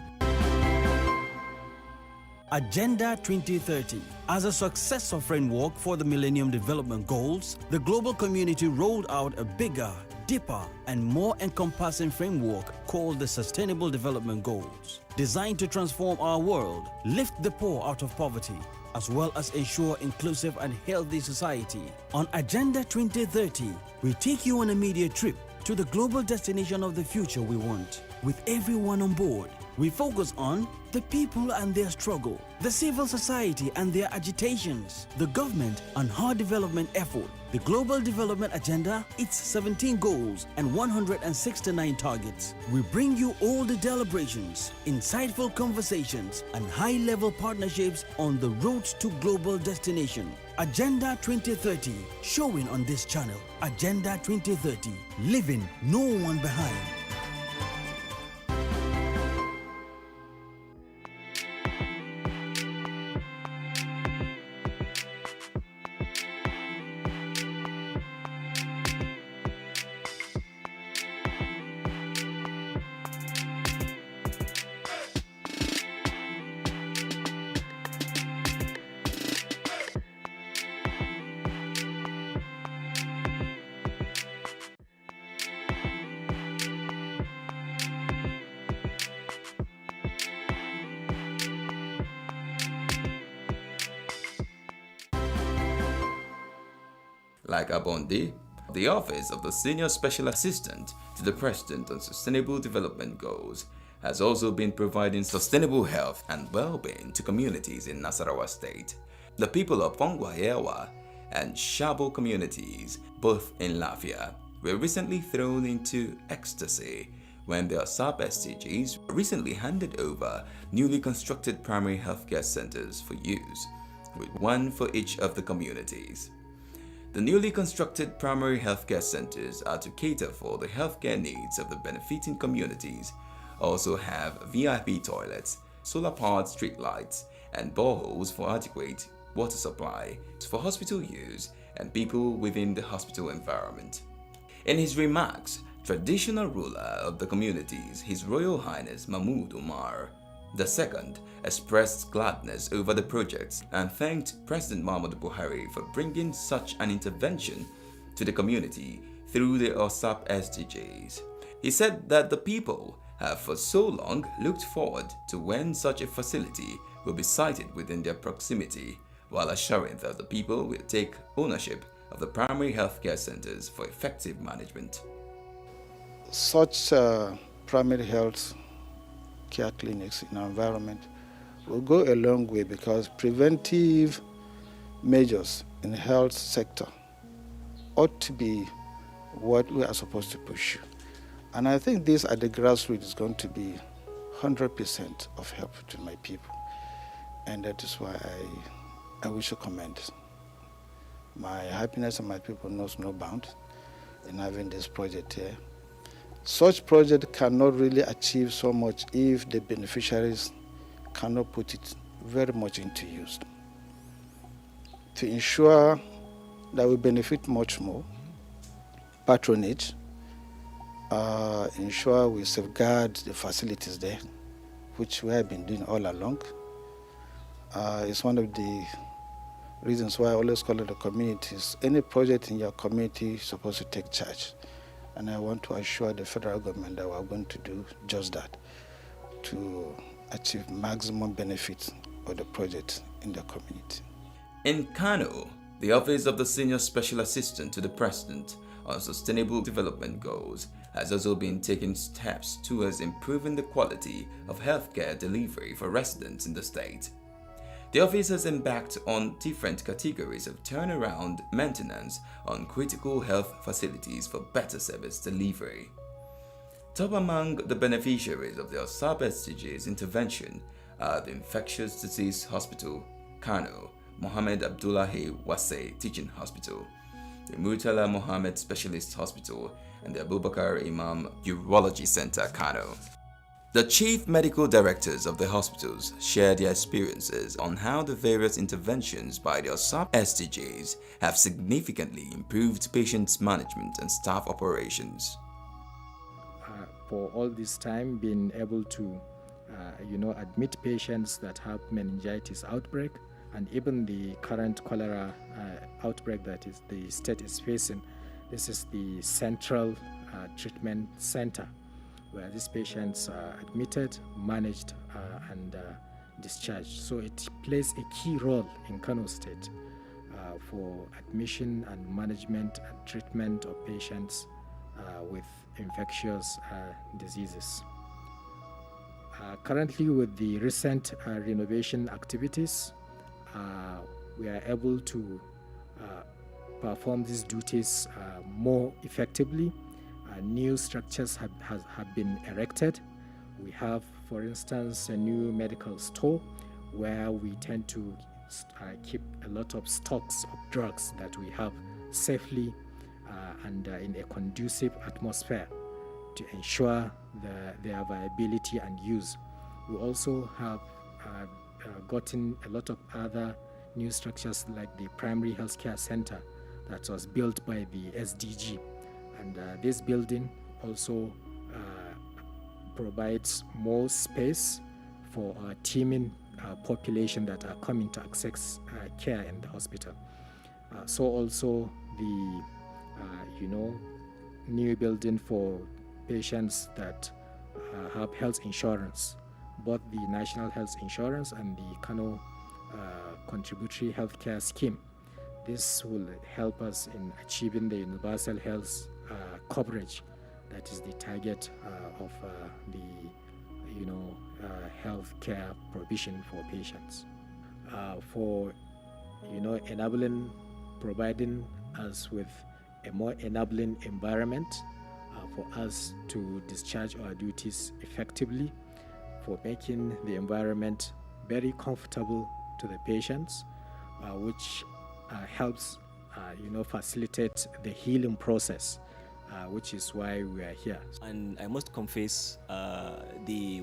Agenda 2030. As a successor framework for the Millennium Development Goals, the global community rolled out a bigger, deeper, and more encompassing framework called the Sustainable Development Goals, designed to transform our world, lift the poor out of poverty, as well as ensure inclusive and healthy society. On Agenda 2030, we take you on a media trip to the global destination of the future we want. With everyone on board, we focus on the people and their struggle, the civil society and their agitations, the government and her development effort, the global development agenda, its 17 goals and 169 targets. We bring you all the deliberations, insightful conversations, and high-level partnerships on the road to global destination. Agenda 2030, showing on this channel. Agenda 2030, leaving no one behind. Like Abondi, the Office of the Senior Special Assistant to the President on Sustainable Development Goals has also been providing sustainable health and well-being to communities in Nasarawa State. The people of Fongwayewa and Shabo communities, both in Lafia, were recently thrown into ecstasy when their sub-SDGs recently handed over newly constructed primary healthcare centers for use, with one for each of the communities. The newly constructed primary healthcare centers are to cater for the healthcare needs of the benefiting communities, also have VIP toilets, solar-powered streetlights, and boreholes for adequate water supply for hospital use and people within the hospital environment. In his remarks, traditional ruler of the communities, His Royal Highness Mahmoud Umar II, expressed gladness over the projects and thanked President Muhammadu Buhari for bringing such an intervention to the community through the OSAP SDGs. He said that the people have for so long looked forward to when such a facility will be sited within their proximity, while assuring that the people will take ownership of the primary healthcare centers for effective management. Such primary health care clinics in our environment will go a long way, because preventive measures in the health sector ought to be what we are supposed to pursue. And I think this at the grassroots is going to be 100% of help to my people. And that is why I wish to commend. My happiness and my people knows no bound in having this project here. Such project cannot really achieve so much if the beneficiaries cannot put it very much into use. To ensure that we benefit much more, patronage, ensure we safeguard the facilities there, which we have been doing all along. It's one of the reasons why I always call it the communities. Any project in your community is supposed to take charge. And I want to assure the federal government that we're going to do just that, to achieve maximum benefits of the project in the community. In Kano, the Office of the Senior Special Assistant to the President on Sustainable Development Goals has also been taking steps towards improving the quality of healthcare delivery for residents in the state. The office has embarked on different categories of turnaround maintenance on critical health facilities for better service delivery. Top among the beneficiaries of the OSAP SDGs intervention are the Infectious Disease Hospital, Kano, Mohammed Abdullahi Wase Teaching Hospital, the Murtala Mohammed Specialist Hospital, and the Abubakar Imam Urology Center, Kano. The chief medical directors of the hospitals share their experiences on how the various interventions by the OSAP SDGs have significantly improved patients' management and staff operations. For all this time, being able to admit patients that have meningitis outbreak, and even the current cholera outbreak that is the state is facing. This is the central treatment center where these patients are admitted, managed, and discharged. So it plays a key role in Kano State for admission and management and treatment of patients with infectious diseases. Currently, with the recent renovation activities, we are able to perform these duties more effectively. New structures have been erected. We have, for instance, a new medical store where we tend to keep a lot of stocks of drugs that we have safely and in a conducive atmosphere to ensure their viability and use. We also have gotten a lot of other new structures like the primary healthcare center that was built by the SDG, and this building also provides more space for our teeming population that are coming to access care in the hospital. So also the new building for patients that have health insurance, both the National Health Insurance and the Kano Contributory Healthcare Scheme. This will help us in achieving the universal health coverage that is the target of the health care provision for patients. For providing us with a more enabling environment for us to discharge our duties effectively, for making the environment very comfortable to the patients, which helps facilitate the healing process, which is why we are here. And I must confess, we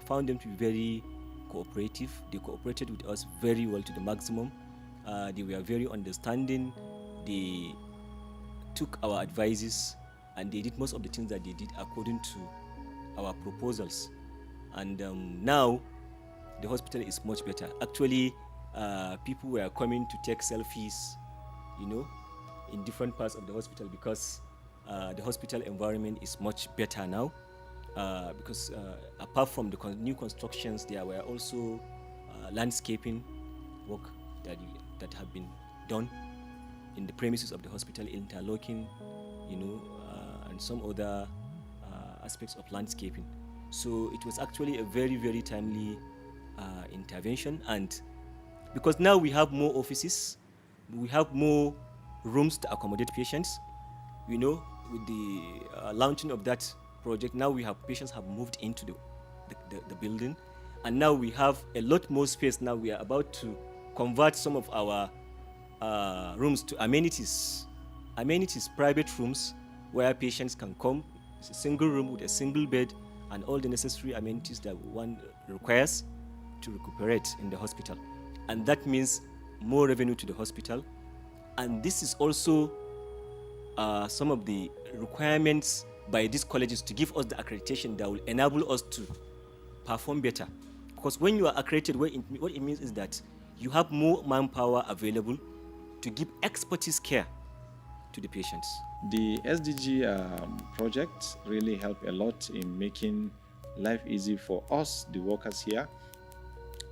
found them to be very cooperative. They cooperated with us very well to the maximum. They were very understanding. They took our advices and they did most of the things that they did according to our proposals. And now the hospital is much better. Actually, people were coming to take selfies, in different parts of the hospital because the hospital environment is much better now. Because apart from the new constructions, there were also landscaping work that have been done in the premises of the hospital, interlocking, and some other aspects of landscaping. So it was actually a very, very timely intervention. And because now we have more offices, we have more rooms to accommodate patients, with the launching of that project, now patients have moved into the building, and now we have a lot more space. Now we are about to convert some of our rooms to amenities, private rooms where patients can come. It's a single room with a single bed and all the necessary amenities that one requires to recuperate in the hospital. And that means more revenue to the hospital. And this is also some of the requirements by these colleges to give us the accreditation that will enable us to perform better. Because when you are accredited, what it means is that you have more manpower available to give expertise care to the patients. The SDG project really helped a lot in making life easy for us, the workers here,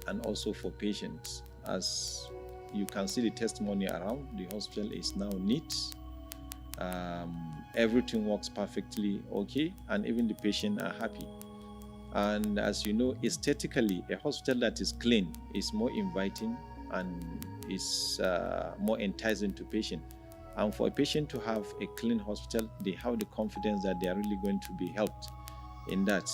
and also for patients. As you can see the testimony around, the hospital is now neat. Everything works perfectly okay, and even the patient are happy. And as you know, aesthetically, a hospital that is clean is more inviting and is more enticing to patient. And for a patient to have a clean hospital, they have the confidence that they are really going to be helped in that.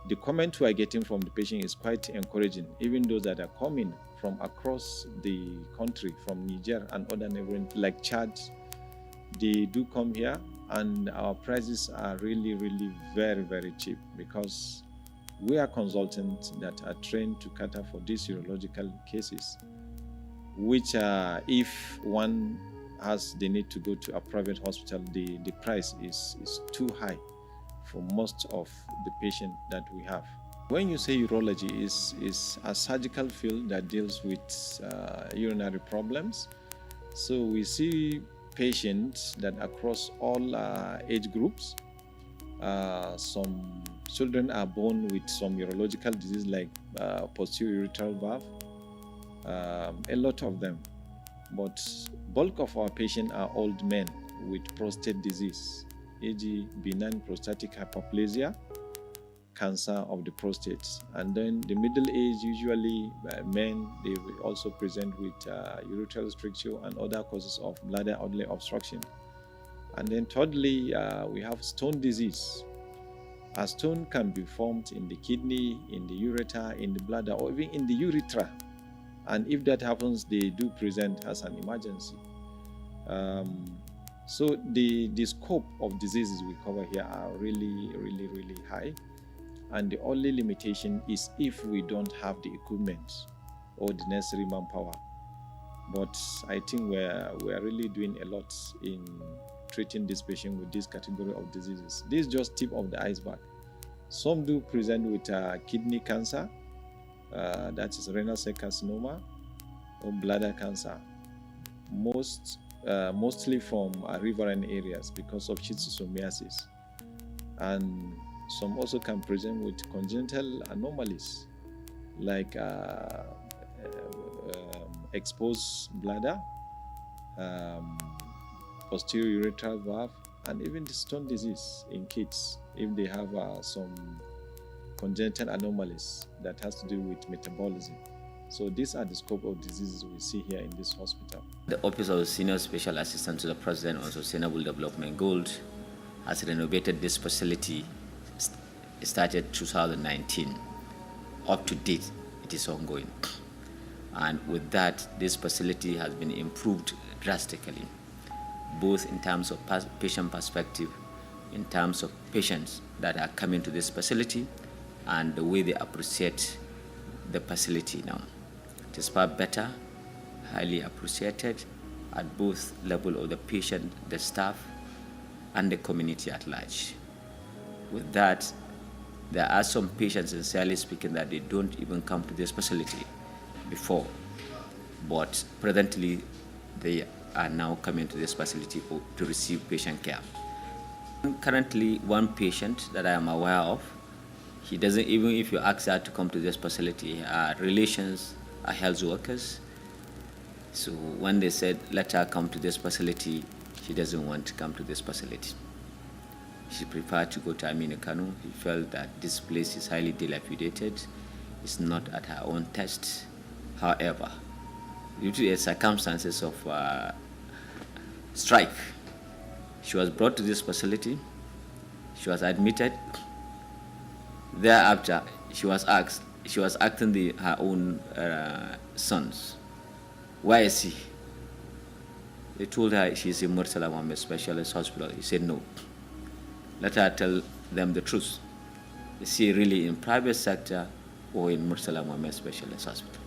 The comment we are getting from the patient is quite encouraging. Even those that are coming from across the country, from Niger and other neighboring like Chad, they do come here, and our prices are really, really very, very cheap because we are consultants that are trained to cater for these urological cases, which if one has the need to go to a private hospital, the price is too high for most of the patients that we have. When you say urology, is a surgical field that deals with urinary problems. So we see patients that across all age groups. Some children are born with some urological disease like posterior urethral valve, a lot of them. But bulk of our patients are old men with prostate disease, e.g. benign prostatic hyperplasia, cancer of the prostate. And then the middle age, usually men, they will also present with urethral stricture and other causes of bladder outlet obstruction. And then thirdly, we have stone disease. A stone can be formed in the kidney, in the ureter, in the bladder, or even in the urethra. And if that happens, they do present as an emergency. So the scope of diseases we cover here are really, really, really high. And the only limitation is if we don't have the equipment or the necessary manpower. But I think we're really doing a lot in treating this patient with this category of diseases. This is just tip of the iceberg. Some do present with kidney cancer, that is renal cell carcinoma, or bladder cancer, mostly from riverine areas because of schistosomiasis. And some also can present with congenital anomalies like exposed bladder, posterior urethral valve, and even the stone disease in kids if they have some congenital anomalies that has to do with metabolism. So these are the scope of diseases we see here in this hospital. The Office of the Senior Special Assistant to the President on Sustainable Development Goals has renovated this facility. It started 2019. Up to date, it is ongoing. And with that, this facility has been improved drastically, both in terms of patient perspective, in terms of patients that are coming to this facility, and the way they appreciate the facility now. It is far better, highly appreciated at both level of the patient, the staff, and the community at large. With that, there are some patients, sincerely speaking, that they don't even come to this facility before, but presently they are now coming to this facility to receive patient care. Currently, one patient that I am aware of, he doesn't, even if you ask her to come to this facility, her relations are health workers. So when they said, let her come to this facility, she doesn't want to come to this facility. She preferred to go to Aminu Kano. He felt that this place is highly dilapidated. It's not at her own taste. However, due to the circumstances of strike, she was brought to this facility. She was admitted. Thereafter, she was asked, she was acting her own sons. Where is he? They told her she's in Murtala Mohammed Specialist Hospital. He said no. Let her tell them the truth. Is she really in private sector or in Murtala Mohammed Specialist Hospital?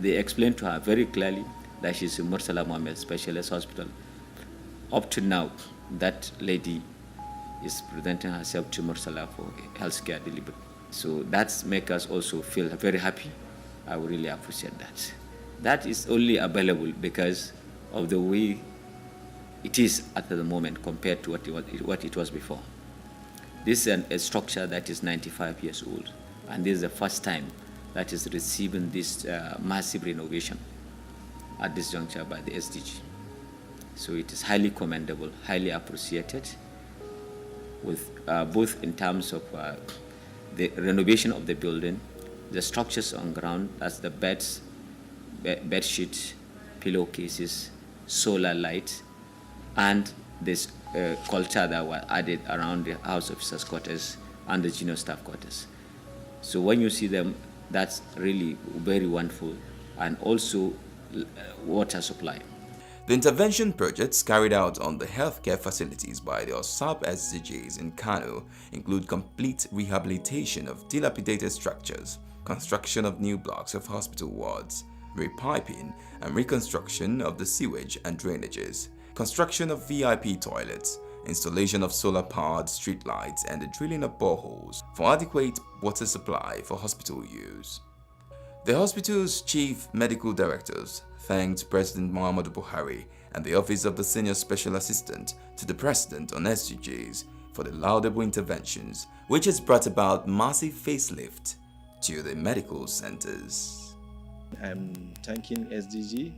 They explained to her very clearly that she's in Murtala Mohammed Specialist Hospital. Up to now, that lady is presenting herself to Murtala for healthcare delivery. So that makes us also feel very happy. I would really appreciate that. That is only available because of the way it is at the moment compared to what it was before. This is a structure that is 95 years old, and this is the first time that is receiving this massive renovation at this juncture by the SDG. So it is highly commendable, highly appreciated, with both in terms of the renovation of the building, the structures on ground, that's the beds, bed sheets, pillowcases, solar lights, and this culture that were added around the house officers' quarters and the junior staff quarters. So when you see them, that's really very wonderful, and also water supply. The intervention projects carried out on the healthcare facilities by the OSAP SDGs in Kano include complete rehabilitation of dilapidated structures, construction of new blocks of hospital wards, repiping and reconstruction of the sewage and drainages, construction of VIP toilets, installation of solar-powered streetlights, and the drilling of boreholes for adequate water supply for hospital use. The hospital's chief medical directors thanked President Muhammadu Buhari and the Office of the Senior Special Assistant to the President on SDGs for the laudable interventions, which has brought about massive facelift to the medical centers. I'm thanking SDG,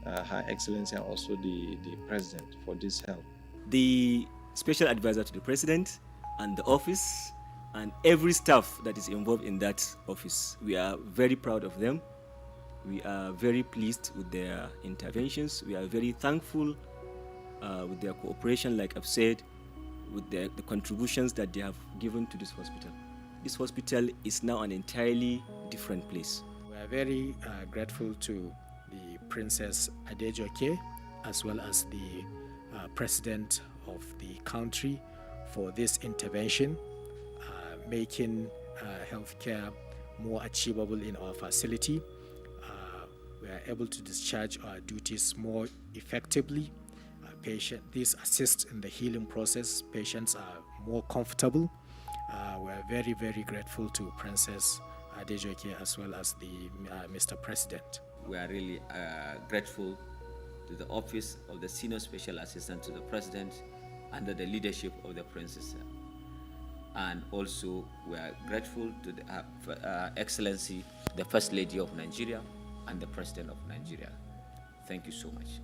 Her Excellency, and also the President for this help. The special advisor to the President and the office and every staff that is involved in that office. We are very proud of them. We are very pleased with their interventions. We are very thankful with their cooperation, like I've said, with the contributions that they have given to this hospital. This hospital is now an entirely different place. We are very grateful to the Princess Adejoke as well as the President of the country for this intervention, making healthcare more achievable in our facility. We are able to discharge our duties more effectively. This assists in the healing process. Patients are more comfortable. We are very, very grateful to Princess Adejoke as well as the Mr. President. We are really grateful to the Office of the Senior Special Assistant to the President under the leadership of the Princess. And also we are grateful to the Excellency, the First Lady of Nigeria and the President of Nigeria. Thank you so much.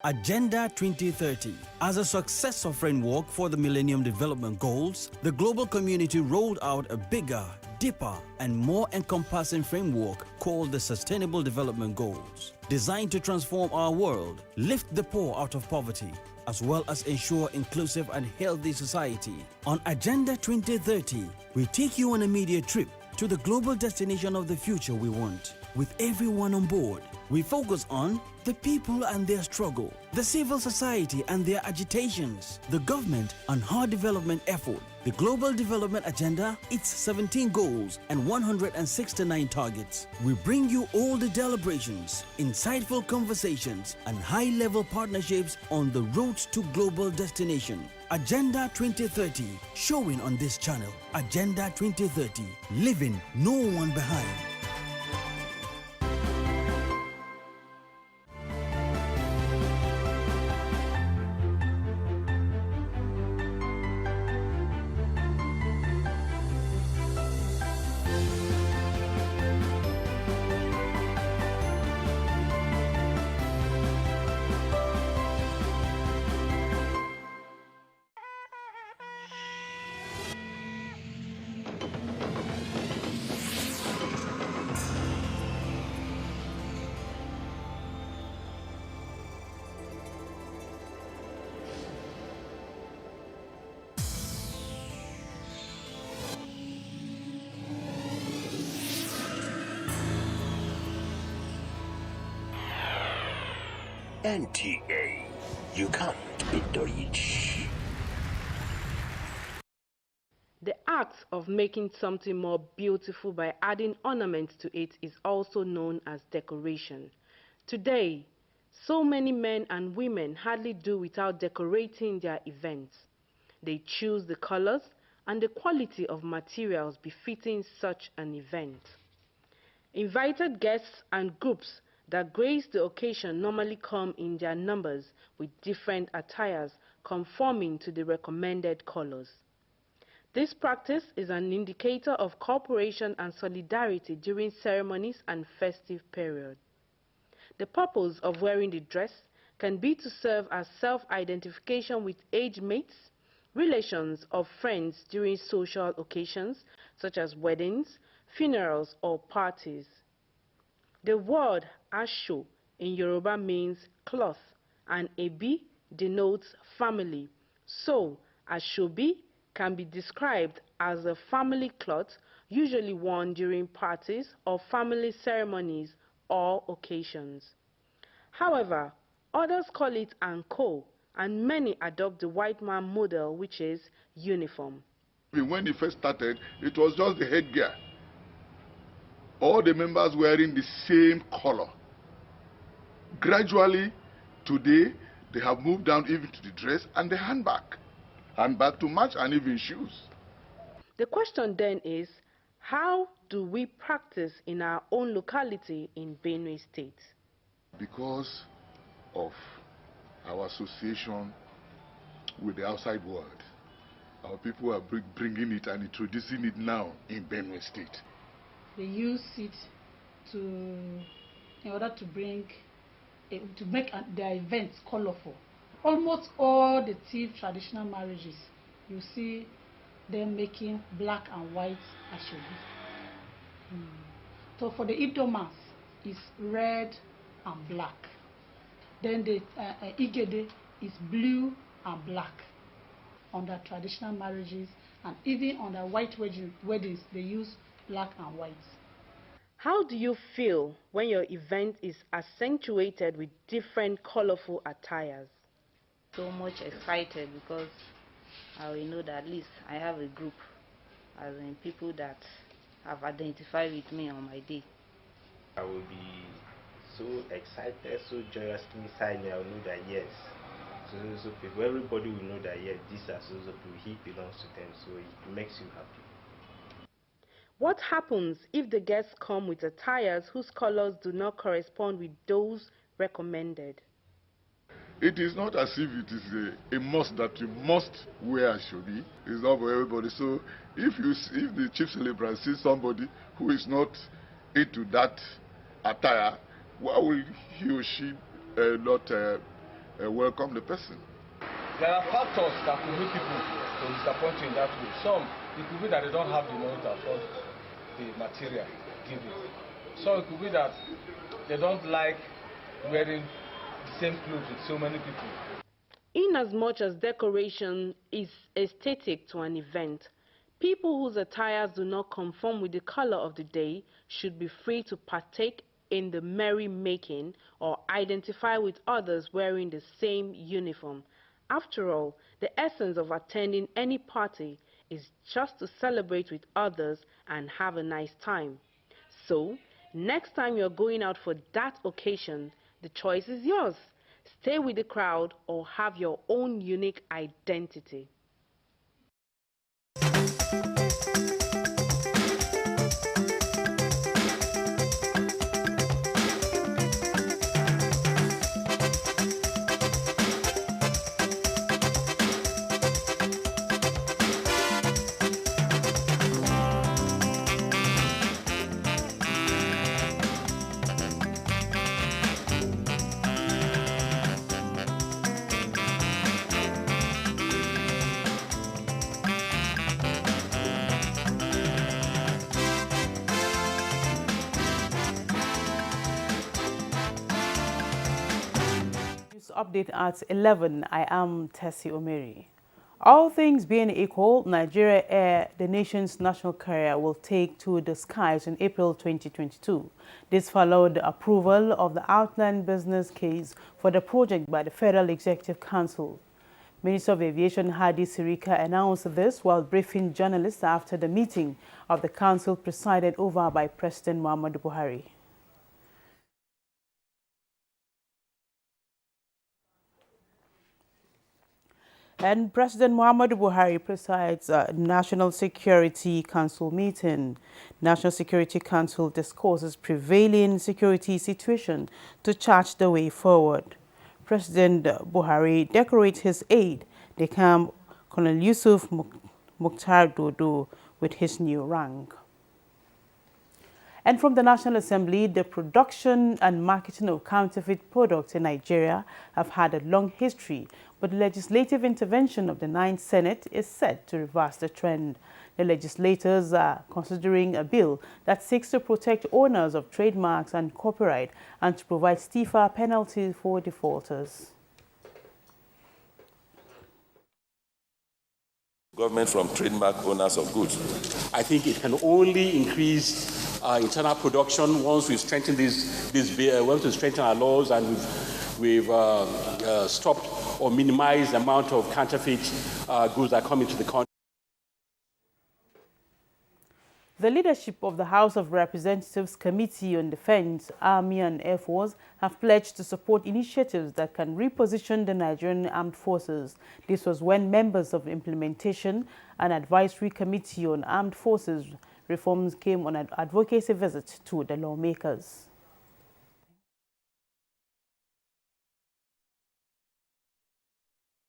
Agenda 2030. As a successor framework for the Millennium Development Goals, the global community rolled out a bigger, deeper, and more encompassing framework called the Sustainable Development Goals, designed to transform our world, lift the poor out of poverty, as well as ensure inclusive and healthy society. On Agenda 2030, we take you on a media trip to the global destination of the future we want. With everyone on board, we focus on the people and their struggle, the civil society and their agitations, the government and her development effort, the Global Development Agenda, its 17 goals and 169 targets. We bring you all the deliberations, insightful conversations, and high-level partnerships on the road to global destination. Agenda 2030, showing on this channel. Agenda 2030, leaving no one behind. NTA, you can't beat the rich. The act of making something more beautiful by adding ornaments to it is also known as decoration. Today, so many men and women hardly do without decorating their events. They choose the colors and the quality of materials befitting such an event. Invited guests and groups that grace the occasion normally come in their numbers with different attires conforming to the recommended colors. This practice is an indicator of cooperation and solidarity during ceremonies and festive periods. The purpose of wearing the dress can be to serve as self-identification with age mates, relations, or friends during social occasions such as weddings, funerals, or parties. The word Asho in Yoruba means cloth and Ebi denotes family. So, Ashobi can be described as a family cloth usually worn during parties or family ceremonies or occasions. However, others call it anko, and many adopt the white man model, which is uniform. When it first started, it was just the headgear. All the members wearing the same color. Gradually, today, they have moved down even to the dress and the handbag. Handbag to match, and even shoes. The question then is, how do we practice in our own locality in Benue State? Because of our association with the outside world, our people are bringing it and introducing it now in Benue State. They use it in order to make their events colorful. Almost all the Tiv traditional marriages, you see them making black and white ashobi. So for the Idomans, it's red and black. Then the Igede is blue and black on the traditional marriages, and even on the white weddings, they use black and white. How do you feel when your event is accentuated with different colorful attires? So much excited because I will know that at least I have a group, as in people that have identified with me on my day. I will be so excited, so joyous inside me. I will know that yes, so people, everybody will know that yes, these are so people, he belongs to them, so it makes you happy. What happens if the guests come with attires whose colors do not correspond with those recommended? It is not as if it is a must that you must wear ashobi. It's not for everybody. So if the chief celebrant sees somebody who is not into that attire, why will he or she not welcome the person? There are factors that could make people to disappoint you in that way. Some, it could be that they don't have the money to afford the material given. So it could be that they don't like wearing the same clothes with so many people. Inasmuch as decoration is aesthetic to an event, people whose attires do not conform with the color of the day should be free to partake in the merry-making or identify with others wearing the same uniform. After all, the essence of attending any party is just to celebrate with others and have a nice time. So, next time you're going out for that occasion, the choice is yours. Stay with the crowd or have your own unique identity. Update at 11. I am Tessie Omeri. All things being equal, Nigeria Air, the nation's national carrier, will take to the skies in April 2022. This followed the approval of the outline business case for the project by the Federal Executive Council. Minister of Aviation Hadi Sirika announced this while briefing journalists after the meeting of the council presided over by President Muhammadu Buhari. And President Muhammadu Buhari presides a National Security Council meeting. National Security Council discusses prevailing security situation to chart the way forward. President Buhari decorates his aide, the camp Colonel Yusuf Mukhtar Dodo, with his new rank. And from the National Assembly, the production and marketing of counterfeit products in Nigeria have had a long history, but the legislative intervention of the 9th Senate is set to reverse the trend. The legislators are considering a bill that seeks to protect owners of trademarks and copyright and to provide stiffer penalties for defaulters. Government from trademark owners of goods. I think it can only increase internal production once we strengthen once we strengthen our laws and we've stopped or minimized the amount of counterfeit goods that come into the country. The leadership of the House of Representatives Committee on Defense, Army and Air Force have pledged to support initiatives that can reposition the Nigerian Armed Forces. This was when members of the Implementation and Advisory Committee on Armed Forces Reforms came on an advocacy visit to the lawmakers.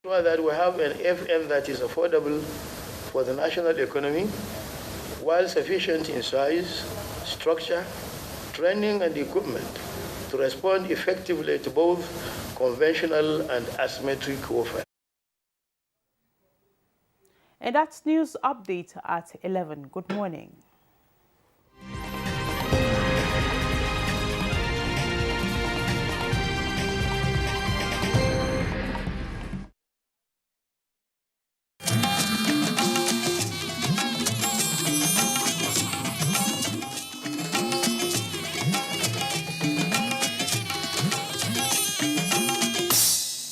That we have an FM that is affordable for the national economy, while sufficient in size, structure, training and equipment to respond effectively to both conventional and asymmetric warfare. And that's news update at 11. Good morning.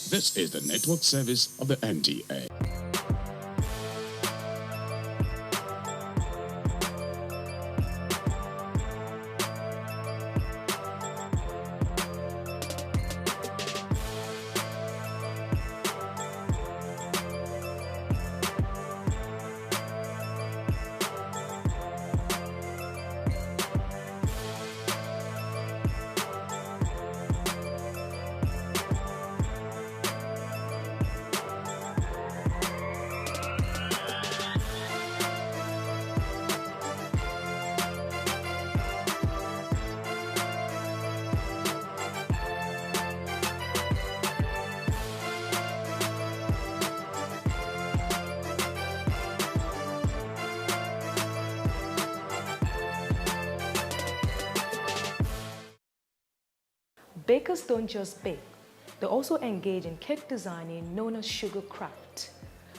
This is the network service of the NTA. Bakers don't just bake, they also engage in cake designing known as sugar craft.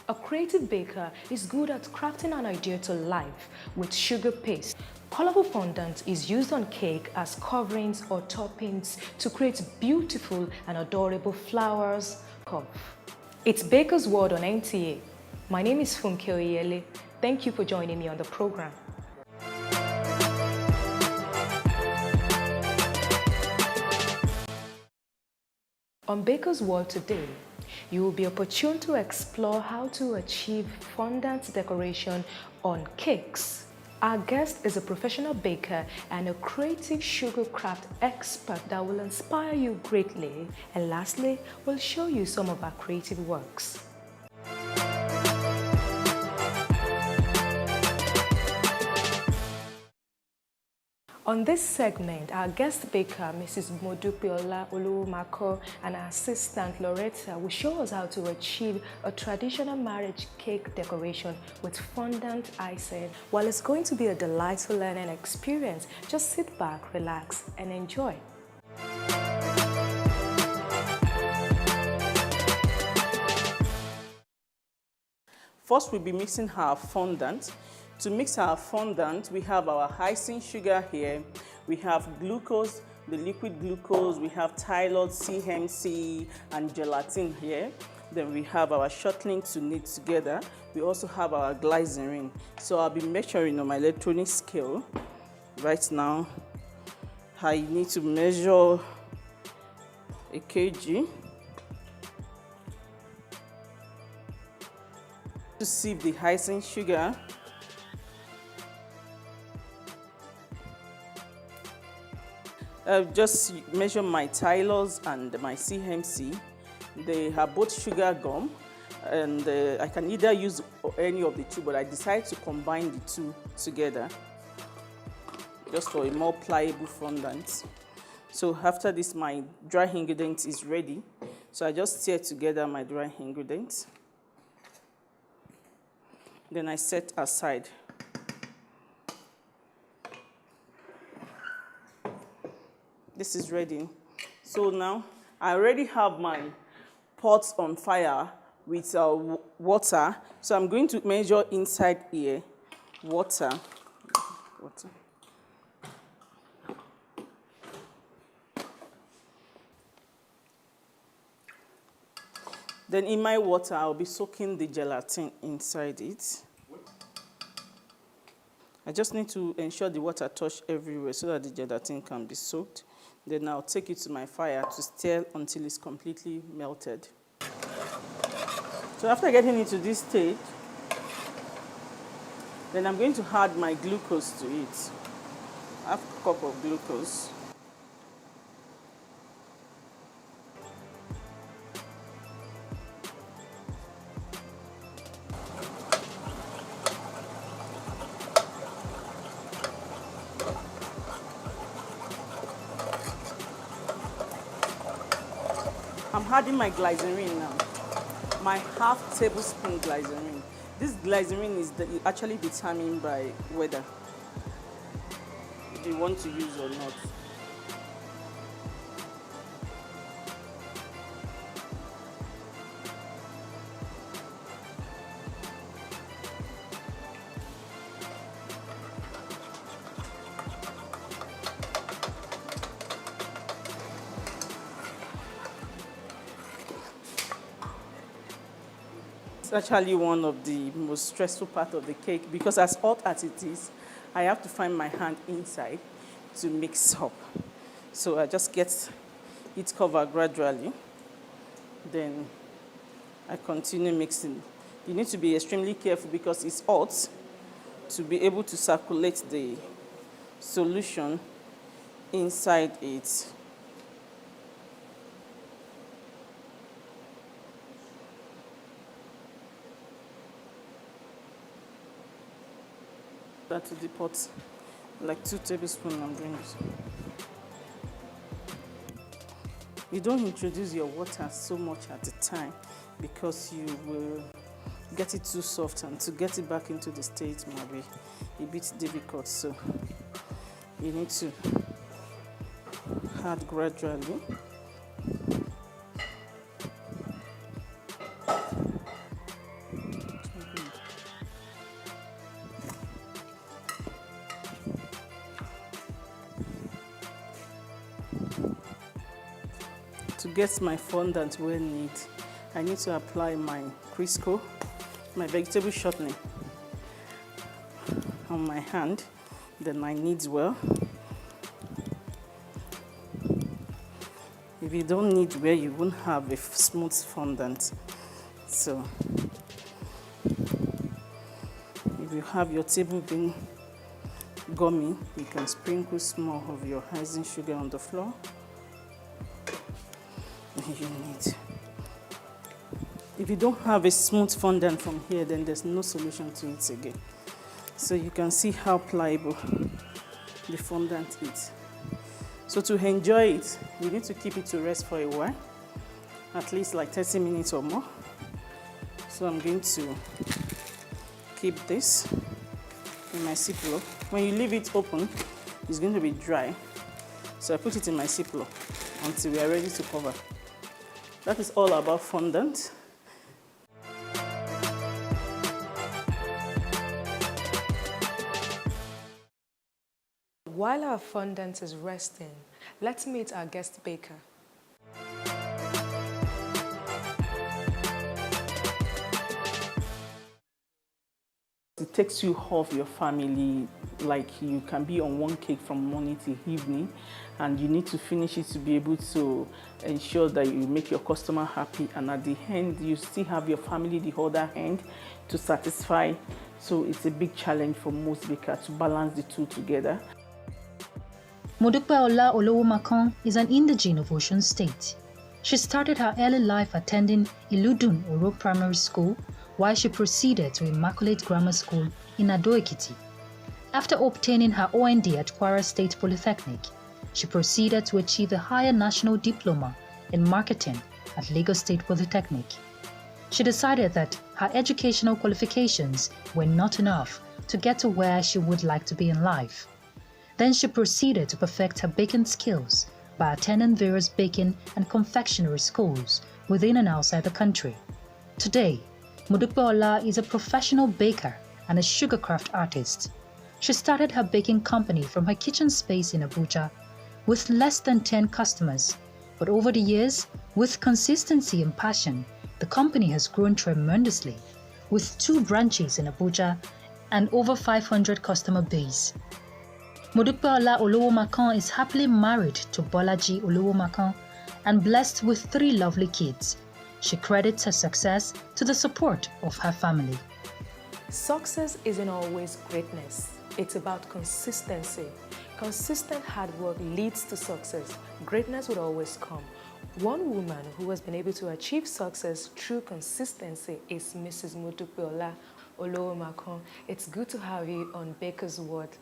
A creative baker is good at crafting an idea to life with sugar paste. Colorful fondant is used on cake as coverings or toppings to create beautiful and adorable flowers. It's Baker's World on NTA. My name is Funke Oyele. Thank you for joining me on the program. On Baker's World today, you will be opportune to explore how to achieve fondant decoration on cakes. Our guest is a professional baker and a creative sugar craft expert that will inspire you greatly. And lastly, we'll show you some of our creative works. On this segment, our guest baker, Mrs. Modupiola Oluwumako, and our assistant, Loretta, will show us how to achieve a traditional marriage cake decoration with fondant icing. While it's going to be a delightful learning experience, just sit back, relax, and enjoy. First, we'll be mixing our fondant. To mix our fondant, we have our icing sugar here. We have glucose, the liquid glucose. We have Tylor, CMC, and gelatin here. Then we have our shortening to knead together. We also have our glycerin. So I'll be measuring on my electronic scale. Right now, I need to measure a kg. To sieve the icing sugar. Just measure my Tylors and my CMC. They have both sugar gum, and I can either use any of the two, but I decided to combine the two together just for a more pliable fondant. So after this, my dry ingredient is ready. So I just stir together my dry ingredients. Then I set aside. This is ready. So now I already have my pot on fire with water. So I'm going to measure inside here water. Then in my water, I'll be soaking the gelatin inside it. I just need to ensure the water touch everywhere so that the gelatin can be soaked. Then I'll take it to my fire to stir until it's completely melted. So after getting it to this stage, then I'm going to add my glucose to it. Half a cup of glucose. I'm adding my glycerin now, my half tablespoon glycerin. This glycerin is actually determined by whether you want to use or not. It's actually one of the most stressful part of the cake because as hot as it is, I have to find my hand inside to mix up. So I just get it covered gradually. Then I continue mixing. You need to be extremely careful because it's hot to be able to circulate the solution inside it. That to the pot, like 2 tablespoons I'm doing it. You don't introduce your water so much at the time because you will get it too soft, and to get it back into the state might be a bit difficult. So you need to add gradually. To get my fondant well neat, I need to apply my Crisco, my vegetable shortening, on my hand. Then I knead well. If you don't knead well, you won't have a smooth fondant. So if you have your table bean gummy, you can sprinkle small of your icing sugar on the floor. You need. If you don't have a smooth fondant from here, then there's no solution to it again. So you can see how pliable the fondant is. So to enjoy it, you need to keep it to rest for a while, at least like 30 minutes or more. So I'm going to keep this in my Ziploc. When you leave it open, it's going to be dry. So I put it in my Ziploc until we are ready to cover. That is all about fondant. While our fondant is resting, let's meet our guest baker. It takes you off your family, like you can be on one cake from morning till evening, and you need to finish it to be able to ensure that you make your customer happy, and at the end you still have your family the other end to satisfy. So it's a big challenge for most bakers to balance the two together. Modupe Ola Olowomakan is an indigene of Osun State. She started her early life attending Iludun Oro Primary School, while she proceeded to Immaculate Grammar School in Ado-Ekiti. After obtaining her OND at Kwara State Polytechnic, she proceeded to achieve a higher national diploma in marketing at Lagos State Polytechnic. She decided that her educational qualifications were not enough to get to where she would like to be in life. Then she proceeded to perfect her baking skills by attending various baking and confectionery schools within and outside the country. Today, Modukpe Ola is a professional baker and a sugarcraft artist. She started her baking company from her kitchen space in Abuja with less than 10 customers. But over the years, with consistency and passion, the company has grown tremendously, with 2 branches in Abuja and over 500 customer base. Modukpe Ola Olowomakan is happily married to Bolaji Olowomakan and blessed with 3 lovely kids. She credits her success to the support of her family. Success isn't always greatness. It's about consistency. Consistent hard work leads to success. Greatness will always come. One woman who has been able to achieve success through consistency is Mrs. Modukpe Ola Olowomakan. It's good to have you on Baker's World.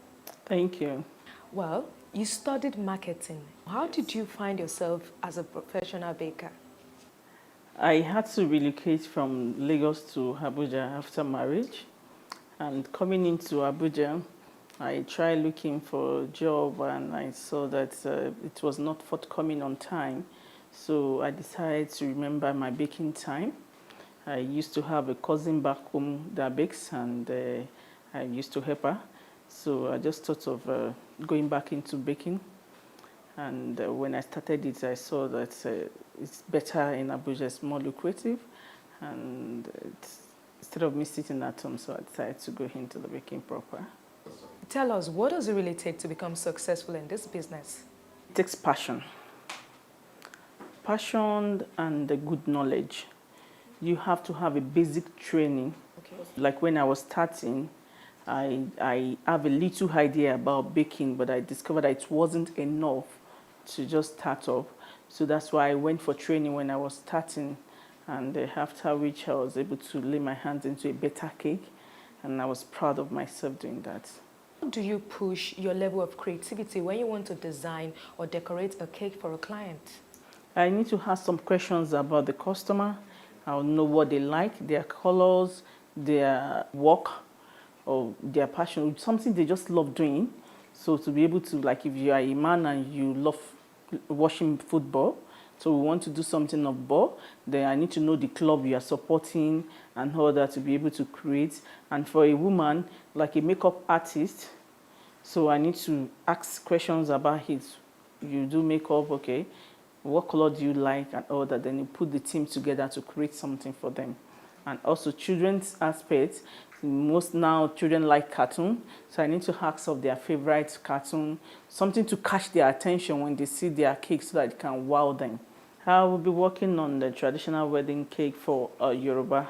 Thank you. Well, you studied marketing. How did you find yourself as a professional baker? I had to relocate from Lagos to Abuja after marriage. And coming into Abuja, I tried looking for a job and I saw that it was not forthcoming on time. So I decided to remember my baking time. I used to have a cousin back home that bakes and I used to help her. So I just thought of going back into baking. And when I started it, I saw that it's better in Abuja, it's more lucrative. And instead of me sitting at home, so I decided to go into the baking proper. Tell us, what does it really take to become successful in this business? It takes passion. Passion and a good knowledge. You have to have a basic training. Okay. Like when I was starting, I have a little idea about baking, but I discovered that it wasn't enough to just start off. So that's why I went for training when I was starting, and after which I was able to lay my hands into a better cake, and I was proud of myself doing that. How do you push your level of creativity when you want to design or decorate a cake for a client? I need to ask some questions about the customer. I'll know what they like, their colors, their work, or their passion, something they just love doing. So to be able to, like if you are a man and you love watching football, so we want to do something of ball, then I need to know the club you are supporting and all that to be able to create. And for a woman, like a makeup artist, so I need to ask questions about it. You do makeup, okay, what color do you like and all that, then you put the team together to create something for them. And also children's aspects, most now children like cartoon, so I need to ask of their favorite cartoon, something to catch their attention when they see their cake so that it can wow them. I will be working on the traditional wedding cake for Yoruba,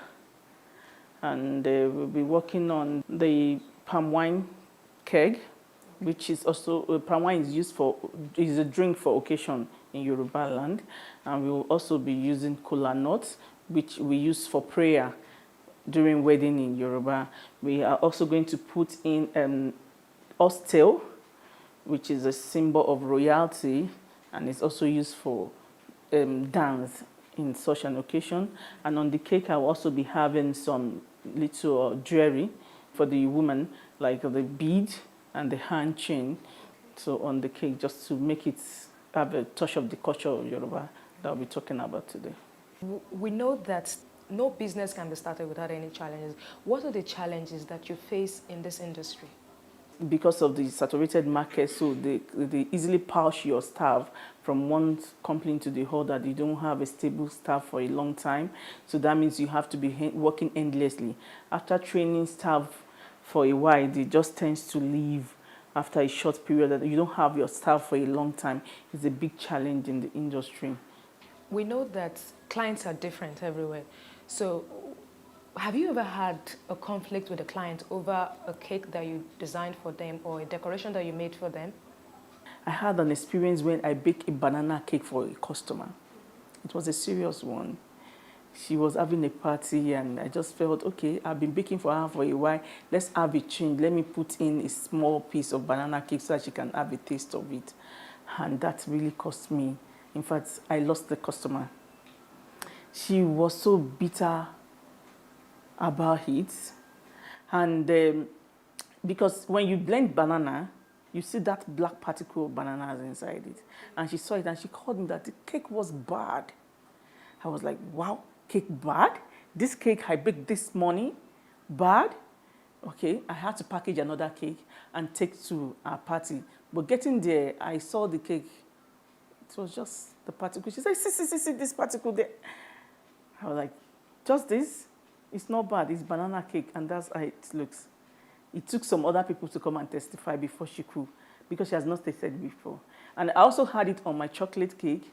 and we'll be working on the palm wine keg, which is also, palm wine is used for, is a drink for occasion in Yoruba land, and we will also be using kola nuts, which we use for prayer during wedding in Yoruba. We are also going to put in oxtail, which is a symbol of royalty, and it's also used for dance in such an occasion. And on the cake, I'll also be having some little jewelry for the woman, like the bead and the hand chain. So on the cake, just to make it have a touch of the culture of Yoruba that I'll be talking about today. We know that no business can be started without any challenges. What are the challenges that you face in this industry? Because of the saturated market, so they easily poach your staff from one company to the other. You don't have a stable staff for a long time. So that means you have to be working endlessly. After training staff for a while, they just tend to leave after a short period. That you don't have your staff for a long time. It's a big challenge in the industry. We know that clients are different everywhere. So have you ever had a conflict with a client over a cake that you designed for them or a decoration that you made for them? I had an experience when I baked a banana cake for a customer. It was a serious one. She was having a party and I just felt, okay, I've been baking for her for a while. Let's have a change. Let me put in a small piece of banana cake so that she can have a taste of it. And that really cost me. In fact, I lost the customer. she was so bitter about it. And because when you blend banana, you see that black particle of bananas inside it. And she saw it and she called me that the cake was bad. I was like, wow, cake bad? This cake I baked this morning, bad? Okay, I had to package another cake and take to our party. But getting there, I saw the cake. It was just the particle. She said, see this particle there. I was like, just this? It's not bad. It's banana cake, and that's how it looks. It took some other people to come and testify before she could, because she has not tasted before. And I also had it on my chocolate cake.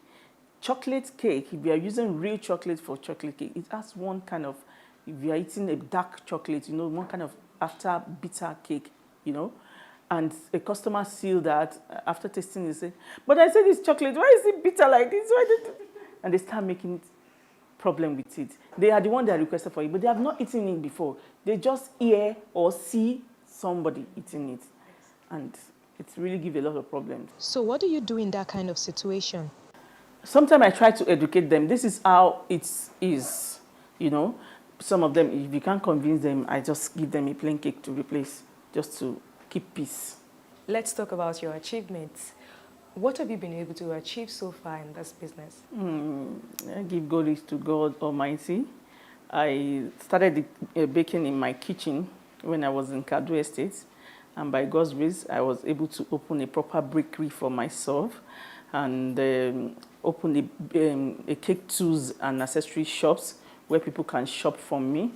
Chocolate cake, if you are using real chocolate for chocolate cake, it has one kind of, if you are eating a dark chocolate, you know, one kind of after bitter cake, you know. And a customer sealed that after tasting it, say, but I said it's chocolate, why is it bitter like this? Why did it? And they start making problem with it. They are the one that requested for it, but they have not eaten it before. They just hear or see somebody eating it. And it really gives a lot of problems. So what do you do in that kind of situation? Sometimes I try to educate them. This is how it is, you know. Some of them, if you can't convince them, I just give them a plain cake to replace, just to keep peace. Let's talk about your achievements. What have you been able to achieve so far in this business? I give glory to God Almighty. I started baking in my kitchen when I was in Kadu Estate. And by God's grace, I was able to open a proper bakery for myself and open a cake tools and accessory shops where people can shop from me.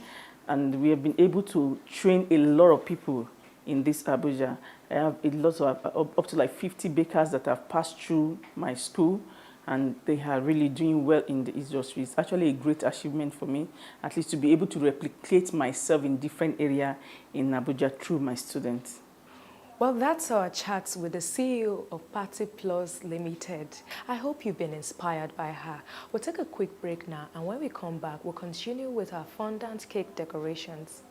And we have been able to train a lot of people in this Abuja. I have a lot of, up to like 50 bakers that have passed through my school, and they are really doing well in the industry. It's actually a great achievement for me, at least to be able to replicate myself in different areas in Abuja through my students. Well, that's our chat with the CEO of Party Plus Limited. I hope you've been inspired by her. We'll take a quick break now, and when we come back, we'll continue with our fondant cake decorations.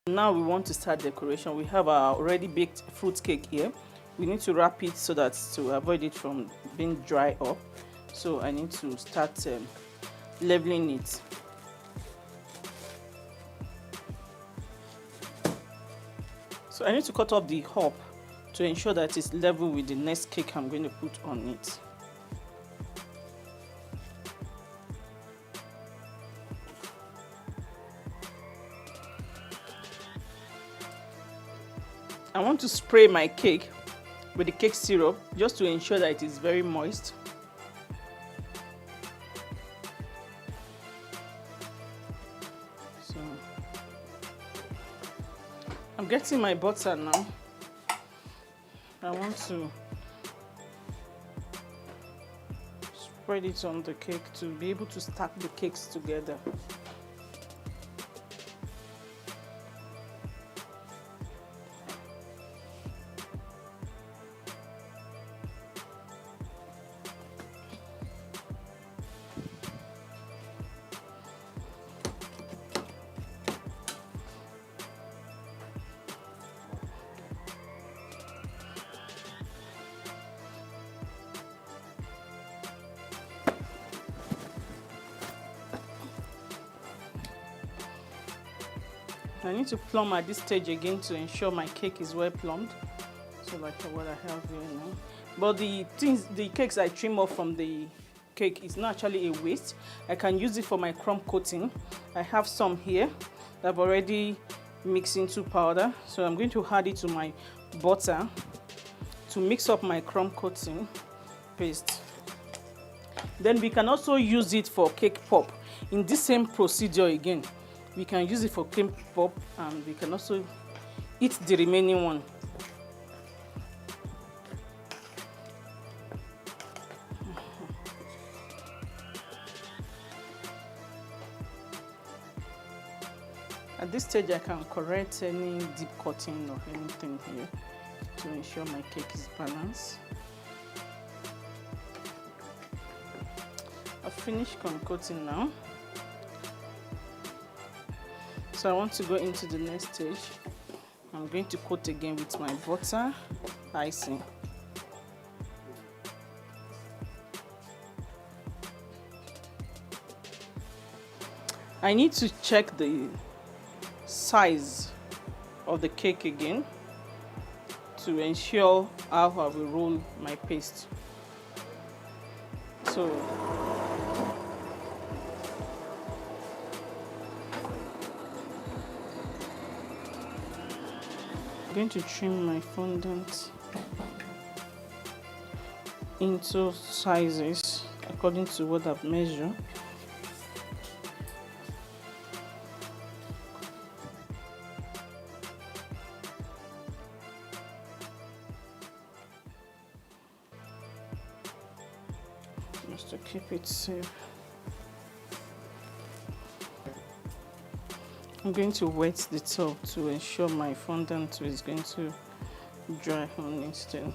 Now we want to start decoration. We have our already baked fruit cake here. We need to wrap it so that to avoid it from being dry up. So I need to start leveling it. So I need to cut off the hop to ensure that it's level with the next cake I'm going to put on it. I want to spray my cake with the cake syrup just to ensure that it is very moist. So I'm getting my butter now. I want to spread it on the cake to be able to stack the cakes together. I need to plumb at this stage again to ensure my cake is well plumbed. So like what I have here now. But the cakes I trim off from the cake is not actually a waste. I can use it for my crumb coating. I have some here that I've already mixed into powder. So I'm going to add it to my butter to mix up my crumb coating paste. Then we can also use it for cake pop in this same procedure again. We can use it for cake pop, and we can also eat the remaining one. At this stage, I can correct any deep cutting or anything here to ensure my cake is balanced. I've finished coating now. So I want to go into the next stage. I'm going to coat again with my butter icing. I need to check the size of the cake again to ensure how I will roll my paste. So I'm going to trim my fondant into sizes according to what I've measured. Just to keep it safe. I'm going to wet the top to ensure my fondant is going to dry on instead.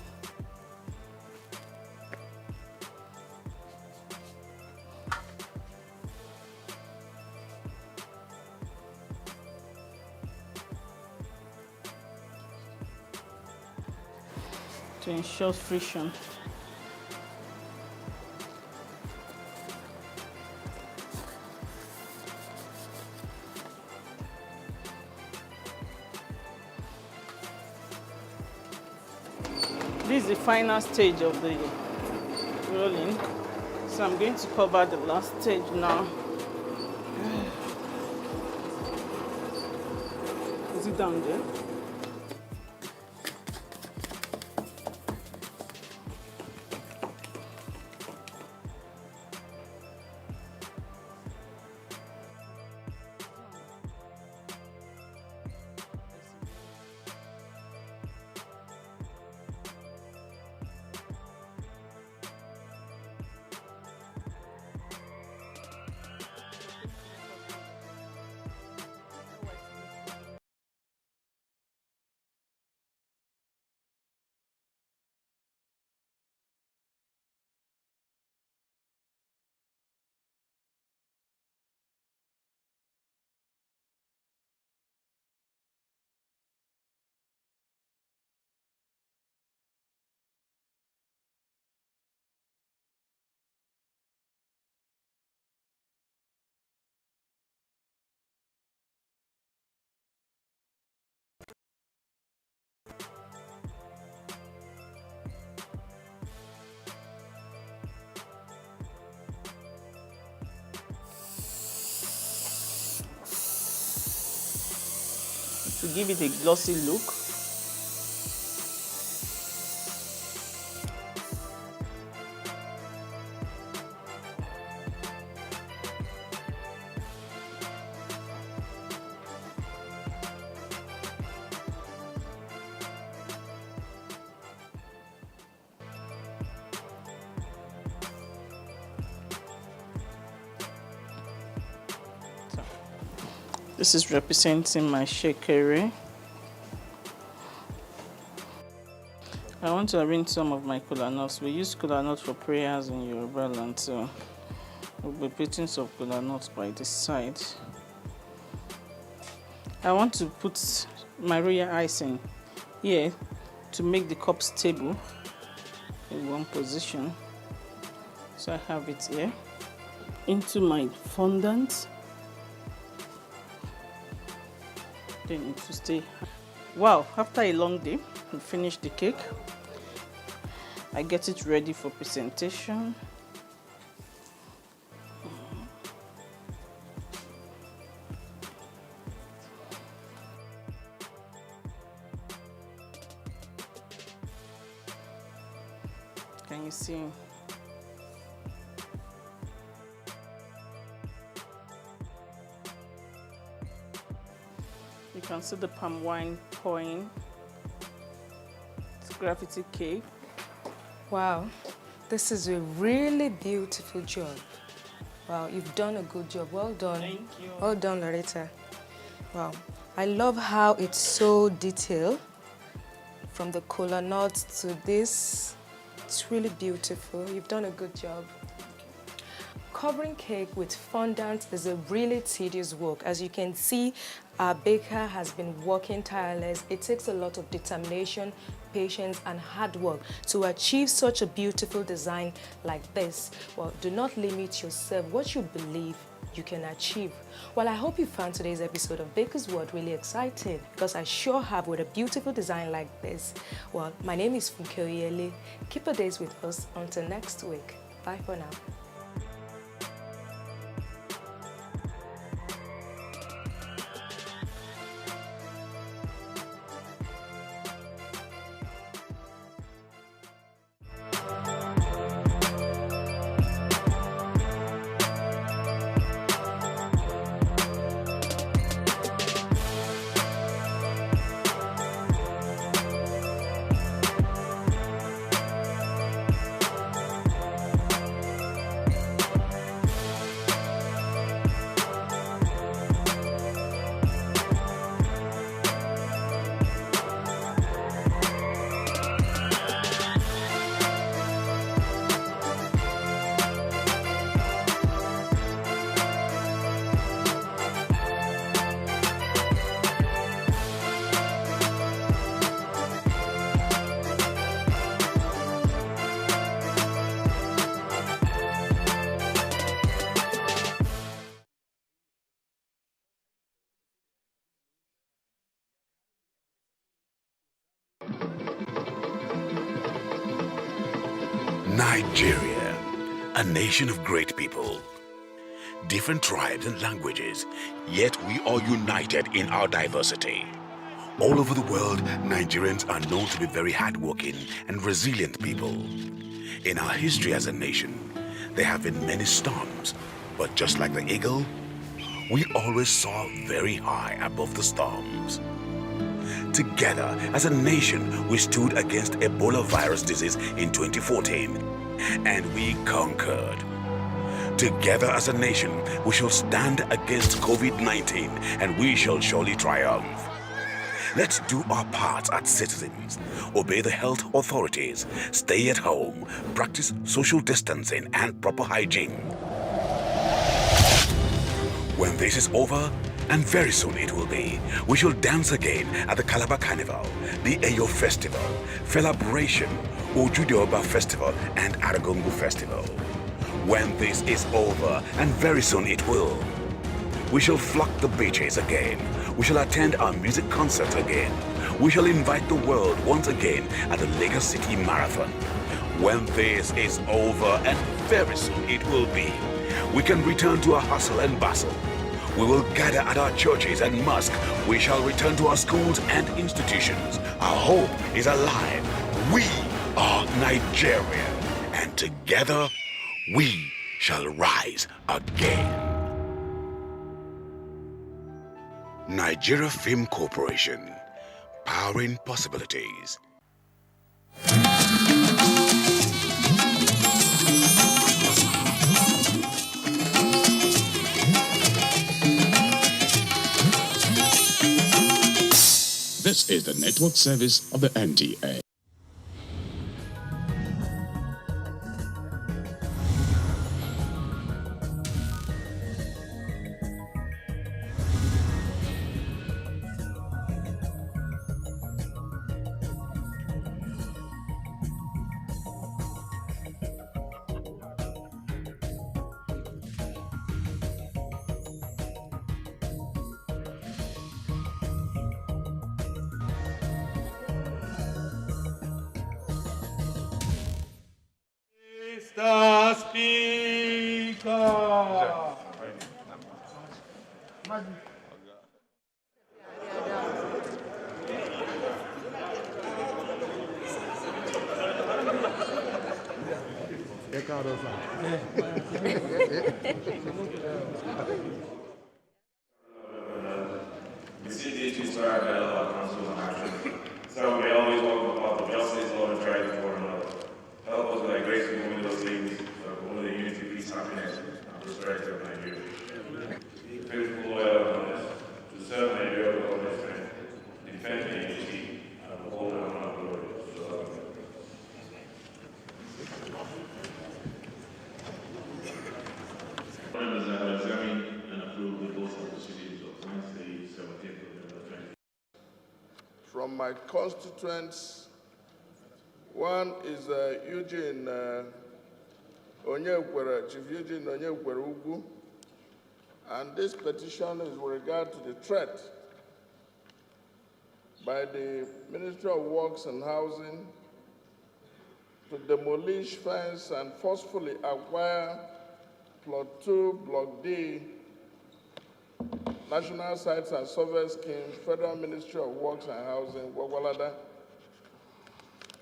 To ensure friction. This is the final stage of the rolling, so I'm going to cover the last stage now. Is it down there? To give it a glossy look. This is representing my shekere. I want to arrange some of my kola nuts. We use kola nuts for prayers in Yoruba land, so we'll be putting some kola nuts by this side. I want to put my royal icing here to make the cup stable in one position. So I have it here. Into my fondant. Then it will stay. Wow, after a long day, we finished the cake. I get it ready for presentation. Can you see? You can see the palm wine pouring. It's graffiti cake. Wow, this is a really beautiful job. Wow, you've done a good job. Well done. Thank you. Well done, Loretta. Wow, I love how it's so detailed. From the kola nuts to this, it's really beautiful. You've done a good job. Covering cake with fondant is a really tedious work. As you can see, our baker has been working tireless. It takes a lot of determination, patience, and hard work to achieve such a beautiful design like this. Well, do not limit yourself. What you believe you can achieve. Well, I hope you found today's episode of Baker's World really exciting, because I sure have with a beautiful design like this. Well, my name is Funke Oyele. Keep a days with us until next week. Bye for now. Nigeria, a nation of great people, different tribes and languages, yet we are united in our diversity. All over the world, Nigerians are known to be very hardworking and resilient people. In our history as a nation, there have been many storms, but just like the eagle, we always soar very high above the storms. Together, as a nation, we stood against Ebola virus disease in 2014, and we conquered. Together as a nation, we shall stand against COVID-19, and we shall surely triumph. Let's do our part as citizens, obey the health authorities, stay at home, practice social distancing and proper hygiene. When this is over, and very soon it will be, we shall dance again at the Calabar Carnival, the Eyo Festival, Celebration, Ojudeoba Festival, and Aragongo Festival. When this is over, and very soon it will, we shall flock the beaches again. We shall attend our music concerts again. We shall invite the world once again at the Lagos City Marathon. When this is over, and very soon it will be, we can return to our hustle and bustle. We will gather at our churches and mosques. We shall return to our schools and institutions. Our hope is alive. We are Nigeria. And together, we shall rise again. Nigeria Film Corporation, powering possibilities. This is the network service of the NTA. Mr. Speaker. We see these two star dialogue councils on action. So we always talk about the justice, law, and charity for one another. Help us with our grace to move those things for only the unity, peace, happiness, and prosperity of Nigeria. Be faithful, loyal, and honest, to serve Nigeria with all my strength, defend the unity, and uphold the honor of glory. Members have examined and approved the votes of the proceedings of Wednesday, 17th of November 2020. From my constituents, one is Eugene Onyekwere, Chief Eugene Onyekwere Ugwu, And this petition is with regard to the threat by the Ministry of Works and Housing to demolish, fence, and forcefully acquire Plot 2, Block D, National Sites and Survey Scheme, Federal Ministry of Works and Housing, Gwagwalada,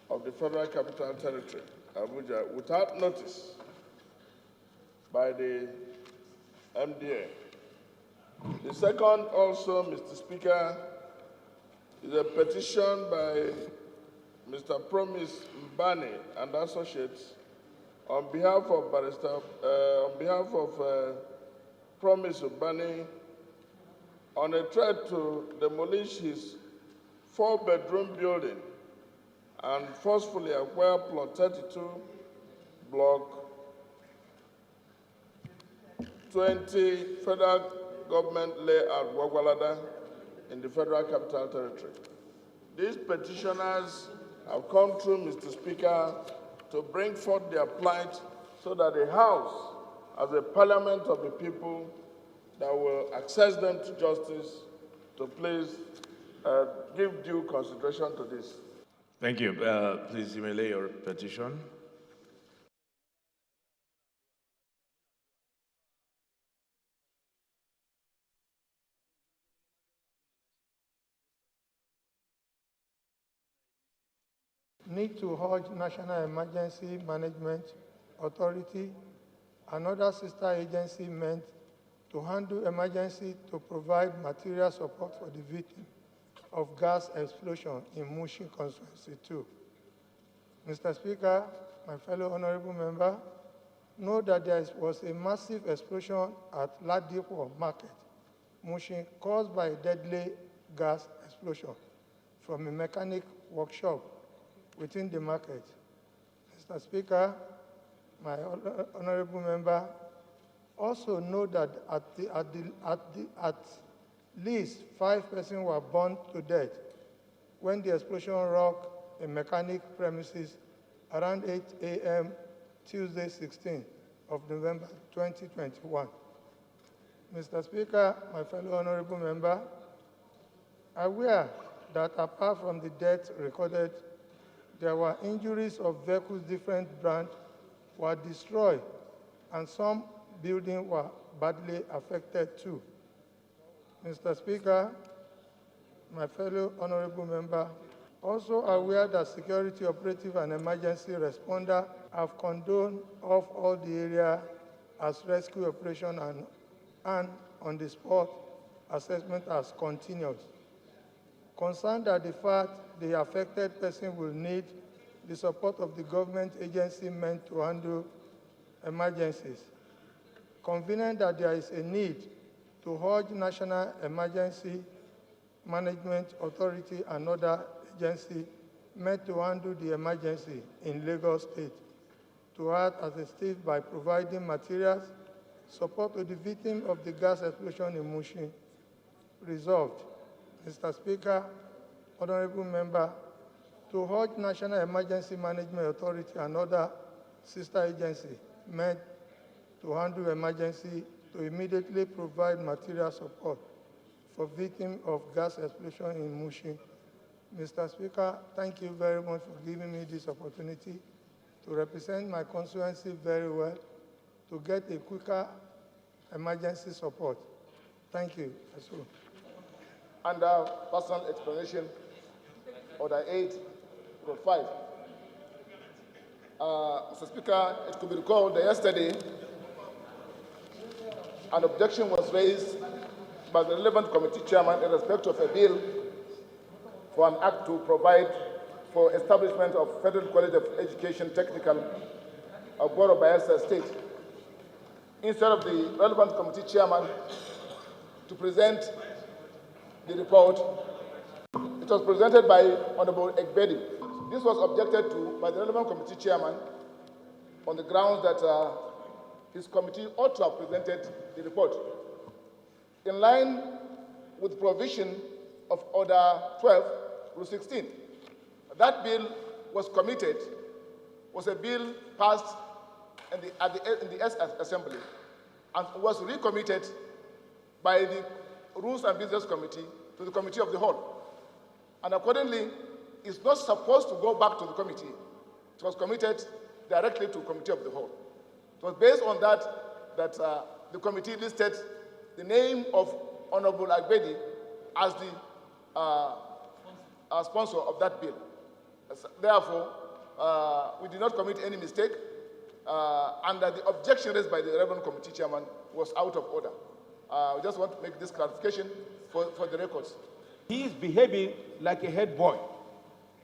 of the Federal Capital Territory, Abuja, without notice by the MDA. The second also, Mr. Speaker, is a petition by Mr. Promise Mbani and Associates on behalf of Promise Mbani on a threat to demolish his 4-bedroom building and forcefully acquire Plot 32, Block 20, Federal Government Layout, Gwagwalada, in the Federal Capital Territory. These petitioners have come through, Mr. Speaker, to bring forth their plight so that the House, as a parliament of the people, that will access them to justice, to please give due consideration to this. Thank you. Please, you may lay your petition. Need to urge National Emergency Management Authority and other sister agencies meant to handle emergency to provide material support for the victim of gas explosion in Mushin Constituency 2. Mr. Speaker, my fellow honorable member, know that there was a massive explosion at Ladipo Market, Mushin, caused by a deadly gas explosion from a mechanic workshop within the market. Mr. Speaker, my honorable member, also know that at least 5 persons were burned to death when the explosion rocked a mechanic premises around 8 a.m. Tuesday, 16th of November 2021. Mr. Speaker, my fellow honorable member, aware that apart from the deaths recorded, there were injuries of vehicles different brands were destroyed and some buildings were badly affected too. Mr. Speaker, my fellow honorable member, also aware that security operative and emergency responder have condoned off all the area as rescue operation and on the spot assessment as continued. Concerned at the fact the affected person will need the support of the government agency meant to handle emergencies. Convenient that there is a need to urge National Emergency Management Authority and other agencies meant to handle the emergency in Lagos State to act as a state by providing materials, support to the victim of the gas explosion in Mushin. Resolved, Mr. Speaker, honorable member, to urge National Emergency Management Authority and other sister agencies meant to handle emergency to immediately provide material support for victims of gas explosion in Mushin. Mr. Speaker, thank you very much for giving me this opportunity to represent my constituency very well to get a quicker emergency support. Thank you. Under personal explanation, Order 8.5. Mr. Speaker, it could be recalled that yesterday an objection was raised by the relevant committee chairman in respect of a bill for an act to provide for establishment of Federal College of Education Technical of Goro Bayelsa State. Instead of the relevant committee chairman to present the report, it was presented by Honorable Egbedi. This was objected to by the relevant committee chairman on the grounds that his committee ought to have presented the report. In line with provision of Order 12, Rule 16, that bill was committed, was a bill passed in the S Assembly and was recommitted by the Rules and Business Committee to the Committee of the Whole. And accordingly, it's not supposed to go back to the committee. It was committed directly to the Committee of the Whole. It was based on that the committee listed the name of Honorable Agbedi as the sponsor of that bill. Therefore, we did not commit any mistake, and that the objection raised by the relevant committee chairman was out of order. We just want to make this clarification for the records. He is behaving like a head boy,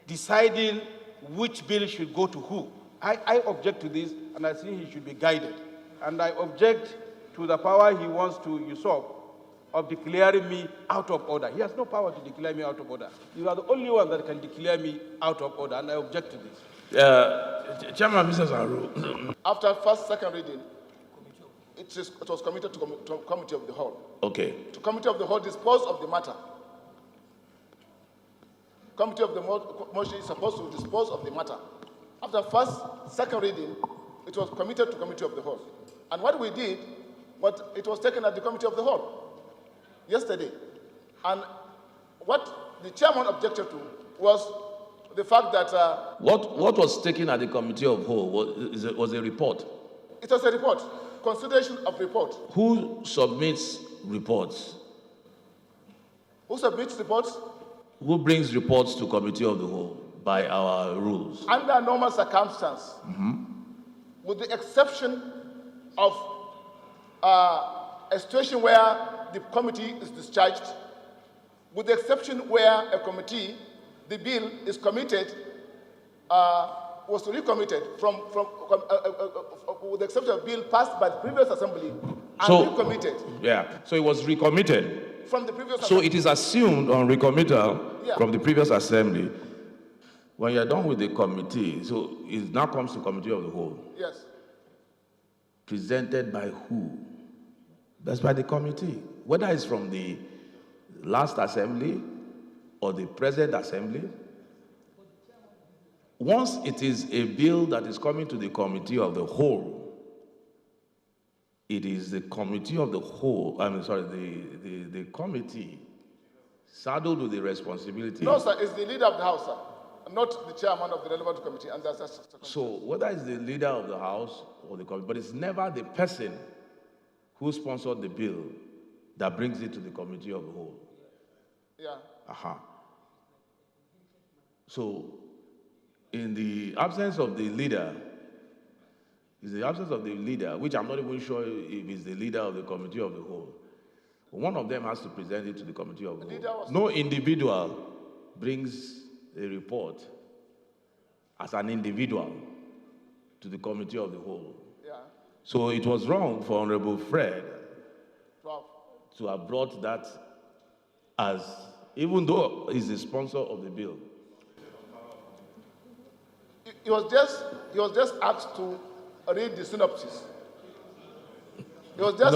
deciding which bill should go to who. I object to this, and I think he should be guided. And I object to the power he wants to usurp of declaring me out of order. He has no power to declare me out of order. You are the only one that can declare me out of order, and I object to this. Chairman, Mr. Saru. After first, second reading, it was committed to Committee of the Whole. Okay. The Committee of the Whole disposed of the matter. Committee of the Motion is supposed to dispose of the matter. After first, second reading, it was committed to Committee of the Whole. And what we did, it was taken at the Committee of the Whole yesterday. And what the chairman objected to was the fact that... What was taken at the Committee of Whole was a report? It was a report, consideration of report. Who submits reports? Who submits reports? Who brings reports to Committee of the Whole by our rules? Under normal circumstances, with the exception of a situation where the committee is discharged, with the exception where a committee, the bill is committed, was recommitted with the exception of bill passed by the previous assembly and recommitted. Yeah, so it was recommitted. From the previous assembly. So it is assumed on recommittal from the previous assembly. When you're done with the committee, so it now comes to Committee of the Whole. Yes. Presented by who? That's by the committee. Whether it's from the last assembly or the present assembly. Once it is a bill that is coming to the Committee of the Whole, it is the Committee of the Whole, the committee saddled with the responsibility. No, sir, it's the leader of the House, sir, not the chairman of the relevant committee. And that's so whether it's the leader of the House or the committee, but it's never the person who sponsored the bill that brings it to the Committee of the Whole. Yeah. So, in the absence of the leader, which I'm not even sure if it's the leader of the Committee of the Whole, one of them has to present it to the Committee of the Whole. No individual brings a report as an individual to the Committee of the Whole. Yeah. So it was wrong for Honorable Fred to have brought that as, even though he's the sponsor of the bill. He was just asked to read the synopsis. He was just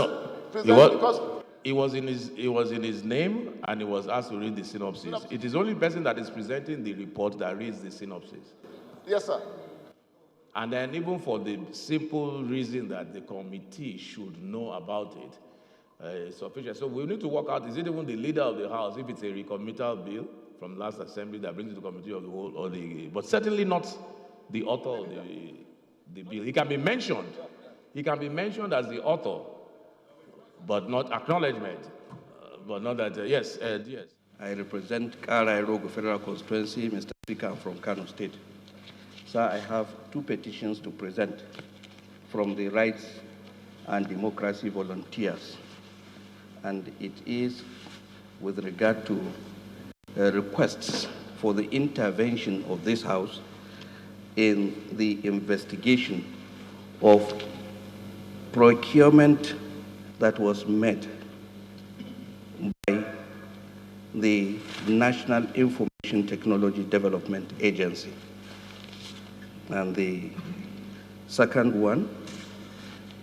presented because it was in his name, and he was asked to read the synopsis. It is only person that is presenting the report that reads the synopsis. Yes, sir. And then even for the simple reason that the committee should know about it, sufficient. So we need to work out, is it even the leader of the House, if it's a recommittal bill from last assembly that brings it to the Committee of the Whole, or but certainly not the author of the bill. He can be mentioned. He can be mentioned as the author, but not acknowledgement. But not that, yes. I represent Kara Rogo Federal Constituency, Mr. Speaker, from Kano State. Sir, I have two petitions to present from the Rights and Democracy volunteers. And it is with regard to requests for the intervention of this House in the investigation of procurement that was made by the National Information Technology Development Agency. And the second one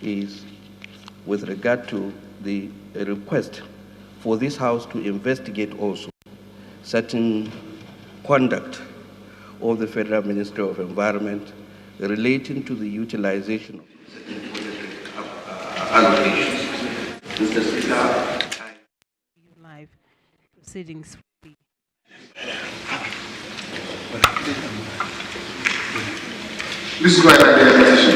is with regard to the request for this House to investigate also certain conduct of the Federal Ministry of Environment relating to the utilization of allocations. Mr. Speaker, proceedings will be. Please go ahead and the petition.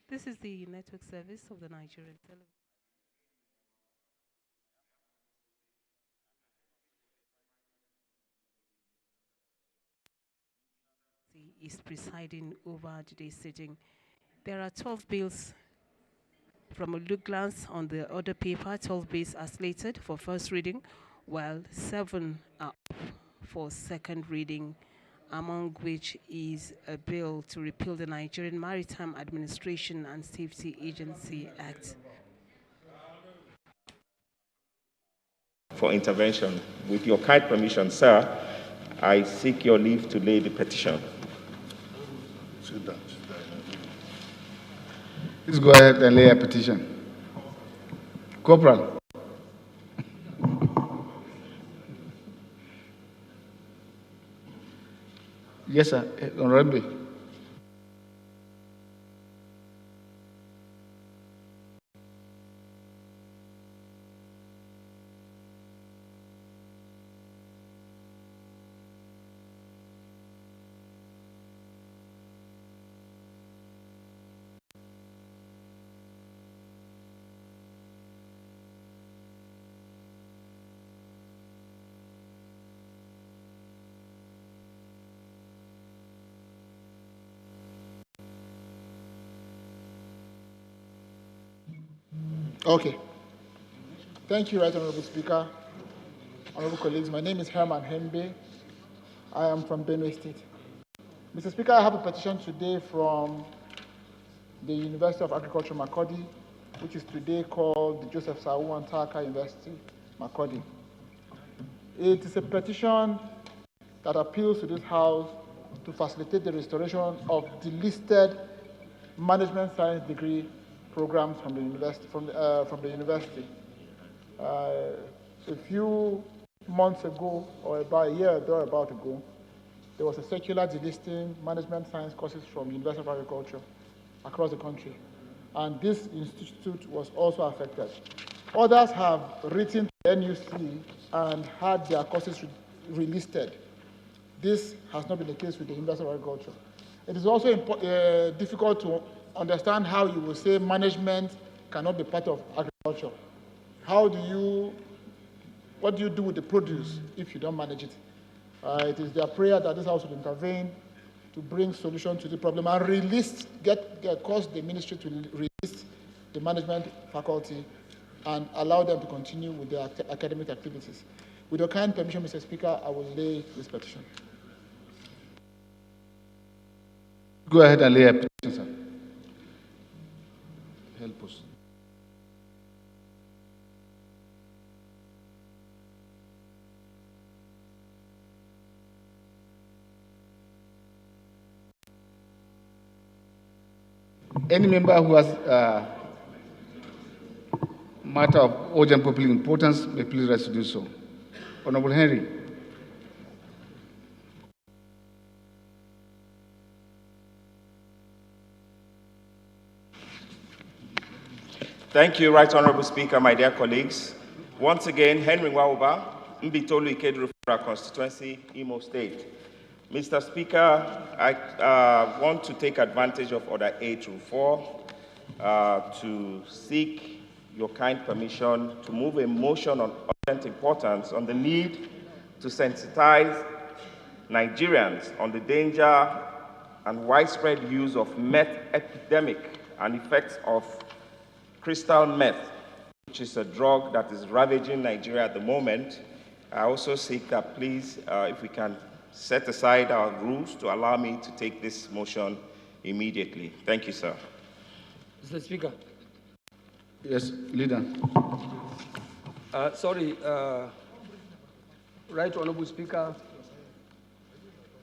This is the network service of the Nigerian television. Is presiding over today's sitting. There are 12 bills. From a look glance on the other paper, 12 bills are slated for first reading, while 7 are up for second reading, among which is a bill to repeal the Nigerian Maritime Administration and Safety Agency Act. For intervention. With your kind permission, sir, I seek your leave to lay the petition. Please go ahead and lay a petition. Corporal. Yes, sir. Honorable. Okay. Thank you, Right Honorable Speaker. Honorable colleagues, my name is Herman Hembe. I am from Benue State. Mr. Speaker, I have a petition today from the University of Agriculture, Makurdi, which is today called the Joseph Sau Antaka University, Makurdi. It is a petition that appeals to this House to facilitate the restoration of delisted management science degree programs from the university. A few months ago, or about a year ago, there was a circular delisting management science courses from the University of Agriculture across the country. And this institute was also affected. Others have written to NUC and had their courses relisted. This has not been the case with the University of Agriculture. It is also difficult to understand how you will say management cannot be part of agriculture. What do you do with the produce if you don't manage it? It is their prayer that this House will intervene to bring solution to the problem and cause the ministry to release the management faculty and allow them to continue with their academic activities. With your kind permission, Mr. Speaker, I will lay this petition. Go ahead and lay a petition, sir. Help us. Any member who has matter of urgent public importance may please rise to do so. Honorable Henry. Thank you, Right Honorable Speaker, my dear colleagues. Once again, Henry Wauba, Mbitolu Ikeduru constituency, Imo State. Mr. Speaker, I want to take advantage of Order 8-4 to seek your kind permission to move a motion on urgent importance on the need to sensitize Nigerians on the danger and widespread use of meth epidemic and effects of crystal meth, which is a drug that is ravaging Nigeria at the moment. I also seek that please, if we can set aside our rules to allow me to take this motion immediately. Thank you, sir. Mr. Speaker. Yes, leader. Right Honorable Speaker,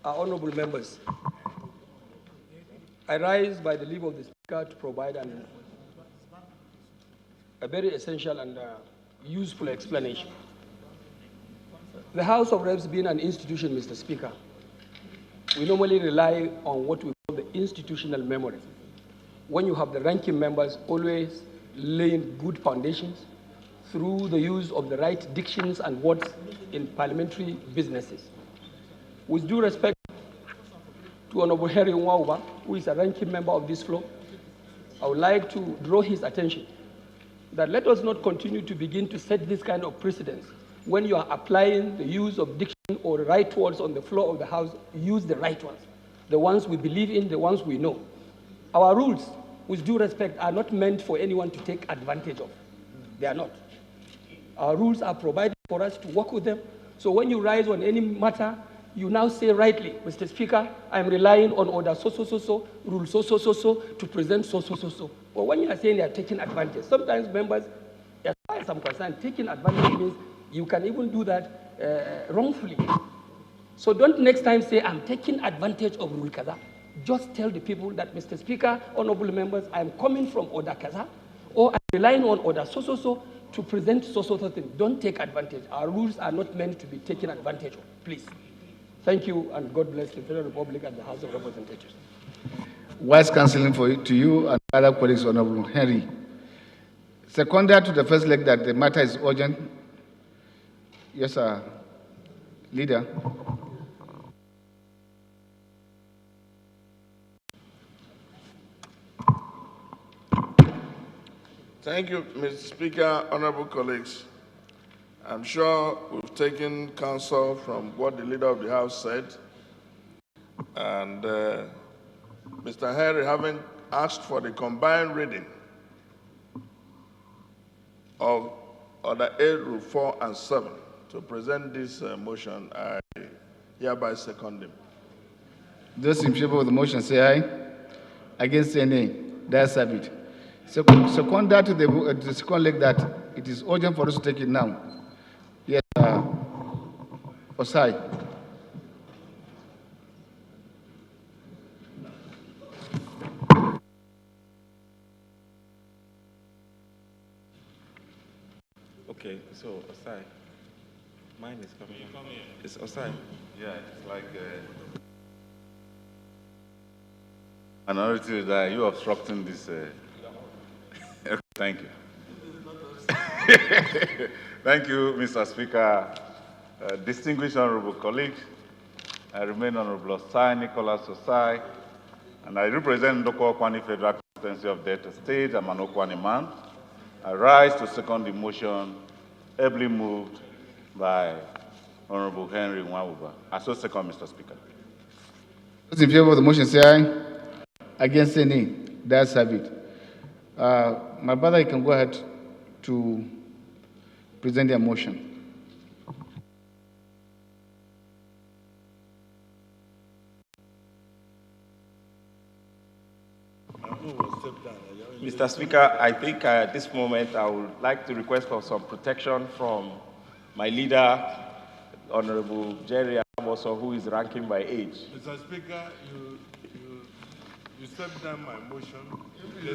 honorable members, I rise by the leave of the Speaker to provide an a very essential and useful explanation. The House of Reps being an institution, Mr. Speaker, we normally rely on what we call the institutional memory. When you have the ranking members always laying good foundations through the use of the right dictions and words in parliamentary businesses. With due respect to Honorable Henry Nwauba, who is a ranking member of this floor, I would like to draw his attention that let us not continue to begin to set this kind of precedence. When you are applying the use of diction or right words on the floor of the House, use the right ones, the ones we believe in, the ones we know. Our rules, with due respect, are not meant for anyone to take advantage of. They are not. Our rules are provided for us to work with them. So when you rise on any matter, you now say rightly, Mr. Speaker, I'm relying on order so, rule so, to present so. But when you are saying they are taking advantage, sometimes members, as far as I'm concerned, taking advantage means you can even do that wrongfully. So don't next time say, I'm taking advantage of rule kaza. Just tell the people that, Mr. Speaker, honorable members, I'm coming from order kaza, or I'm relying on order so, to present so thing. Don't take advantage. Our rules are not meant to be taken advantage of, please. Thank you, and God bless the Federal Republic and the House of Representatives. Wise counseling to you and other colleagues, Honorable Henry. Secondary to the first leg that the matter is urgent. Yes, sir. Leader. Thank you, Mr. Speaker, honorable colleagues. I'm sure we've taken counsel from what the leader of the House said. And Mr. Henry, having asked for the combined reading of Order 8, Rule 4 and 7 to present this motion, I hereby second him. Those in favor of the motion say aye. Against say nay. That's it. Secondary to the second leg that it is urgent for us to take it now. Yes, Osai. Okay, so Osai, mine is coming. It's Osai. Yeah, it's like minority that you obstructing this. Thank you. Thank you, Mr. Speaker. Distinguished honorable colleagues, I remain Honorable Osai Nicholas Osai, and I represent Ndoko Okwani Federal Constituency of Delta State. I'm an Okwani man. I rise to second the motion, ably moved by Honorable Henry Nwauba. I so second, Mr. Speaker. Those in favor of the motion say aye. Against say nay. That's it. My brother, you can go ahead to present their motion. Mr. Speaker, I think at this moment I would like to request for some protection from my leader, Honorable Jerry Amoso, who is ranking by age. Mr. Speaker, you step down my motion. And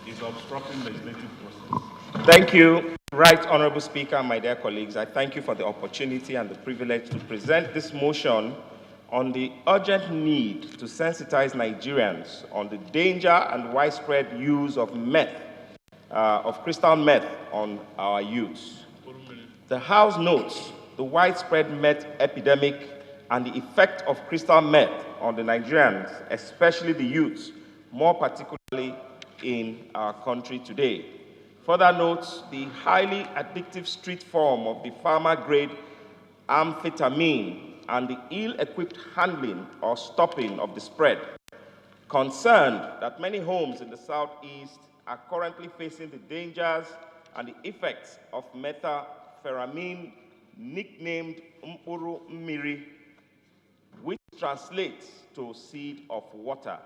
it's obstructing the legislative process. Thank you. Right, Honorable Speaker, my dear colleagues, I thank you for the opportunity and the privilege to present this motion on the urgent need to sensitize Nigerians on the danger and widespread use of meth, of crystal meth on our youths. The House notes the widespread meth epidemic and the effect of crystal meth on the Nigerians, especially the youths, more particularly in our country today. Further notes the highly addictive street form of the pharma-grade amphetamine and the ill-equipped handling or stopping of the spread. Concerned that many homes in the Southeast are currently facing the dangers and the effects of methamphetamine, nicknamed Mpuru Mmiri, which translates to seed of water.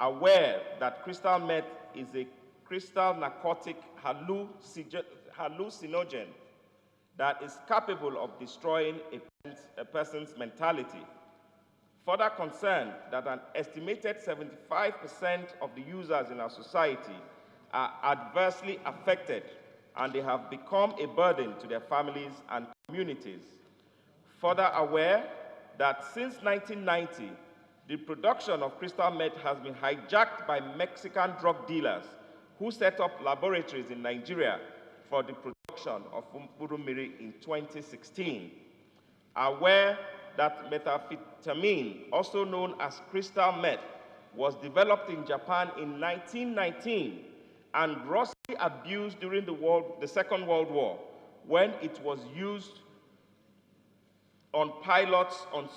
Aware that crystal meth is a crystal narcotic hallucinogen that is capable of destroying a person's mentality, further concerned that an estimated 75% of the users in our society are adversely affected and they have become a burden to their families and communities. Further aware that since 1990, the production of crystal meth has been hijacked by Mexican drug dealers who set up laboratories in Nigeria for the production of Mkpuru-mmiri in 2016. Aware that methamphetamine, also known as crystal meth, was developed in Japan in 1919 and grossly abused during the Second World War when it was used on pilots on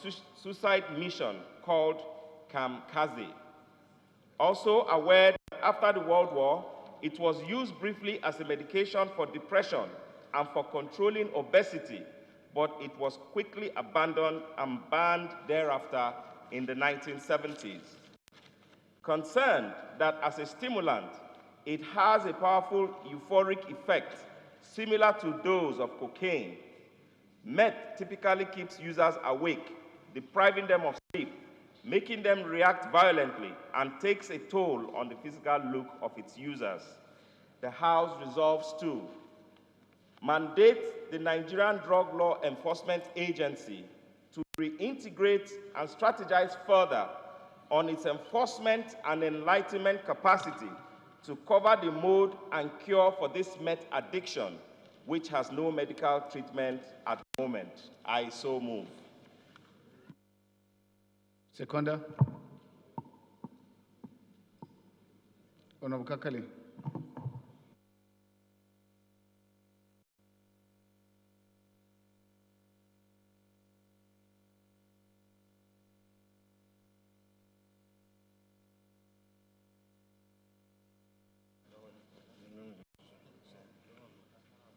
suicide mission called kamikaze. Also aware that after the World War, it was used briefly as a medication for depression and for controlling obesity, but it was quickly abandoned and banned thereafter in the 1970s. Concerned that as a stimulant, it has a powerful euphoric effect similar to those of cocaine. Meth typically keeps users awake, depriving them of sleep, making them react violently, and takes a toll on the physical look of its users. The House resolves to mandate the Nigerian Drug Law Enforcement Agency to reintegrate and strategize further on its enforcement and enlightenment capacity to cover the mode and cure for this meth addiction, which has no medical treatment at the moment. I so move. Seconder. Honorable Kakali.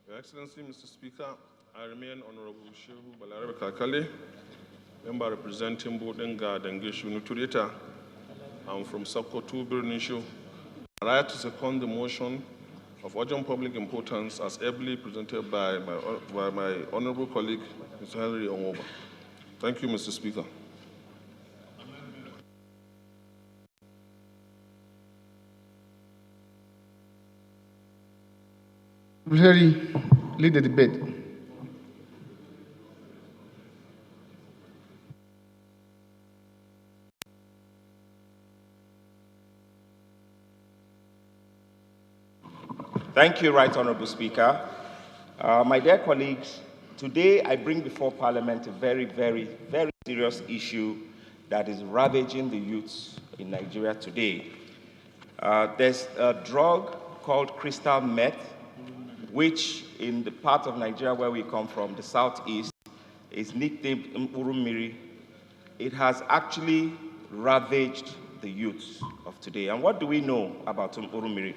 Your Excellency, Mr. Speaker, I remain Honorable Shehu Balarabe Kakali, member representing Bodenga Dengishu Nuturita. I'm from Sokoto, Birnishu. I to second the motion of urgent public importance as ably presented by my honorable colleague, Mr. Henry Onwoba. Thank you, Mr. Speaker. Lead the debate. Thank you, Right Honorable Speaker. My dear colleagues, today I bring before Parliament a very, very, very serious issue that is ravaging the youths in Nigeria today. There's a drug called crystal meth, which in the part of Nigeria where we come from, the southeast, is nicknamed Mkpuru-mmiri. It has actually ravaged the youths of today. And what do we know about Mkpuru-mmiri?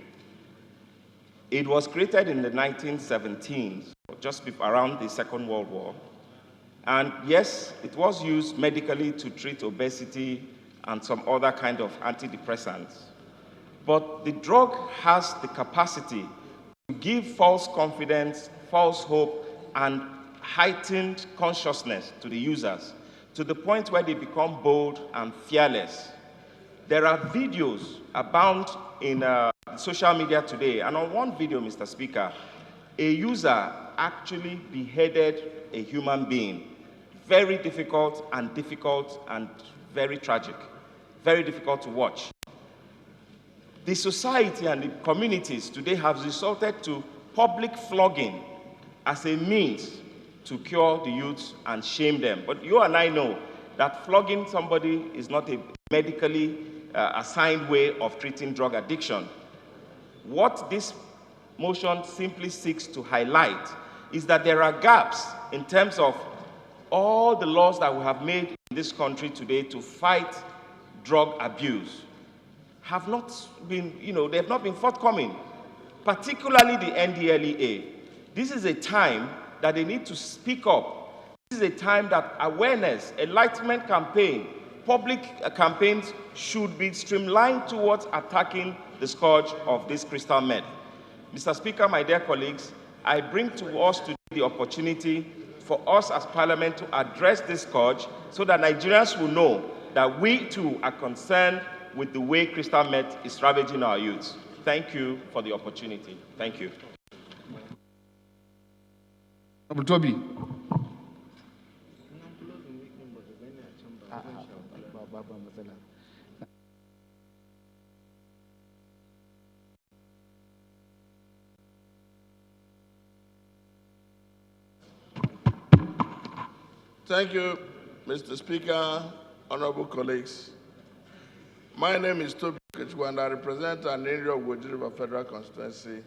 It was created in the 1917s, just around the Second World War. And yes, it was used medically to treat obesity and some other kind of antidepressants. But the drug has the capacity to give false confidence, false hope, and heightened consciousness to the users, to the point where they become bold and fearless. There are videos abound in social media today, and on one video, Mr. Speaker, a user actually beheaded a human being. Very difficult and very tragic. Very difficult to watch. The society and the communities today have resorted to public flogging as a means to cure the youths and shame them. But you and I know that flogging somebody is not a medically assigned way of treating drug addiction. What this motion simply seeks to highlight is that there are gaps in terms of all the laws that we have made in this country today to fight drug abuse have not been, they have not been forthcoming, particularly the NDLEA. This is a time that they need to speak up. This is a time that awareness, enlightenment campaign, public campaigns should be streamlined towards attacking the scourge of this crystal meth. Mr. Speaker, my dear colleagues, I bring to us today the opportunity for us as Parliament to address this scourge so that Nigerians will know that we too are concerned with the way crystal meth is ravaging our youths. Thank you for the opportunity. Thank you. Toby. Thank you, Mr. Speaker, honorable colleagues. My name is Toby Okechukwu, and I represent an area of Woji River Federal Constituency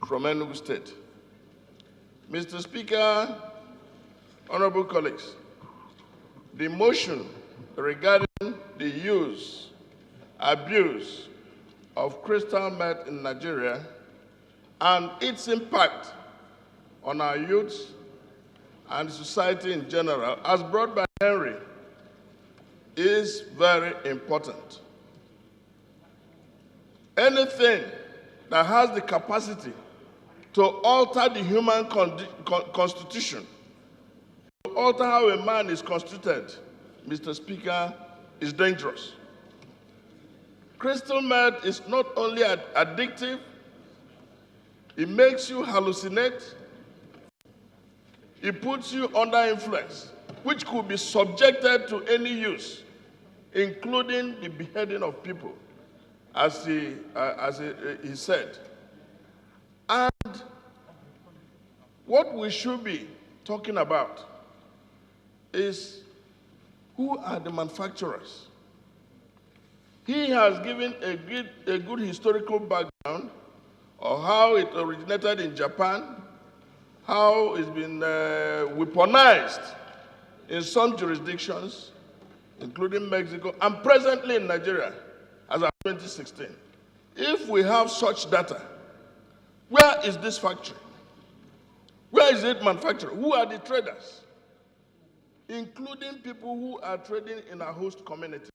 from Enugu State. Mr. Speaker, honorable colleagues, the motion regarding the use, abuse of crystal meth in Nigeria and its impact on our youths and society in general, as brought by Henry, is very important. Anything that has the capacity to alter the human constitution, to alter how a man is constituted, Mr. Speaker, is dangerous. Crystal meth is not only addictive, it makes you hallucinate, it puts you under influence, which could be subjected to any use, including the beheading of people, as he said. And what we should be talking about is who are the manufacturers. He has given a good historical background of how it originated in Japan, how it's been weaponized in some jurisdictions, including Mexico, and presently in Nigeria, as of 2016. If we have such data, where is this factory? Where is it manufactured? Who are the traders? Including people who are trading in our host communities.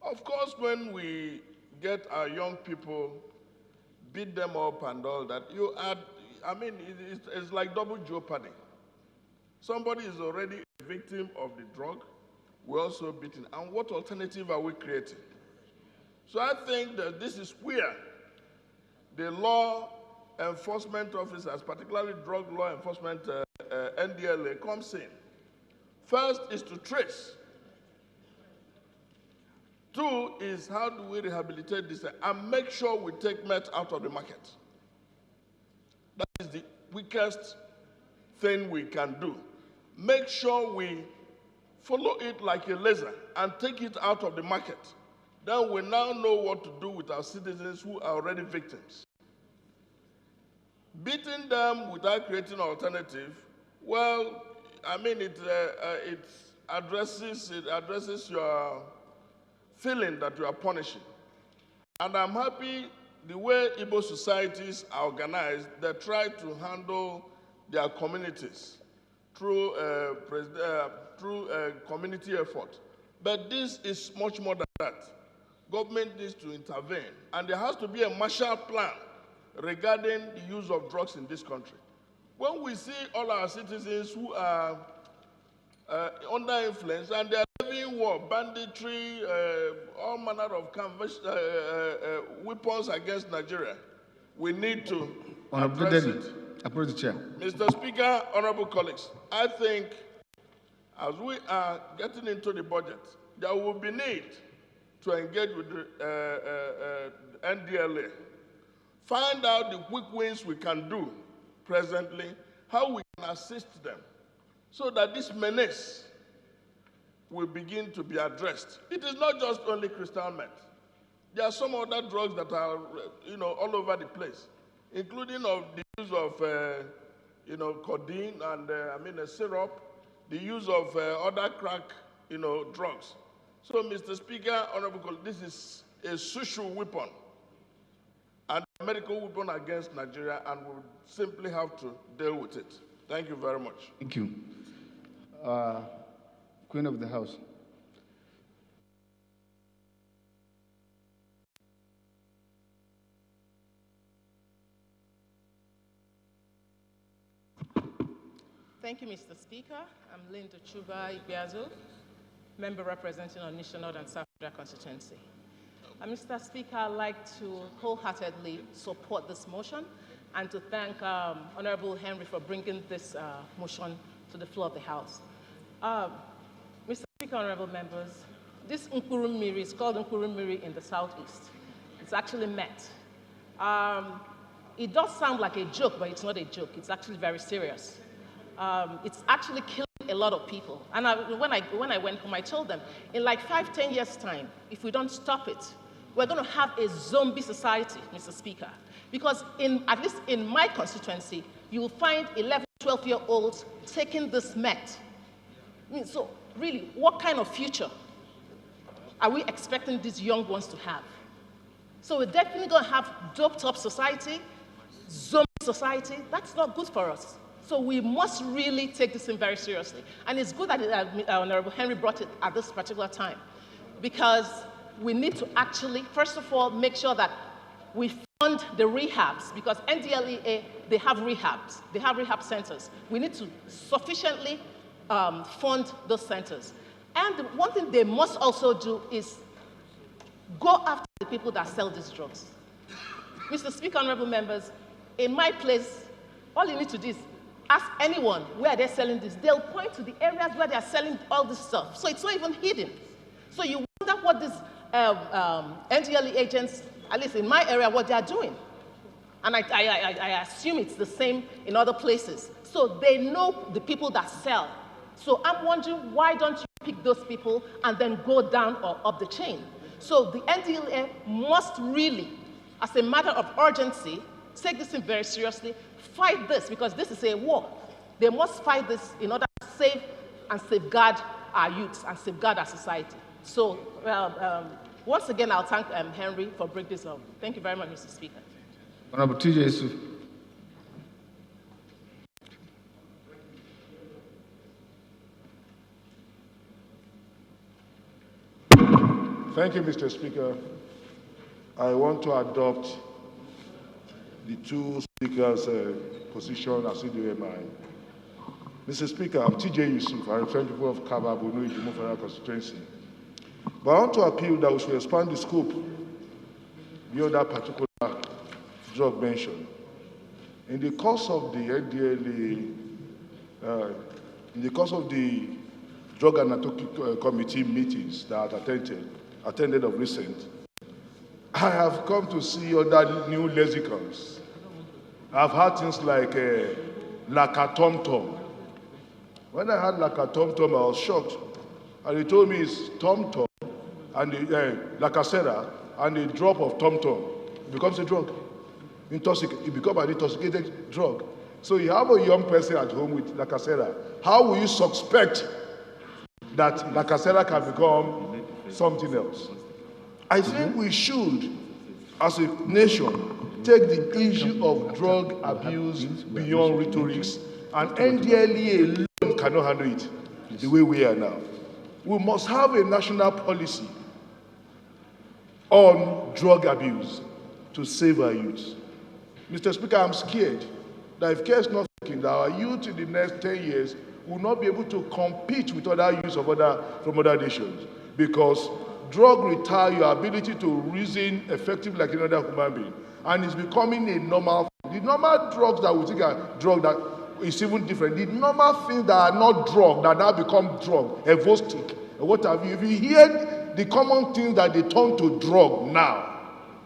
Of course, when we get our young people, beat them up and all that, it's like double jeopardy. Somebody is already a victim of the drug, we're also beaten. And what alternative are we creating? So I think that this is where the law enforcement officers, particularly drug law enforcement, NDLA, comes in. First is to trace. Two is how do we rehabilitate this and make sure we take meth out of the market. That is the weakest thing we can do. Make sure we follow it like a laser and take it out of the market. Then we now know what to do with our citizens who are already victims. Beating them without creating an alternative, well, it addresses your feeling that you are punishing. And I'm happy the way Igbo societies are organized, they try to handle their communities through community effort. But this is much more than that. Government needs to intervene, and there has to be a Marshall Plan regarding the use of drugs in this country. When we see all our citizens who are under influence and they are living war, banditry, all manner of weapons against Nigeria, we need to address it. Approach the chair. Mr. Speaker, honorable colleagues, I think as we are getting into the budget, there will be need to engage with the NDLA. Find out the quick wins we can do presently, how we can assist them, so that this menace will begin to be addressed. It is not just only crystal meth. There are some other drugs that are, all over the place, including of the use of, codeine and, a syrup, the use of other crack, drugs. So, Mr. Speaker, honorable colleagues, this is a social weapon and a medical weapon against Nigeria, and we'll simply have to deal with it. Thank you very much. Thank you. Queen of the House. Thank you, Mr. Speaker. I'm Linda Chuba Ibiazo, member representing Onisha North and South Federal Constituency. Mr. Speaker, I'd like to wholeheartedly support this motion and to thank Honorable Henry for bringing this motion to the floor of the House. Mr. Speaker, honorable members, this Nkurumiri is called Nkurumiri in the Southeast. It's actually met. It does sound like a joke, but it's not a joke. It's actually very serious. It's actually killing a lot of people. And when I went home, I told them, in like 5-10 years' time, if we don't stop it, we're going to have a zombie society, Mr. Speaker. Because at least in my constituency, you will find 11, 12-year-olds taking this met. I mean, so really, what kind of future are we expecting these young ones to have? So we're definitely going to have doped-up society, zombie society. That's not good for us. So we must really take this thing very seriously. And it's good that Honorable Henry brought it at this particular time, because we need to actually, first of all, make sure that we fund the rehabs, because NDLEA, they have rehabs. They have rehab centers. We need to sufficiently fund those centers. And one thing they must also do is go after the people that sell these drugs. Mr. Speaker, honorable members, in my place, all you need to do is ask anyone where they're selling this. They'll point to the areas where they're selling all this stuff. So it's not even hidden. So you wonder what these NDLE agents, at least in my area, what they're doing. And I assume it's the same in other places. So they know the people that sell. So I'm wondering, why don't you pick those people and then go down or up the chain? So the NDLA must really, as a matter of urgency, take this thing very seriously, fight this, because this is a war. They must fight this in order to save and safeguard our youths and safeguard our society. So once again, I'll thank Henry for bringing this up. Thank you very much, Mr. Speaker. Honorable T.J. Yusuf. Thank you, Mr. Speaker. I want to adopt the two speakers' position as you do mine. Mr. Speaker, I'm T.J. Yusuf. I represent the people of Kaba, Bunu, Ijumu Federal Constituency. But I want to appeal that we should expand the scope beyond that particular drug mentioned. In the course of the NDLA, in the course of the Drug and Narcotic Committee meetings that I attended of recent, I have come to see other new lexicons. I've had things like Lakatomtom. When I had Lakatomtom, I was shocked. And they told me it's Tom-Tom and Lacasera, and a drop of Tom-Tom. It becomes a drug. It becomes an intoxicated drug. So you have a young person at home with Lacasera. How will you suspect that Lacasera can become something else? I think we should, as a nation, take the issue of drug abuse beyond rhetorics, and NDLEA alone cannot handle it the way we are now. We must have a national policy on drug abuse to save our youth. Mr. Speaker, I'm scared that if care is not taken, that our youth in the next 10 years will not be able to compete with other youths from other nations, because drug retire your ability to reason effectively like another human being, and it's becoming a normal thing. The normal drugs that we think are drug that is even different. The normal things that are not drug that now become drug, Evostic, what have you. If you hear the common things that they turn to drug now,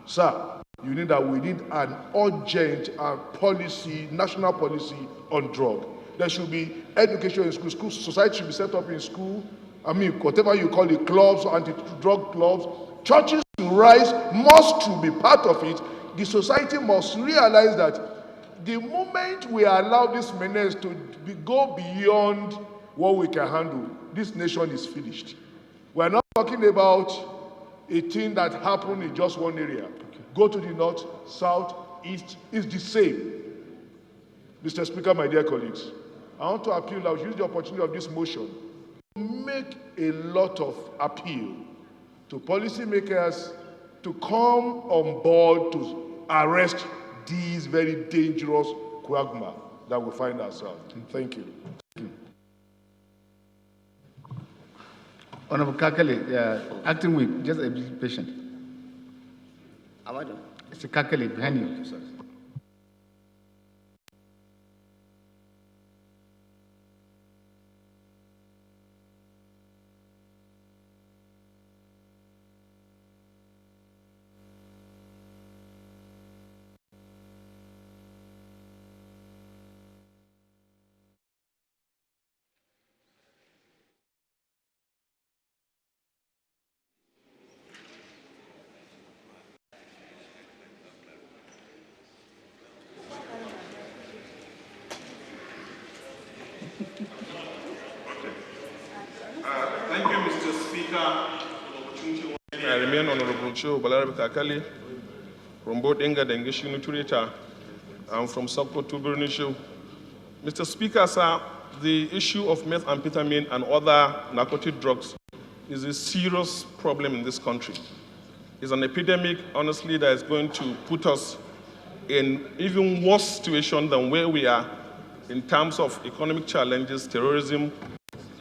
sir, you need that we need an urgent policy, national policy on drug. There should be education in school. Society should be set up in school. I mean, whatever you call it, clubs, anti-drug clubs. Churches to rise, mosques to be part of it. The society must realize that the moment we allow this menace to go beyond what we can handle, this nation is finished. We're not talking about a thing that happened in just one area. Go to the north, south, east, it's the same. Mr. Speaker, my dear colleagues, I want to appeal, I'll use the opportunity of this motion to make a lot of appeal to policymakers to come on board to arrest these very dangerous quagmire that we find ourselves. Thank you. Honorable Kakali, acting whip, just a bit patient. It's a Kakali behind you. Sorry. Thank you, Mr. Speaker. I remain Honorable Shehu Balarabe Kakali from both Enga Dengishi Nuturita. I'm from Sokoto Birnishu. Mr. Speaker, sir, the issue of methamphetamine and other narcotic drugs is a serious problem in this country. It's an epidemic, honestly, that is going to put us in even worse situation than where we are in terms of economic challenges, terrorism,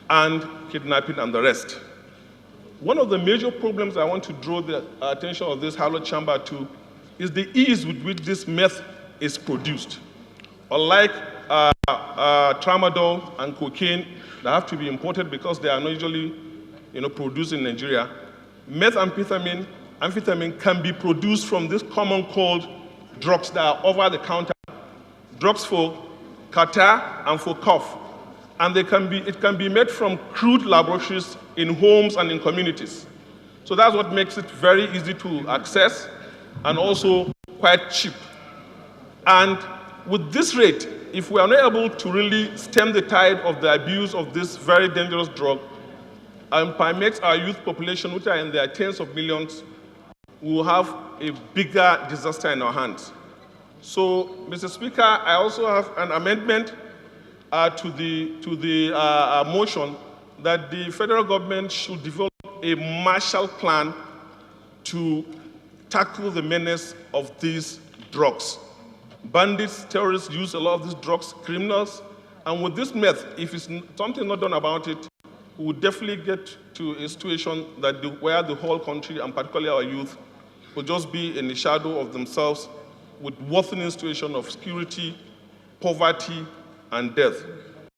and kidnapping and the rest. One of the major problems I want to draw the attention of this hallowed chamber to is the ease with which this meth is produced. Unlike tramadol and cocaine that have to be imported because they are not usually produced in Nigeria, methamphetamine, amphetamine can be produced from this common cold drugs that are over the counter, drugs for catarrh and for cough. And it can be made from crude laboratories in homes and in communities. So that's what makes it very easy to access and also quite cheap. And with this rate, if we are not able to really stem the tide of the abuse of this very dangerous drug, and permits our youth population, which are in their tens of millions, will have a bigger disaster in our hands. So, Mr. Speaker, I also have an amendment to the motion that the federal government should develop a Marshall Plan to tackle the menace of these drugs. Bandits, terrorists use a lot of these drugs, criminals, and with this meth, if it's something not done about it, we will definitely get to a situation that where the whole country, and particularly our youth, will just be in the shadow of themselves with worsening situation of security, poverty, and death.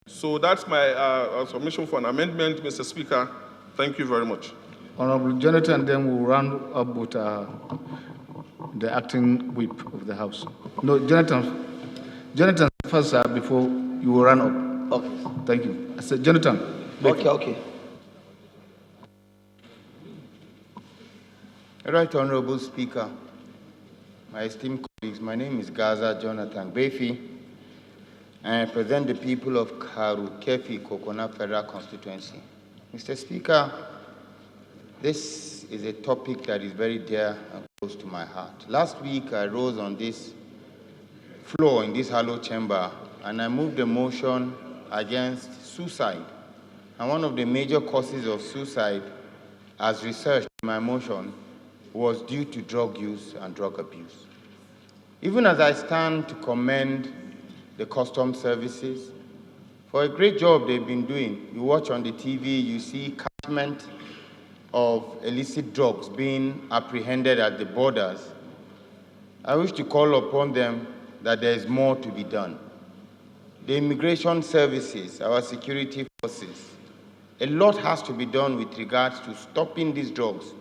So that's my submission for an amendment, Mr. Speaker. Thank you very much. Honorable Jonathan, then we'll round up with the acting whip of the House. No, Jonathan first, before you will run up. Okay. Thank you. I said, Jonathan. Okay. Right Honorable Speaker, my esteemed colleagues, my name is Gaza Jonathan Gbefi, and I represent the people of Karu Kefi Kokona Federal Constituency. Mr. Speaker, this is a topic that is very dear and close to my heart. Last week, I rose on this floor in this hollow chamber, and I moved a motion against suicide. And one of the major causes of suicide, as researched in my motion, was due to drug use and drug abuse. Even as I stand to commend the customs services for a great job they've been doing, you watch on the TV, you see catchment of illicit drugs being apprehended at the borders. I wish to call upon them that there is more to be done. The immigration services, our security forces, a lot has to be done with regards to stopping these drugs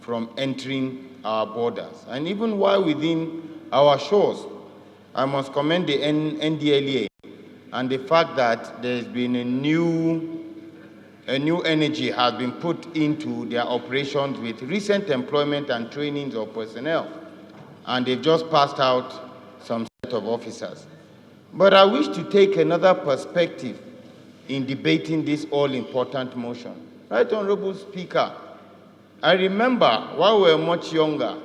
from entering our borders. And even while within our shores, I must commend the NDLEA and the fact that there's been a new energy has been put into their operations with recent employment and trainings of personnel. And they've just passed out some set of officers. But I wish to take another perspective in debating this all-important motion. Right Honorable Speaker, I remember while we were much younger,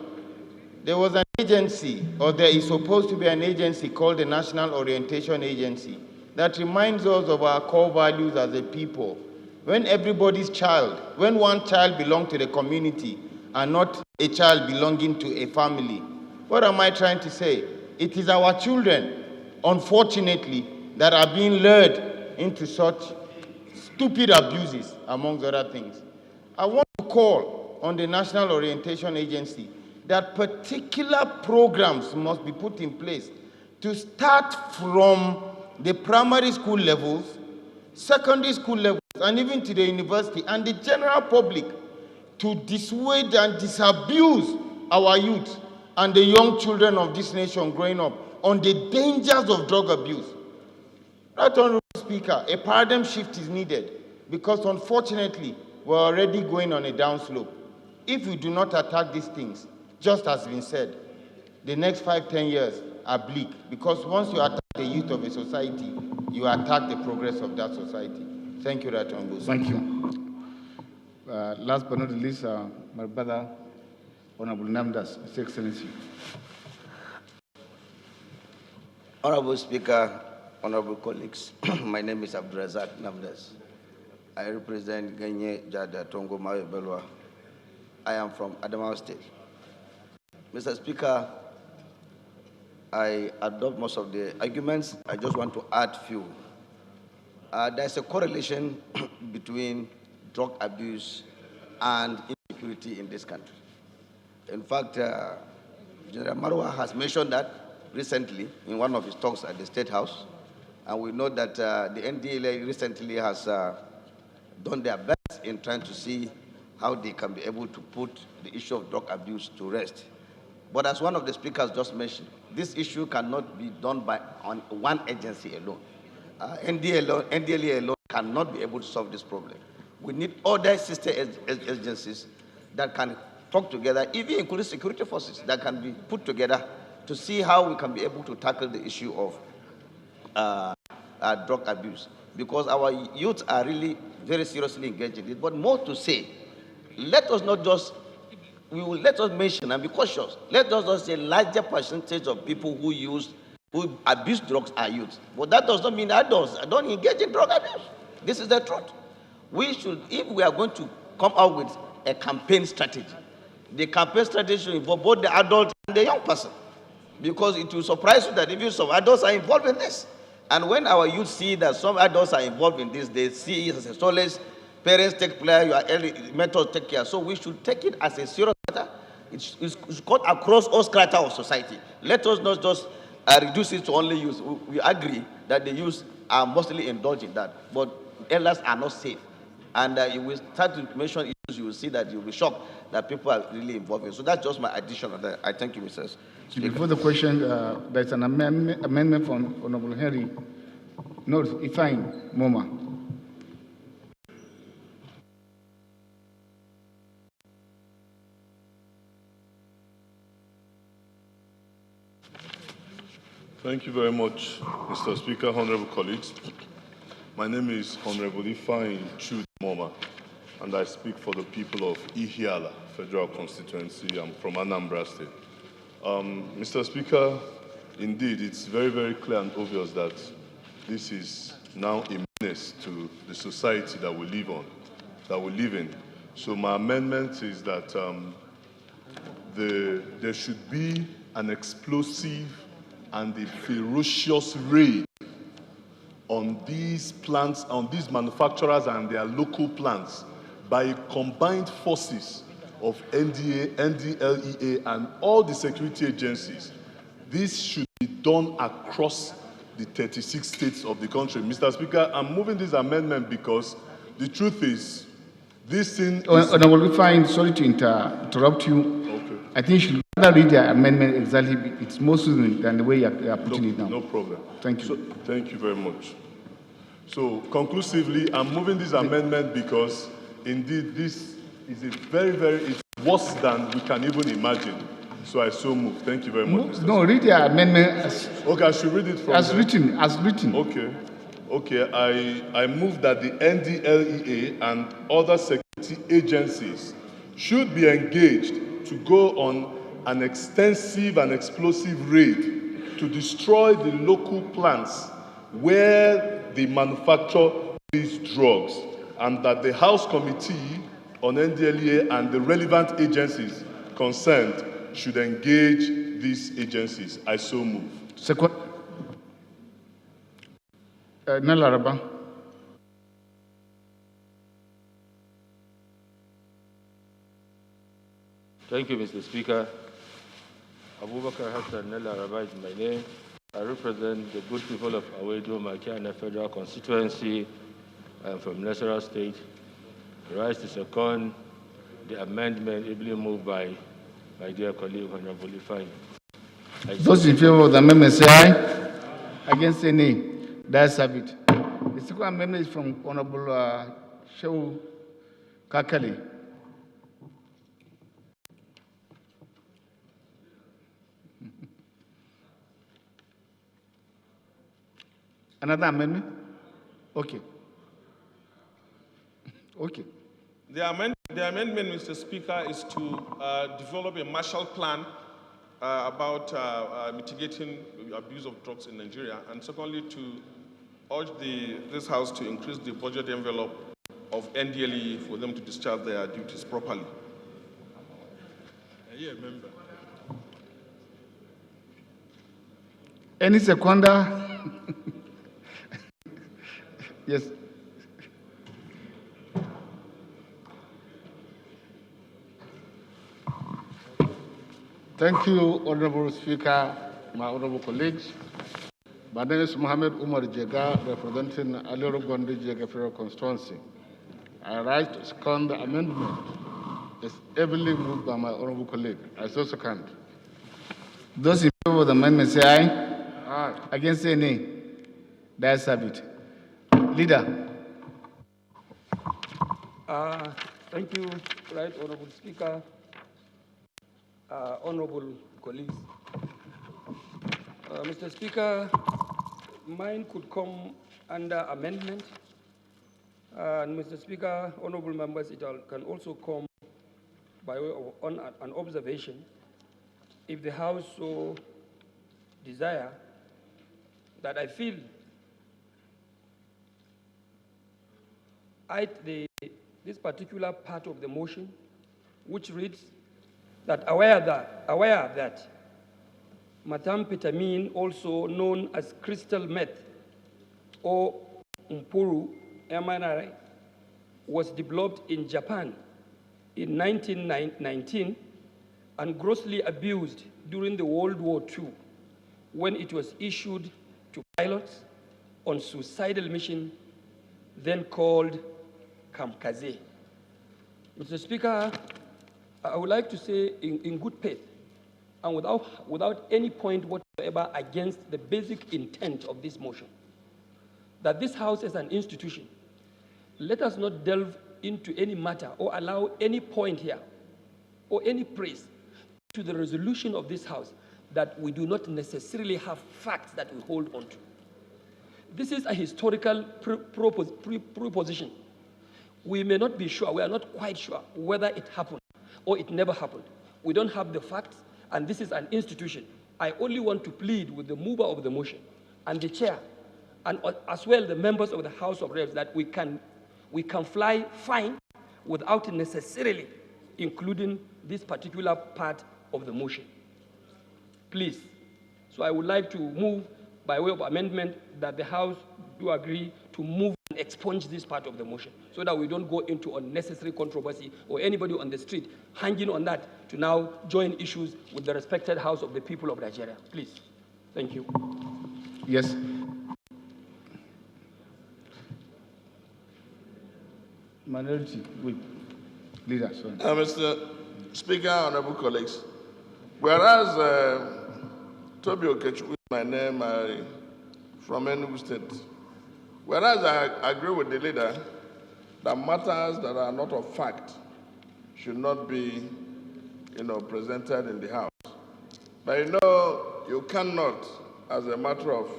there was an agency, or there is supposed to be an agency called the National Orientation Agency that reminds us of our core values as a people. When everybody's child, when one child belongs to the community and not a child belonging to a family. What am I trying to say? It is our children, unfortunately, that are being lured into such stupid abuses, amongst other things. I want to call on the National Orientation Agency that particular programs must be put in place to start from the primary school levels, secondary school levels, and even to the university and the general public to dissuade and disabuse our youth and the young children of this nation growing up on the dangers of drug abuse. Right, Honorable Speaker, a paradigm shift is needed because unfortunately, we're already going on a downslope. If we do not attack these things, just as been said, the next 5-10 years are bleak because once you attack the youth of a society, you attack the progress of that society. Thank you, Right Honorable Speaker. Thank you. Last but not least, my brother, Honorable Namdas, His Excellency. Honorable Speaker, honorable colleagues, my name is Abdurazak Namdas. I represent Ganye Jada Tongo Mawe Belwa. I am from Adamawa State. Mr. Speaker, I adopt most of the arguments. I just want to add few. There's a correlation between drug abuse and insecurity in this country. In fact, General Marwa has mentioned that recently in one of his talks at the State House, and we know that the NDLA recently has done their best in trying to see how they can be able to put the issue of drug abuse to rest. But as one of the speakers just mentioned, this issue cannot be done by on one agency alone. NDLA alone cannot be able to solve this problem. We need other sister agencies that can talk together, even including security forces that can be put together to see how we can be able to tackle the issue of drug abuse. Because our youth are really very seriously engaged in it. But more to say, let us not just, let us mention and be cautious. Let us just say larger percentage of people who abuse drugs are youth. But that does not mean adults don't engage in drug abuse. This is the truth. We should, if we are going to come out with a campaign strategy, the campaign strategy should involve both the adult and the young person. Because it will surprise you that even some adults are involved in this. And when our youth see that some adults are involved in this, they see it as a solace. Parents take care, your early mentors take care. So we should take it as a serious matter. It's cut across all strata of society. Let us not just reduce it to only youth. We agree that the youth are mostly indulged in that, but elders are not safe. And you will start to mention issues, you will see that you'll be shocked that people are really involved in. So that's just my addition on that. I thank you, Mr. Speaker. Before the question, there's an amendment from Honorable Henry. No, Ifeanyi Moma. Thank you very much, Mr. Speaker, honorable colleagues. My name is Honorable Ifeanyi Moma, and I speak for the people of Ihiala Federal Constituency. I'm from Anambra State. Mr. Speaker, indeed, it's very, very clear and obvious that this is now a menace to the society that we live in. So my amendment is that there should be an explosive and a ferocious raid on these plants, on these manufacturers and their local plants by combined forces of NDA, NDLEA, and all the security agencies. This should be done across the 36 states of the country. Mr. Speaker, I'm moving this amendment because the truth is, this thing is... Honorable Ifeanyi, sorry to interrupt you. Okay. I think you should rather read the amendment exactly. It's more soothing than the way you are putting it now. No problem. Thank you. So, thank you very much. So, conclusively, I'm moving this amendment because, indeed, this is a very, it's worse than we can even imagine. So I so move. Thank you very much, Mr. No, read the amendment as... Okay, I should read it from as there. written, as written. Okay, I move that the NDLEA and other security agencies should be engaged to go on an extensive and explosive raid to destroy the local plants where they manufacture these drugs, and that the House Committee on NDLEA and the relevant agencies concerned should engage these agencies. I so move. Second. Nalaraba. Thank you, Mr. Speaker. Abubakar Hassan Nella is my name. I represent the good people of Awedo Makiana Federal Constituency. I'm from Nasarawa State. I rise to second the amendment ably moved by my dear colleague, Honorable Ifeanyi. Those in favor of the amendment say aye. Against say nay. That's have it. The second amendment is from Honorable Shehu Kakali. Another amendment? Okay. Okay. The amendment, Mr. Speaker, is to develop a Marshall Plan about mitigating abuse of drugs in Nigeria, and secondly, to urge this House to increase the budget envelope of NDLE for them to discharge their duties properly. Member. Any seconder? Yes. Thank you, Honorable Speaker, my honorable colleagues. My name is Mohammed Umar Jega, representing Alero Gondi Jega Federal Constituency. I rise to second the amendment. It's heavily moved by my honorable colleague. I so second. Those in favor of the amendment say aye. Aye. Against say nay. That's have it. Leader. Thank you, Right Honorable Speaker, honorable colleagues. Mr. Speaker, mine could come under amendment. And Mr. Speaker, honorable members, it can also come by way of an observation if the House so desire, that I feel this particular part of the motion, which reads that aware that methamphetamine, also known as crystal meth or Mpuru MNRI, was developed in Japan in 1919 and grossly abused during the World War II when it was issued to pilots on suicidal mission, then called Kamikaze. Mr. Speaker, I would like to say in good faith and without any point whatsoever against the basic intent of this motion, that this House is an institution. Let us not delve into any matter or allow any point here or any praise to the resolution of this House that we do not necessarily have facts that we hold on to. This is a historical proposition. We may not be sure, we are not quite sure whether it happened or it never happened. We don't have the facts, and this is an institution. I only want to plead with the mover of the motion and the chair, and as well the members of the House of Reps, that we can fly fine without necessarily including this particular part of the motion. Please. So I would like to move by way of amendment that the House do agree to move and expunge this part of the motion so that we don't go into unnecessary controversy or anybody on the street hanging on that to now join issues with the respected House of the people of Nigeria. Please. Thank you. Yes. Minority Whip. Leader, sorry. Mr. Speaker, honorable colleagues, whereas Toby Okechukwu is my name, from Enugu State, whereas I agree with the leader that matters that are not of fact should not be, presented in the House. But you cannot, as a matter of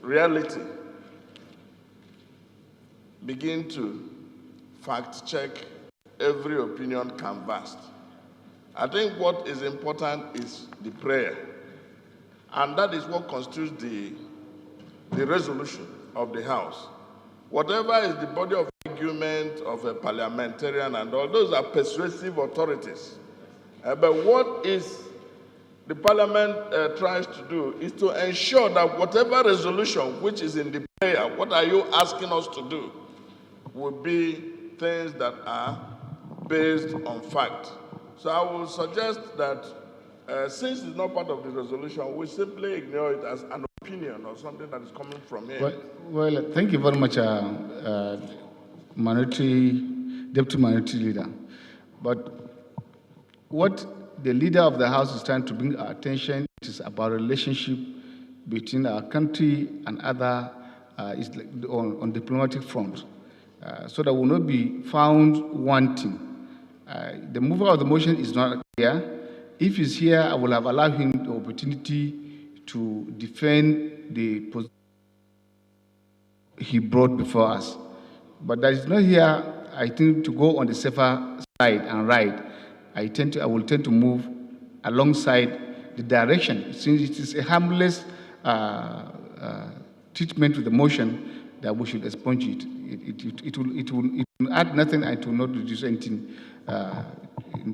reality, begin to fact-check every opinion canvassed. I think what is important is the prayer. And that is what constitutes the resolution of the House. Whatever is the body of argument of a parliamentarian and all, those are persuasive authorities. But what is the Parliament tries to do is to ensure that whatever resolution which is in the prayer, what are you asking us to do, will be things that are based on fact. So I will suggest that since it's not part of the resolution, we simply ignore it as an opinion or something that is coming from him. Well, thank you very much, Deputy Minority Leader. But what the leader of the House is trying to bring our attention is about relationship between our country and other on diplomatic front, so that will not be found wanting. The mover of the motion is not here. If he's here, I will have allowed him the opportunity to defend the position he brought before us. But that is not here, I think, to go on the safer side and right. I will tend to move alongside the direction, since it is a harmless treatment to the motion, that we should expunge it. It will add nothing and it will not reduce anything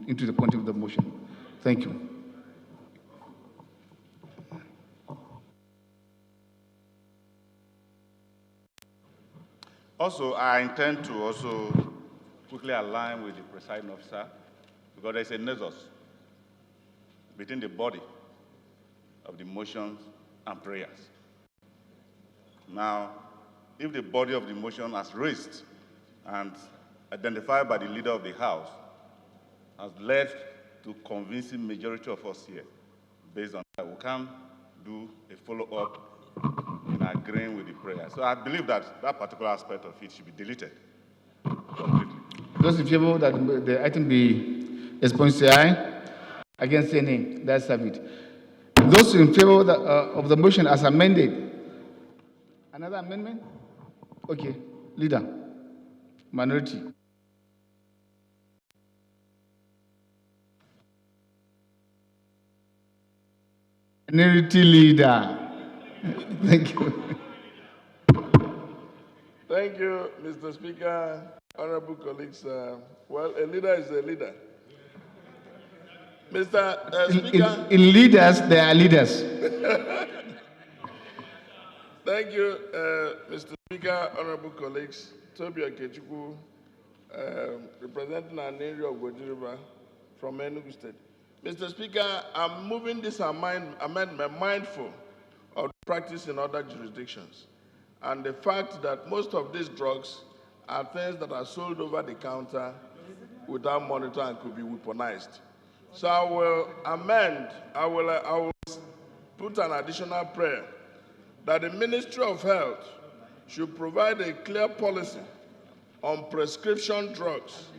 into the content of the motion. Thank you. Also, I intend to also quickly align with the presiding officer, because there's a nexus between the body of the motions and prayers. Now, if the body of the motion has raised and identified by the leader of the House has led to convincing majority of us here, based on that, we can do a follow-up in agreeing with the prayer. So I believe that that particular aspect of it should be deleted completely. Those in favor that the item be expunged, say aye. Against, say nay. That's it. Those in favor of the motion as amended. Another amendment? Okay. Leader. Minority. Minority Leader. Thank you. Thank you, Mr. Speaker, honorable colleagues. Well, a leader is a leader. Mr. Speaker. In leaders, there are leaders. Thank you, Mr. Speaker, honorable colleagues. Toby Akechukwu, representing an area of Gojiriba from Enugu State. Mr. Speaker, I'm moving this amendment mindful of practice in other jurisdictions and the fact that most of these drugs are things that are sold over the counter without monitor and could be weaponized. So I will amend, I will put an additional prayer that the Ministry of Health should provide a clear policy on prescription drugs,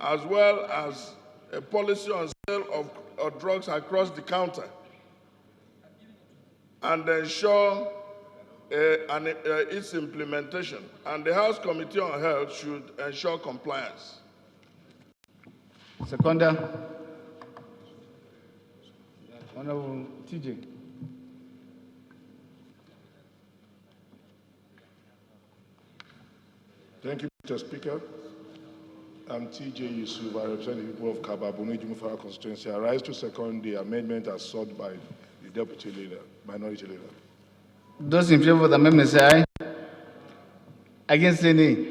as well as a policy on sale of drugs across the counter, and ensure its implementation. And the House Committee on Health should ensure compliance. Seconder. Honorable TJ. Thank you, Mr. Speaker. I'm TJ Yusuf. I represent the people of Kababuni Jumufara constituency. I rise to second the amendment as sought by the Deputy Leader, Minority Leader. Those in favor of the amendment say aye. Against, say nay.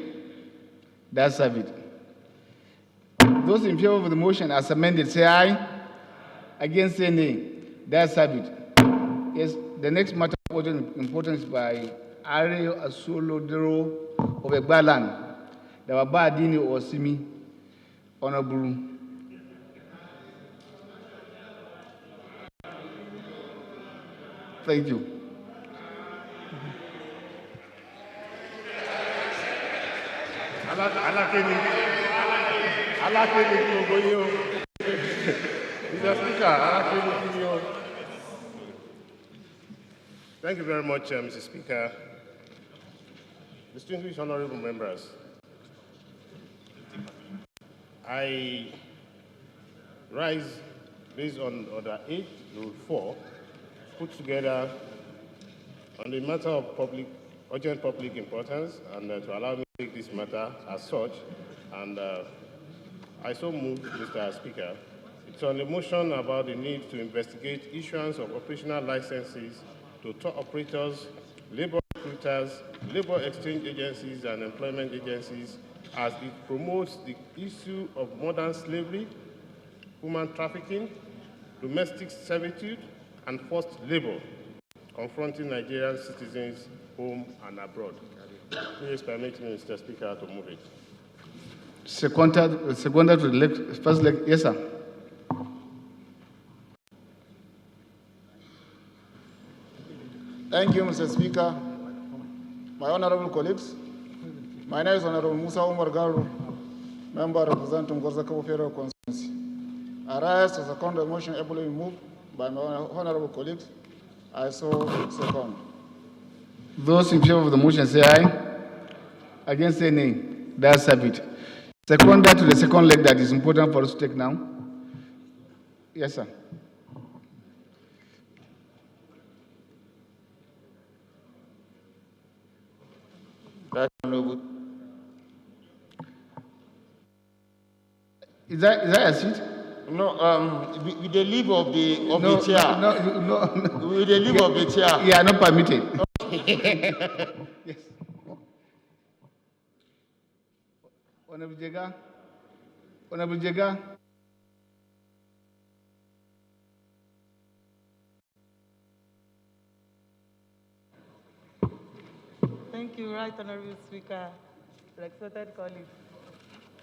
That's it. Those in favor of the motion as amended say aye. Against, say nay. That's it. Yes, the next matter of importance by Ario Asolodero of Egbalan. There were Badini or Simi. Honorable. Thank you. Mr. Speaker, thank you very much, Mr. Speaker. Distinguished honorable members, I rise based on Order 8, Rule 4, put together on the matter of urgent public importance, and to allow me to take this matter as such. And I so move, Mr. Speaker. It's on the motion about the need to investigate issuance of operational licenses to tour operators, labor recruiters, labor exchange agencies, and employment agencies as it promotes the issue of modern slavery, human trafficking, domestic servitude, and forced labor confronting Nigerian citizens home and abroad. Please permit me, Mr. Speaker, to move it. Seconded to the first leg. Yes, sir. Thank you, Mr. Speaker. My honorable colleagues, my name is Honorable Musa Umar Garu, member representing Gorzakabo Federal Constituency. I rise to second the motion ably moved by my honorable colleagues. I so second. Those in favor of the motion say aye. Against say nay. That's have it. Seconded to the second leg that is important for us to take now. Yes, sir. Is that a seat? No, with the leave of the chair. No. With the leave of the chair. Yeah, not permitted. Yes. Honorable Jega. Honorable Jega. Thank you, Right Honorable Speaker, respected colleagues.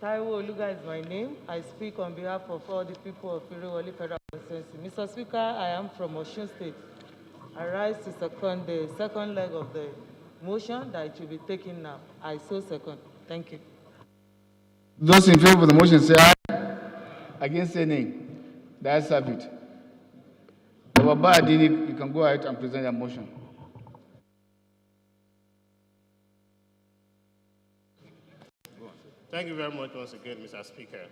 Taiwo Oluga is my name. I speak on behalf of all the people of Irewole Federal Constituency. Mr. Speaker, I am from Osun State. I rise to second the second leg of the motion that it should be taken now. I so second. Thank you. Those in favor of the motion say aye. Against say nay. That's have it. Baba Adini, you can go ahead and present your motion. Thank you very much once again, Mr. Speaker.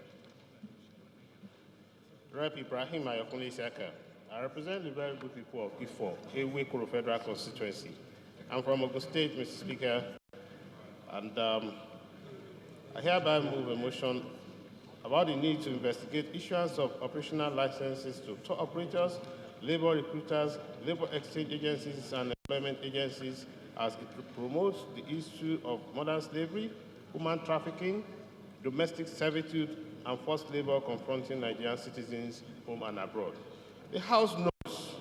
Rep. Ibrahim Ayokunle Isaka. I represent the very good people of Ifo, Ewekoro Federal Constituency. I'm from Ogun State, Mr. Speaker, and I hereby move a motion about the need to investigate issuance of operational licenses to tour operators, labor recruiters, labor exchange agencies, and employment agencies as it promotes the issue of modern slavery, human trafficking, domestic servitude, and forced labor confronting Nigerian citizens home and abroad. The House knows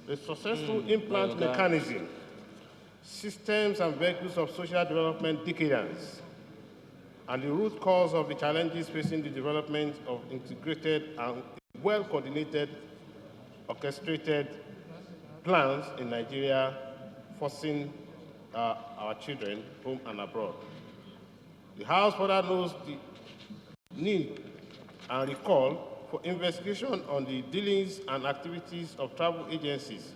the successful implant mechanism, systems and vehicles of social development decadence, and the root cause of the challenges facing the development of integrated and well-coordinated, orchestrated plans in Nigeria, forcing our children home and abroad. The House further knows the need and recall for investigation on the dealings and activities of travel agencies,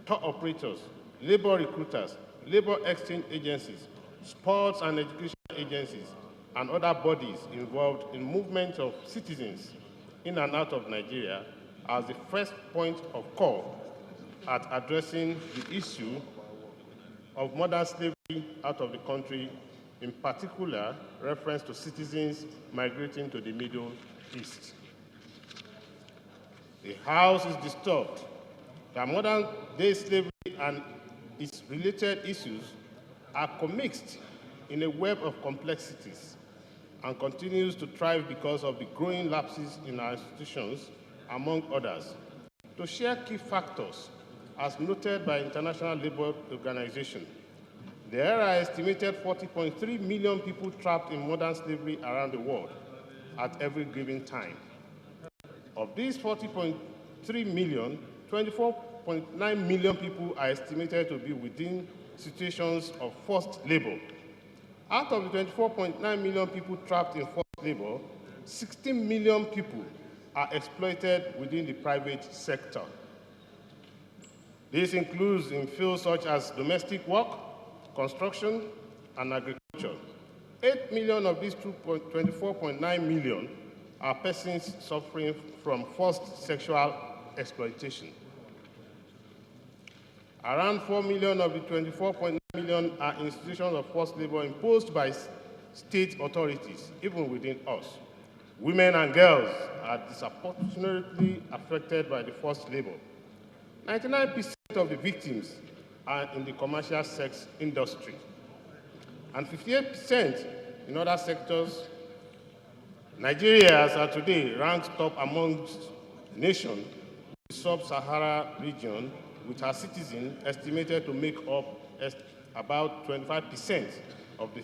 tour operators, labor recruiters, labor exchange agencies, sports and education agencies, and other bodies involved in movement of citizens in and out of Nigeria as the first point of call at addressing the issue of modern slavery out of the country, in particular reference to citizens migrating to the Middle East. The House is disturbed that modern-day slavery and its related issues are commixed in a web of complexities and continues to thrive because of the growing lapses in our institutions, among others. To share key factors, as noted by International Labour Organization, there are estimated 40.3 million people trapped in modern slavery around the world at every given time. Of these 40.3 million, 24.9 million people are estimated to be within situations of forced labor. Out of the 24.9 million people trapped in forced labor, 16 million people are exploited within the private sector. This includes in fields such as domestic work, construction, and agriculture. 8 million of these 24.9 million are persons suffering from forced sexual exploitation. Around 4 million of the 24.9 million are institutions of forced labor imposed by state authorities, even within us. Women and girls are disproportionately affected by the forced labor. 99% of the victims are in the commercial sex industry, and 58% in other sectors, Nigeria, as of today, ranks top amongst nations in the sub-Sahara region, with her citizens estimated to make up about 25% of the